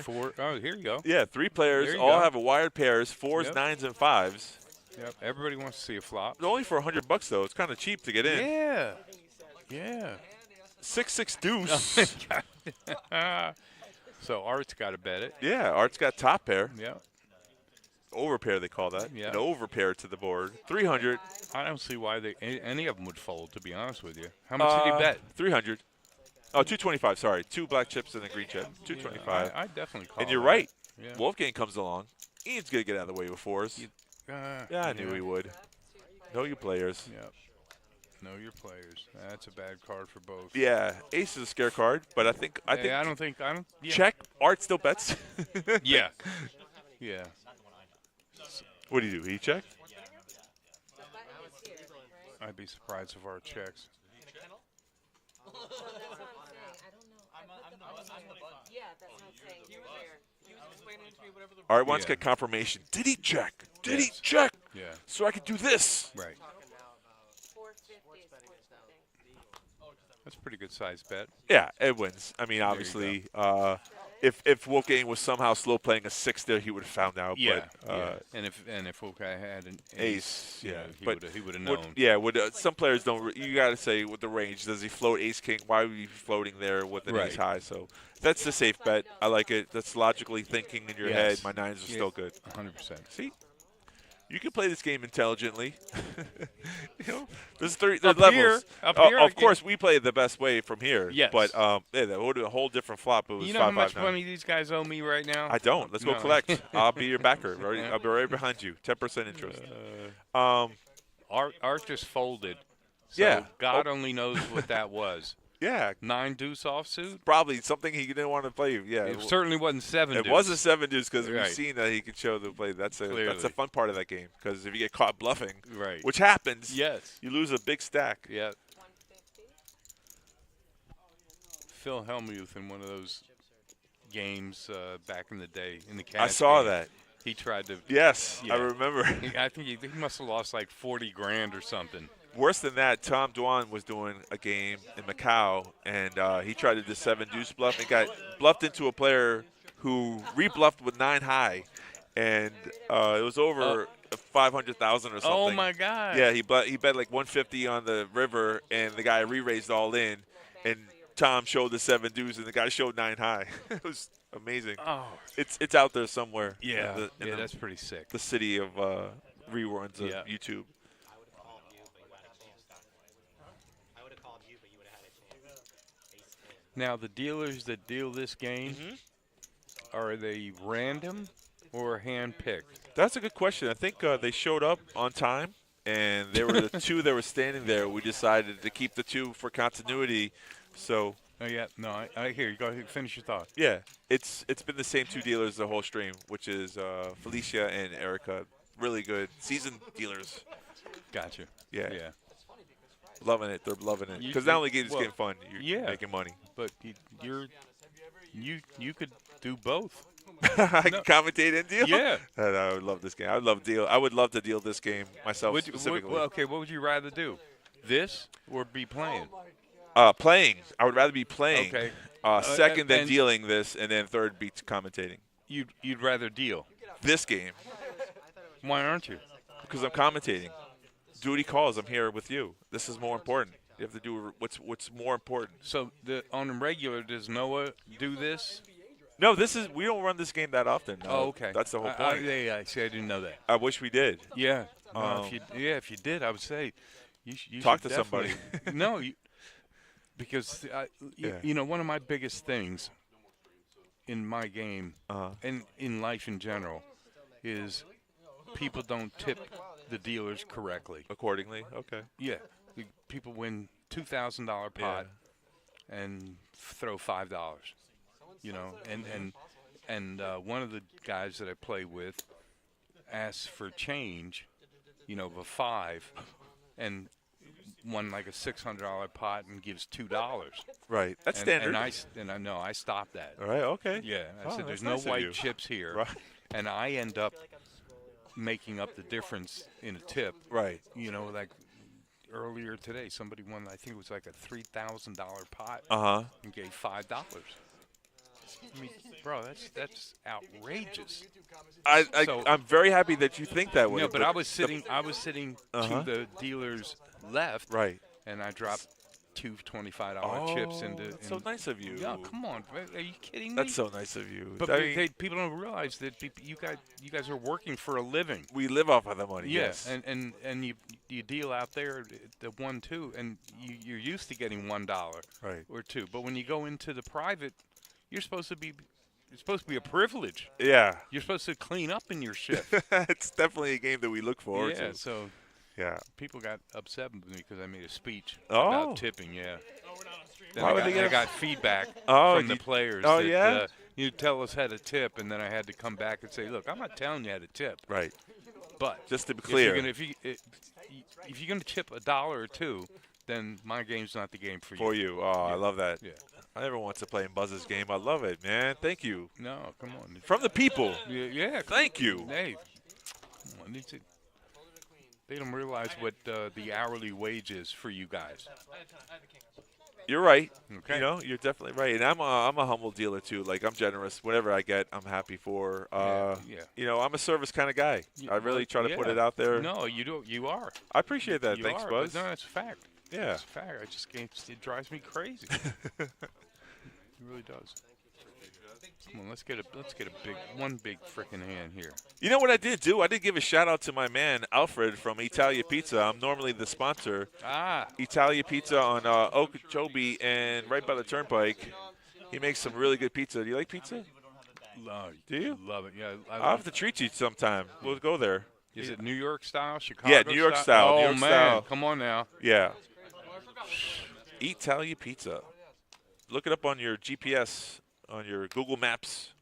Four. Oh, here you go. Yeah, 3 players. There you All go. have a wired pairs, 4s, Yep. 9s, and 5s. Yep. Everybody wants to see a flop. Only for $100 though. It's kind of cheap to get in. Yeah. Yeah. 6-6 deuce. So Art's got to bet it. Yeah, Art's got top pair. Yeah. Overpair they call that. Yeah. An overpair to the board. 300. I don't see why any of them would fold, to be honest with you. How much did he bet? 300. Oh, 225. Sorry, 2 black chips and a green chip. 225. I definitely call And you're that. right. Yeah. Wolfgang comes along. Ian's gonna get out of the way with 4s. Yeah, I knew he would. Know you players. Yep. Know your players. That's a bad card for both. Yeah, ace is a scare card, but I think I don't. Yeah. check. Art still bets. Yeah. Yeah. What do you do? He check? I'd be surprised if Art checks. Art wants to get confirmation. Did he check? Did he check? Yeah. So I could do this. Right. That's a pretty good size bet. Yeah, it wins. I mean, There you obviously, if Wolfgang was somehow slow playing a 6 there, he would have found out. Yeah. But, And if Wolfgang had an ace, you yeah, know, but he would have known. some players don't. You got to say with the range. Does he float ace king? Why would he be floating there with an ace high? So that's the safe bet. I like it. That's logically thinking in your head. My 9s are still good. 100%. See, you can play this game intelligently. You know, there's levels. Here, of course, we play it the best way from here. Yes. But that would be a whole different flop. It was You know how much 5-5-9. money these guys owe me right now? I don't. Let's go No. collect. I'll be your backer. I'll be right behind you. 10% interest. Art just folded. So Yeah. God only knows what that was. Yeah. 9 deuce offsuit? Probably something he didn't want to play. Yeah. It certainly wasn't 7 It deuce. was a 7 deuce because Right. we've seen that he could show the play. That's the Clearly. fun part of that game because if you get caught bluffing, Right. which happens, Yes. you lose a big stack. Yeah. Phil Hellmuth in one of those games back in the day in the cash I saw game, that. He tried to. Yes, Yeah. I remember. I think he must have lost like 40 grand or something. Worse than that, Tom Dwan was doing a game in Macau, and he tried to do 7 deuce bluff and got bluffed into a player who rebluffed with 9 high, and it was over 500,000 or something. Oh my God! Yeah, he bet like 150 on the river, and the guy re-raised all in, and Tom showed the 7 deuce, and the guy showed 9 high. It was amazing. Oh, it's out there somewhere. yeah, in that's pretty sick. the city of reruns of Yeah. YouTube. I would have called you, but you would have had a chance. Now the dealers that deal this game, are they random or hand-picked? That's a good question. I think they showed up on time, and they were the 2 that were standing there. We decided to keep the 2 for continuity. So, Oh yeah, no, I hear you. Go ahead, finish your thought. yeah, it's been the same 2 dealers the whole stream, which is Felicia and Erica. Really good seasoned dealers. Gotcha. Yeah. Yeah. Loving it. They're loving it. You- Because not only is this well, game fun, you're yeah. making money. But you could do both. I can commentate and deal. Yeah. I would love this game. I would love to deal this game myself Would you, specifically. okay, what would you rather do? This or be playing? Playing. I would rather be playing. Okay. Second, then and- dealing this, and then third, be commentating You'd rather deal. this game Why aren't you? because I'm commentating. Duty calls. I'm here with you. This is more important. You have to do what's more important. So on the regular, does Noah do this? No, we don't run this game that often. No. Oh, okay. That's the whole point. Yeah, see, I didn't know that. I wish we did. Yeah. No, if you did, I would say you Talk should to somebody. definitely- No, because you know, one of my biggest things in my game and in life in general is people don't tip the dealers correctly. Accordingly, okay. Yeah, people win $2,000 pot and throw $5. You know, and one of the guys that I play with asks for change, you know, of a 5, and won like a $600 pot and gives $2. Right, that's standard. And I know I stopped that. All right, okay. Yeah, I said there's that's no nice of you. white chips here, Right. and I end up making up the difference in a tip. Right. You know, like earlier today, somebody won. I think it was like a $3,000 pot. And gave $5. I mean, bro, that's outrageous. I'm very happy that you think that way. Yeah, but I was sitting to the dealer's left. Right. And I dropped two $25 chips into. That's so nice of you. Yeah, come on, are you kidding me? That's so nice of you. But people don't realize that you guys are working for a living. We live off of the money. Yeah, yes. and you deal out there the 1-2, and you're used to getting $1 or $2. But when you go into the private, it's supposed to be a privilege. Yeah. You're supposed to clean up in your shift. It's definitely a game that we look forward to. Yeah, so people got upset with me because I made a speech about tipping, Then I got feedback from the players. You tell us how to tip, and then I had to come back and say, look, I'm not telling you how to tip. Right. But just to be clear, if you're going to chip $1 or $2, then my game's not the game for you. For you. Oh, I love that. Yeah. I never want to play in Buzz's game. I love it, man. Thank you. No, come on. From the people. Yeah. Thank you. Hey, come on, they don't realize what the hourly wage is for you guys. You're right. Okay. You know, you're definitely right. And I'm a humble dealer too. Like, I'm generous. Whatever I get, I'm happy for. You know, I'm a service kind of guy. I really try to put it out there. No, you do. You are. I appreciate that. Thanks, Buzz. No, that's a fact. Yeah. That's a fact. It drives me crazy. It really does. Come on, let's get one big freaking hand here. You know what I did do? I did give a shout out to my man Alfred from Italia Pizza. I'm normally the sponsor. Italia Pizza on Okeechobee and right by the Turnpike. He makes some really good pizza. Do you like pizza? Do you? Love it. Yeah. I'll have to treat you sometime. We'll go there. Is it New York style, Chicago? Yeah, New York style. Oh New York man, style. come on now. Yeah. Italia Pizza. Look it up on your GPS, on your Google Maps.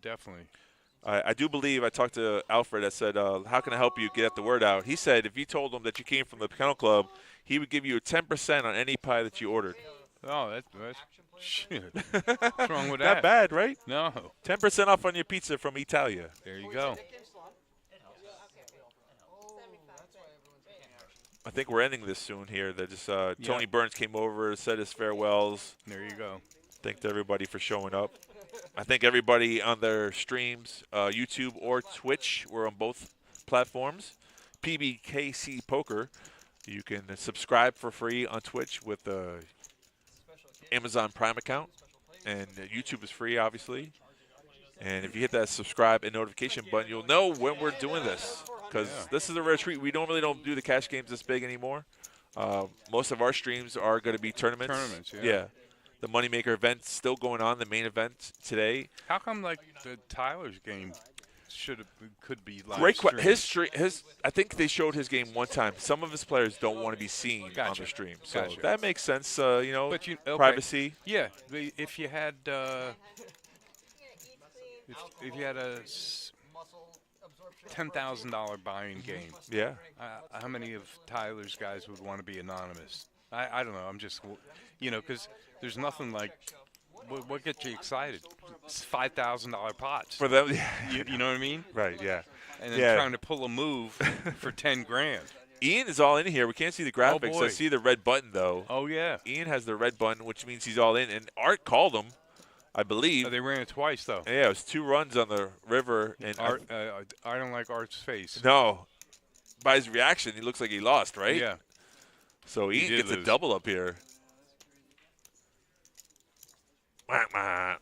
Definitely. I do believe I talked to Alfred. I said, how can I help you get the word out? He said if you told him that you came from the Kennel Club, he would give you a 10% on any pie that you ordered. Oh, that's shit. What's wrong with that? Not bad, right? No. 10% off on your pizza from Italia. There you go. I think we're ending this soon here. Tony Burns came over, said his farewells. There you go. Thanked everybody for showing up. I thank everybody on their streams, YouTube or Twitch. We're on both platforms. PBKC Poker. You can subscribe for free on Twitch with the Amazon Prime account. And YouTube is free, obviously. And if you hit that subscribe and notification button, you'll know when we're doing this. Because this is a rare treat. We normally don't do the cash games this big anymore. Most of our streams are going to be tournaments. Yeah. The Moneymaker event's still going on, the main event today. How come, like, the Tyler's game could be live Great streamed? I think they showed his game one time. Some of his players don't want to be seen on the stream. So that makes sense, but privacy. Yeah. If you had if you had a $10,000 buying game. Yeah. How many of Tyler's guys would want to be anonymous? I don't know. I'm just, because there's nothing like, what gets you excited? It's $5,000 pots. For them. You know what I mean? Right, yeah. And then trying to pull a move for 10 grand. Ian is all in here. We can't see the graphics. boy. I see the red button, though. Oh, yeah. Ian has the red button, which means he's all in. And Art called him, I believe. Oh, they ran it twice, though. Yeah, it was 2 runs on the river. And Art, I don't like Art's face. No. By his reaction, he looks like he lost, right? Yeah. So Ian gets a double up here. Yeah.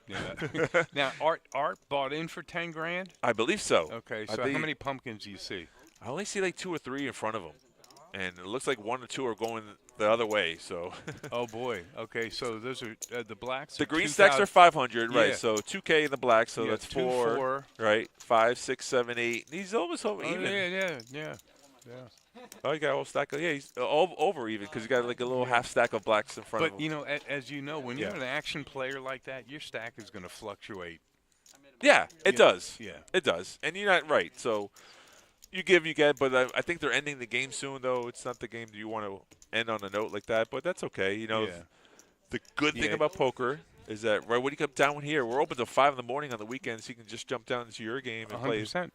Now, Art bought in for 10 grand? I believe so. Okay, so how many pumpkins do you see? I only see like 2 or 3 in front of him. and it looks like 1 or 2 are going the other way. So Oh boy. Okay, so those are the blacks. the are green stacks are 500, right? Yeah. So 2K in the black, so Yeah, that's 2, 4, 4. right? 5, 6, 7, 8. He's almost over Oh, even. yeah. Oh, you got a whole stack of he's over even because you got like a little half stack of blacks in front of But him. you know, as you know, when Yeah. you're an action player like that, your stack is going to fluctuate. Yeah, it does. Yeah. It does. And you're not right. So you give, you get. But I think they're ending the game soon, though. It's not the game that you want to end on a note like that. But that's okay. You know, Yeah. the good thing about poker is that right when you come down here, we're open till 5 in the morning on the weekends. So you can just jump down into your game and play. 100%.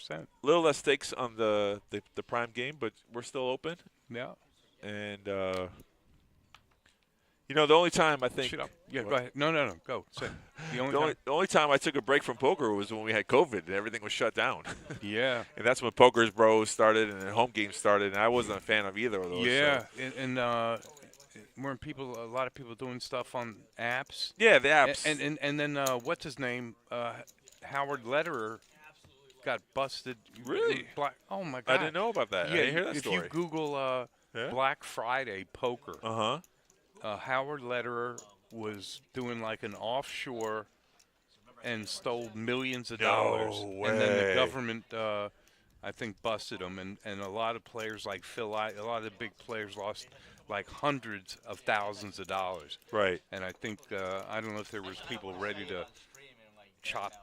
A little less stakes on the prime game, but we're still open. Yeah. And you know, the only time I think. Shut up. Yeah, go ahead. No, go. Say. The only time I took a break from poker was when we had COVID and everything was shut down. Yeah. And that's when Poker's Bros started and then home games started, and I wasn't a fan of either of those. Yeah, so. and weren't a lot of people doing stuff on apps? Yeah, the apps. And then what's his name? Howard Lederer got busted. Really? Oh my God! I didn't know about that. Yeah, I didn't hear that if story. you Google Black Friday poker, Howard Lederer was doing like an offshore and stole millions of dollars. No And then the way. government, I think, busted him. And a lot of players like a lot of the big players lost like hundreds of thousands of dollars. Right. And I think, I don't know if there was people ready to chop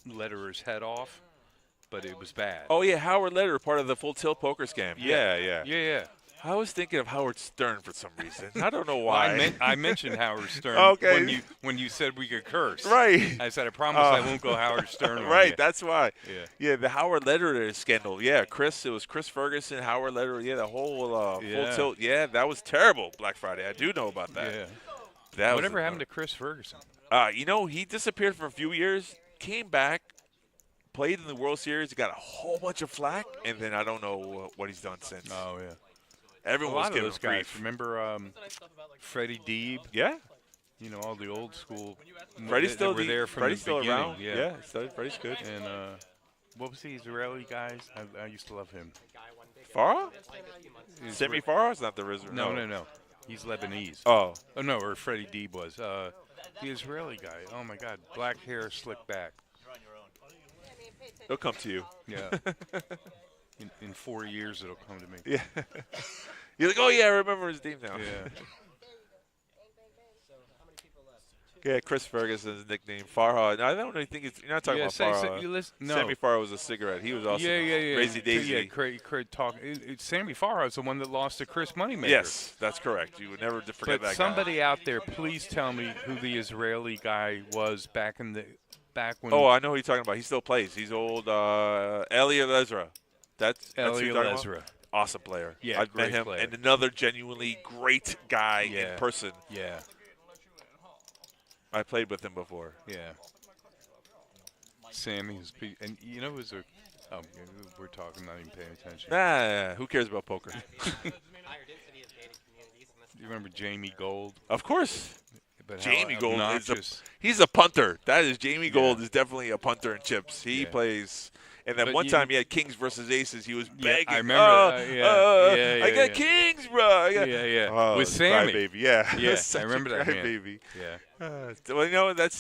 Lederer's head off, but it was bad. Oh, yeah, Howard Lederer, part of the Full Tilt Poker scam. Yeah. I was thinking of Howard Stern for some reason. I don't know why. Well, I mentioned Howard Stern Okay. when you said we could curse. Right. I said, I promise I won't go Howard Stern on Right, you. that's why. Yeah. The Howard Lederer scandal. Yeah, it was Chris Ferguson, Howard Lederer. Yeah, the whole Full Tilt. Yeah, that was terrible, Black Friday. I do know about that. Yeah. Whatever happened to Chris Ferguson? You know, he disappeared for a few years, came back, played in the World Series, got a whole bunch of flack, and then I don't know what he's done since. Oh, yeah. Everyone a lot was of giving those guys. grief. Remember Freddie Deeb? Yeah. You know, all the old school. Freddie's that still were there from Freddie's the still beginning. around. Yeah, Freddie's good. And what was the Israeli guys? I used to love him. Farah? Semi Farah's not the Rizzo. No. He's Lebanese. Oh, no, or Freddie Deeb was. The Israeli guy. Oh, my God. Black hair, slick back. it'll come to you. Yeah. In 4 years, it'll come to me. Yeah. You're like, oh, yeah, I remember his name now. Yeah. Yeah, Chris Ferguson's nickname, Farha. I don't really think you're not talking about Farha. Sammy Farha was a cigarette. He was also Crazy Daisy. Yeah, Craig talk. Sammy Farha is the one that lost to Chris Moneymaker. Yes, that's correct. You would never forget that guy. But somebody out there, please tell me who the Israeli guy was back when. Oh, I know who you're talking about. He still plays. He's old. Elliot Ezra. That's who you're talking about? Ezra. Awesome player. Yeah, I've met great him, player. and another genuinely great guy in person. Yeah. I played with him before. Yeah. Sammy is, and you know, was a. Oh, we're talking, not even paying attention. Nah, who cares about poker? Do you remember Jamie Gold? Of course. But Jamie Gold is he's a punter. That is Jamie Gold is definitely a punter in chips. He plays. And then one time he had kings versus aces. He was begging. I remember. I got kings, bro. Yeah. With Sammy. Baby. Yeah. I remember that. Baby. Yeah. Well, you know that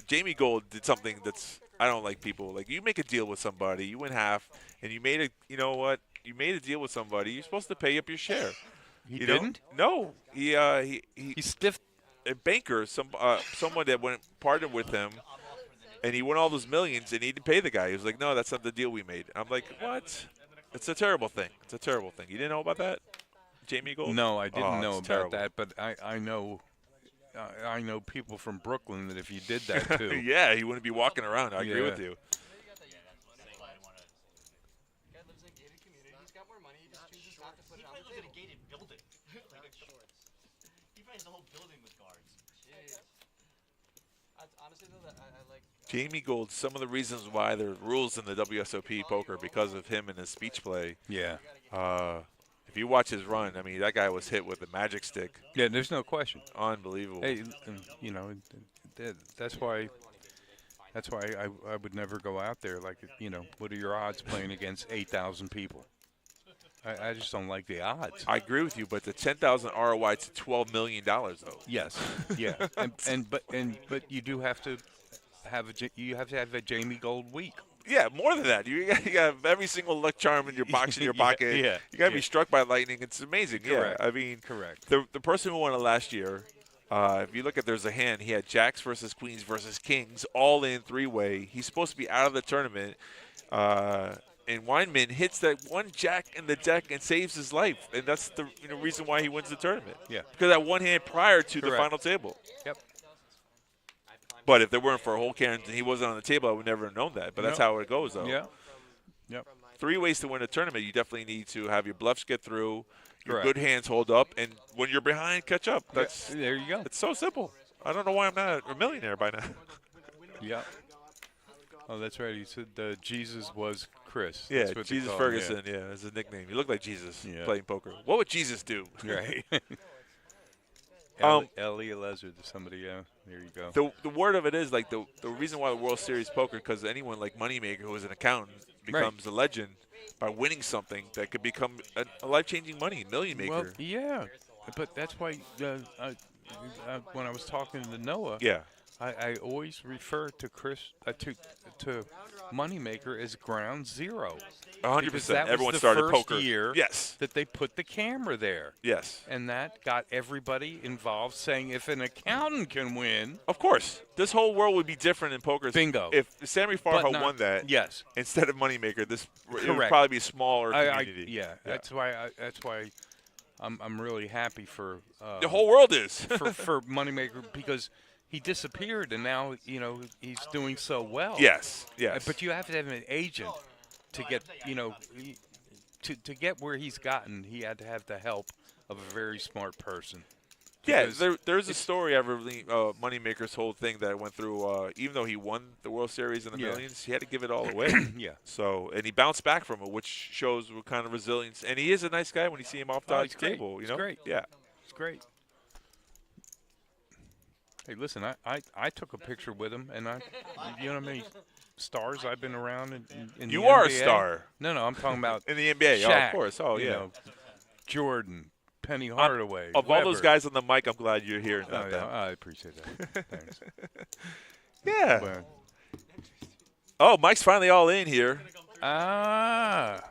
Jamie Gold did something that's I don't like people. Like you make a deal with somebody, you win half, and you made a. You know what? You made a deal with somebody. You're supposed to pay up your share. He didn't. No. He stiffed a banker. Someone that went partnered with him. And he won all those millions, and he didn't pay the guy. He was like, no, that's not the deal we made. I'm like, what? It's a terrible thing. It's a terrible thing. You didn't know about that, Jamie Gold? No, I didn't know about terrible. that. But I know people from Brooklyn that if you did that too. Yeah, he wouldn't be walking around. I agree with you. Jamie Gold, some of the reasons why there are rules in the WSOP poker because of him and his speech play. Yeah. If you watch his run, I mean, that guy was hit with a magic stick. Yeah, there's no question. Unbelievable. Hey, you know, that's why I would never go out there. Like, you know, what are your odds playing against 8,000 people? I just don't like the odds. I agree with you, but the 10,000 ROI to $12 million though. Yes, yeah, but you do have to have a Jamie Gold week. Yeah, more than that. You have every single luck charm in your box in your pocket. Yeah, You got to be struck by lightning. It's amazing. Correct. Yeah, I mean, Correct. The person who won it last year, if you look at there's a hand, he had jacks versus queens versus kings, all in three-way. He's supposed to be out of the tournament. And Weinman hits that one jack in the deck and saves his life, and that's the reason why he wins the tournament. Yeah. Because that one hand prior to the final table. Yep. But if there weren't for a whole can and he wasn't on the table, I would never have known that. But that's how it goes, though. Yeah. Yep. 3 ways to win a tournament. You definitely need to have your bluffs get through, your Correct. good hands hold up, and when you're behind, catch up. That's there you go. It's so simple. I don't know why I'm not a millionaire by now. Yeah. Oh, that's right. He said Jesus was Chris. Yeah, That's what they Jesus call him, Ferguson. Yeah, is a nickname. You look like Jesus Yeah. playing poker. What would Jesus do? Right. Ellie Elezer to somebody. There you go. The word of it is like the reason why the World Series poker, because anyone like Moneymaker who is an accountant becomes a legend by winning something that could become a life-changing money, million maker. Well, yeah, but that's why when I was talking to Noah, I always refer to Chris to Moneymaker as ground zero. 100%. Everyone started first poker. Year Yes. that they put the camera there. Yes. And that got everybody involved, saying if an accountant can win, of course, this whole world would be different in poker. Bingo. If Sammy Farha won that, yes, instead of Moneymaker, it would Correct. probably be a smaller community. That's why. I'm really happy for the whole world is for Moneymaker because he disappeared and now he's doing so well. Yes, yes. But you have to have an agent to get to get where he's gotten. He had to have the help of a very smart person. Yeah, there's a story ever Moneymaker's whole thing that went through. Even though he won the World Series and the millions, he had to give it all away. Yeah. So and he bounced back from it, which shows what kind of resilience. And he is a nice guy when you see him off the table. He's great. Yeah. It's great. Hey, listen, I took a picture with him, and you know how many stars I've been around in you the are NBA? a star. No, I'm talking about in the NBA. Shaq, of course. Oh, yeah. Jordan, Penny Hardaway. Of all those guys on the mic, I'm glad you're here. I appreciate that. Thanks. Yeah. Well, oh, Mike's finally all in here. Ah.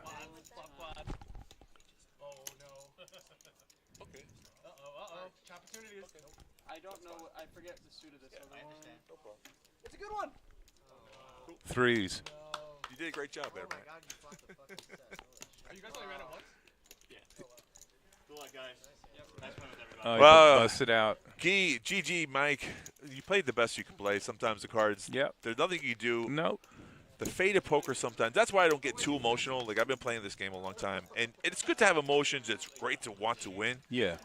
I don't know. I forget the suit of this. I understand. It's a good one. Threes. You did a great job there, man. You guys only ran it once? Yeah. Good luck, guys. Nice playing with everybody. Oh, Well, bust it out. GG, Mike, you played the best you could play. Sometimes the cards, there's nothing you do. Nope. The fate of poker sometimes. That's why I don't get too emotional. Like, I've been playing this game a long time. And it's good to have emotions. It's great to want to win. Yeah.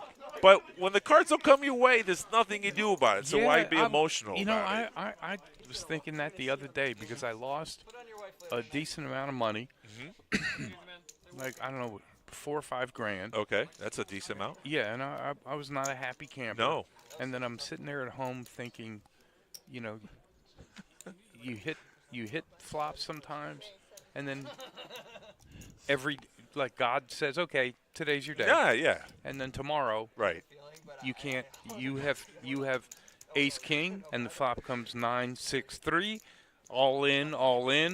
But when the cards don't come your way, there's nothing you do about it. So why be emotional about it? I was thinking that the other day because I lost a decent amount of money. Like, I don't know, 4 or 5 grand. Okay, that's a decent amount. Yeah, and I was not a happy camper. No. And then I'm sitting there at home thinking, you hit flops sometimes, and then God says, okay, today's your day. Yeah. And then tomorrow, you can't. You have ace king, and the flop comes 9-6-3, all in.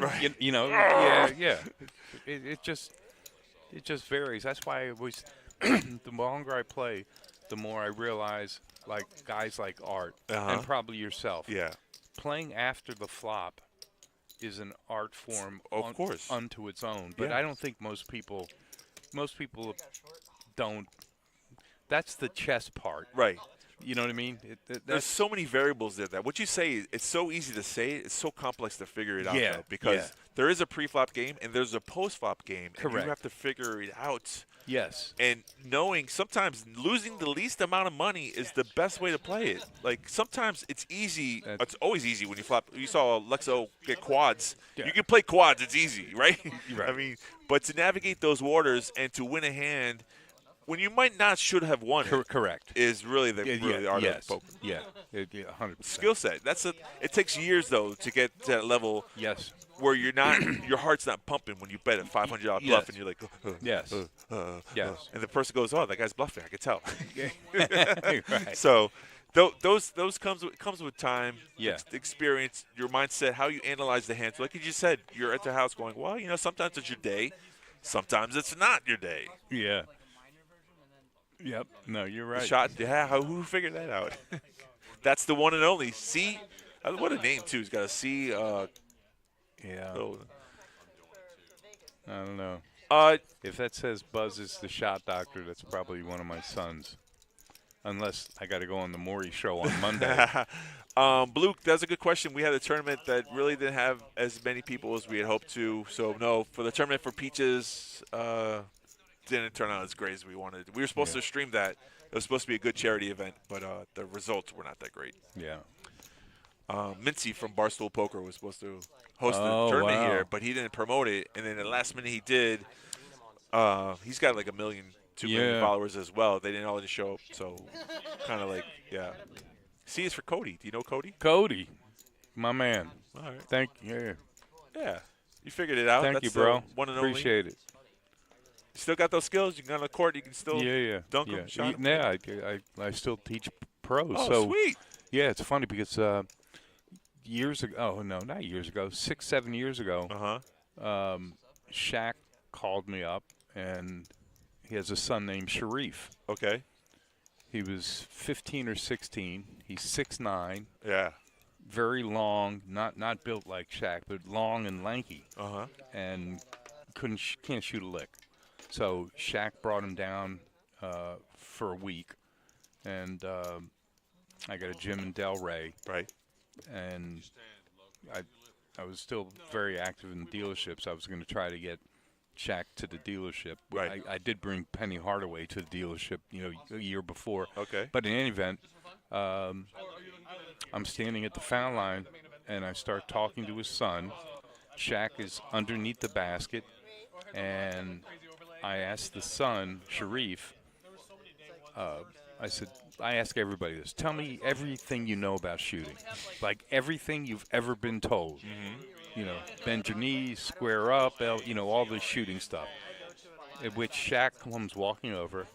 Right. Yeah. It just varies. That's why I always, the longer I play, the more I realize, like guys like Art and probably yourself. Yeah. Playing after the flop is an art form, of course, unto its own. But I don't think most people don't. That's the chess part, right? You know what I mean? There's so many variables there. That what you say, it's so easy to say. It's so complex to figure it out. Yeah, though, because there is a pre-flop game and there's a post-flop game. Correct. And you have to figure it out. Yes. And knowing sometimes losing the least amount of money is the best way to play it. Like sometimes it's easy. It's always easy when you flop. You saw Lexo get quads. Yeah. You can play quads. It's easy, right? Right. I mean, but to navigate those waters and to win a hand when you might not should have won it, correct, is really the art of poker. Yeah, 100%. Skill set. It takes years though to get to that level. Yes. where you're not, your heart's not pumping when you bet a $500 bluff, Yes. and you're like, Yes. Yes. and the person goes, oh, that guy's bluffing. I can tell. Right. So those comes with time, Yeah. experience, your mindset, how you analyze the hands. Like you just said, you're at the house going, well, sometimes it's your day, sometimes it's not your day. Yeah. Yep. No, you're right. The shot, who figured that out? That's the one and only C. What a name too. He's got a C. Yeah. Oh. I don't know. If that says Buzz is the shot doctor, that's probably one of my sons. Unless I got to go on the Maury show on Monday. Blue, that's a good question. We had a tournament that really didn't have as many people as we had hoped to. So, no, for the tournament for Peaches, didn't turn out as great as we wanted. We were supposed to stream that. It was supposed to be a good charity event, but the results were not that great. Yeah. Mincy from Barstool Poker was supposed to host the tournament here, but he didn't promote it. And then the last minute he did. He's got like 2 million followers as well. They didn't all just show up, so kind of like, yeah. C is for Cody. Do you know Cody? Cody, my man. All right. Thank you. Yeah. You figured it out. Thank That's you, bro. One and Appreciate it. You still got those skills? You can go on the court. You can still dunk them, shot them? Yeah, I still teach pros. Oh, so, sweet. Yeah, it's funny because years ago, oh, no, not years ago, 6, 7 years ago, Shaq called me up, and he has a son named Sharif. Okay. He was 15 or 16. He's 6'9". Yeah. Very long, not built like Shaq, but long and lanky. And can't shoot a lick. So Shaq brought him down for a week, and I got a gym in Delray. Right. And I was still very active in the dealerships. I was going to try to get Shaq to the dealership. Right. I did bring Penny Hardaway to the dealership, a year before. Okay. But in any event, I'm standing at the foul line, and I start talking to his son. Shaq is underneath the basket, and I asked the son, Sharif, I ask everybody this. Tell me everything you know about shooting, like everything you've ever been told. Bend your knees, square up, all the shooting stuff. At which Shaq comes walking over.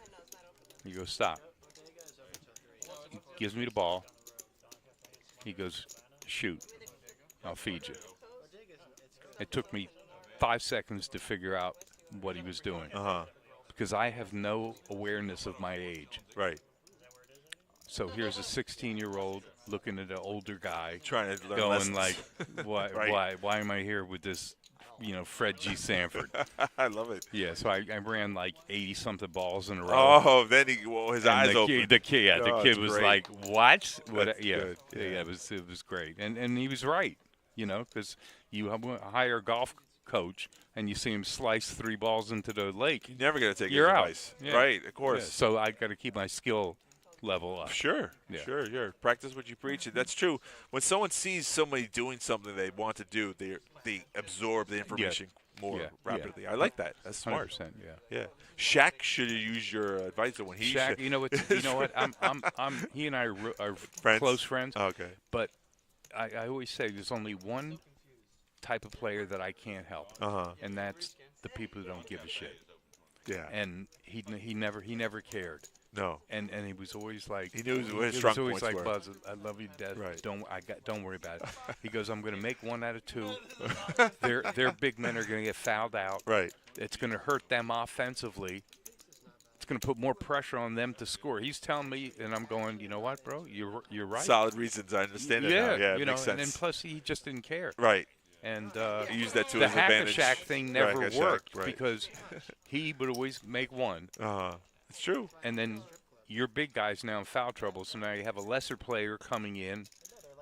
He goes, stop. He gives me the ball. He goes, shoot. I'll feed you. It took me 5 seconds to figure out what he was doing. Because I have no awareness of my age. Right. So here's a 16-year-old looking at an older guy, trying to learn going lessons. like, why am I here with this, Fred G. Sanford? I love it. Yeah, so I ran like 80-something balls in a row. Oh, then his eyes opened. The kid was great. like, what? That's Yeah, good. yeah, it was great, and he was right, because you hire a golf coach and you see him slice 3 balls into the lake. You're never going to take You're his out. advice. Yeah. Right, of course. Yeah, so I got to keep my skill level up. Sure. Yeah. Practice what you preach. And that's true. When someone sees somebody doing something they want to do, they absorb the information more rapidly. Yeah. I like that. That's smart. 100%, Yeah. Shaq should have used your advice when he Shaq, you know what? He and I are Friends? close friends. Okay. But I always say there's only one type of player that I can't help, and that's the people who don't give a shit. Yeah. And he never cared. No. And he was always like, he knew where his he strong was always points like, were. Buzz, I love you, Dad. Right. Don't worry about it. He goes, I'm going to make 1 out of 2. Their big men are going to get fouled out. Right. It's going to hurt them offensively. It's going to put more pressure on them to score. He's telling me, and I'm going, you know what, bro? You're right. Solid reasons. I understand it now. Yeah, it makes sense. And plus he just didn't care. Right. And he used that to the his advantage. Hack-a-Shack thing never Hack-a-Shack, worked right. because he would always make 1. It's true. And then your big guy's now in foul trouble, so now you have a lesser player coming in.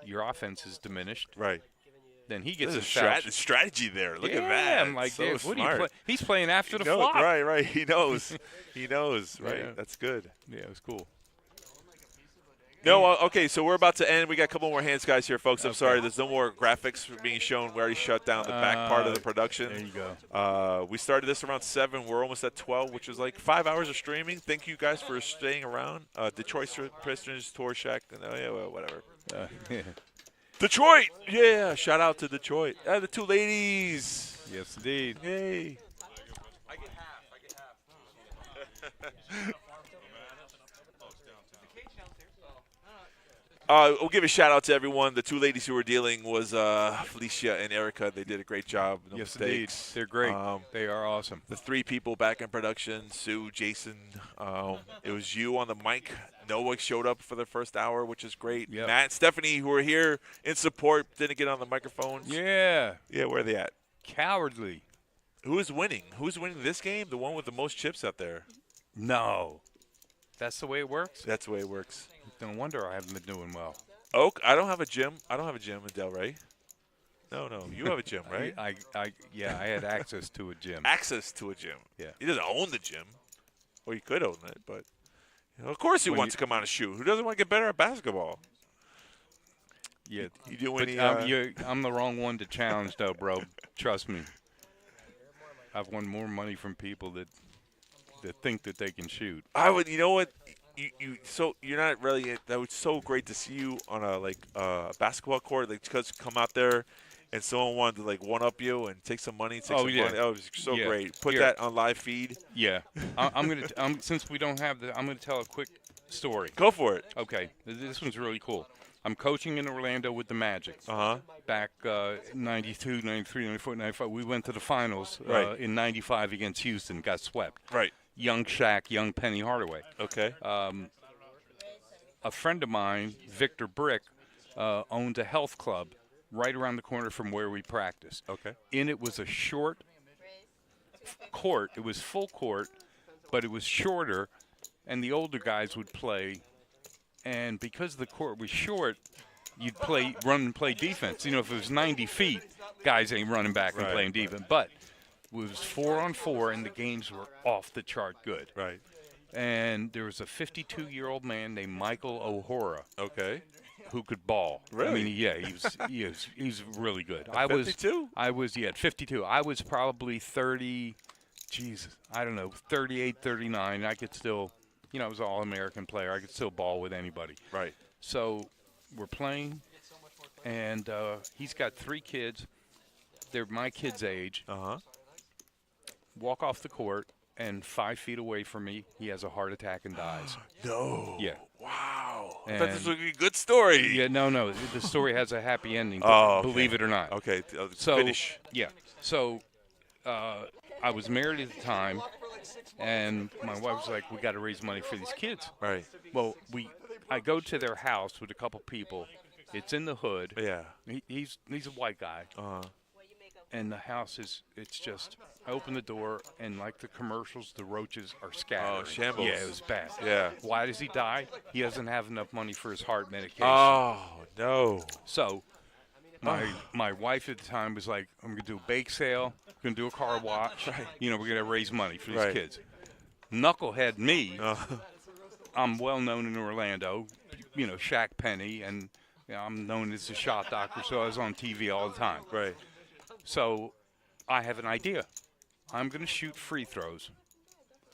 Your offense is diminished. Right. Then he gets There's his foul. a strategy there. Look at that. I'm like, so Dave, what smart. are you He's playing after the knows, flop. Right. He knows. He knows. Right. Yeah. That's good. Yeah, it was cool. No, okay, so we're about to end. We got a couple more hands, guys, here, folks. I'm sorry. There's no more graphics being shown. We already shut down the back part of the production. There you go. We started this around 7. We're almost at 12, which is like 5 hours of streaming. Thank you guys for staying around. Detroit Pistons, Tour Shack, whatever. Detroit. Yeah, shout out to Detroit. The two ladies. Yes, indeed. Yay. We'll give a shout out to everyone. The two ladies who were dealing was Felicia and Erica. They did a great job. No Yes, mistakes. indeed. They're great. They are awesome. The three people back in production, Sue, Jason. It was you on the mic. Noah showed up for the first hour, which is great. Yep. Matt and Stephanie, who were here in support, didn't get on the microphones. Yeah. Yeah, where are they at? Cowardly. Who is winning? Who's winning this game? The one with the most chips out there. No. That's the way it works? That's the way it works. No wonder I haven't been doing well. Oak, I don't have a gym. I don't have a gym in Delray. No. You have a gym, right? I had access to a gym. Access to a gym. Yeah. He doesn't own the gym. Or he could own it, but of course he wants to come out and shoot. Who doesn't want to get better at basketball? Yeah. You do But any I'm the wrong one to challenge, though, bro. Trust me. I've won more money from people that think that they can shoot. I would. You know what? You're not really. That was so great to see you on a basketball court. Like, just come out there, and someone wanted to like one up you and take some money. Money. Oh, it was so great. Put that on live feed. Yeah. Since we don't have I'm gonna tell a quick story. Go for it. Okay. This one's really cool. I'm coaching in Orlando with the Magic. Back 92, 93, 94, 95. We went to the finals in 95 against Houston. Got swept. Right. Young Shaq, young Penny Hardaway. Okay. A friend of mine, Victor Brick, owned a health club right around the corner from where we practiced. Okay. In it was a short court. It was full court, but it was shorter, and the older guys would play. And because the court was short, you'd run and play defense. You know, if it was 90 feet, guys ain't running back and playing defense. But it was 4-on-4, and the games were off the chart good. Right. And there was a 52-year-old man named Michael O'Hora. Okay. Who could ball. Really? I mean, yeah, he was really good. At 52? I was at 52. I was probably 30, 38, 39. I could still, I was an All-American player. I could still ball with anybody. Right. So we're playing, and he's got 3 kids. They're my kid's age. Walk off the court, and 5 feet away from me, he has a heart attack and dies. No. Yeah. Wow. And I thought this would be a good story. Yeah, no. The story has a happy ending, believe it or not. Okay, so, finish. Yeah. So I was married at the time, and my wife was like, we got to raise money for these kids. Right. Well, I go to their house with a couple people. It's in the hood. Yeah. He's a white guy. And the house it's just, I open the door, and like the commercials, the roaches are scattered. Oh, shambles. Yeah, it was bad. Yeah. Why does he die? He doesn't have enough money for his heart medication. Oh, no. So my wife at the time was like, I'm going to do a bake sale, going to do a car wash. We're going to raise money for these kids. Knucklehead me, I'm well known in Orlando, Shaq Penny, and I'm known as the shot doctor, so I was on TV all the time. Right. So I have an idea. I'm going to shoot free throws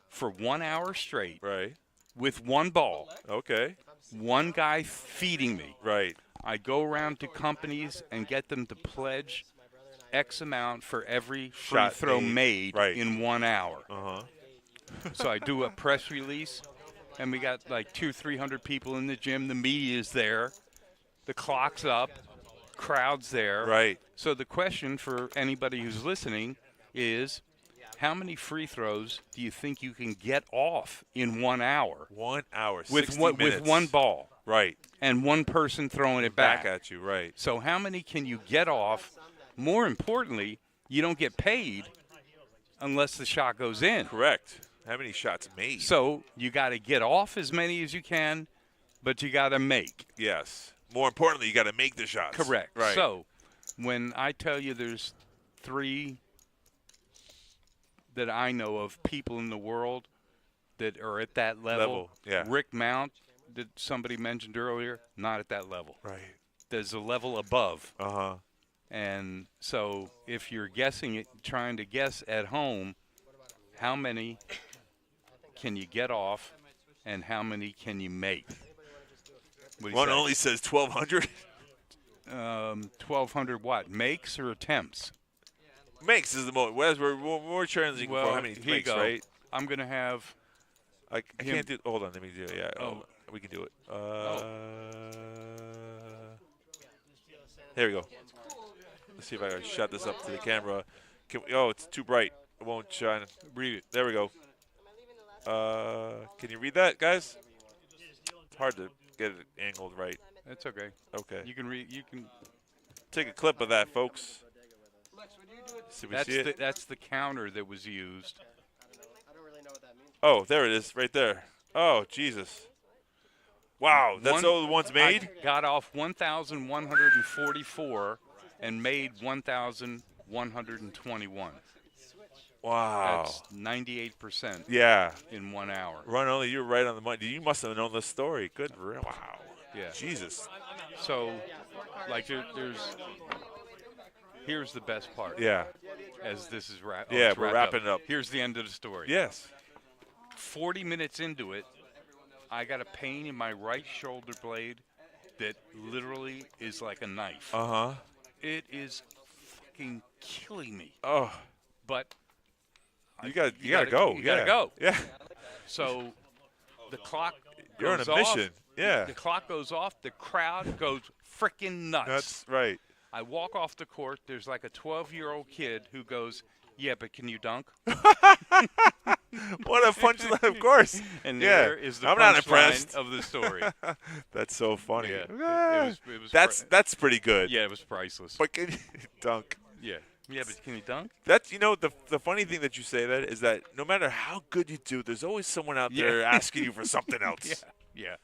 for 1 hour straight. Right. With one ball. Okay. One guy feeding me. Right. I go around to companies and get them to pledge X amount for every free throw made in 1 hour. So I do a press release, and we got like 200-300 people in the gym. The media is there. The clock's up. Crowd's there. Right. So the question for anybody who's listening is, how many free throws do you think you can get off in 1 hour? 1 hour, 60 minutes. With one ball. Right. And one person throwing it back at you, right. So how many can you get off? More importantly, you don't get paid unless the shot goes in. Correct. How many shots made? So you got to get off as many as you can, but you got to make. Yes. More importantly, you got to make the shots. Correct. Right. So when I tell you there's 3 that I know of people in the world that are at that level. Yeah. Rick Mount, that somebody mentioned earlier, not at that level. Right. There's a level above. And so if you're guessing it, trying to guess at home, how many can you get off and how many can you make? One only says 1,200. 1,200 what? Makes or attempts? Makes is the most. Whereas we're challenging for how many here you makes, go. right? I'm going to have. I can't do. Hold on, let me do it. Yeah. Oh, we can do it. Here we go. Let's see if I can shut this up to the camera. It's too bright. It won't shine. Read it. There we go. Can you read that, guys? It's hard to get it angled right. That's okay. Okay. You can read. You can take a clip of that, folks. That's the counter that was used. I don't really know what that means. Oh, there it is, right there. Oh, Jesus. Wow, that's all the ones made? I got off 1,144 and made 1,121. Wow. That's 98%. Yeah. In 1 hour. Ron, only you're right on the money. You must have known this story. Good. Wow. Yeah. Jesus. So, like, here's the best part. Yeah. As this is we're wrapping wrapping it up. Here's the end of the story. Yes. 40 minutes into it, I got a pain in my right shoulder blade that literally is like a knife. Uh-huh. It is fucking killing me. Oh. But you gotta go. You gotta go. Yeah. So the clock You're on goes a mission. off. Yeah. The clock goes off. The crowd goes freaking nuts. That's right. I walk off the court. There's like a 12-year-old kid who goes, "Yeah, but can you dunk?" What a punchline, of course. And yeah. there is the I'm not impressed of the story. That's so funny. Yeah. It was that's pretty good. Yeah, it was priceless. But can you dunk? Yeah. Yeah, but can you dunk? That's the funny thing that you say that is that no matter how good you do, there's always someone out there asking you for something else. Yeah.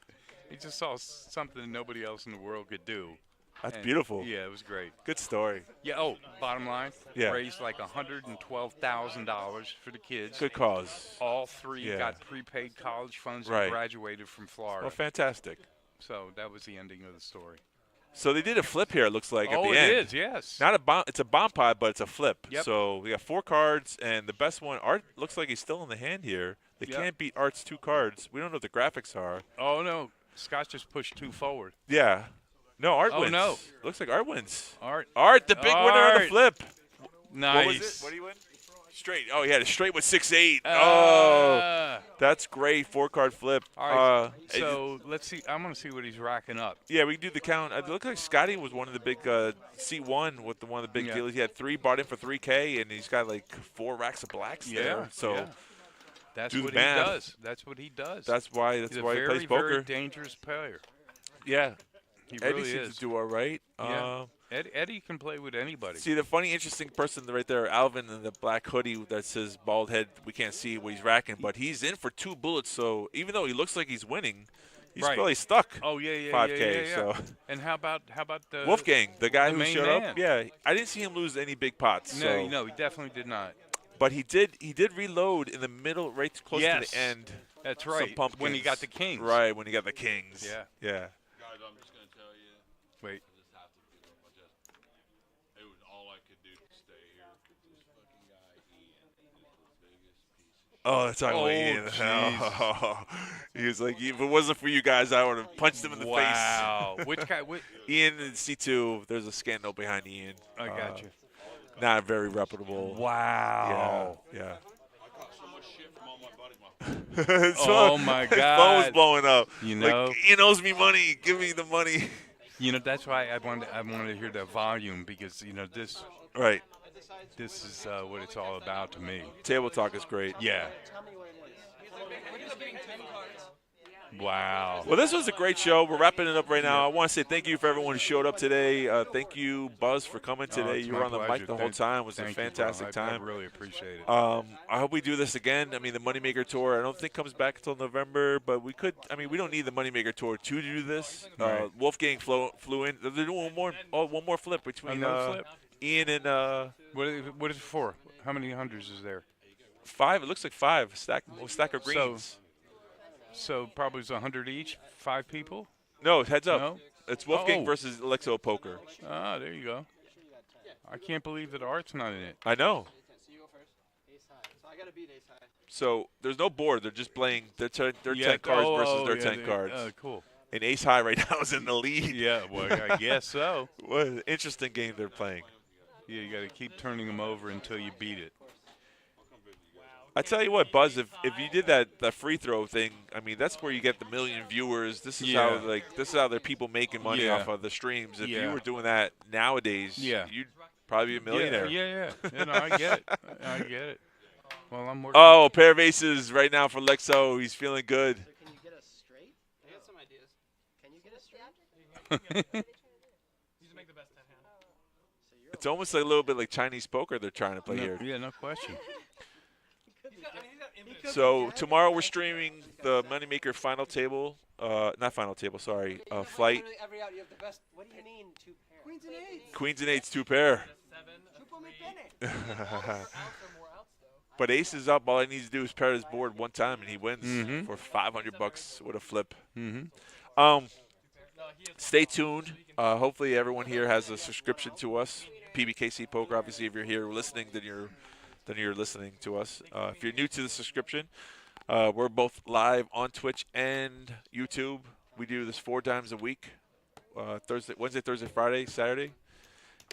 He just saw something nobody else in the world could do. That's beautiful. Yeah, it was great. Good story. Yeah. Oh, bottom line. Yeah. Raised like $112,000 for the kids. Good cause. All three got prepaid college funds right. and graduated from Florida. Oh, fantastic. So that was the ending of the story. So they did a flip here, it looks like, at the end. Oh, it is, yes. Not a bomb. It's a bomb pod, but it's a flip. Yep. So we got 4 cards, and the best one, Art looks like he's still in the hand here. They can't beat Art's 2 cards. We don't know what the graphics are. Oh, no. Scott just pushed 2 forward. Yeah. No, Art wins. No. Looks like Art wins. Art, the big winner on the flip. Nice. What was it? What do you win? Straight. Oh, he had a straight with 6-8. Oh, that's great. 4-card flip. All right. So let's see. I'm going to see what he's racking up. Yeah, we can do the count. It looks like Scotty was one of the big C1 with one of the big deals. He had 3 bought in for $3K, and he's got like 4 racks of blacks there. So that's do what the math. he does. That's what he does. That's why he plays poker. Very dangerous player. Yeah. He Eddie really seems is. to do all right. Yeah. Eddie can play with anybody. See, the funny, interesting person right there, Alvin in the black hoodie that says bald head. We can't see what he's racking, but he's in for 2 bullets. So even though he looks like he's winning, he's probably stuck. Oh yeah, 5K. Yeah. So. And how about the Wolfgang, the guy who showed man. up? Yeah, I didn't see him lose any big pots. No, he definitely did not. But he did reload in the middle, right close to the end. That's right. Some pumpkins. When he got the kings. Right, when he got the kings. Yeah. Yeah. Guys, I'm just going to tell you. Wait. It was all I could do to stay here because this fucking guy, Ian, is the biggest piece of shit. Oh, that's how Ian. Oh, he was like, if it wasn't for you guys, I would have punched him in the face. Wow. Which guy? Ian in C2. There's a scandal behind Ian. I got you. Not very reputable. Wow. Yeah. I got so much shit from all my buddies. Oh my God. His phone was blowing up. You know, like, Ian owes me money. Give me the money. You know, that's why I wanted to hear the volume because this. Right. This is what it's all about to me. Table talk is great. Yeah. Tell me what it is. Wow. Well, this was a great show. We're wrapping it up right now. I want to say thank you for everyone who showed up today. Thank you, Buzz, for coming today. You were on the mic the whole time. It was a fantastic time. I really appreciate it. I hope we do this again. I mean, the Moneymaker Tour, I don't think comes back until November, but we could. I mean, we don't need the Moneymaker Tour to do this. Right. Wolfgang flew in. They're doing one more flip between flip? Ian and What is it for? How many hundreds is there? 5. It looks like 5. Stack of greens. So probably it's 100 each. 5 people. No, heads up. No? It's Wolfgang versus Alexo Poker. Ah, there you go. I can't believe that Art's not in it. I know. So you go first. Ace high. So I gotta beat ace high. So there's no board. They're just playing their 10 cards versus their 10 cards. Cool. And Ace High right now is in the lead. Yeah, well, I guess so. What an interesting game they're playing. Yeah, you got to keep turning them over until you beat it. I tell you what, Buzz, if you did that free throw thing, I mean, that's where you get the million viewers. This is how this is how there are people making money off of the streams. If you were doing that nowadays, you'd probably be a millionaire. Yeah. No, I get it. I get it. Well, I'm working. Oh, pair of aces right now for Lexo. He's feeling good. So can you get us straight? I got some ideas. Can you get us straight? You just make the best 10 hand. It's almost like a little bit like Chinese poker they're trying to play here. Yeah, no question. So tomorrow we're streaming the Moneymaker final table, not final table, sorry, flight. Every out, you have the best. What do you mean 2 pair? Queens and eights. Queens and eights, 2 pair. But ace is up. All he needs to do is pair his board one time, and he wins for $500 with a flip. Stay tuned. Hopefully everyone here has a subscription to us. PBKC Poker, obviously, if you're here listening, then you're listening to us. If you're new to the subscription, we're both live on Twitch and YouTube. We do this 4 times a week, Wednesday, Thursday, Friday, Saturday.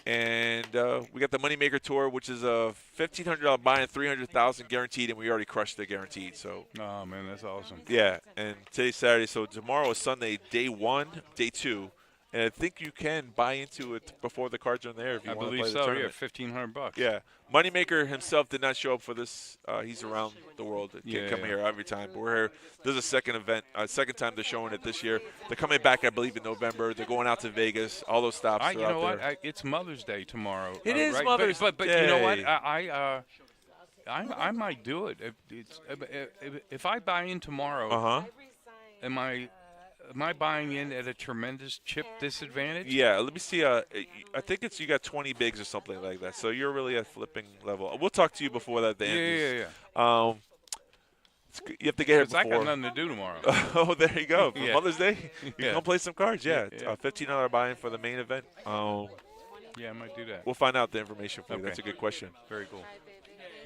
And we got the Moneymaker Tour, which is a $1,500 buy and $300,000 guaranteed, and we already crushed the guaranteed. So. Oh man, that's awesome. Yeah, and today's Saturday, so tomorrow is Sunday, day 1, day 2. And I think you can buy into it before the cards are in there if you want to play the tournament. $1,500. Yeah. Moneymaker himself did not show up for this. He's around the world. Can't come here every time. But we're here. This is a second event, second time they're showing it this year. They're coming back, I believe, in November. They're going out to Vegas. All those stops You know what? It's Mother's Day tomorrow. It is right? Mother's Day. But you know what? I might do it. If I buy in tomorrow, am I buying in at a tremendous chip disadvantage? Yeah, let me see. I think you got 20 bigs or something like that. So you're really at flipping level. We'll talk to you before that. Yeah. You have to get here before. I got nothing to do tomorrow. Oh, there you go. For Mother's Day, you can play some cards. Yeah, $15 buy-in for the main event. Yeah, I might do that. We'll find out the information for you. That's a good question. Very cool.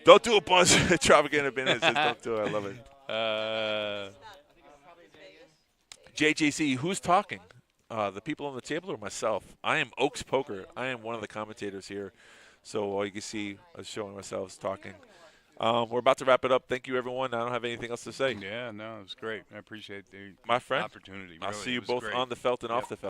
Don't do it, Buzz. Tropicana Business. Don't do it. I love it. JJC, who's talking? The people on the table or myself? I am Oaks Poker. I am one of the commentators here. So all you can see is showing myself talking. We're about to wrap it up. Thank you, everyone. I don't have anything else to say. Yeah, no, it was great. I appreciate the My friend, opportunity. I'll really, see you it was both great. on the felt and off the felt.